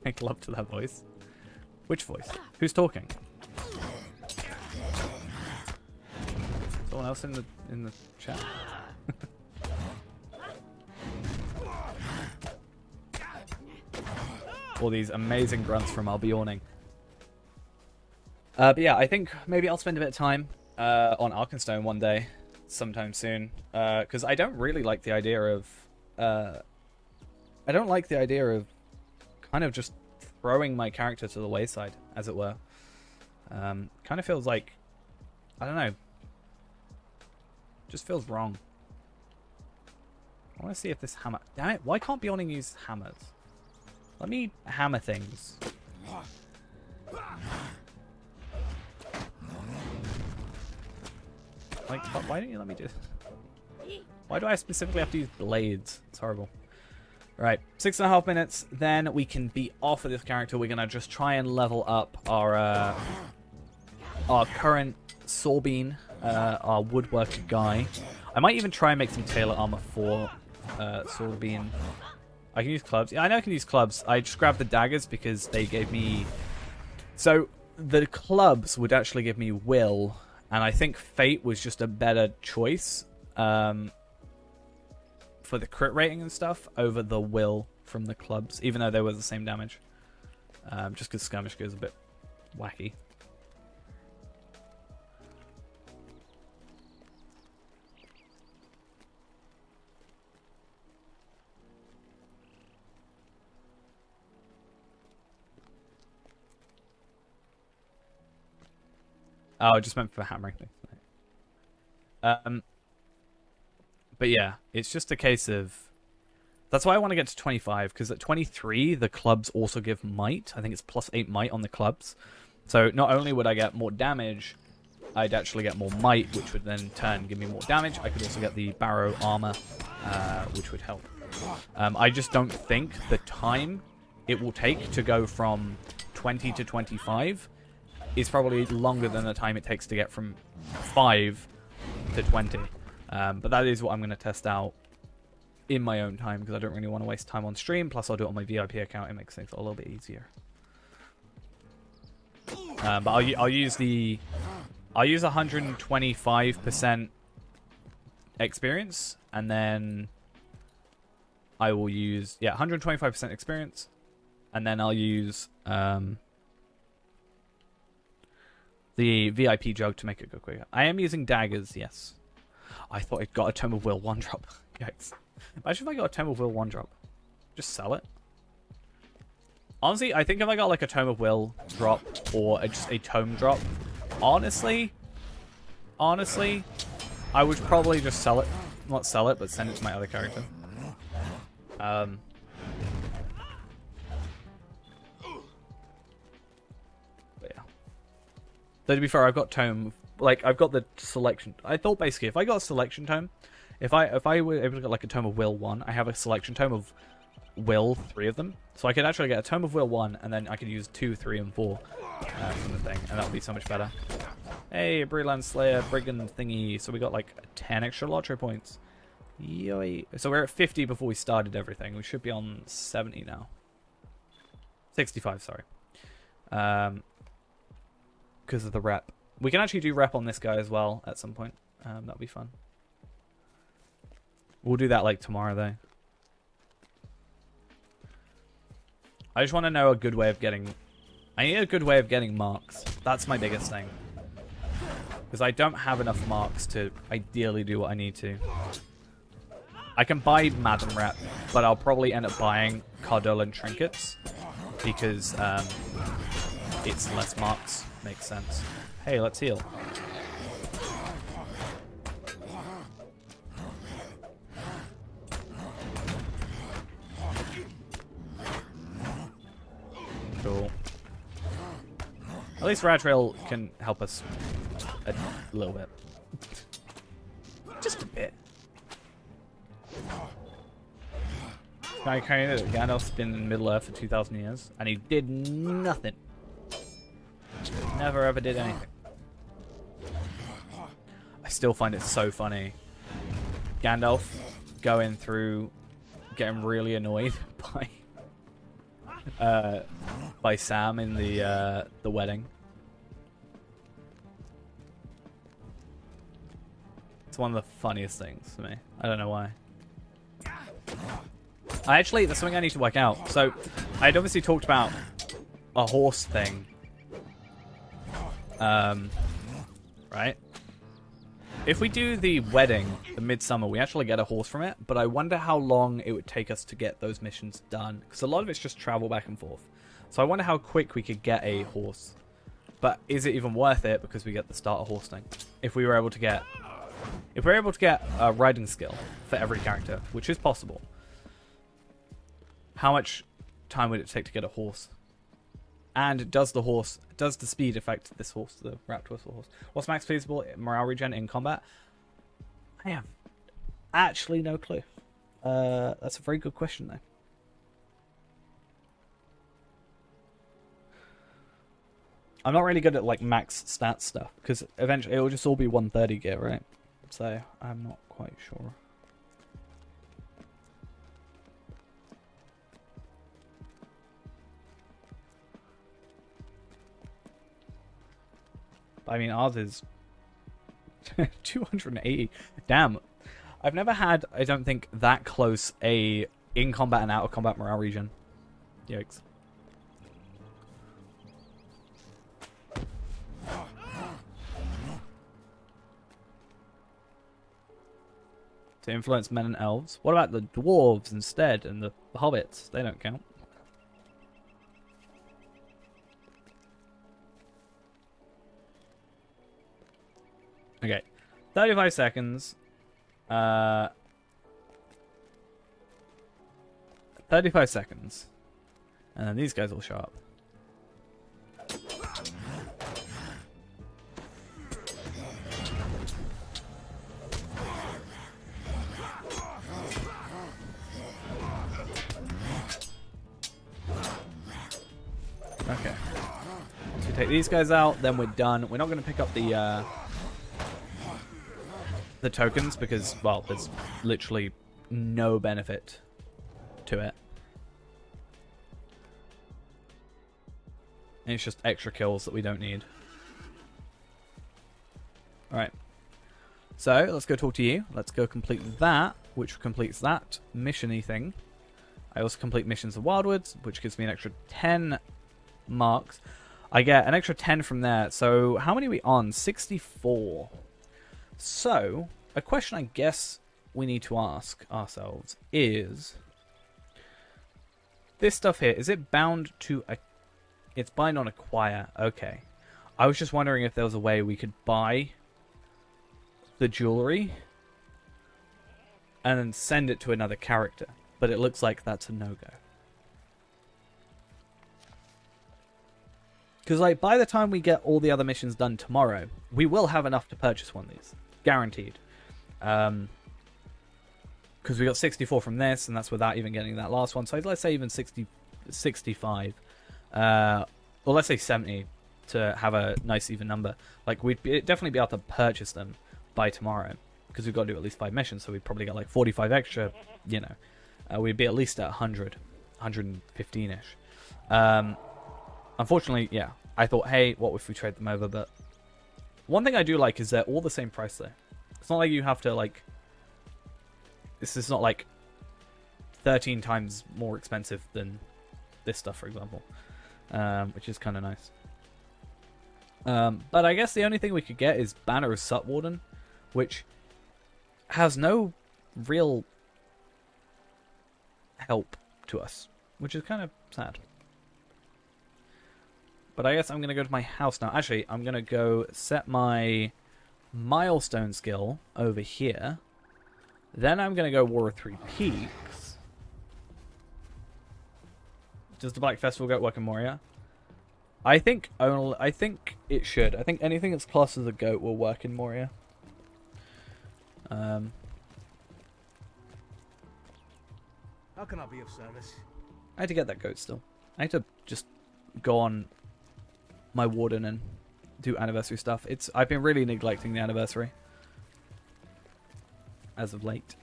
Make love to that voice. Which voice? Who's talking? Someone else in the chat? All these amazing grunts from Albioning. But yeah, I think maybe I'll spend a bit of time on Arkenstone one day, sometime soon. Because I don't really like the idea of... I don't like the idea of kind of just throwing my character to the wayside, as it were. Kind of feels like... I don't know. Just feels wrong. I want to see if this hammer... Damn it, why can't Bioning use hammers? Let me hammer things. Like, why don't you let me do... Why do I specifically have to use blades? It's horrible. Right, 6.5 minutes, then we can be off of this character. We're gonna just try and level up our current Sorbine, our woodworker guy. I might even try and make some tailor armor for Sorbine. I can use clubs. Yeah, I know I can use clubs. I just grabbed the daggers because they gave me... So, the clubs would actually give me will, and I think Fate was just a better choice for the crit rating and stuff over the will from the clubs, even though they were the same damage. Just because Skirmish goes a bit wacky. Oh, I just meant for hammering things. But yeah, it's just a case of... That's why I want to get to 25, because at 23, the clubs also give might. I think it's +8 might on the clubs. So not only would I get more damage, I'd actually get more might, which would then in turn give me more damage. I could also get the barrow armor, which would help. I just don't think the time it will take to go from 20 to 25 is probably longer than the time it takes to get from 5 to 20. But that is what I'm going to test out in my own time, because I don't really want to waste time on stream. Plus, I'll do it on my VIP account. It makes things a little bit easier. But I'll use 125% experience, and then I will use 125% experience, and then I'll use the VIP jug to make it go quicker. I am using daggers, yes. I thought it got a Tome of Will 1-drop. Yikes. Imagine if I got a Tome of Will 1-drop. Just sell it. Honestly, I think if I got like a Tome of Will drop or just a Tome drop, honestly, I would probably just sell it. Not sell it, but send it to my other character. But yeah. So to be fair, I've got tome. Like I've got the selection. I thought basically if I got a selection tome, if I were able to get like a tome of will 1, I have a selection tome of will 3 of them. So I could actually get a tome of will 1, and then I could use 2, 3, and 4 from the thing, and that would be so much better. Hey, Breland Slayer, Brigand thingy. So we got like 10 extra LOTRO points. Yoy. So we're at 50 before we started everything. We should be on 70 now. 65, sorry. Because of the rep. We can actually do rep on this guy as well at some point. That'll be fun. We'll do that like tomorrow though. I just want to know a good way of getting... I need a good way of getting marks. That's my biggest thing. Because I don't have enough marks to ideally do what I need to. I can buy Madam Rep, but I'll probably end up buying Cardolan Trinkets. Because it's less marks. Makes sense. Hey, let's heal. Cool. At least Ratrail can help us a little bit. Just a bit. Now you know that Gandalf's been in Middle-earth for 2,000 years, and he did nothing. Never ever did anything. I still find it so funny. Gandalf going through, getting really annoyed by Sam in the wedding. It's one of the funniest things to me. I don't know why. Actually, that's something I need to work out. So, I'd obviously talked about a horse thing. Right? If we do the wedding, the midsummer, we actually get a horse from it, but I wonder how long it would take us to get those missions done, because a lot of it's just travel back and forth. So I wonder how quick we could get a horse. But is it even worth it because we get the starter horse thing? If we were able to get... If we're able to get a riding skill for every character, which is possible, how much time would it take to get a horse? And does the speed affect this horse, the Raptor horse? What's max feasible morale regen in combat? I have actually no clue. That's a very good question, though. I'm not really good at like max stats stuff because eventually it will just all be 130 gear, right? So I'm not quite sure. I mean, ours is 280. Damn. I've never had, I don't think, that close a in-combat and out-of-combat morale regen. Yikes. To influence men and elves. What about the dwarves instead and the hobbits? They don't count. Okay, 35 seconds. 35 seconds. And then these guys will show up. Okay. Once we take these guys out, then we're done. We're not going to pick up the tokens because, well, there's literally no benefit to it. And it's just extra kills that we don't need. Alright. So, let's go talk to you. Let's go complete that, which completes that mission-y thing. I also complete missions of Wildwoods, which gives me an extra 10 marks. I get an extra 10 from there. So, how many are we on? 64. So, a question I guess we need to ask ourselves is... This stuff here, is it bound to... It's bind on acquire. Okay. I was just wondering if there was a way we could buy the jewelry and then send it to another character. but it looks like that's a no-go. Because, like, by the time we get all the other missions done tomorrow, we will have enough to purchase one of these. Guaranteed. Because we got 64 from this, and that's without even getting that last one. So let's say even 65. Or let's say 70 to have a nice even number. Like, we'd definitely be able to purchase them by tomorrow. Because we've got to do at least 5 missions, so we'd probably get like 45 extra, you know. We'd be at least at 100, 115-ish. Unfortunately, yeah, I thought, hey, what if we trade them over? But one thing I do like is they're all the same price, though. It's not like you have to, like... This is not, like, 13 times more expensive than this stuff, for example. Which is kind of nice. But I guess the only thing we could get is Banner of Sutwarden, which has no real help to us, which is kind of sad. But I guess I'm going to go to my house now. Actually, I'm going to go set my milestone skill over here. Then I'm going to go War of Three Peaks. Does the Black Festival goat work in Moria? I think it should. I think anything that's classed as a goat will work in Moria. How can I be of service? I had to get that goat still. I had to just go on my warden and do anniversary stuff. I've been really neglecting the anniversary as of late.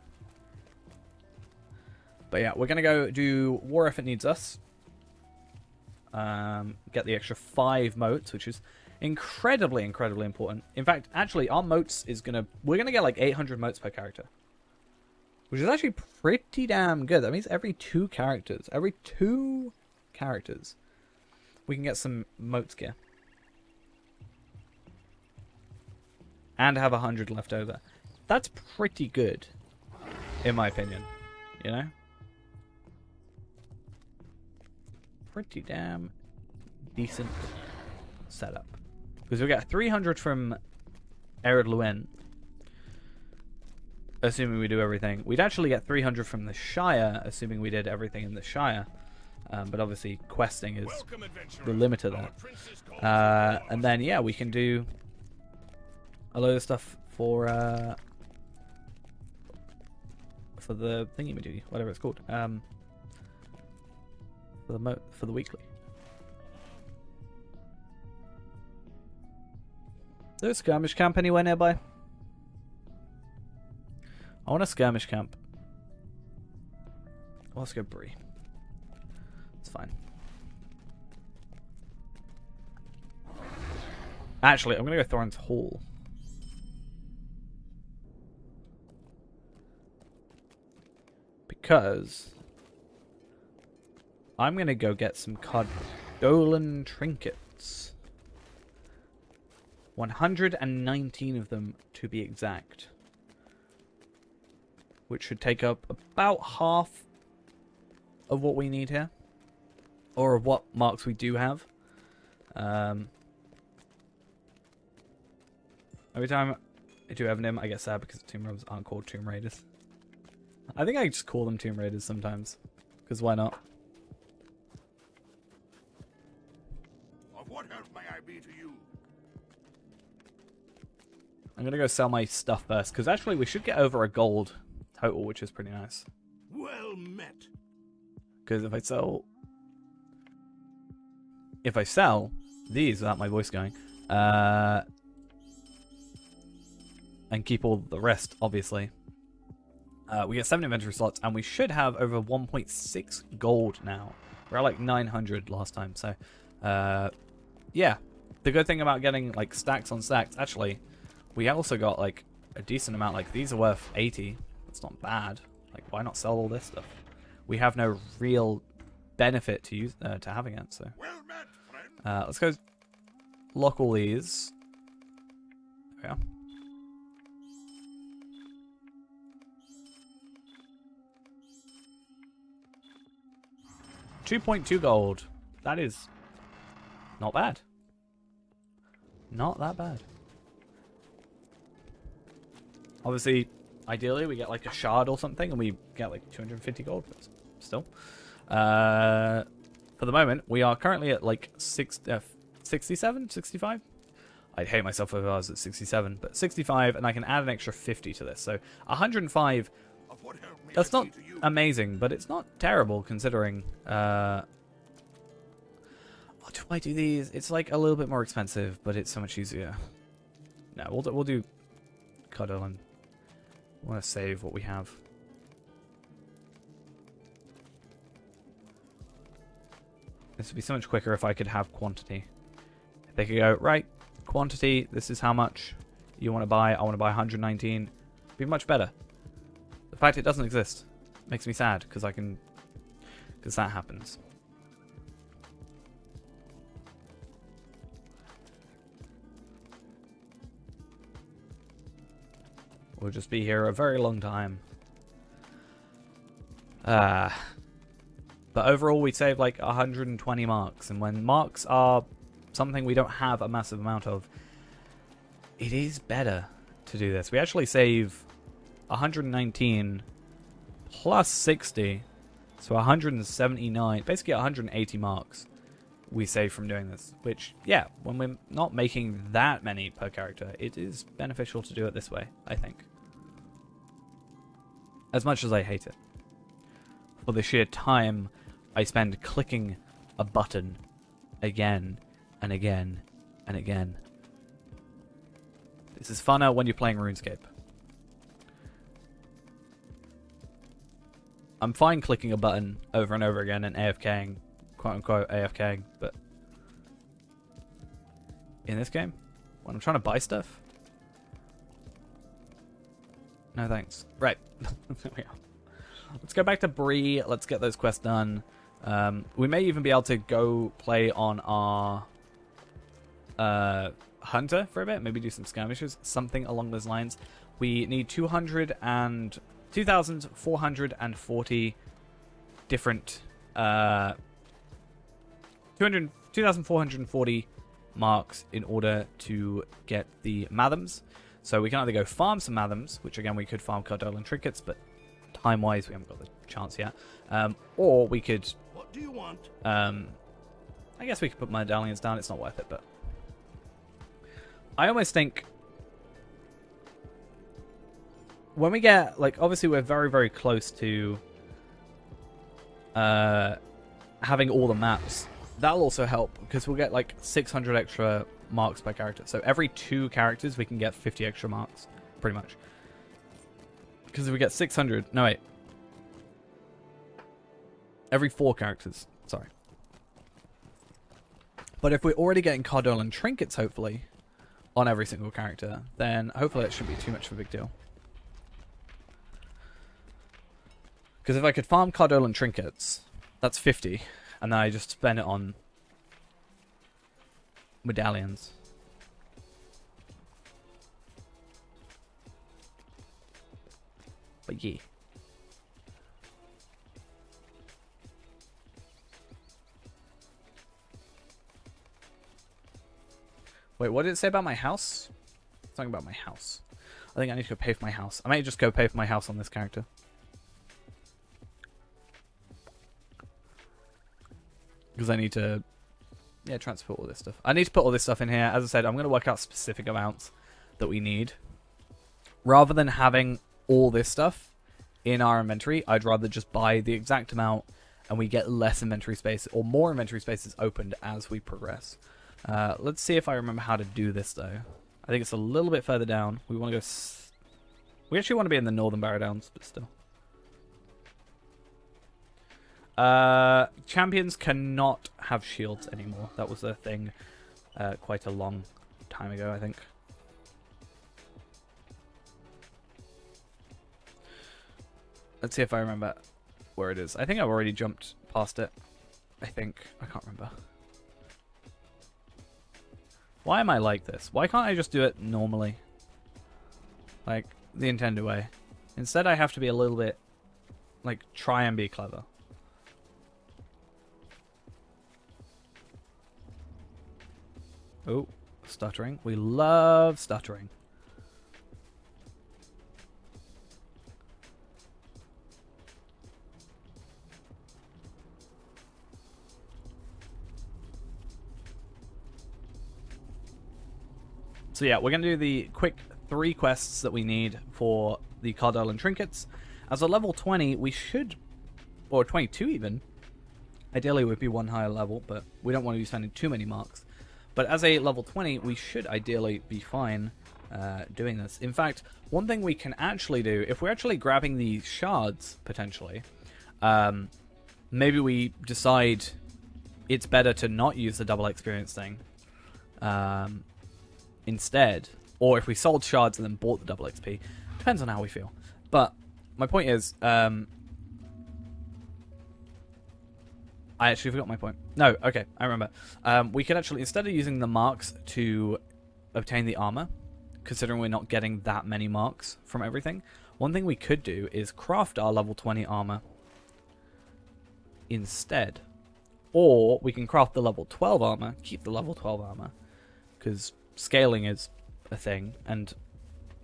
But yeah, we're gonna go do war if it needs us. Get the extra 5 moats, which is incredibly important. In fact, actually, our moats we're gonna get like 800 moats per character, which is actually pretty damn good. That means every 2 characters, we can get some moats gear. And have 100 left over. That's pretty good, in my opinion. You know? Pretty damn decent setup. Because we get 300 from Ered Luin, assuming we do everything. We'd actually get 300 from the Shire, assuming we did everything in the Shire. But obviously, questing is the limiter there. And then, yeah, we can do a load of stuff for the thingy-majiggy, whatever it's called. For the weekly. There's a skirmish camp anywhere nearby? I want a skirmish camp. Oh, let's go Bree. It's fine. Actually, I'm gonna go Thorin's Hall. Because I'm gonna go get some Cardolan trinkets. 119 of them to be exact. Which should take up about half of what we need here. Or of what marks we do have. Every time I do Evanim, I get sad because Tomb Raiders aren't called Tomb Raiders. I think I just call them Tomb Raiders sometimes. Because why not? Of what help may I be to you? I'm going to go sell my stuff first. Because actually we should get over a gold total, which is pretty nice. Well met. Because if I sell these without my voice going, and keep all the rest, obviously, we get 7 inventory slots, and we should have over 1.6 gold now. We're at like 900 last time, so yeah. The good thing about getting like stacks on stacks, actually, we also got like a decent amount. Like these are worth 80. That's not bad. Like why not sell all this stuff? We have no real benefit to use to having it. So Well met, friend. let's go lock all these. There we are. 2.2 gold. That is not bad. Not that bad. Obviously, ideally we get like a shard or something and we get like 250 gold. But still. For the moment, we are currently at like 67, 65. I'd hate myself if I was at 67, but 65, and I can add an extra 50 to this. So 105, Of what help may that's I not be to you? amazing, but it's not terrible considering... do I do these? It's like a little bit more expensive, but it's so much easier. No, we'll do Cuddle, and I want to save what we have. This would be so much quicker if I could have quantity. If they could go, right, quantity, this is how much you want to buy. I want to buy 119. It'd be much better. The fact it doesn't exist makes me sad because that happens. We'll just be here a very long time. But overall, we saved like 120 marks. And when marks are something we don't have a massive amount of, it is better to do this. We actually save 119 plus 60. So 179, basically 180 marks we save from doing this. Which, yeah, when we're not making that many per character, it is beneficial to do it this way, I think. As much as I hate it. For the sheer time I spend clicking a button again and again and again. This is funner when you're playing RuneScape. I'm fine clicking a button over and over again and AFKing, quote unquote AFKing, but in this game, when I'm trying to buy stuff, no thanks. Right. There we are. Let's go back to Bree. Let's get those quests done. We may even be able to go play on our hunter for a bit. Maybe do some skirmishes. Something along those lines. We need 2,440 different... 2,440 marks in order to get the Mathams. So we can either go farm some Mathams, which again we could farm Cardolan Trinkets, but time-wise we haven't got the chance yet. Or we could... What do you want? I guess we could put medallions down. It's not worth it, but... I almost think... When we get... Like, obviously we're very, very close to... having all the maps. That'll also help, because we'll get like 600 extra marks per character. So every 2 characters we can get 50 extra marks, pretty much. Because if we get 600... No, wait. Every 4 characters. Sorry. But if we're already getting Cardolan Trinkets, hopefully, on every single character, then hopefully it shouldn't be too much of a big deal. Because if I could farm Cardolan Trinkets, that's 50. And then I just spend it on medallions. But yeah. Wait, what did it say about my house? Something about my house. I think I need to go pay for my house. I might just go pay for my house on this character. Because I need to, yeah, transport all this stuff. I need to put all this stuff in here. As I said, I'm going to work out specific amounts that we need. Rather than having all this stuff in our inventory, I'd rather just buy the exact amount and we get less inventory space or more inventory spaces opened as we progress. Let's see if I remember how to do this, though. I think it's a little bit further down. We want to go... We actually want to be in the Northern Barrow Downs, but still. Champions cannot have shields anymore. That was a thing quite a long time ago, I think. Let's see if I remember where it is. I think I've already jumped past it. I think. I can't remember. Why am I like this? Why can't I just do it normally? Like, the intended way. Instead, I have to be a little bit... Like, try and be clever. Oh, stuttering. We love stuttering. So yeah, we're going to do the quick 3 quests that we need for the Cardile and Trinkets. As a level 20, we should, or 22 even, ideally would be one higher level, but we don't want to be spending too many marks. But as a level 20, we should ideally be fine doing this. In fact, one thing we can actually do, if we're actually grabbing the shards, potentially, maybe we decide it's better to not use the double experience thing instead. Or if we sold shards and then bought the double XP. Depends on how we feel. But my point is, I actually forgot my point. No, okay, I remember. We could actually, instead of using the marks to obtain the armor, considering we're not getting that many marks from everything, one thing we could do is craft our level 20 armor instead. Or we can craft the level 12 armor, keep the level 12 armor, because scaling is a thing, and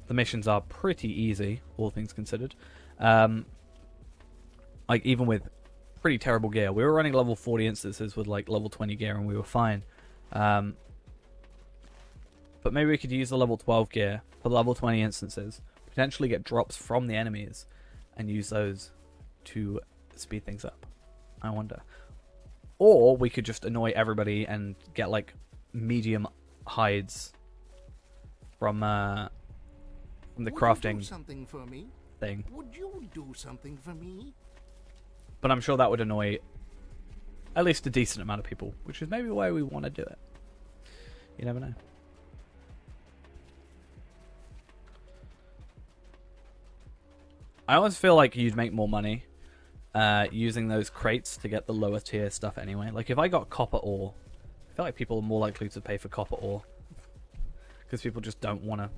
the missions are pretty easy, all things considered. Like, even with pretty terrible gear. We were running level 40 instances with, like, level 20 gear, and we were fine. But maybe we could use the level 12 gear for level 20 instances, potentially get drops from the enemies, and use those to speed things up. I wonder. Or we could just annoy everybody and get, like, medium hides from the crafting something for me? thing. Would you do something for me? But I'm sure that would annoy at least a decent amount of people, which is maybe why we want to do it. You never know. I always feel like you'd make more money using those crates to get the lower tier stuff anyway. Like, if I got copper ore, I feel like people are more likely to pay for copper ore. Because people just don't want to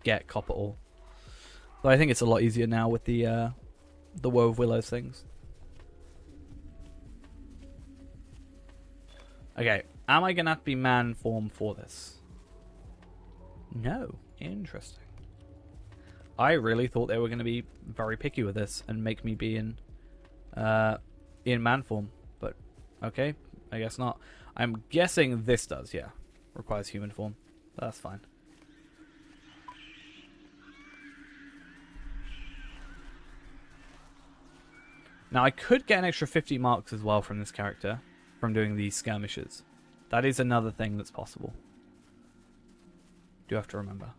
get copper ore. But I think it's a lot easier now with the Woe of Willows things. Okay, am I going to have to be man form for this? No. Interesting. I really thought they were going to be very picky with this and make me be in man form. But, okay, I guess not. I'm guessing this does, yeah. Requires human form. That's fine. Now, I could get an extra 50 marks as well from this character, from doing these skirmishes. That is another thing that's possible. Do have to remember.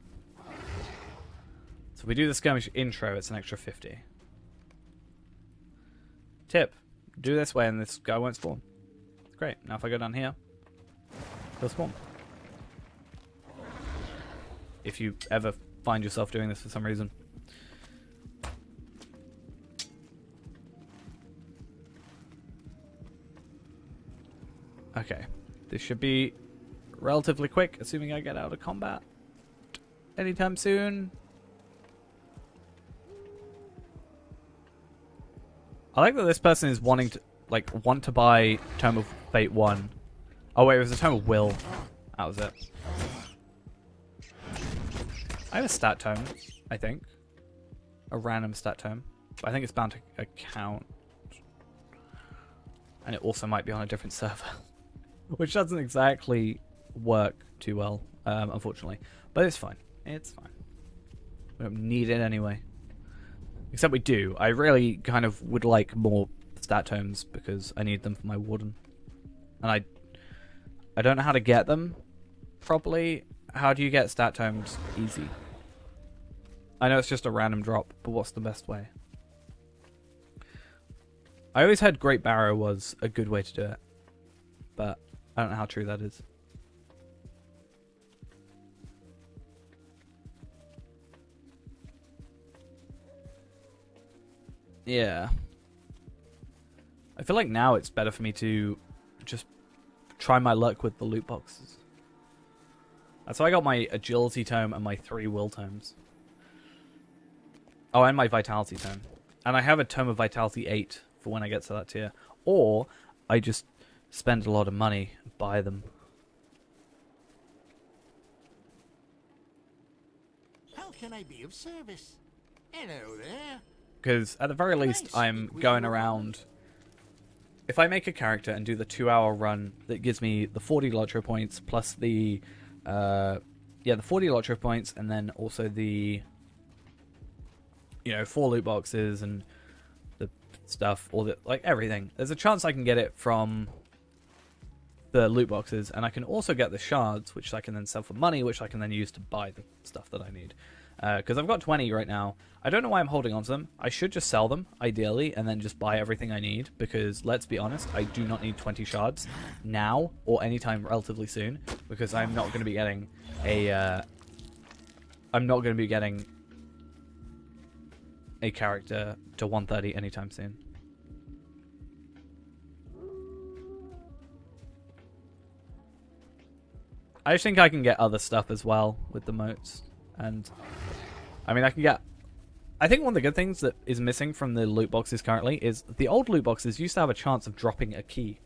So if we do the skirmish intro, it's an extra 50. Tip. Do this way and this guy won't spawn. Great. Now if I go down here, he'll spawn. If you ever find yourself doing this for some reason. Okay. This should be relatively quick, assuming I get out of combat anytime soon. I like that this person is wanting to, like, want to buy Tome of Fate 1. Oh wait, it was a Tome of Will. That was it. I have a stat tome, I think. A random stat tome. But I think it's bound to account. And it also might be on a different server. Which doesn't exactly work too well, unfortunately. But it's fine. It's fine. We don't need it anyway. Except we do. I really kind of would like more stat tomes because I need them for my warden. And I don't know how to get them properly. How do you get stat tomes easy? I know it's just a random drop, but what's the best way? I always heard Great Barrow was a good way to do it. But I don't know how true that is. Yeah. I feel like now it's better for me to just try my luck with the loot boxes. That's how I got my agility tome and my 3 will tomes. Oh, and my vitality tome. And I have a tome of vitality 8 for when I get to that tier. Or I just spend a lot of money and buy them. How can I be of service? Hello there. Because at the very least, I'm going around. If I make a character and do the 2-hour run that gives me the 40 LOTRO points plus the Yeah, the 40 LOTRO points, and then also the, 4 loot boxes and the stuff, all the, like, everything. There's a chance I can get it from the loot boxes, and I can also get the shards, which I can then sell for money, which I can then use to buy the stuff that I need. Because I've got 20 right now. I don't know why I'm holding on to them. I should just sell them, ideally, and then just buy everything I need, because, let's be honest, I do not need 20 shards now, or anytime relatively soon, because I'm not going to be getting a character to 130 anytime soon. I just think I can get other stuff as well with the moats. And, I mean, I think one of the good things that is missing from the loot boxes currently is the old loot boxes used to have a chance of dropping a key.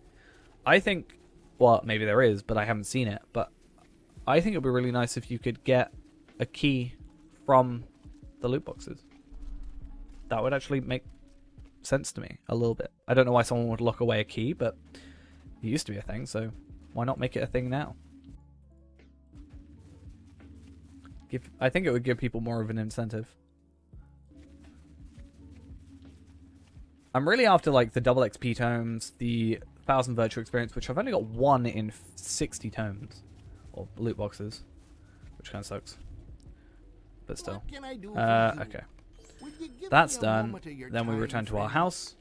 I think, well, maybe there is, but I haven't seen it. But I think it would be really nice if you could get a key from the loot boxes. That would actually make sense to me a little bit. I don't know why someone would lock away a key, but it used to be a thing, so why not make it a thing now? I think it would give people more of an incentive. I'm really after like the double XP tomes, the 1000 virtual experience, which I've only got 1 in 60 tomes or loot boxes, which kind of sucks. But still, okay, that's done. Then we return to our house.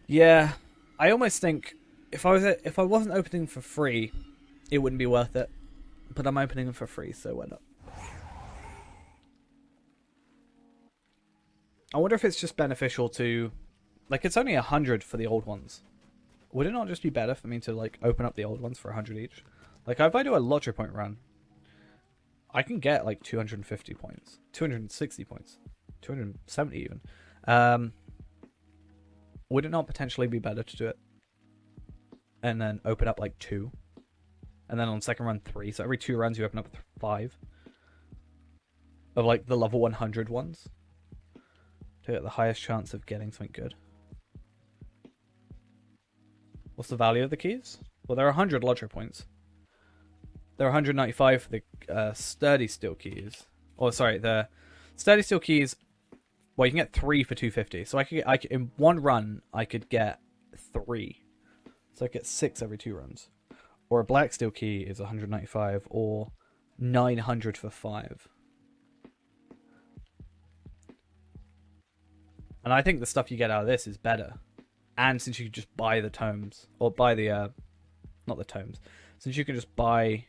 Yeah, I almost think if I wasn't opening for free, it wouldn't be worth it. But I'm opening them for free, so why not? I wonder if it's just beneficial to... Like, it's only 100 for the old ones. Would it not just be better for me to, like, open up the old ones for 100 each? Like, if I do a LOTRO point run, I can get, like, 250 points. 260 points. 270 even. Would it not potentially be better to do it? And then open up, like, 2? And then on second run, 3. So every 2 runs, you open up 5. Of, like, the level 100 ones. To get the highest chance of getting something good. What's the value of the keys? Well, there are 100 LOTRO points. There are 195 for the sturdy steel keys. Oh, sorry, the sturdy steel keys... Well, you can get 3 for 250. So I could in one run, I could get 3. So I get 6 every 2 runs. Or a black steel key is 195, or 900 for 5. And I think the stuff you get out of this is better. And since you can just buy the tomes, or buy the, not the tomes, since you can just buy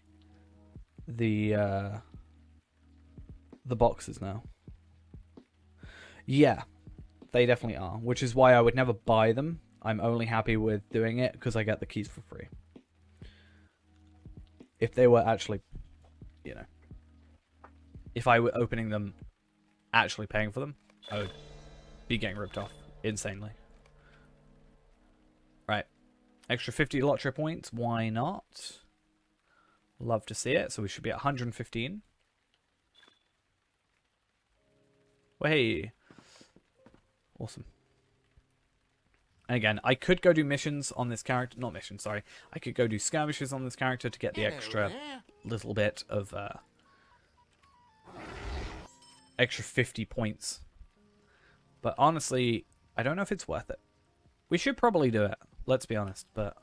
the boxes now. Yeah, they definitely are, which is why I would never buy them. I'm only happy with doing it because I get the keys for free. If they were actually, if I were opening them, actually paying for them, I would be getting ripped off insanely. Right. Extra 50 LOTRO points. Why not? Love to see it. So we should be at 115. Well, hey. Awesome. And again, I could go do missions on this character. Not missions, sorry. I could go do skirmishes on this character to get the extra little bit of extra 50 points. But honestly, I don't know if it's worth it. We should probably do it. Let's be honest, but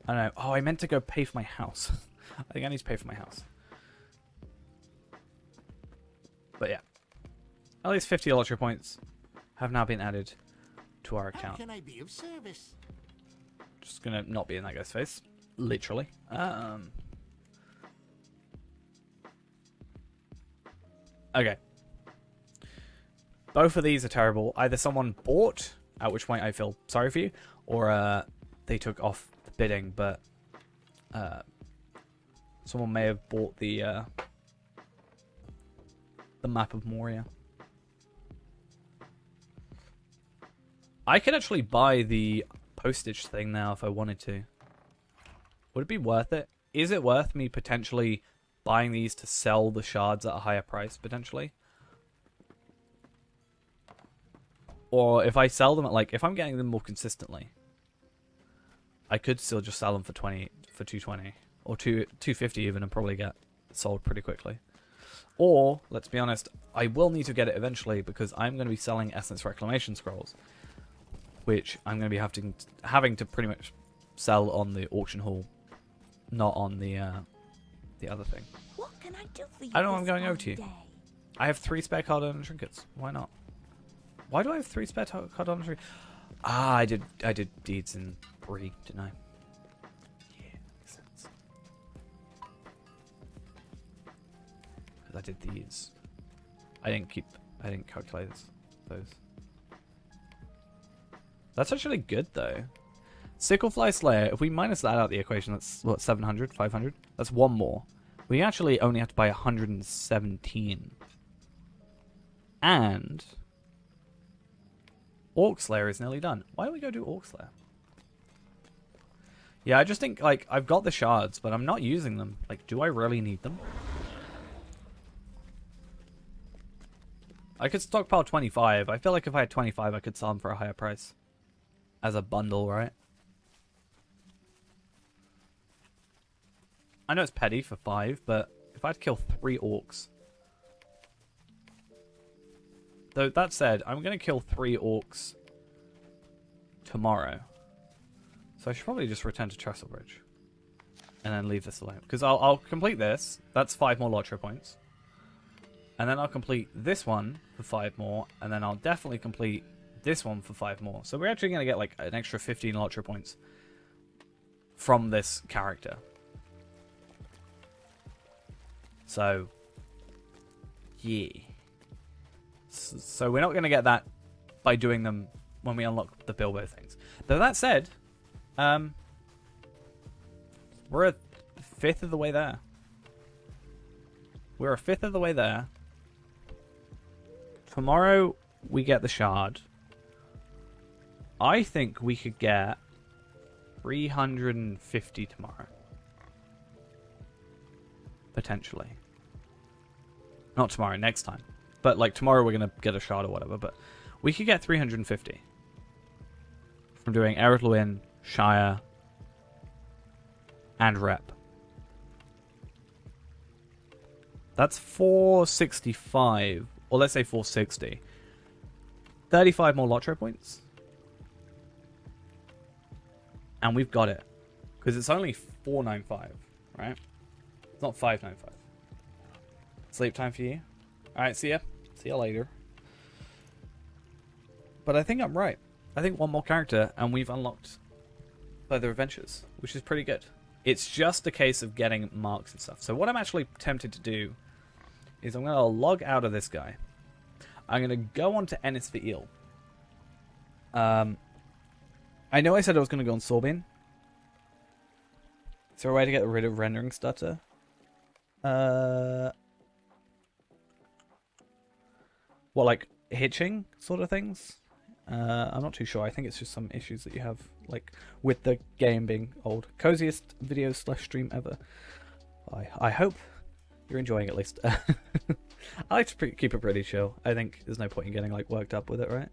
I don't know. Oh, I meant to go pay for my house. I think I need to pay for my house. But yeah. At least 50 LOTRO points have now been added to our account. How can I be of service? Just gonna not be in that guy's face. Literally. Okay. Both of these are terrible. Either someone bought, at which point I feel sorry for you, or they took off the bidding, but someone may have bought the map of Moria. I could actually buy the postage thing now if I wanted to. Would it be worth it? Is it worth me potentially buying these to sell the shards at a higher price, potentially? Or if I sell them at, like, if I'm getting them more consistently, I could still just sell them for 220 or 250 even, and probably get sold pretty quickly. Or let's be honest, I will need to get it eventually because I'm going to be selling Essence Reclamation Scrolls, which I'm going to be having to pretty much sell on the auction hall, not on the other thing. What can I do for you? I don't know. I'm going over to you. I have 3 spare cardon and trinkets. Why not? Why do I have 3 spare cardon and trinkets? Ah, I did deeds in 3, didn't I? Yeah, makes sense. Because I did these. I didn't calculate those. That's actually good though. Sicklefly Slayer, if we minus that out of the equation, that's what, 700, 500? That's 1 more. We actually only have to buy 117. And Orc Slayer is nearly done. Why don't we go do Orc Slayer? Yeah, I just think, like, I've got the shards, but I'm not using them. Like, do I really need them? I could stockpile 25. I feel like if I had 25, I could sell them for a higher price. As a bundle, right? I know it's petty for 5, but if I had to kill 3 orcs... Though, that said, I'm going to kill 3 orcs tomorrow. So I should probably just return to Trestlebridge. And then leave this alone. Because I'll complete this. That's 5 more LOTRO points. And then I'll complete this one for 5 more. And then I'll definitely complete this one for 5 more. So we're actually going to get like an extra 15 LOTRO points from this character. So, yeah. So we're not going to get that by doing them when we unlock the Bilbo things. Though that said, we're a fifth of the way there. We're a fifth of the way there. Tomorrow we get the shard. I think we could get 350 tomorrow. Potentially. Not tomorrow, next time. But like tomorrow we're going to get a shard or whatever. But we could get 350. From doing Ered Luin, Shire, and Rep. That's 465. Or let's say 460. 35 more LOTRO points. And we've got it. Because it's only 495, right? It's not 595. Sleep time for you. Alright, see ya. See ya later. But I think I'm right. I think 1 more character and we've unlocked further adventures, which is pretty good. It's just a case of getting marks and stuff. So what I'm actually tempted to do is I'm going to log out of this guy. I'm going to go on to Ennis the Eel. I know I said I was going to go on Sorbin. Is there a way to get rid of rendering stutter? What, like hitching sort of things? I'm not too sure. I think it's just some issues that you have, like with the game being old. Coziest video / stream ever. I hope you're enjoying it at least. I like to keep it pretty chill. I think there's no point in getting like worked up with it, right?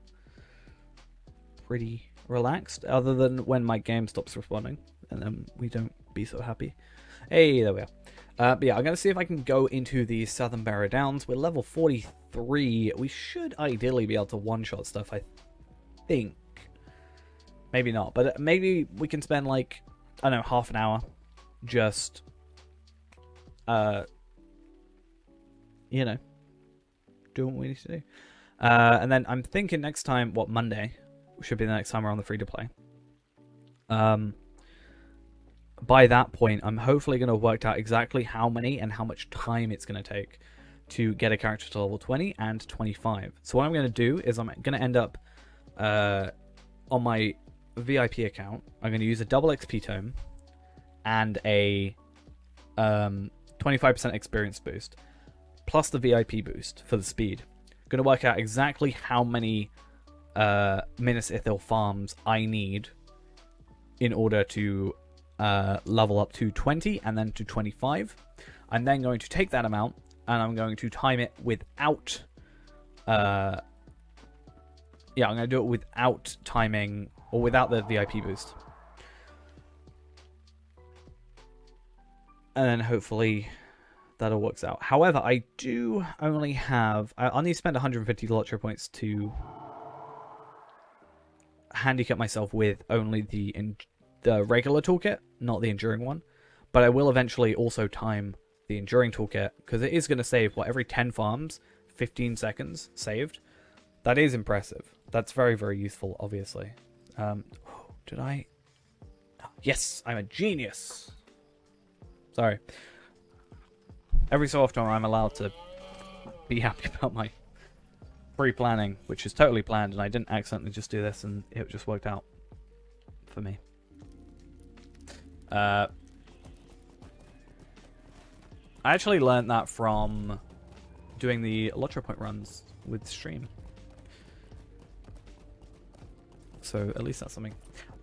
Pretty relaxed, other than when my game stops responding, and then we don't be so happy. Hey, there we are. But yeah, I'm going to see if I can go into the Southern Barrow Downs. We're level 43. We should ideally be able to one-shot stuff, I think. Maybe not, but maybe we can spend like, I don't know, half an hour just, you know, doing what we need to do. And then I'm thinking next time, Monday should be the next time we're on the free-to-play. By that point, I'm hopefully going to have worked out exactly how many and how much time it's going to take to get a character to level 20 and 25. So what I'm going to do is I'm going to end up on my VIP account. I'm going to use a double XP tome and a 25% experience boost, plus the VIP boost for the speed. I'm going to work out exactly how many Minas Ithil farms I need in order to level up to 20 and then to 25. I'm then going to take that amount and I'm going to time it without I'm going to do it without timing or without the VIP boost. And then hopefully that all works out. However, I do only have... I'll need to spend 150 LOTRO points to handicap myself with only the regular toolkit, not the enduring one. But I will eventually also time the enduring toolkit, because it is going to save, what, every 10 farms, 15 seconds saved. That is impressive. That's very, very useful, obviously. Did I... Yes, I'm a genius. Sorry. Every so often I'm allowed to be happy about my pre-planning, which is totally planned, and I didn't accidentally just do this, and it just worked out for me. I actually learned that from doing the LOTRO point runs with stream. So at least that's something.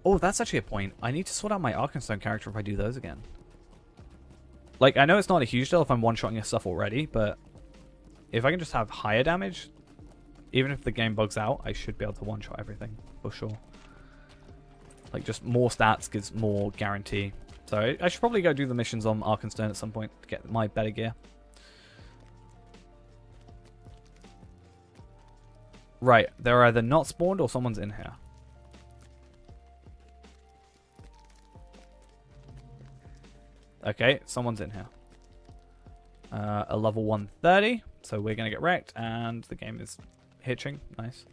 Oh, that's actually a point. I need to sort out my Arkenstone character if I do those again. Like, I know it's not a huge deal if I'm one-shotting your stuff already, but if I can just have higher damage, even if the game bugs out, I should be able to one-shot everything, for sure. Like, just more stats gives more guarantee. So I should probably go do the missions on Arkenstone at some point to get my better gear. Right, they're either not spawned or someone's in here. Okay, someone's in here. A level 130, so we're going to get wrecked, and the game is hitching. Nice.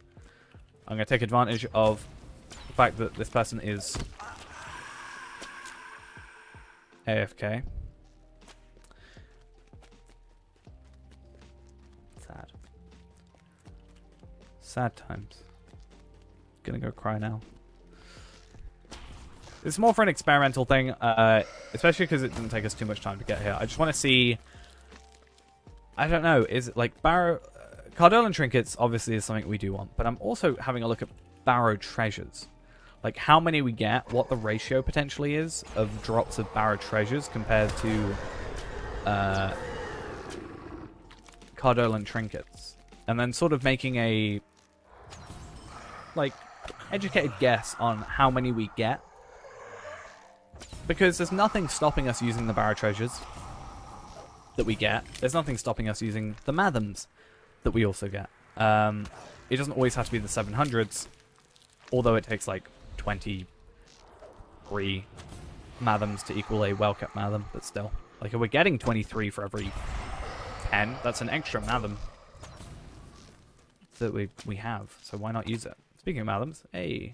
I'm going to take advantage of the fact that this person is AFK. Sad. Sad times. Gonna go cry now. It's more for an experimental thing, especially because it didn't take us too much time to get here. I just want to see... I don't know, is it like Barrow... Cardolan trinkets obviously is something we do want, but I'm also having a look at Barrow treasures. Like how many we get, what the ratio potentially is of drops of Barrow treasures compared to Cardolan trinkets. And then sort of making a like educated guess on how many we get. Because there's nothing stopping us using the Barrow treasures that we get. There's nothing stopping us using the Mathams that we also get. It doesn't always have to be the 700s, although it takes like 23 Mathams to equal a well-kept Matham, but still. Like if we're getting 23 for every 10, that's an extra Matham that we have, so why not use it? Speaking of Mathams, hey...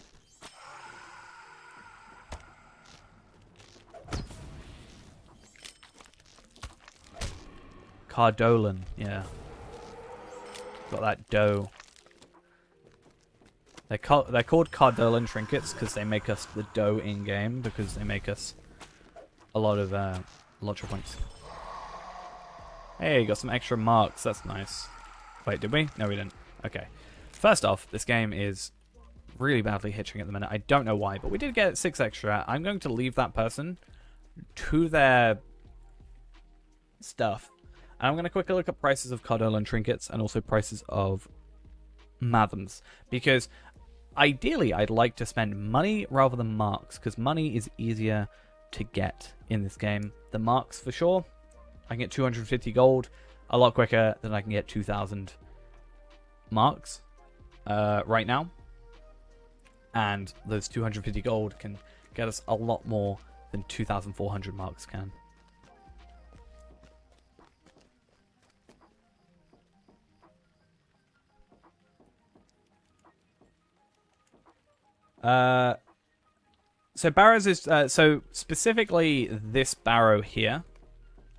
Cardolan, yeah. Got that dough. They're called Cardolan trinkets because they make us the dough in-game, because they make us a lot of LOTRO points. Hey, got some extra marks, that's nice. Wait, did we? No, we didn't. Okay. First off, this game is really badly hitching at the minute. I don't know why, but we did get 6 extra. I'm going to leave that person to their stuff. And I'm going to quickly look at prices of Cardolan trinkets and also prices of Mathams. Because ideally, I'd like to spend money rather than marks, because money is easier to get in this game. The marks, for sure. I can get 250 gold a lot quicker than I can get 2,000 marks right now. And those 250 gold can get us a lot more than 2,400 marks can. So Barrows is so specifically this Barrow here.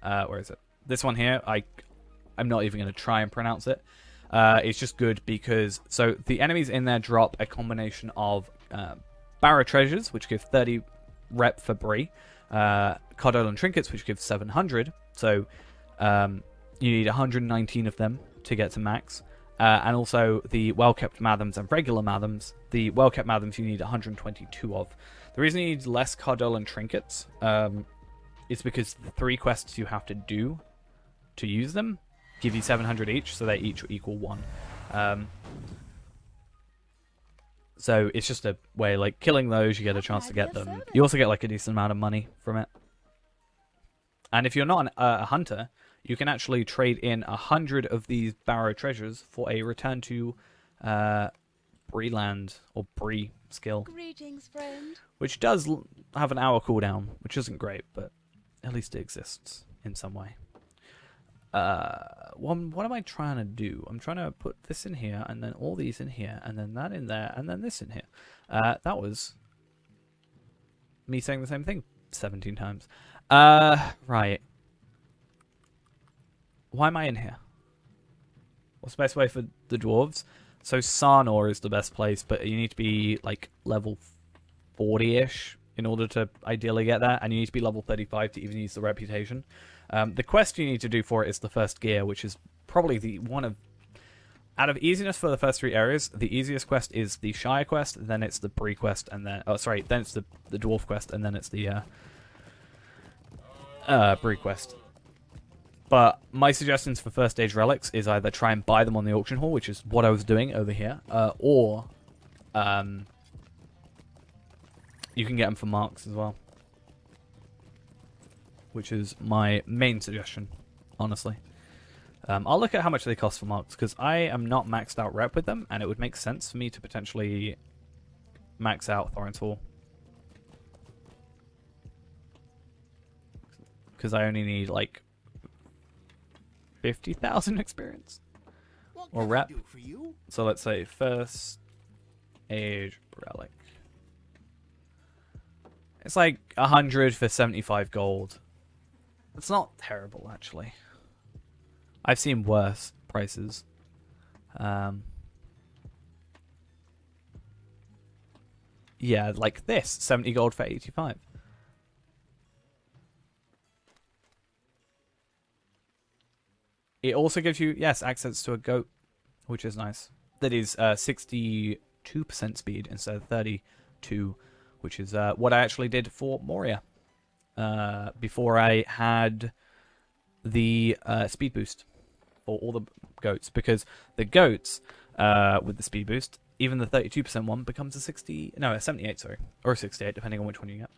Where is it? This one here. I'm not even going to try and pronounce it. It's just good because so the enemies in there drop a combination of Barrow treasures, which give 30 rep for Brie, Cardolan trinkets, which give 700. So you need 119 of them to get to max. And also the well-kept Mathams and regular Mathams. The well-kept Mathams you need 122 of. The reason you need less Cardolan trinkets is because the 3 quests you have to do to use them give you 700 each, so they each equal 1. So it's just a way, like, killing those, you get a chance to get them. You also get, like, a decent amount of money from it. And if you're not a hunter, you can actually trade in 100 of these Barrow treasures for a return to Bree land or Bree skill. Greetings, friend. Which does have an hour cooldown, which isn't great, but at least it exists in some way. What am I trying to do? I'm trying to put this in here, and then all these in here, and then that in there, and then this in here. That was me saying the same thing 17 times. Right. Why am I in here? What's the best way for the dwarves? So Sarnor is the best place, but you need to be like level 40-ish in order to ideally get that, and you need to be level 35 to even use the reputation. The quest you need to do for it is the first gear, which is probably the one of... Out of easiness for the first 3 areas, the easiest quest is the Shire quest, then it's the Bree quest, and then... Oh, sorry, then it's the Dwarf quest, and then it's the Bree quest. But my suggestions for first stage relics is either try and buy them on the auction hall, which is what I was doing over here, or you can get them for marks as well, which is my main suggestion, honestly. I'll look at how much they cost for marks, because I am not maxed out rep with them, and it would make sense for me to potentially max out Thorin's Hall. Because I only need, like, 50,000 experience. What Or can rep. I do for you? So let's say first age relic. It's like 100 for 75 gold. It's not terrible, actually. I've seen worse prices. Yeah, like this. 70 gold for 85. It also gives you, yes, access to a goat, which is nice. That is 62% speed instead of 32, which is what I actually did for Moria. Before I had the speed boost for all the goats. Because the goats, with the speed boost, even the 32% one becomes a 78, sorry. Or a 68, depending on which one you get.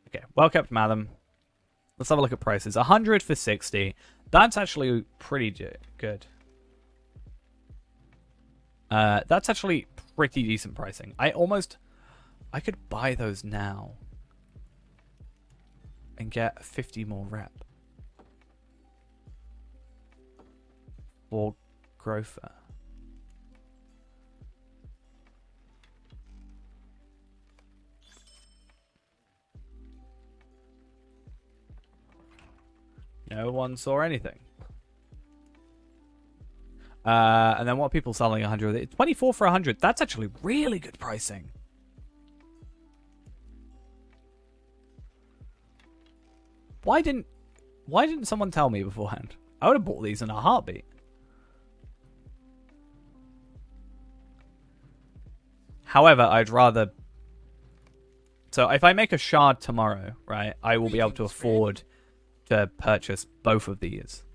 Okay, well kept, madam. Let's have a look at prices. 100 for 60. That's actually pretty good. That's actually pretty decent pricing. I could buy those now and get 50 more rep. For Grofer. No one saw anything. And then what are people selling 100? 24 for 100. That's actually really good pricing. Why didn't someone tell me beforehand? I would have bought these in a heartbeat. However, I'd rather... So if I make a shard tomorrow, right, I will be able to afford to purchase both of these.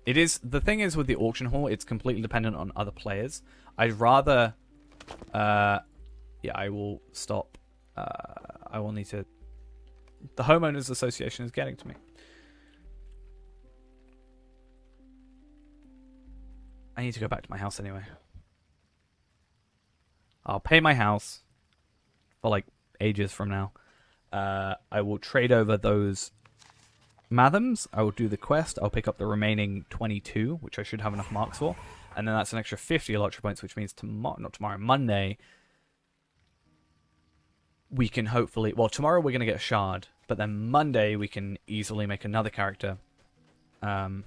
The thing is with the auction hall, it's completely dependent on other players. I'd rather... yeah, I will stop. I will need to... The Homeowners Association is getting to me. I need to go back to my house anyway. I'll pay my house for like ages from now. I will trade over those Mathams. I will do the quest. I'll pick up the remaining 22, which I should have enough marks for. And then that's an extra 50 LOTRO points, which means Monday, we can hopefully... Well, tomorrow we're going to get a shard, but then Monday we can easily make another character. And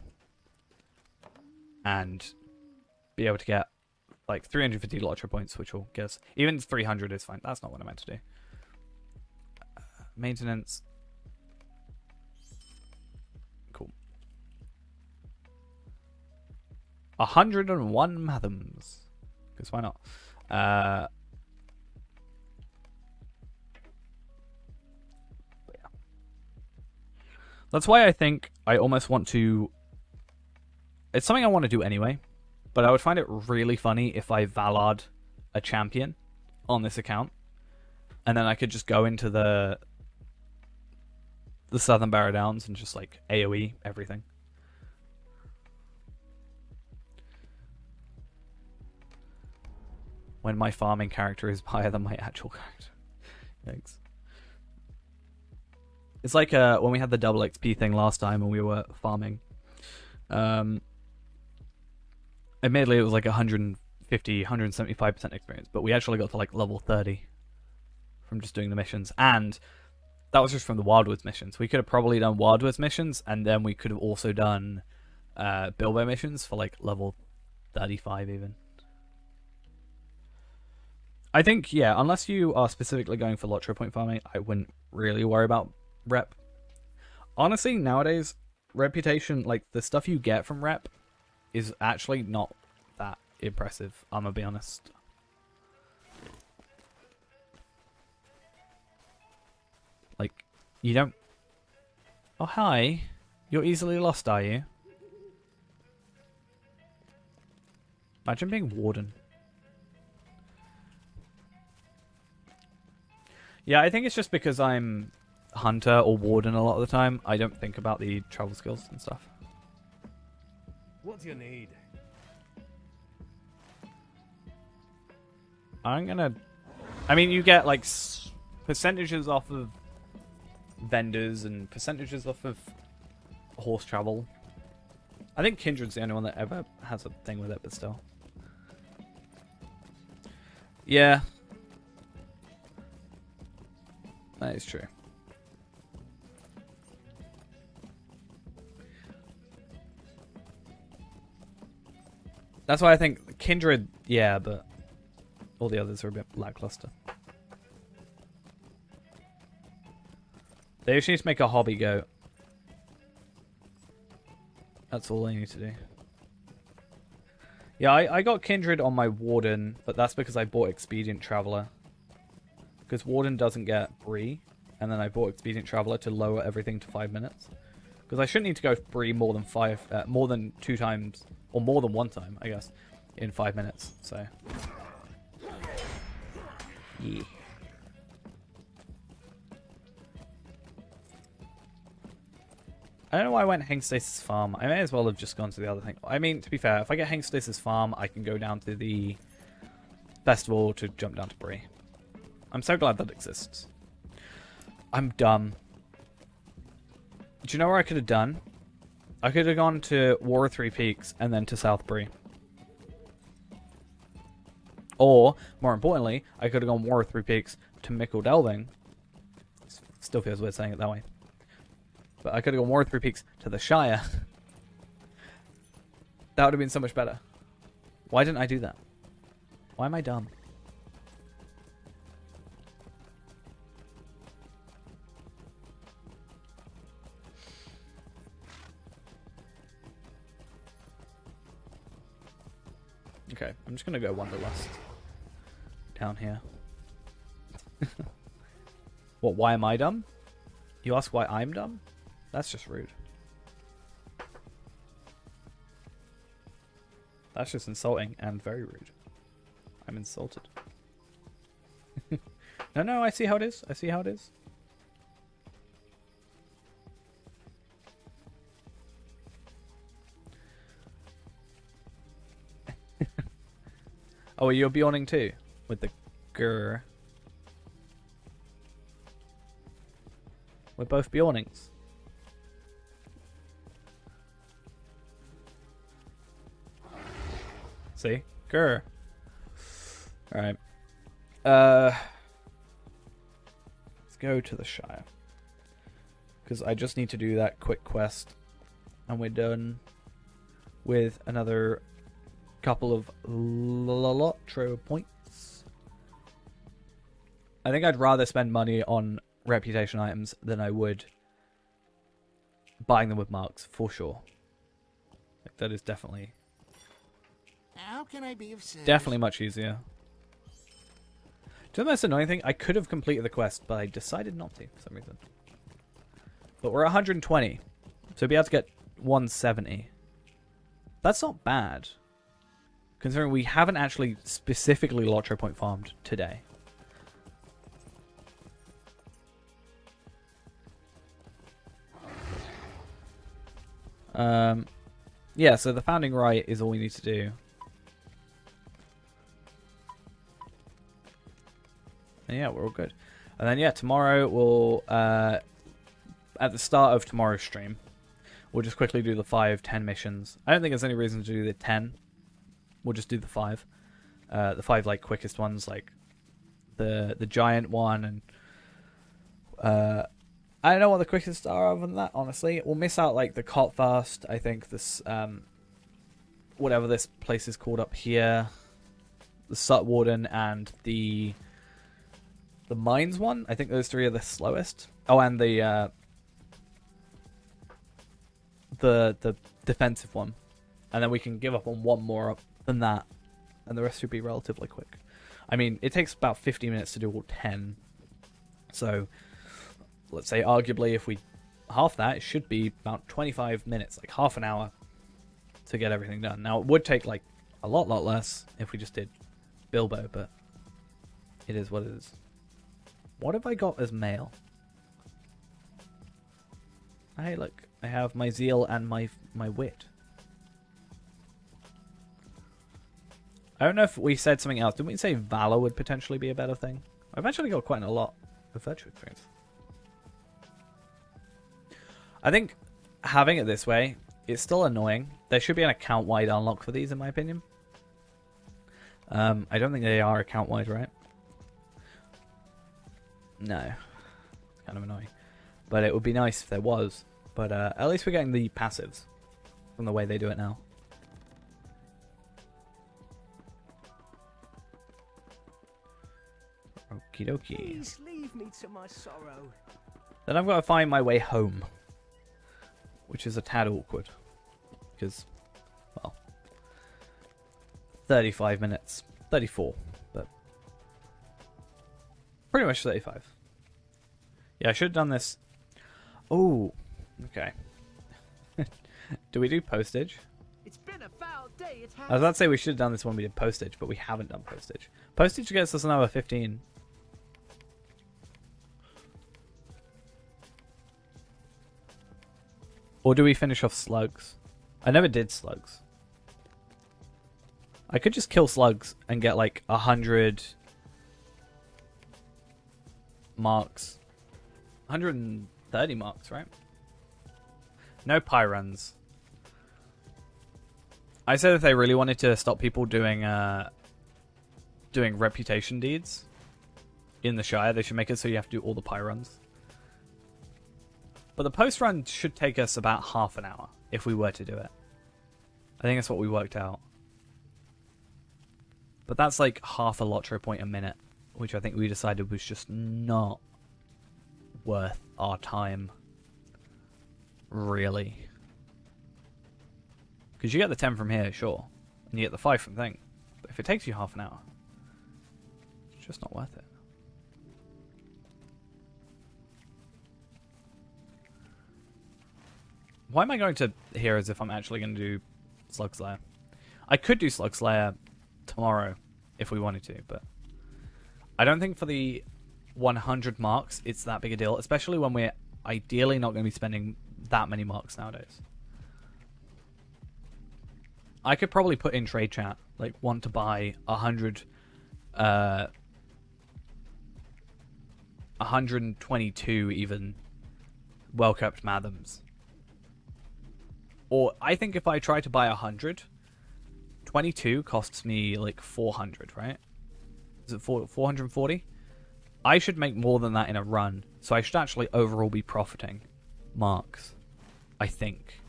be able to get like 350 LOTRO points, which will get us... Even 300 is fine. That's not what I meant to do. Maintenance. Cool. 101 Mathams. Because why not? Yeah. That's why I think I almost want to... It's something I want to do anyway, but I would find it really funny if I Valard a champion on this account, and then I could just go into the the Southern Barrow Downs and just like AoE everything. When my farming character is higher than my actual character. Thanks. It's like when we had the double XP thing last time and we were farming. Admittedly, it was like 150, 175% experience, but we actually got to like level 30 from just doing the missions. And that was just from the Wildwoods missions. We could have probably done Wildwoods missions, and then we could have also done Bilbo missions for like level 35 even. I think, yeah, unless you are specifically going for LOTRO point farming, I wouldn't really worry about rep. Honestly, nowadays, reputation, like, the stuff you get from rep is actually not that impressive, I'm gonna be honest. Like, you don't... Oh, hi. You're easily lost, are you? Imagine being Warden. Yeah, I think it's just because I'm Hunter or Warden a lot of the time. I don't think about the travel skills and stuff. What do you need? I'm gonna... I mean, you get, like, percentages off of vendors and percentages off of horse travel. I think Kindred's the only one that ever has a thing with it, but still. Yeah. That is true. That's why I think Kindred, yeah, but all the others are a bit lackluster. They just need to make a hobby go. That's all they need to do. Yeah, I got Kindred on my Warden, but that's because I bought Expedient Traveler. Because Warden doesn't get Bree, and then I bought Expedient Traveler to lower everything to 5 minutes. Because I shouldn't need to go Bree more than 2 times, or more than 1 time, I guess, in 5 minutes. So, yeah. I don't know why I went Hengstasis Farm. I may as well have just gone to the other thing. I mean, to be fair, if I get Hengstasis Farm, I can go down to the festival to jump down to Bree. I'm so glad that exists. I'm dumb. Do you know where I could have done? I could have gone to War of Three Peaks and then to South Bree. Or, more importantly, I could have gone War of Three Peaks to Mickle Delving. Still feels weird saying it that way. But I could have gone War of Three Peaks to the Shire. That would have been so much better. Why didn't I do that? Why am I dumb? Okay, I'm just gonna go Wanderlust down here. What, why am I dumb? You ask why I'm dumb? That's just rude. That's just insulting and very rude. I'm insulted. No, I see how it is. I see how it is. Oh, you're Bjorning too? With the grr. We're both Bjornings. See? Grr. Alright. Let's go to the Shire. Because I just need to do that quick quest. And we're done with another couple of LOTRO points. I think I'd rather spend money on reputation items than I would buying them with marks, for sure. Like, that is definitely... How can I be of service? Definitely much easier. Do you know the most annoying thing? I could have completed the quest, but I decided not to for some reason. But we're 120. So we'll be able to get 170. That's not bad. Considering we haven't actually specifically LOTRO point farmed today. Yeah, so the founding rite is all we need to do. And yeah, we're all good. And then, yeah, tomorrow we'll, at the start of tomorrow's stream, we'll just quickly do the 5-10 missions. I don't think there's any reason to do the 10. We'll just do the 5. The 5, like, quickest ones, like the giant one, and I don't know what the quickest are other than that, honestly. We'll miss out, like, the cot fast. I think this, whatever this place is called up here, the Sut Warden, and the mines one. I think those 3 are the slowest. Oh, and the defensive one. And then we can give up on one more up than that, and the rest should be relatively quick. I mean, it takes about 50 minutes to do all 10. So, let's say arguably if we half that, it should be about 25 minutes, like half an hour to get everything done. Now, it would take like a lot less if we just did Bilbo, but it is what it is. What have I got as mail? Hey, look, I have my zeal and my wit. I don't know if we said something else. Didn't we say Valor would potentially be a better thing? I've actually got quite a lot of virtue experience. I think having it this way is still annoying. There should be an account-wide unlock for these, in my opinion. I don't think they are account-wide, right? No. It's kind of annoying. But it would be nice if there was. But at least we're getting the passives from the way they do it now. Okie dokie. Please leave me to my sorrow. Then I've got to find my way home, which is a tad awkward because, well, 35 minutes, 34, but pretty much 35. Yeah, I should have done this. Oh, okay. Do we do postage? It's been a foul day. It has. I was about to say we should have done this when we did postage, but we haven't done postage. Postage gets us another 15. Or do we finish off slugs? I never did slugs. I could just kill slugs and get like 100 marks. 130 marks, right? No pyruns. I said if they really wanted to stop people doing reputation deeds in the Shire, they should make it so you have to do all the pyruns. But the post run should take us about half an hour if we were to do it. I think that's what we worked out. But that's like half a LOTRO point a minute, which I think we decided was just not worth our time. Really. Because you get the 10 from here, sure. And you get the 5 from thing. But if it takes you half an hour, it's just not worth it. Why am I going to here as if I'm actually going to do Slug Slayer? I could do Slug Slayer tomorrow if we wanted to, but I don't think for the 100 marks it's that big a deal, especially when we're ideally not going to be spending that many marks nowadays. I could probably put in trade chat, like, want to buy 122 even well-kept Mathams. Or I think if I try to buy 100, 22 costs me like 400, right? Is it 440? I should make more than that in a run, so I should actually overall be profiting marks, I think.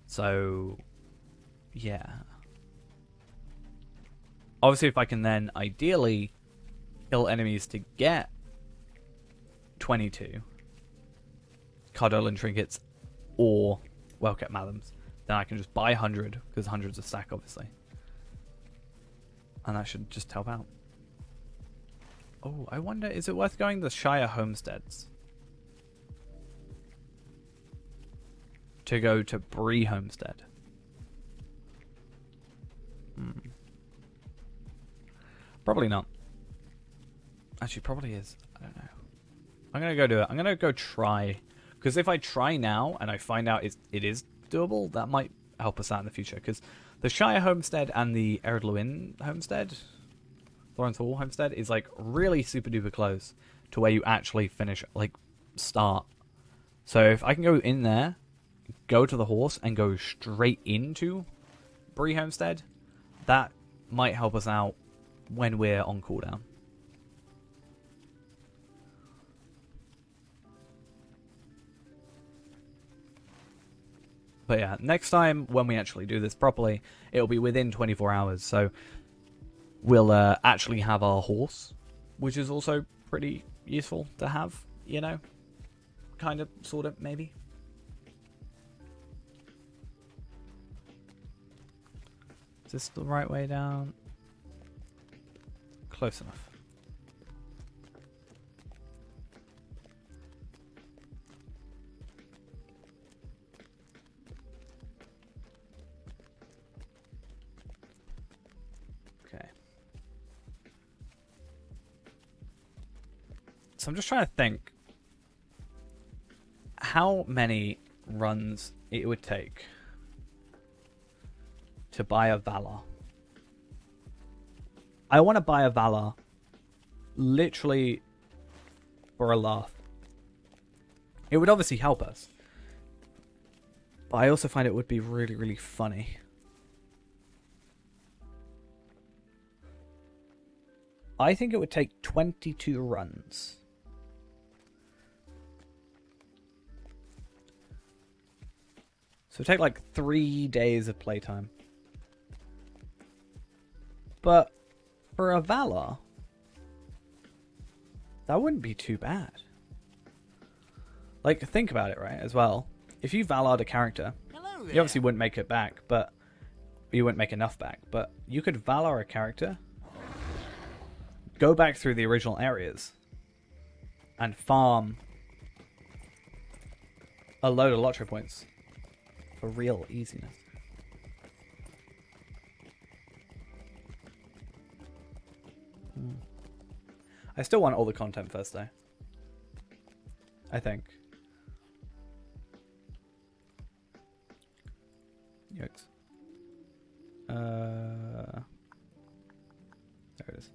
So, yeah. Obviously, if I can then ideally kill enemies to get 22 Cardolin trinkets or well-kept Mathams, then I can just buy 100, because 100's a stack, obviously. And that should just help out. Oh, I wonder, is it worth going the Shire homesteads to go to Bree Homestead? Probably not. Actually, probably is. I don't know. I'm going to go do it. I'm going to go try. Because if I try now and I find out it is doable, that might help us out in the future. Because the Shire Homestead and the Eredluin Homestead, Thorns Hall Homestead, is like really super duper close to where you actually finish, like start. So if I can go in there, go to the horse, and go straight into Bree Homestead, that might help us out when we're on cooldown. But yeah, next time when we actually do this properly, it'll be within 24 hours. So we'll actually have our horse, which is also pretty useful to have, you know? Kind of, sort of, maybe. Is this the right way down? Close enough. Okay. So I'm just trying to think how many runs it would take to buy a Valor. I want to buy a Valor literally for a laugh. It would obviously help us, but I also find it would be really, really funny. I think it would take 22 runs. So take like 3 days of playtime. But for a Valor, that wouldn't be too bad. Like, think about it, right, as well. If you Valored a character, Hello there. you obviously wouldn't make it back, but you wouldn't make enough back. But you could Valor a character, go back through the original areas, and farm a load of LOTRO points for real easiness. I still want all the content first, though. I think. Yikes. There it is.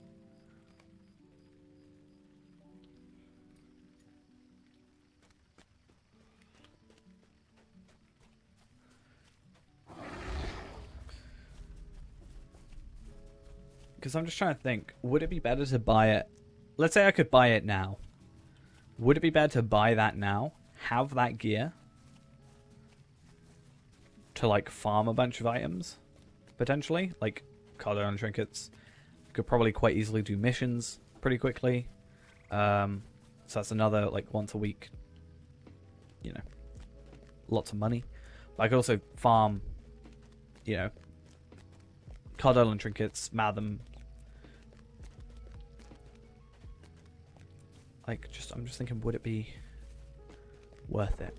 Because I'm just trying to think, would it be better to buy it? Let's say I could buy it now. Would it be better to buy that now, have that gear, to like farm a bunch of items, potentially? Like Cardone trinkets. Could probably quite easily do missions pretty quickly. So that's another like once a week, you know, lots of money. But I could also farm, you know, Cardone trinkets, Matham. Like, I'm just thinking, would it be worth it?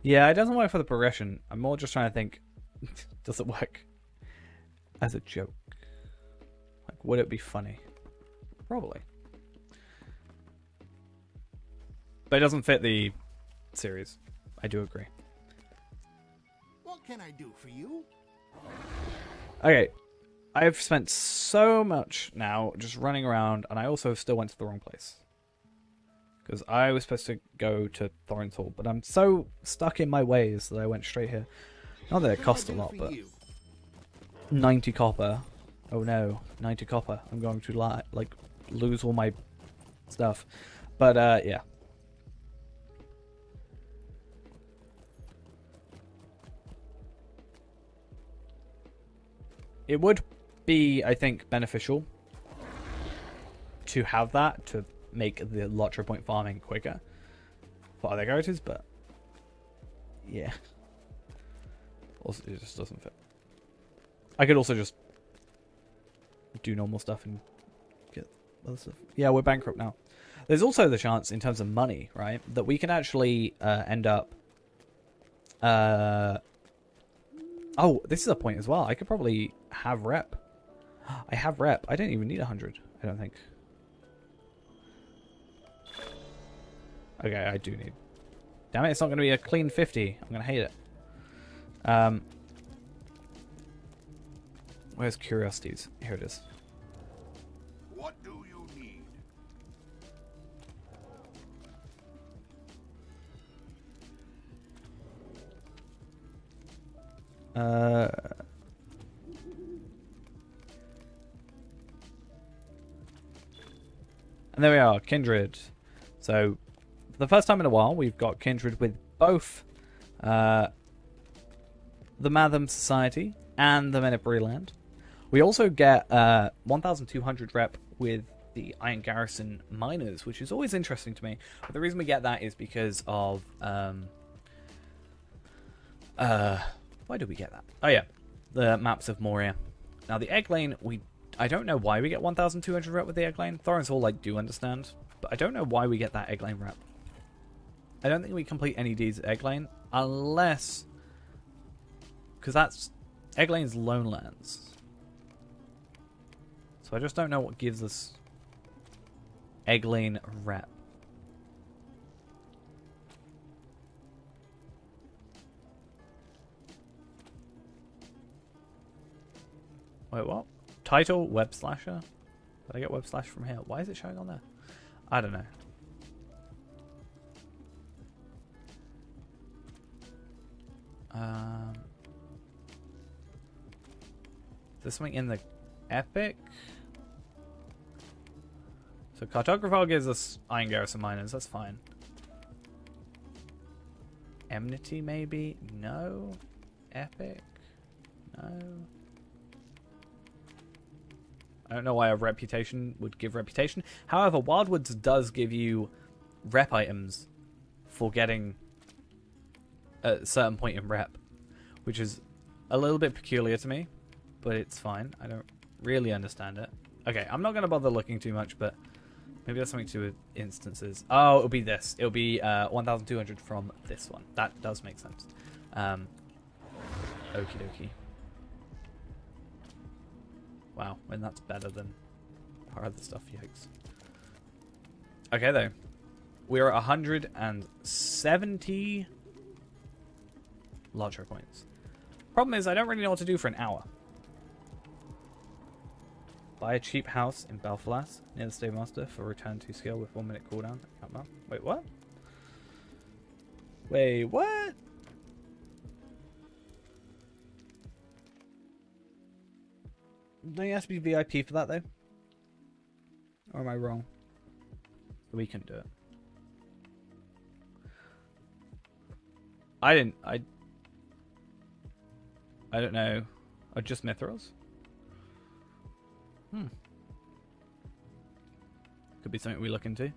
Yeah, it doesn't work for the progression. I'm more just trying to think, does it work as a joke? Like, would it be funny? Probably. But it doesn't fit the series. I do agree. What can I do for you? Okay. I've spent so much now just running around, and I also still went to the wrong place. Because I was supposed to go to Thorns Hall, but I'm so stuck in my ways that I went straight here. Not that it cost a lot, but 90 copper. Oh no, 90 copper. I'm going to like lose all my stuff. But yeah. It would be, I think, beneficial to have that to make the LOTRO point farming quicker for other characters, but yeah. Also, it just doesn't fit. I could also just do normal stuff and get other stuff. Yeah, we're bankrupt now. There's also the chance, in terms of money, right, that we can actually end up... Oh, this is a point as well. I could probably have rep. I have rep. I don't even need 100, I don't think. Okay, I do need Damn it, it's not going to be a clean 50. I'm going to hate it. Where's curiosities? Here it is. What do you need? And there we are, Kindred. So, for the first time in a while, we've got Kindred with both the Matham Society and the Men of Breland. We also get 1,200 rep with the Iron Garrison Miners, which is always interesting to me. But the reason we get that is because of... why do we get that? Oh yeah, the maps of Moria. Now the Egg Lane, I don't know why we get 1,200 rep with the Egg Lane. Thorin's Hall I do understand, but I don't know why we get that Egg Lane rep. I don't think we complete any deeds at Egg Lane, unless... because that's... Egg Lane's Lone Lands. So I just don't know what gives us Egg Lane rep. Wait, what? Title, Web Slasher? Did I get Web Slash from here? Why is it showing on there? I don't know. Is there something in the Epic? So Cartographer gives us Iron Garrison Miners, that's fine. Enmity maybe? No. Epic? No. I don't know why a reputation would give reputation. However, Wildwoods does give you rep items for getting a certain point in rep, which is a little bit peculiar to me, but it's fine. I don't really understand it. Okay, I'm not going to bother looking too much, but maybe that's something to do with instances. Oh, it'll be this. It'll be 1,200 from this one. That does make sense. Okie dokie. Wow, and that's better than our other stuff, yikes. Okay, though. We're at 170 LOTRO points. Problem is, I don't really know what to do for an hour. Buy a cheap house in Belfalas near the Stave Master for return to scale with 1 minute cooldown. Wait, what? Wait, what? Don't you have to be VIP for that, though? Or am I wrong? We can do it. I don't know. Just Mithras? Could be something we look into.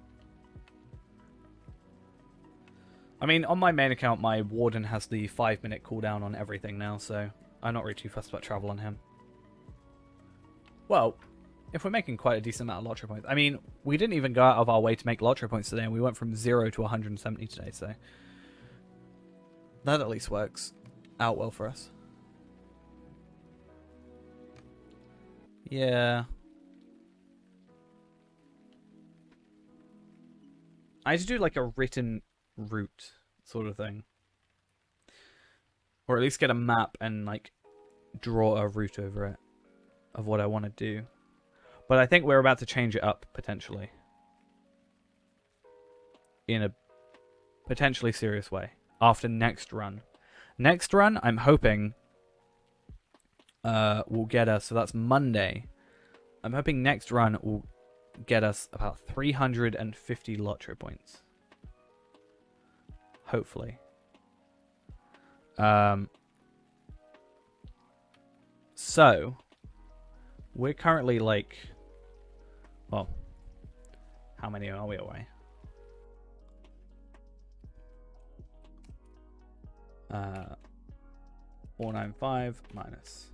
I mean, on my main account, my Warden has the 5 minute cooldown on everything now, so I'm not really too fussed about travel on him. Well, if we're making quite a decent amount of LOTRO points. I mean, we didn't even go out of our way to make LOTRO points today, and we went from 0 to 170 today, so that at least works out well for us. Yeah. I had to do like a written route sort of thing. Or at least get a map and like draw a route over it of what I want to do. But I think we're about to change it up potentially. In a potentially serious way. After next run. Next run, I'm hoping will get us, so that's Monday. I'm hoping next run will get us about 350 LOTRO points. Hopefully. So, we're currently like, well, how many are we away? 495 minus.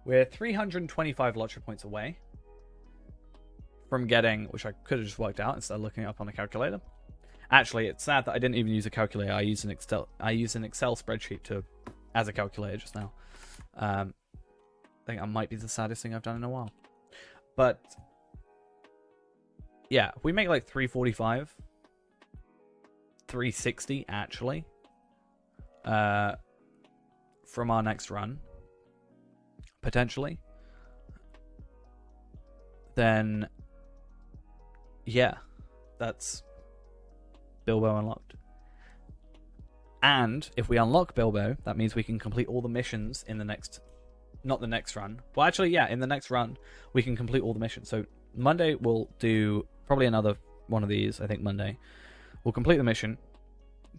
We're 325 LOTRO points away from getting, which I could have just worked out instead of looking it up on a calculator. Actually, it's sad that I didn't even use a calculator. I used an Excel spreadsheet as a calculator just now. I think that might be the saddest thing I've done in a while. But yeah, we make like 345, 360 actually, from our next run, potentially, then yeah, that's Bilbo unlocked. And if we unlock Bilbo, that means we can complete all the missions in the next, not the next run. Well, actually, yeah, in the next run, we can complete all the missions. So Monday, we'll do probably another one of these, I think Monday. We'll complete the mission,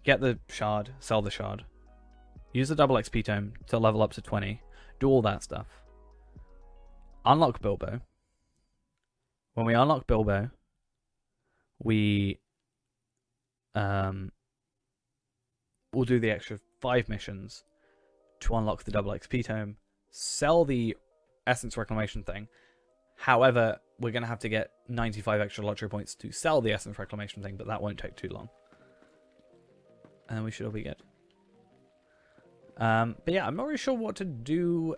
get the shard, sell the shard, use the double XP tome to level up to 20, do all that stuff. Unlock Bilbo. When we unlock Bilbo, we we'll do the extra 5 missions to unlock the double XP tome, sell the essence reclamation thing. However, we're going to have to get 95 extra LOTRO points to sell the essence reclamation thing, but that won't take too long. And then we should all be good. But yeah, I'm not really sure what to do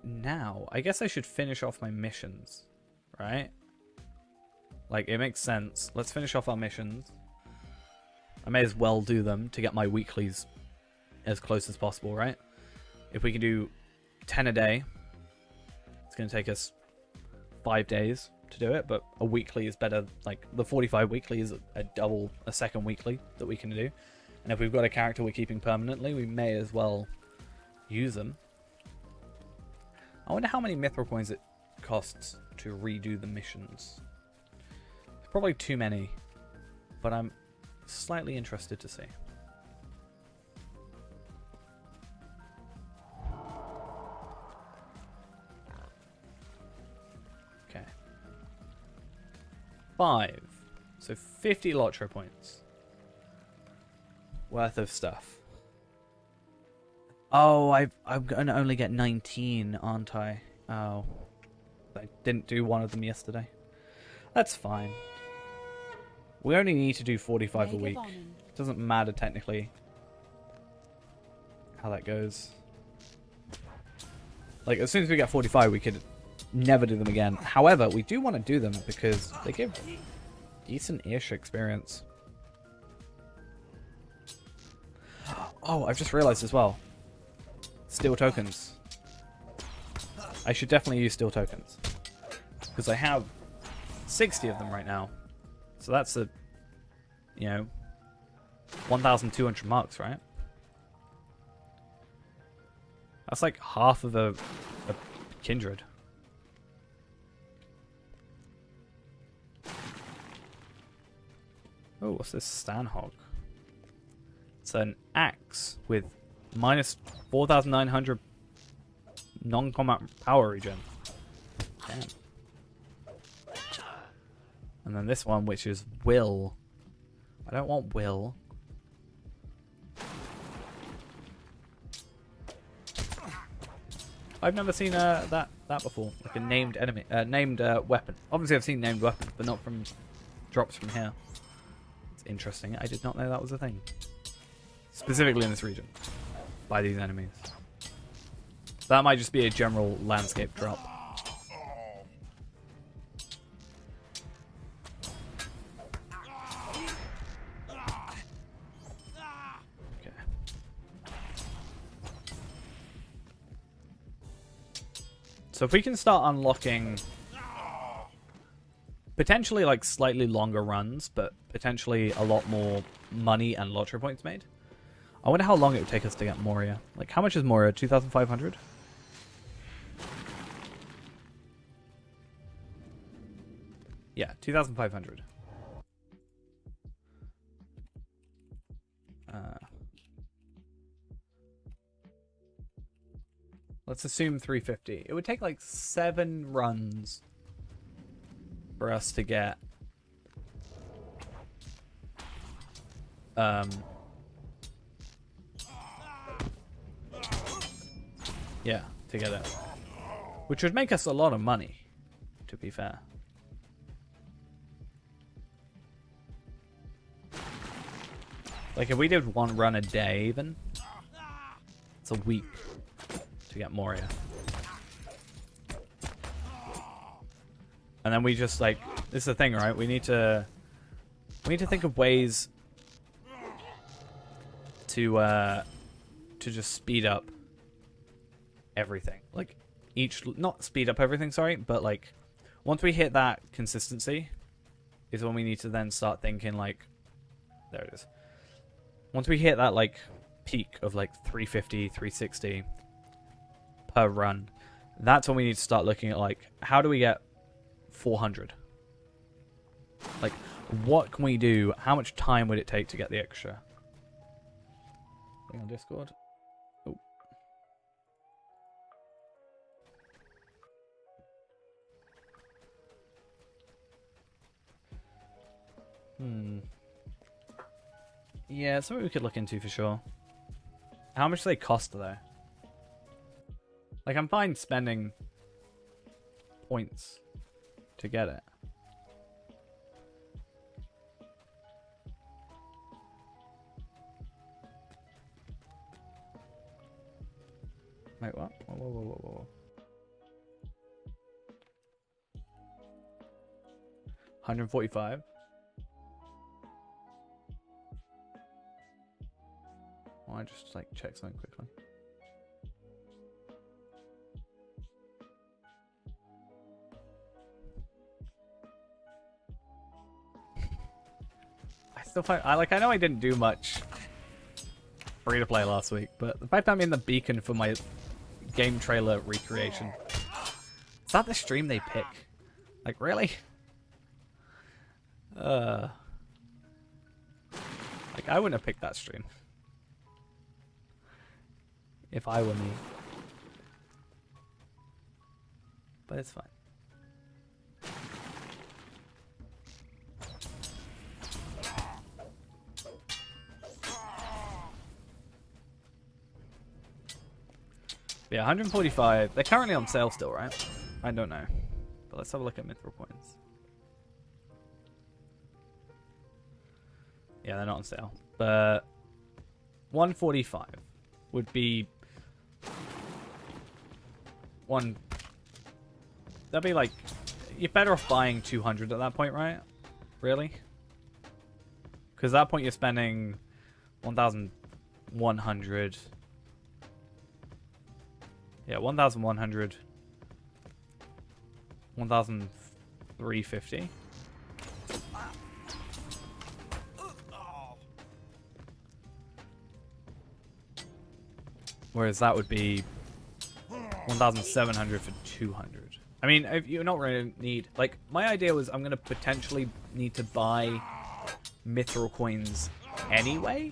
now. I guess I should finish off my missions, right? Like, it makes sense. Let's finish off our missions. I may as well do them to get my weeklies as close as possible, right? If we can do 10 a day, it's going to take us 5 days to do it, but a weekly is better. Like, the 45 weekly is a second weekly that we can do. And if we've got a character we're keeping permanently, we may as well use them. I wonder how many mithril coins it costs to redo the missions. Probably too many, but I'm slightly interested to see. Okay. 5. So 50 LOTRO points worth of stuff. Oh, I'm going to only get 19, aren't I? Oh. I didn't do one of them yesterday. That's fine. We only need to do 45 a week. It doesn't matter technically how that goes. Like, as soon as we get 45, we could never do them again. However, we do want to do them because they give decent-ish experience. Oh, I've just realized as well. Steel tokens. I should definitely use steel tokens. Because I have 60 of them right now. So that's 1,200 marks, right? That's like half of a kindred. Oh, what's this Stanhog? It's an axe with minus 4,900 non-combat power regen. Damn. And then this one, which is Will. I don't want Will. I've never seen that before, like a named enemy, named weapon. Obviously, I've seen named weapons, but not from drops from here. It's interesting. I did not know that was a thing, specifically in this region, by these enemies. That might just be a general landscape drop. So if we can start unlocking potentially like slightly longer runs, but potentially a lot more money and LOTRO points made. I wonder how long it would take us to get Moria. Like, how much is Moria? 2,500? Yeah, 2,500. Let's assume 350. It would take like 7 runs for us to get yeah, to get it. Which would make us a lot of money, to be fair. Like, if we did 1 run a day even, it's a week to get Moria. And then we just, like, This is the thing, right? We need to think of ways to just speed up everything. Like not speed up everything, sorry, but like once we hit that consistency is when we need to then start thinking like, there it is. Once we hit that like peak of like 350, 360 per run, that's when we need to start looking at like, how do we get 400? Like, what can we do? How much time would it take to get the extra? Thing on Discord. Oh. Yeah, something we could look into for sure. How much do they cost though? Like, I'm fine spending points to get it. Wait, what? Whoa. 145? I just like check something quickly. I know I didn't do much free to play last week, but the fact I'm in the beacon for my game trailer recreation. Is that the stream they pick? Like, really? Like, I wouldn't have picked that stream if I were me. But it's fine. Yeah, 145. They're currently on sale still, right? I don't know. But let's have a look at Mithril coins. Yeah, they're not on sale. But 145 would be one. That'd be like, you're better off buying 200 at that point, right? Really? Because at that point you're spending 1,100. Yeah, 1,100. 1,350. Whereas that would be 1,700 for 200. I mean, if you're not really need... Like, my idea was I'm going to potentially need to buy Mithril coins anyway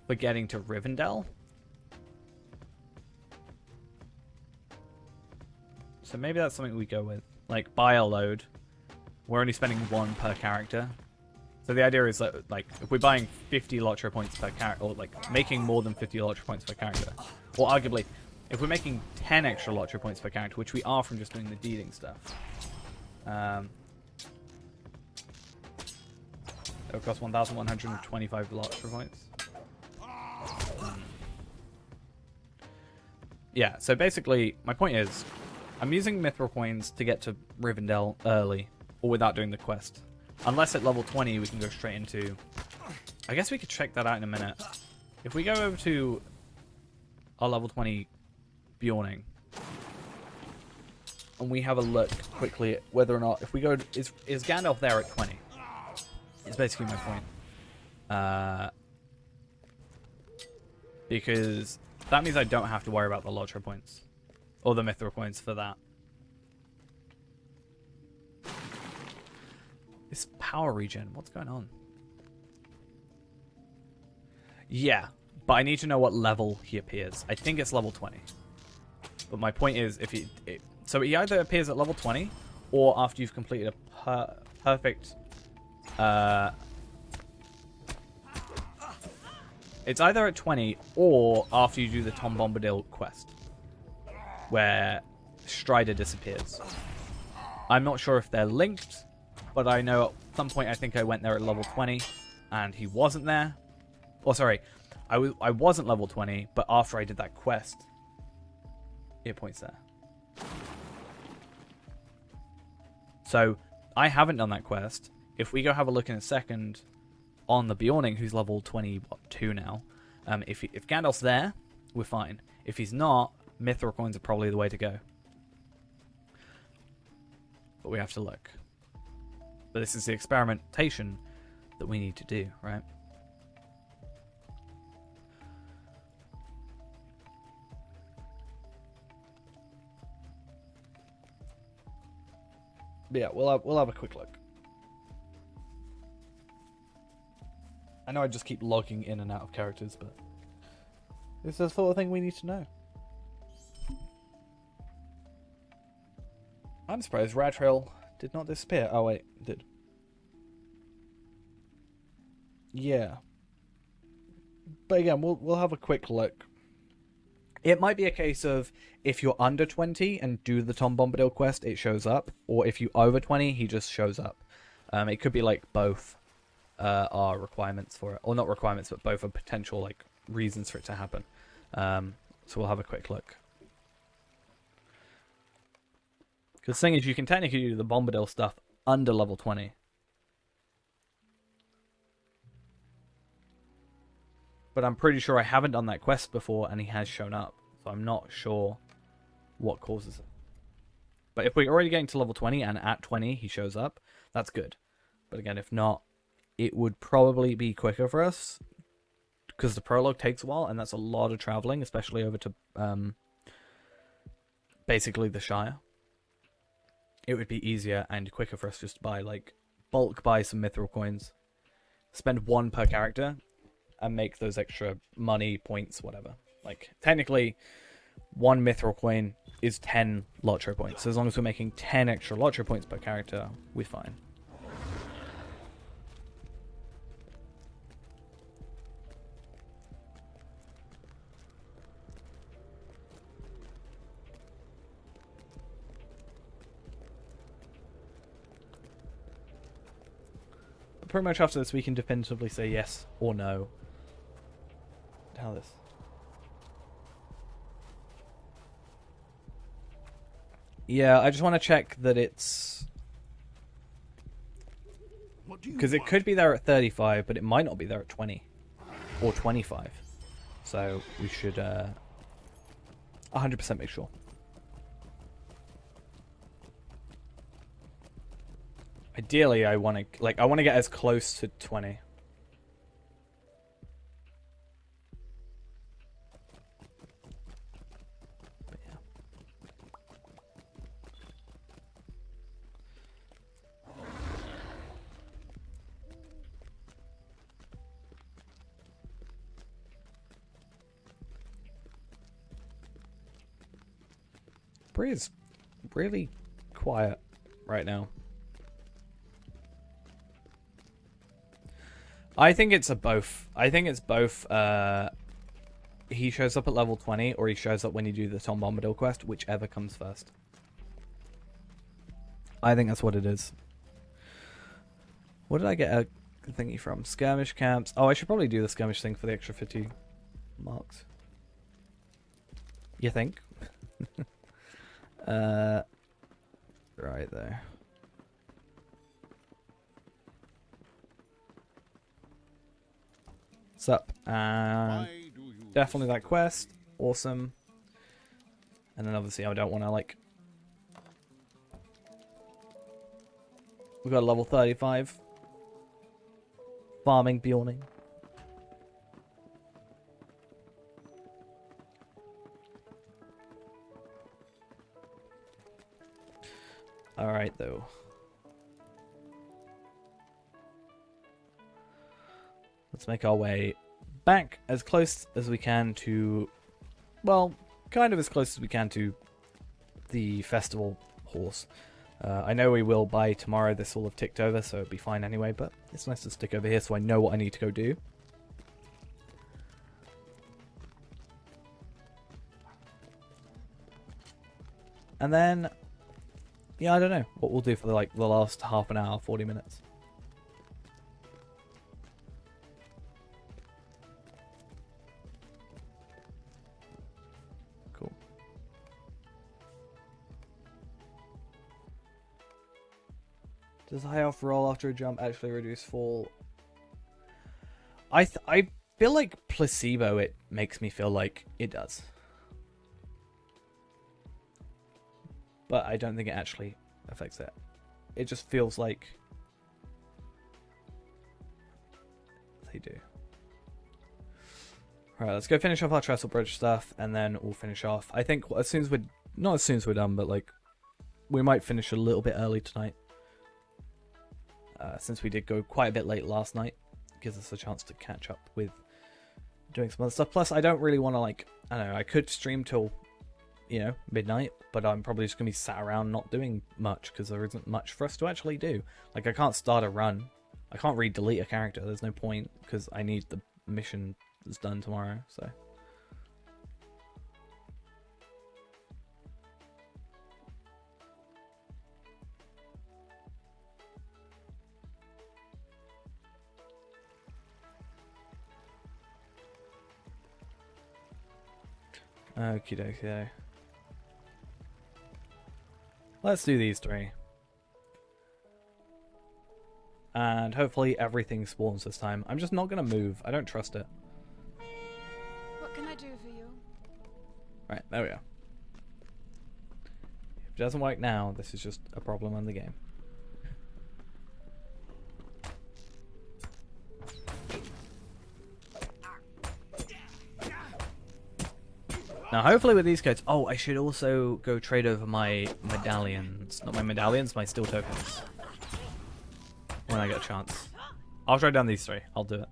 for getting to Rivendell. So maybe that's something we go with. Like, buy a load. We're only spending 1 per character. So the idea is that, like, if we're buying 50 LOTRO points per character, or, like, making more than 50 LOTRO points per character, or arguably, if we're making 10 extra LOTRO points per character, which we are from just doing the dealing stuff, it would cost 1,125 LOTRO points. Yeah, so basically, my point is, I'm using Mithril coins to get to Rivendell early, or without doing the quest. Unless at level 20 we can go straight into... I guess we could check that out in a minute. If we go over to our level 20 Bjorning, and we have a look quickly at whether or not... If we go... Is Gandalf there at 20? It's basically my point. Because that means I don't have to worry about the LOTRO points. Or the Mithril coins for that. This power regen, what's going on? Yeah, but I need to know what level he appears. I think it's level 20. But my point is, if he... So he either appears at level 20, or after you've completed a perfect... it's either at 20, or after you do the Tom Bombadil quest, where Strider disappears. I'm not sure if they're linked, but I know at some point I think I went there at level 20, and he wasn't there. Oh, sorry, I wasn't level 20, but after I did that quest, it points there. So I haven't done that quest. If we go have a look in a second on the Bjorning, who's level 22 now, if Gandalf's there, we're fine. If he's not, Mithril coins are probably the way to go. But we have to look. But this is the experimentation that we need to do, right? But yeah, we'll have a quick look. I know I just keep logging in and out of characters, but this is the sort of thing we need to know. I'm surprised Rat Trail did not disappear. Oh wait, it did. Yeah. But again, we'll have a quick look. It might be a case of if you're under 20 and do the Tom Bombadil quest, it shows up. Or if you over 20, he just shows up. It could be like both are requirements for it. Or not requirements, but both are potential like reasons for it to happen. So we'll have a quick look. Because the thing is, you can technically do the Bombadil stuff under level 20. But I'm pretty sure I haven't done that quest before and he has shown up. So I'm not sure what causes it. But if we're already getting to level 20 and at 20 he shows up, that's good. But again, if not, it would probably be quicker for us. Because the prologue takes a while and that's a lot of traveling, especially over to basically the Shire. It would be easier and quicker for us just to buy, like, bulk buy some Mithril coins. Spend 1 per character. And make those extra money, points, whatever. Like, technically, 1 Mithril coin is 10 LOTRO points. So as long as we're making 10 extra LOTRO points per character, we're fine. But pretty much after this, we can definitively say yes or no. How this? Yeah, I just want to check that it's because it could be there at 35, but it might not be there at 20 or 25. So we should 100% make sure. Ideally, I want to get as close to 20. Bree is really quiet right now. I think it's a both. I think it's both. He shows up at level 20, or he shows up when you do the Tom Bombadil quest, whichever comes first. I think that's what it is. What did I get a thingy from? Skirmish camps. Oh, I should probably do the skirmish thing for the extra 50 marks. You think? Right there. Sup? Definitely that quest. Awesome. And then obviously I don't want to like... We've got a level 35. Farming Bjorning. Alright, though. Let's make our way back as close as we can to... Well, kind of as close as we can to the festival horse. I know we will by tomorrow. This will have ticked over, so it'll be fine anyway, but it's nice to stick over here so I know what I need to go do. And then... Yeah, I don't know what we'll do for the last half an hour, 40 minutes. Does high off roll after a jump actually reduce fall? I feel like placebo, it makes me feel like it does. But I don't think it actually affects it. It just feels like they do. Alright, let's go finish off our trestle bridge stuff, and then we'll finish off. I think as soon as we're... Not as soon as we're done, but like... We might finish a little bit early tonight. Since we did go quite a bit late last night. Gives us a chance to catch up with doing some other stuff. Plus, I don't really want to, like... I don't know, I could stream till, you know, midnight. But I'm probably just going to be sat around not doing much. Because there isn't much for us to actually do. Like, I can't start a run. I can't delete a character. There's no point. Because I need the mission that's done tomorrow. So... Okie dokie. Let's do these three. And hopefully everything spawns this time. I'm just not going to move. I don't trust it. What can I do for you? Right, there we go. If it doesn't work now, this is just a problem in the game. Now, hopefully with these codes... Oh, I should also go trade over my medallions. Not my medallions, my steel tokens. When I get a chance. I'll trade down these three. I'll do it.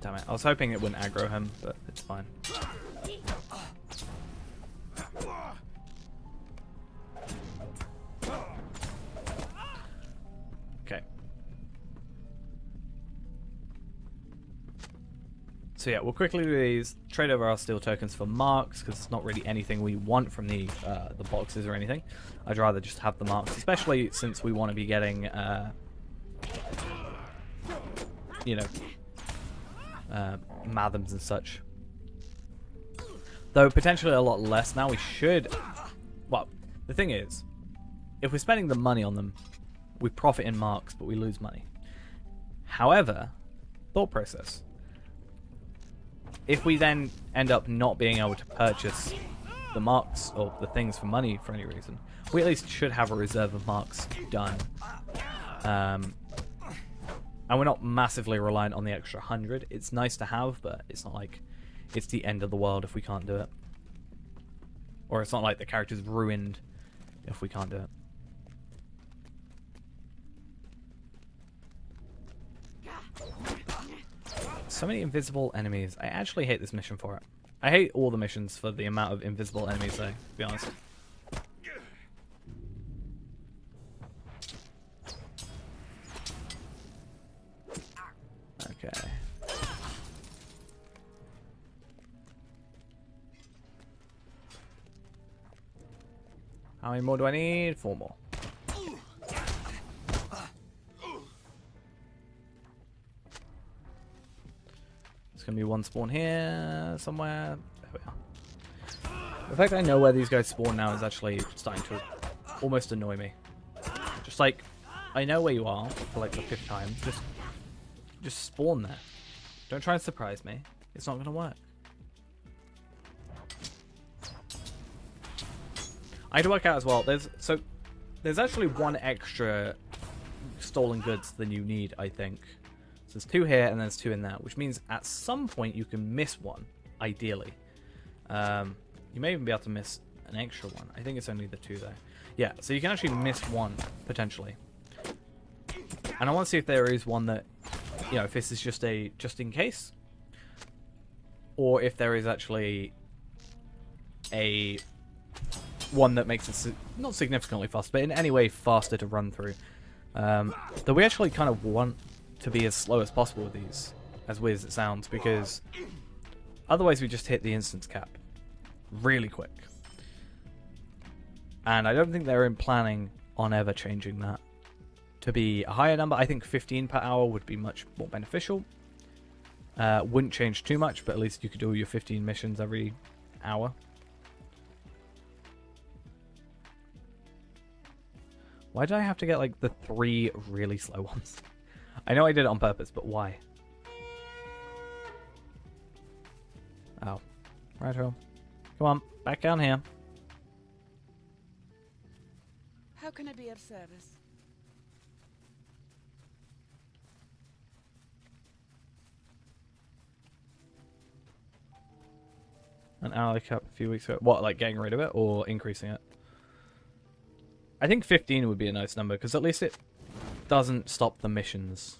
Damn it. I was hoping it wouldn't aggro him, but it's fine. Okay. So yeah, we'll quickly do these, trade over our steel tokens for marks, because it's not really anything we want from the boxes or anything. I'd rather just have the marks, especially since we want to be getting, you know, Mathams and such. Though potentially a lot less now. We should... Well, the thing is, if we're spending the money on them, we profit in marks, but we lose money. However, thought process. If we then end up not being able to purchase the marks or the things for money for any reason, we at least should have a reserve of marks done. And we're not massively reliant on the extra 100. It's nice to have, but it's not like it's the end of the world if we can't do it. Or it's not like the character's ruined if we can't do it. So many invisible enemies. I actually hate this mission for it. I hate all the missions for the amount of invisible enemies though, to be honest. Okay. How many more do I need? 4 more. There's going to be one spawn here somewhere. There we are. The fact I know where these guys spawn now is actually starting to almost annoy me. Just like, I know where you are for like the 5th time. Just spawn there. Don't try and surprise me. It's not going to work. I had to work out as well. There's actually 1 extra stolen goods than you need, I think. So there's 2 here and there's 2 in there, which means at some point you can miss 1, ideally. You may even be able to miss an extra 1. I think it's only the 2 though. Yeah, so you can actually miss 1 potentially. And I want to see if there is one that, you know, if this is just a just in case, or if there is actually a one that makes it not significantly faster, but in any way faster to run through. Though we actually kind of want to be as slow as possible with these, as weird as it sounds, because otherwise we just hit the instance cap really quick. And I don't think they're planning on ever changing that to be a higher number. I think 15 per hour would be much more beneficial. Wouldn't change too much, but at least you could do your 15 missions every hour. Why did I have to get, like, the 3 really slow ones? I know I did it on purpose, but why? Oh. Right home. Come on, back down here. How can I be of service? An hourly cap a few weeks ago. What, like getting rid of it or increasing it? I think 15 would be a nice number, because at least it doesn't stop the missions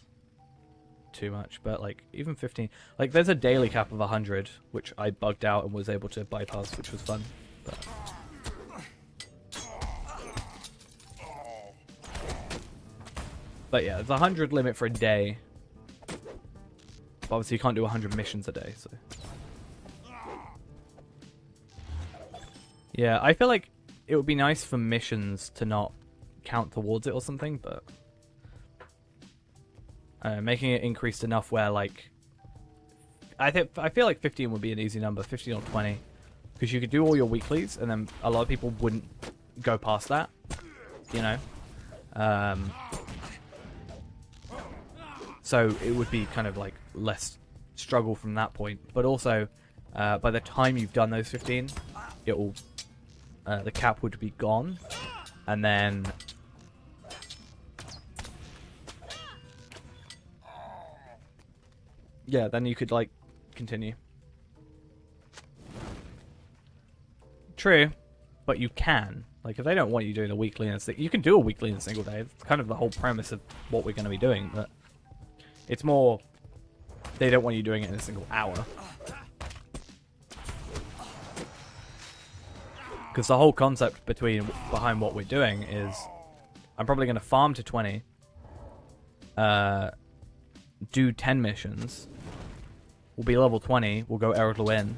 too much. But, like, even 15... Like, there's a daily cap of 100, which I bugged out and was able to bypass, which was fun. But yeah, there's a 100 limit for a day. But obviously you can't do 100 missions a day, so... Yeah, I feel like it would be nice for missions to not count towards it or something, but... making it increased enough where, like... I feel like 15 would be an easy number, 15 or 20. Because you could do all your weeklies, and then a lot of people wouldn't go past that. You know? So it would be kind of, like, less struggle from that point. But also, by the time you've done those 15, it will... the cap would be gone, and then yeah, then you could like continue. True, but you can, like, if they don't want you doing a weekly in a you can do a weekly in a single day. It's kind of the whole premise of what we're going to be doing, but it's more they don't want you doing it in a single hour. Because the whole concept behind what we're doing is I'm probably going to farm to 20, do 10 missions, we'll be level 20, we'll go Errol Lewin,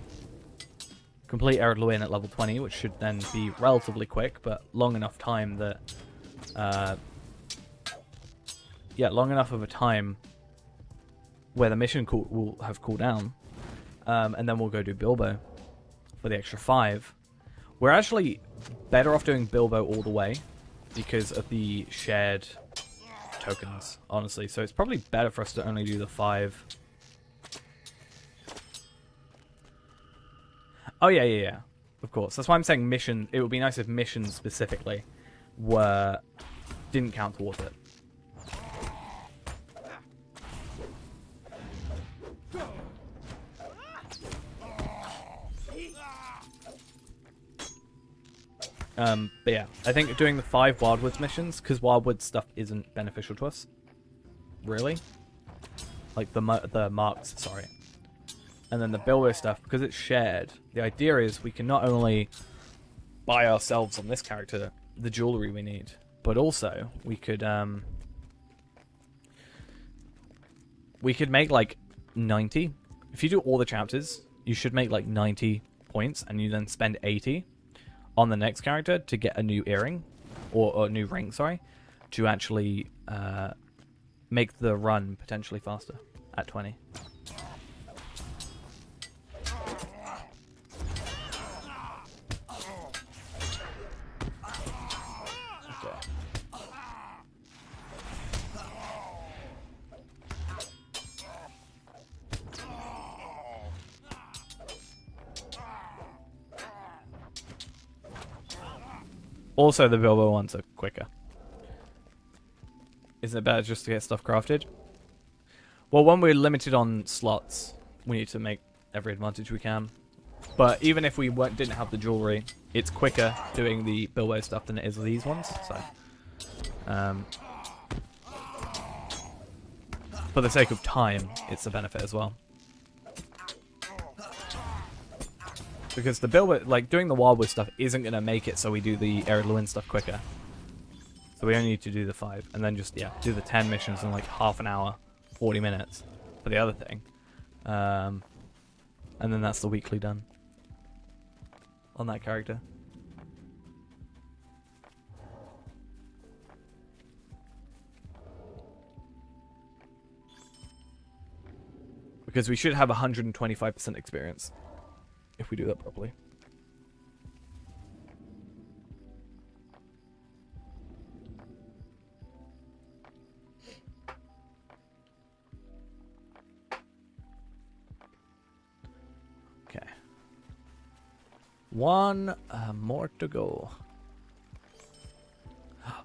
complete Errol Lewin at level 20, which should then be relatively quick, but long enough time that, yeah, long enough of a time where the mission will have cooled down, and then we'll go do Bilbo for the extra 5. We're actually better off doing Bilbo all the way because of the shared tokens, honestly. So it's probably better for us to only do the 5. Oh, yeah. Of course. That's why I'm saying mission. It would be nice if missions specifically didn't count towards it. But yeah, I think doing the 5 Wildwoods missions, because Wildwood stuff isn't beneficial to us, really. Like the marks, sorry. And then the Bilbo stuff, because it's shared, the idea is we can not only buy ourselves on this character the jewelry we need, but also we could make like 90. If you do all the chapters, you should make like 90 points, and you then spend 80 on the next character to get a new earring, or a new ring, sorry, to actually make the run potentially faster at 20. Also, the Bilbo ones are quicker. Isn't it better just to get stuff crafted? Well, when we're limited on slots, we need to make every advantage we can. But even if we didn't have the jewelry, it's quicker doing the Bilbo stuff than it is these ones. So, for the sake of time, it's a benefit as well. Because the Bilbo, like, doing the Wildwood stuff isn't going to make it so we do the Errol Lewin stuff quicker. So we only need to do the 5. And then just, yeah, do the 10 missions in like half an hour, 40 minutes for the other thing. And then that's the weekly done on that character. Because we should have 125% experience if we do that properly. One more to go.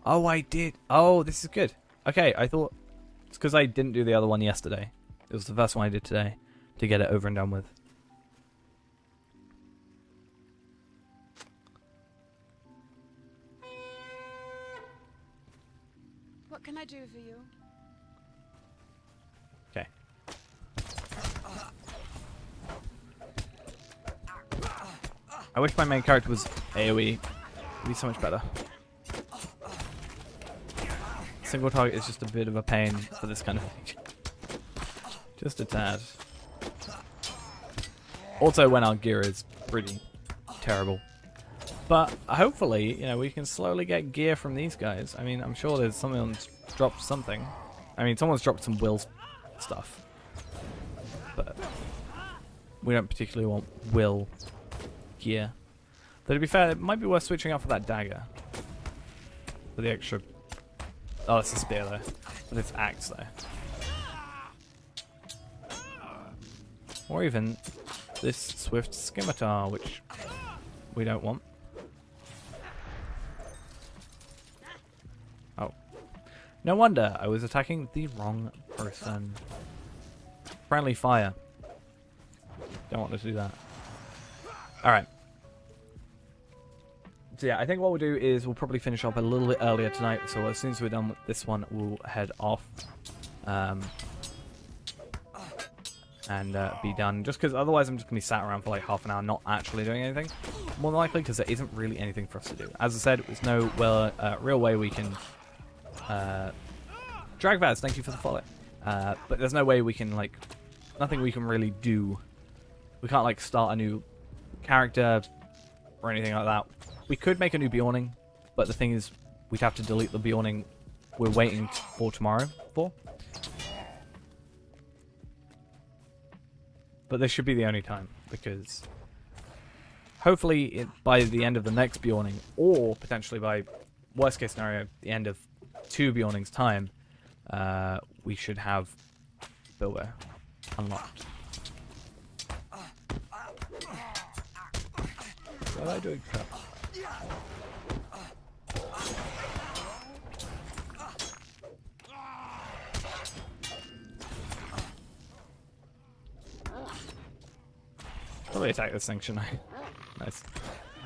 Oh, I did. Oh, this is good. Okay, I thought it's because I didn't do the other one yesterday. It was the first one I did today to get it over and done with. What can I do for you? Okay. I wish my main character was AoE. It'd be so much better. Single target is just a bit of a pain for this kind of thing. Just a tad. Also, when our gear is pretty terrible. But hopefully, you know, we can slowly get gear from these guys. I mean, I'm sure there's someone's dropped something. I mean, someone's dropped some will stuff. But we don't particularly want will gear. But to be fair, it might be worth switching out for that dagger. For the extra... Oh, it's a spear though. But it's axe though. Or even this swift scimitar, which we don't want. Oh. No wonder I was attacking the wrong person. Friendly fire. Don't want to do that. Alright. So yeah, I think what we'll do is we'll probably finish up a little bit earlier tonight. So as soon as we're done with this one, we'll head off. And be done. Just because otherwise I'm just going to be sat around for like half an hour not actually doing anything. More than likely because there isn't really anything for us to do. As I said, there's no real way we can... Dragvaz, thank you for the follow. But there's no way we can like... Nothing we can really do. We can't like start a new character or anything like that. We could make a new Bjorning, but the thing is we'd have to delete the Bjorning we're waiting for tomorrow for. But this should be the only time, because hopefully by the end of the next Bjorning, or potentially by, worst case scenario, the end of 2 Bjorning's time, we should have Bilbo unlocked. What am I doing? Probably attack this thing, shouldn't I? Nice.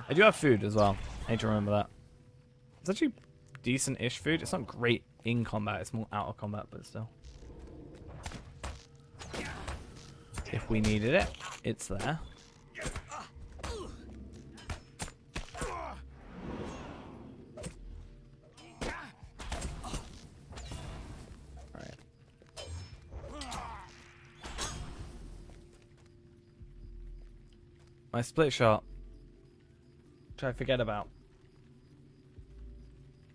I do have food as well. I need to remember that. It's actually decent-ish food. It's not great in combat. It's more out of combat, but still. If we needed it, it's there. Alright. My split shot, which I forget about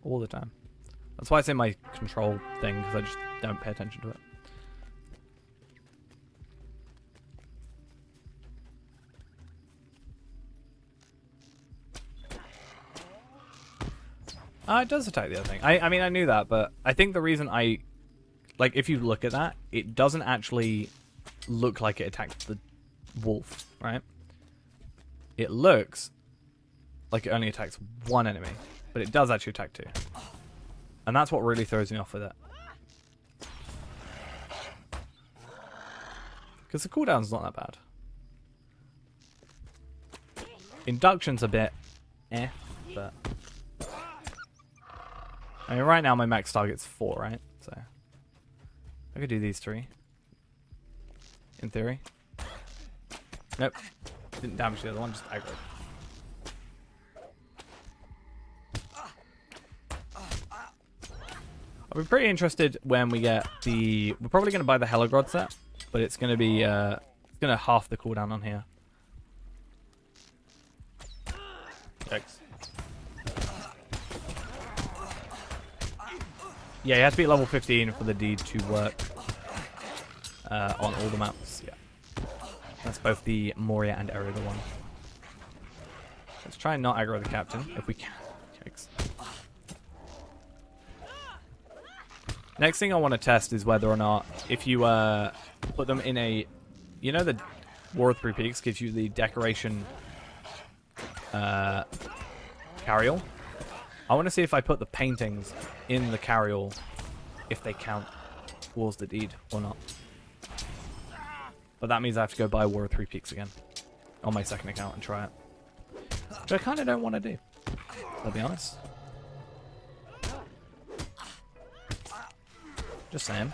all the time. That's why it's in my control thing, because I just don't pay attention to it. It does attack the other thing. I mean, I knew that, but I think the reason like, if you look at that, it doesn't actually look like it attacked the wolf, right? It looks like it only attacks one enemy, but it does actually attack 2. And that's what really throws me off with it. Because the cooldown's not that bad. Induction's a bit but... I mean, right now my max target's 4, right? So I could do these 3. In theory. Nope. Didn't damage the other one, just aggro. I'll be pretty interested when we get the... We're probably going to buy the Helagrod set, but it's going to be... it's going to half the cooldown on here. Yikes. Yeah, you have to be at level 15 for the deed to work on all the maps. Yeah, that's both the Moria and Area the one. Let's try and not aggro the captain if we can. Yikes. Next thing I want to test is whether or not if you put them in a, you know, the War of Three Peaks gives you the decoration carryall. I want to see if I put the paintings in the carryall, if they count towards the deed or not. But that means I have to go buy War of Three Peaks again on my second account and try it. Which I kind of don't want to do, I'll be honest. Just saying.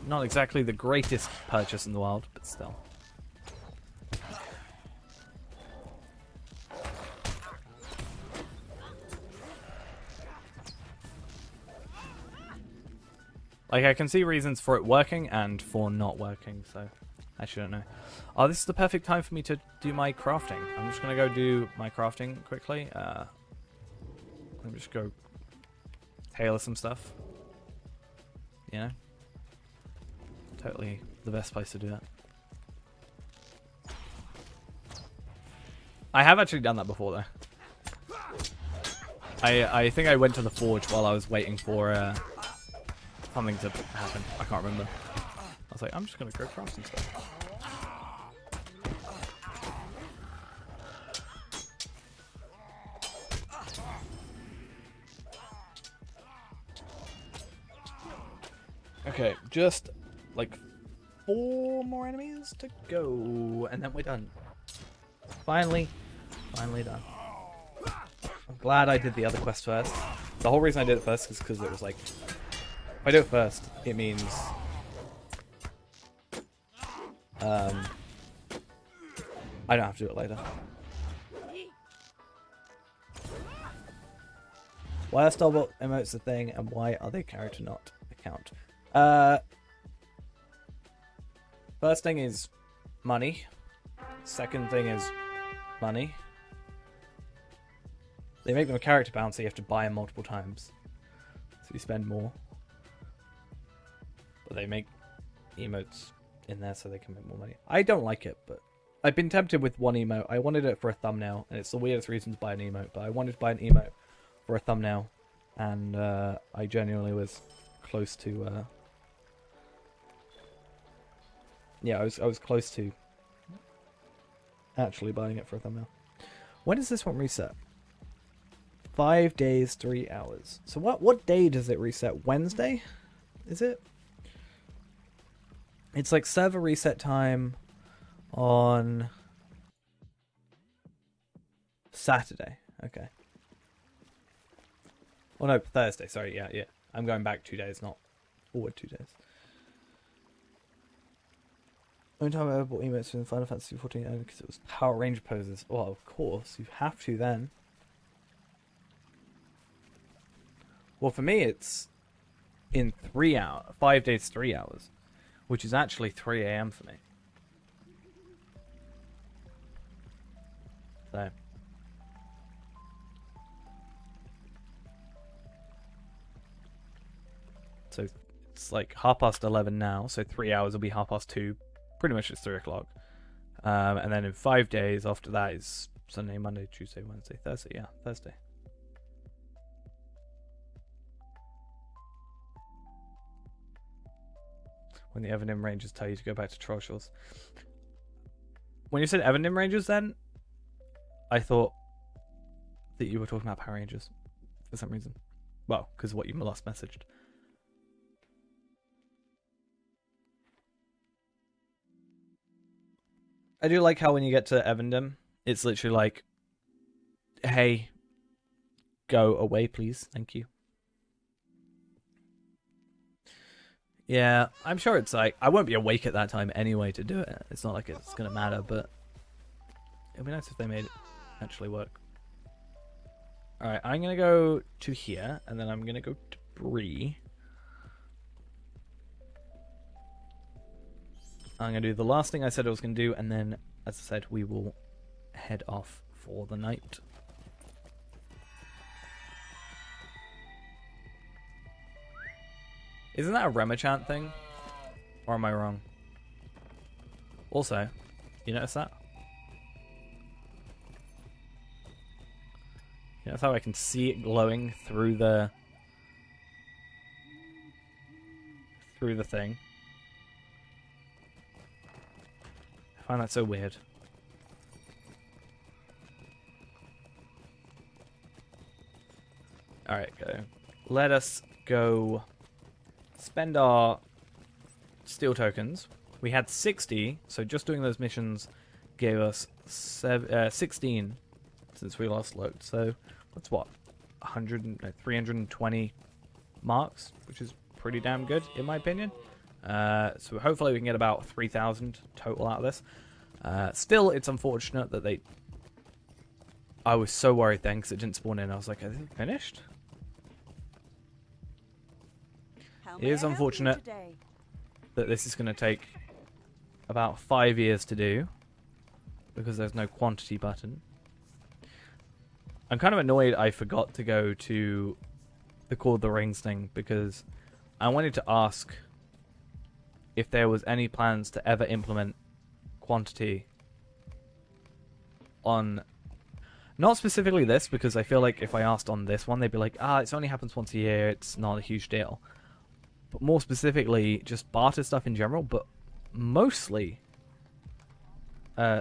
Not exactly the greatest purchase in the world, but still. Like, I can see reasons for it working and for not working, so I shouldn't know. Oh, this is the perfect time for me to do my crafting. I'm just going to go do my crafting quickly. Let me just go tailor some stuff. You know? Totally the best place to do that. I have actually done that before, though. I think I went to the forge while I was waiting for something to happen. I can't remember. I was like, I'm just going to go craft some stuff. Okay, just like 4 more enemies to go, and then we're done. Finally done. I'm glad I did the other quest first. The whole reason I did it first is because it was like, if I do it first, it means I don't have to do it later. Why are Starbuck emotes a thing, and why are they character not account? First thing is money. Second thing is money. They make them a character bound, so you have to buy them multiple times. So you spend more. But they make emotes in there so they can make more money. I don't like it, but I've been tempted with one emote. I wanted it for a thumbnail, and it's the weirdest reason to buy an emote, but I wanted to buy an emote for a thumbnail, and I genuinely was close to yeah, I was close to actually buying it for a thumbnail. When does this one reset? 5 days, 3 hours. So what day does it reset? Wednesday? Is it? It's like server reset time on Saturday. Okay. Oh no, Thursday. Sorry, yeah. I'm going back 2 days, not forward 2 days. Only time I ever bought emotes in Final Fantasy XIV only because it was Power Ranger poses. Well, of course, you have to then. Well, for me, it's in 3 hours, 5 days, 3 hours, which is actually 3 a.m. for me. So it's like 11:30 now, so 3 hours will be 2:30. Pretty much it's 3 o'clock. And then in 5 days after that is Sunday, Monday, Tuesday, Wednesday, Thursday. Yeah, Thursday. When the Evanim Rangers tell you to go back to Troll Shores. When you said Evanim Rangers then, I thought that you were talking about Power Rangers for some reason. Well, because what you last messaged. I do like how when you get to Evandom, it's literally like, hey, go away, please. Thank you. Yeah, I'm sure it's like, I won't be awake at that time anyway to do it. It's not like it's going to matter, but it'd be nice if they made it actually work. Alright, I'm going to go to here, and then I'm going to go to Bree. I'm going to do the last thing I said I was going to do, and then, as I said, we will head off for the night. Isn't that a Remachant thing? Or am I wrong? Also, you notice that? You notice how I can see it glowing through the thing? I find that so weird. Alright, go. Let us go spend our steel tokens. We had 60, so just doing those missions gave us 16 since we last looked. So that's what, 320 marks, which is pretty damn good in my opinion. So hopefully we can get about 3,000 total out of this. Still, it's unfortunate that they... I was so worried then because it didn't spawn in. I was like, is it finished? It is unfortunate that this is going to take about 5 years to do because there's no quantity button. I'm kind of annoyed I forgot to go to the Call of the Rings thing because I wanted to ask if there was any plans to ever implement quantity on... Not specifically this, because I feel like if I asked on this one, they'd be like, it only happens once a year, it's not a huge deal. But more specifically, just barter stuff in general, but mostly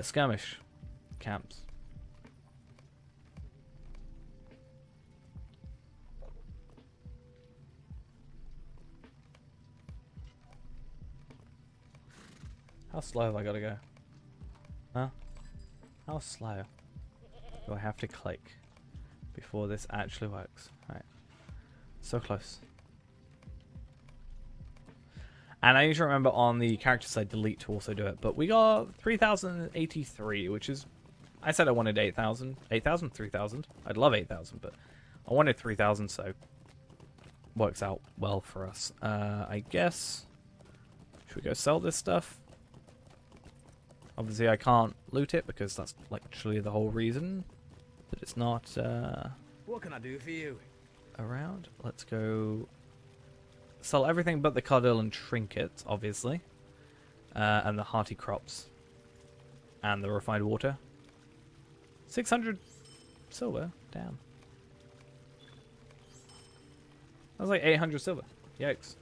skirmish camps. How slow have I got to go? Huh? How slow do I have to click before this actually works? Right. So close. And I need to remember on the character side delete to also do it. But we got 3,083, which is... I said I wanted 8,000. 8,000? 3,000? I'd love 8,000, but I wanted 3,000, so... works out well for us. I guess... Should we go sell this stuff? Obviously I can't loot it because that's literally the whole reason that it's not What can I do for you? around. Let's go sell everything but the Cardil and trinkets, obviously. And the hearty crops. And the refined water. 600 silver? Damn. That was like 800 silver. Yikes.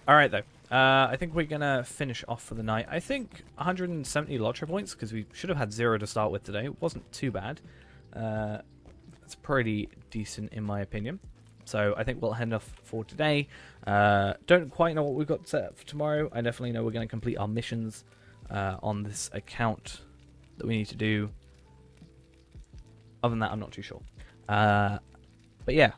Alright though. I think we're gonna finish off for the night. I think 170 LOTRO points, because we should have had 0 to start with today. It wasn't too bad. It's pretty decent in my opinion. So I think we'll head off for today. Don't quite know what we've got set up for tomorrow. I definitely know we're going to complete our missions on this account that we need to do. Other than that, I'm not too sure. But yeah.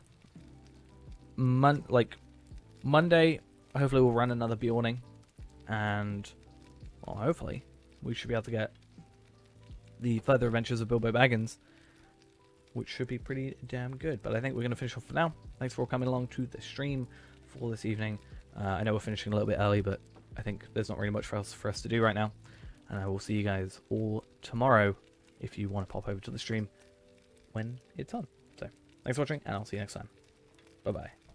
Monday, hopefully we'll run another Bjorning. And, well, hopefully we should be able to get the further adventures of Bilbo Baggins, which should be pretty damn good. But I think we're going to finish off for now. Thanks for all coming along to the stream for this evening. I know we're finishing a little bit early, but I think there's not really much for us to do right now. And I will see you guys all tomorrow if you want to pop over to the stream when it's on. So, thanks for watching, and I'll see you next time. Bye-bye.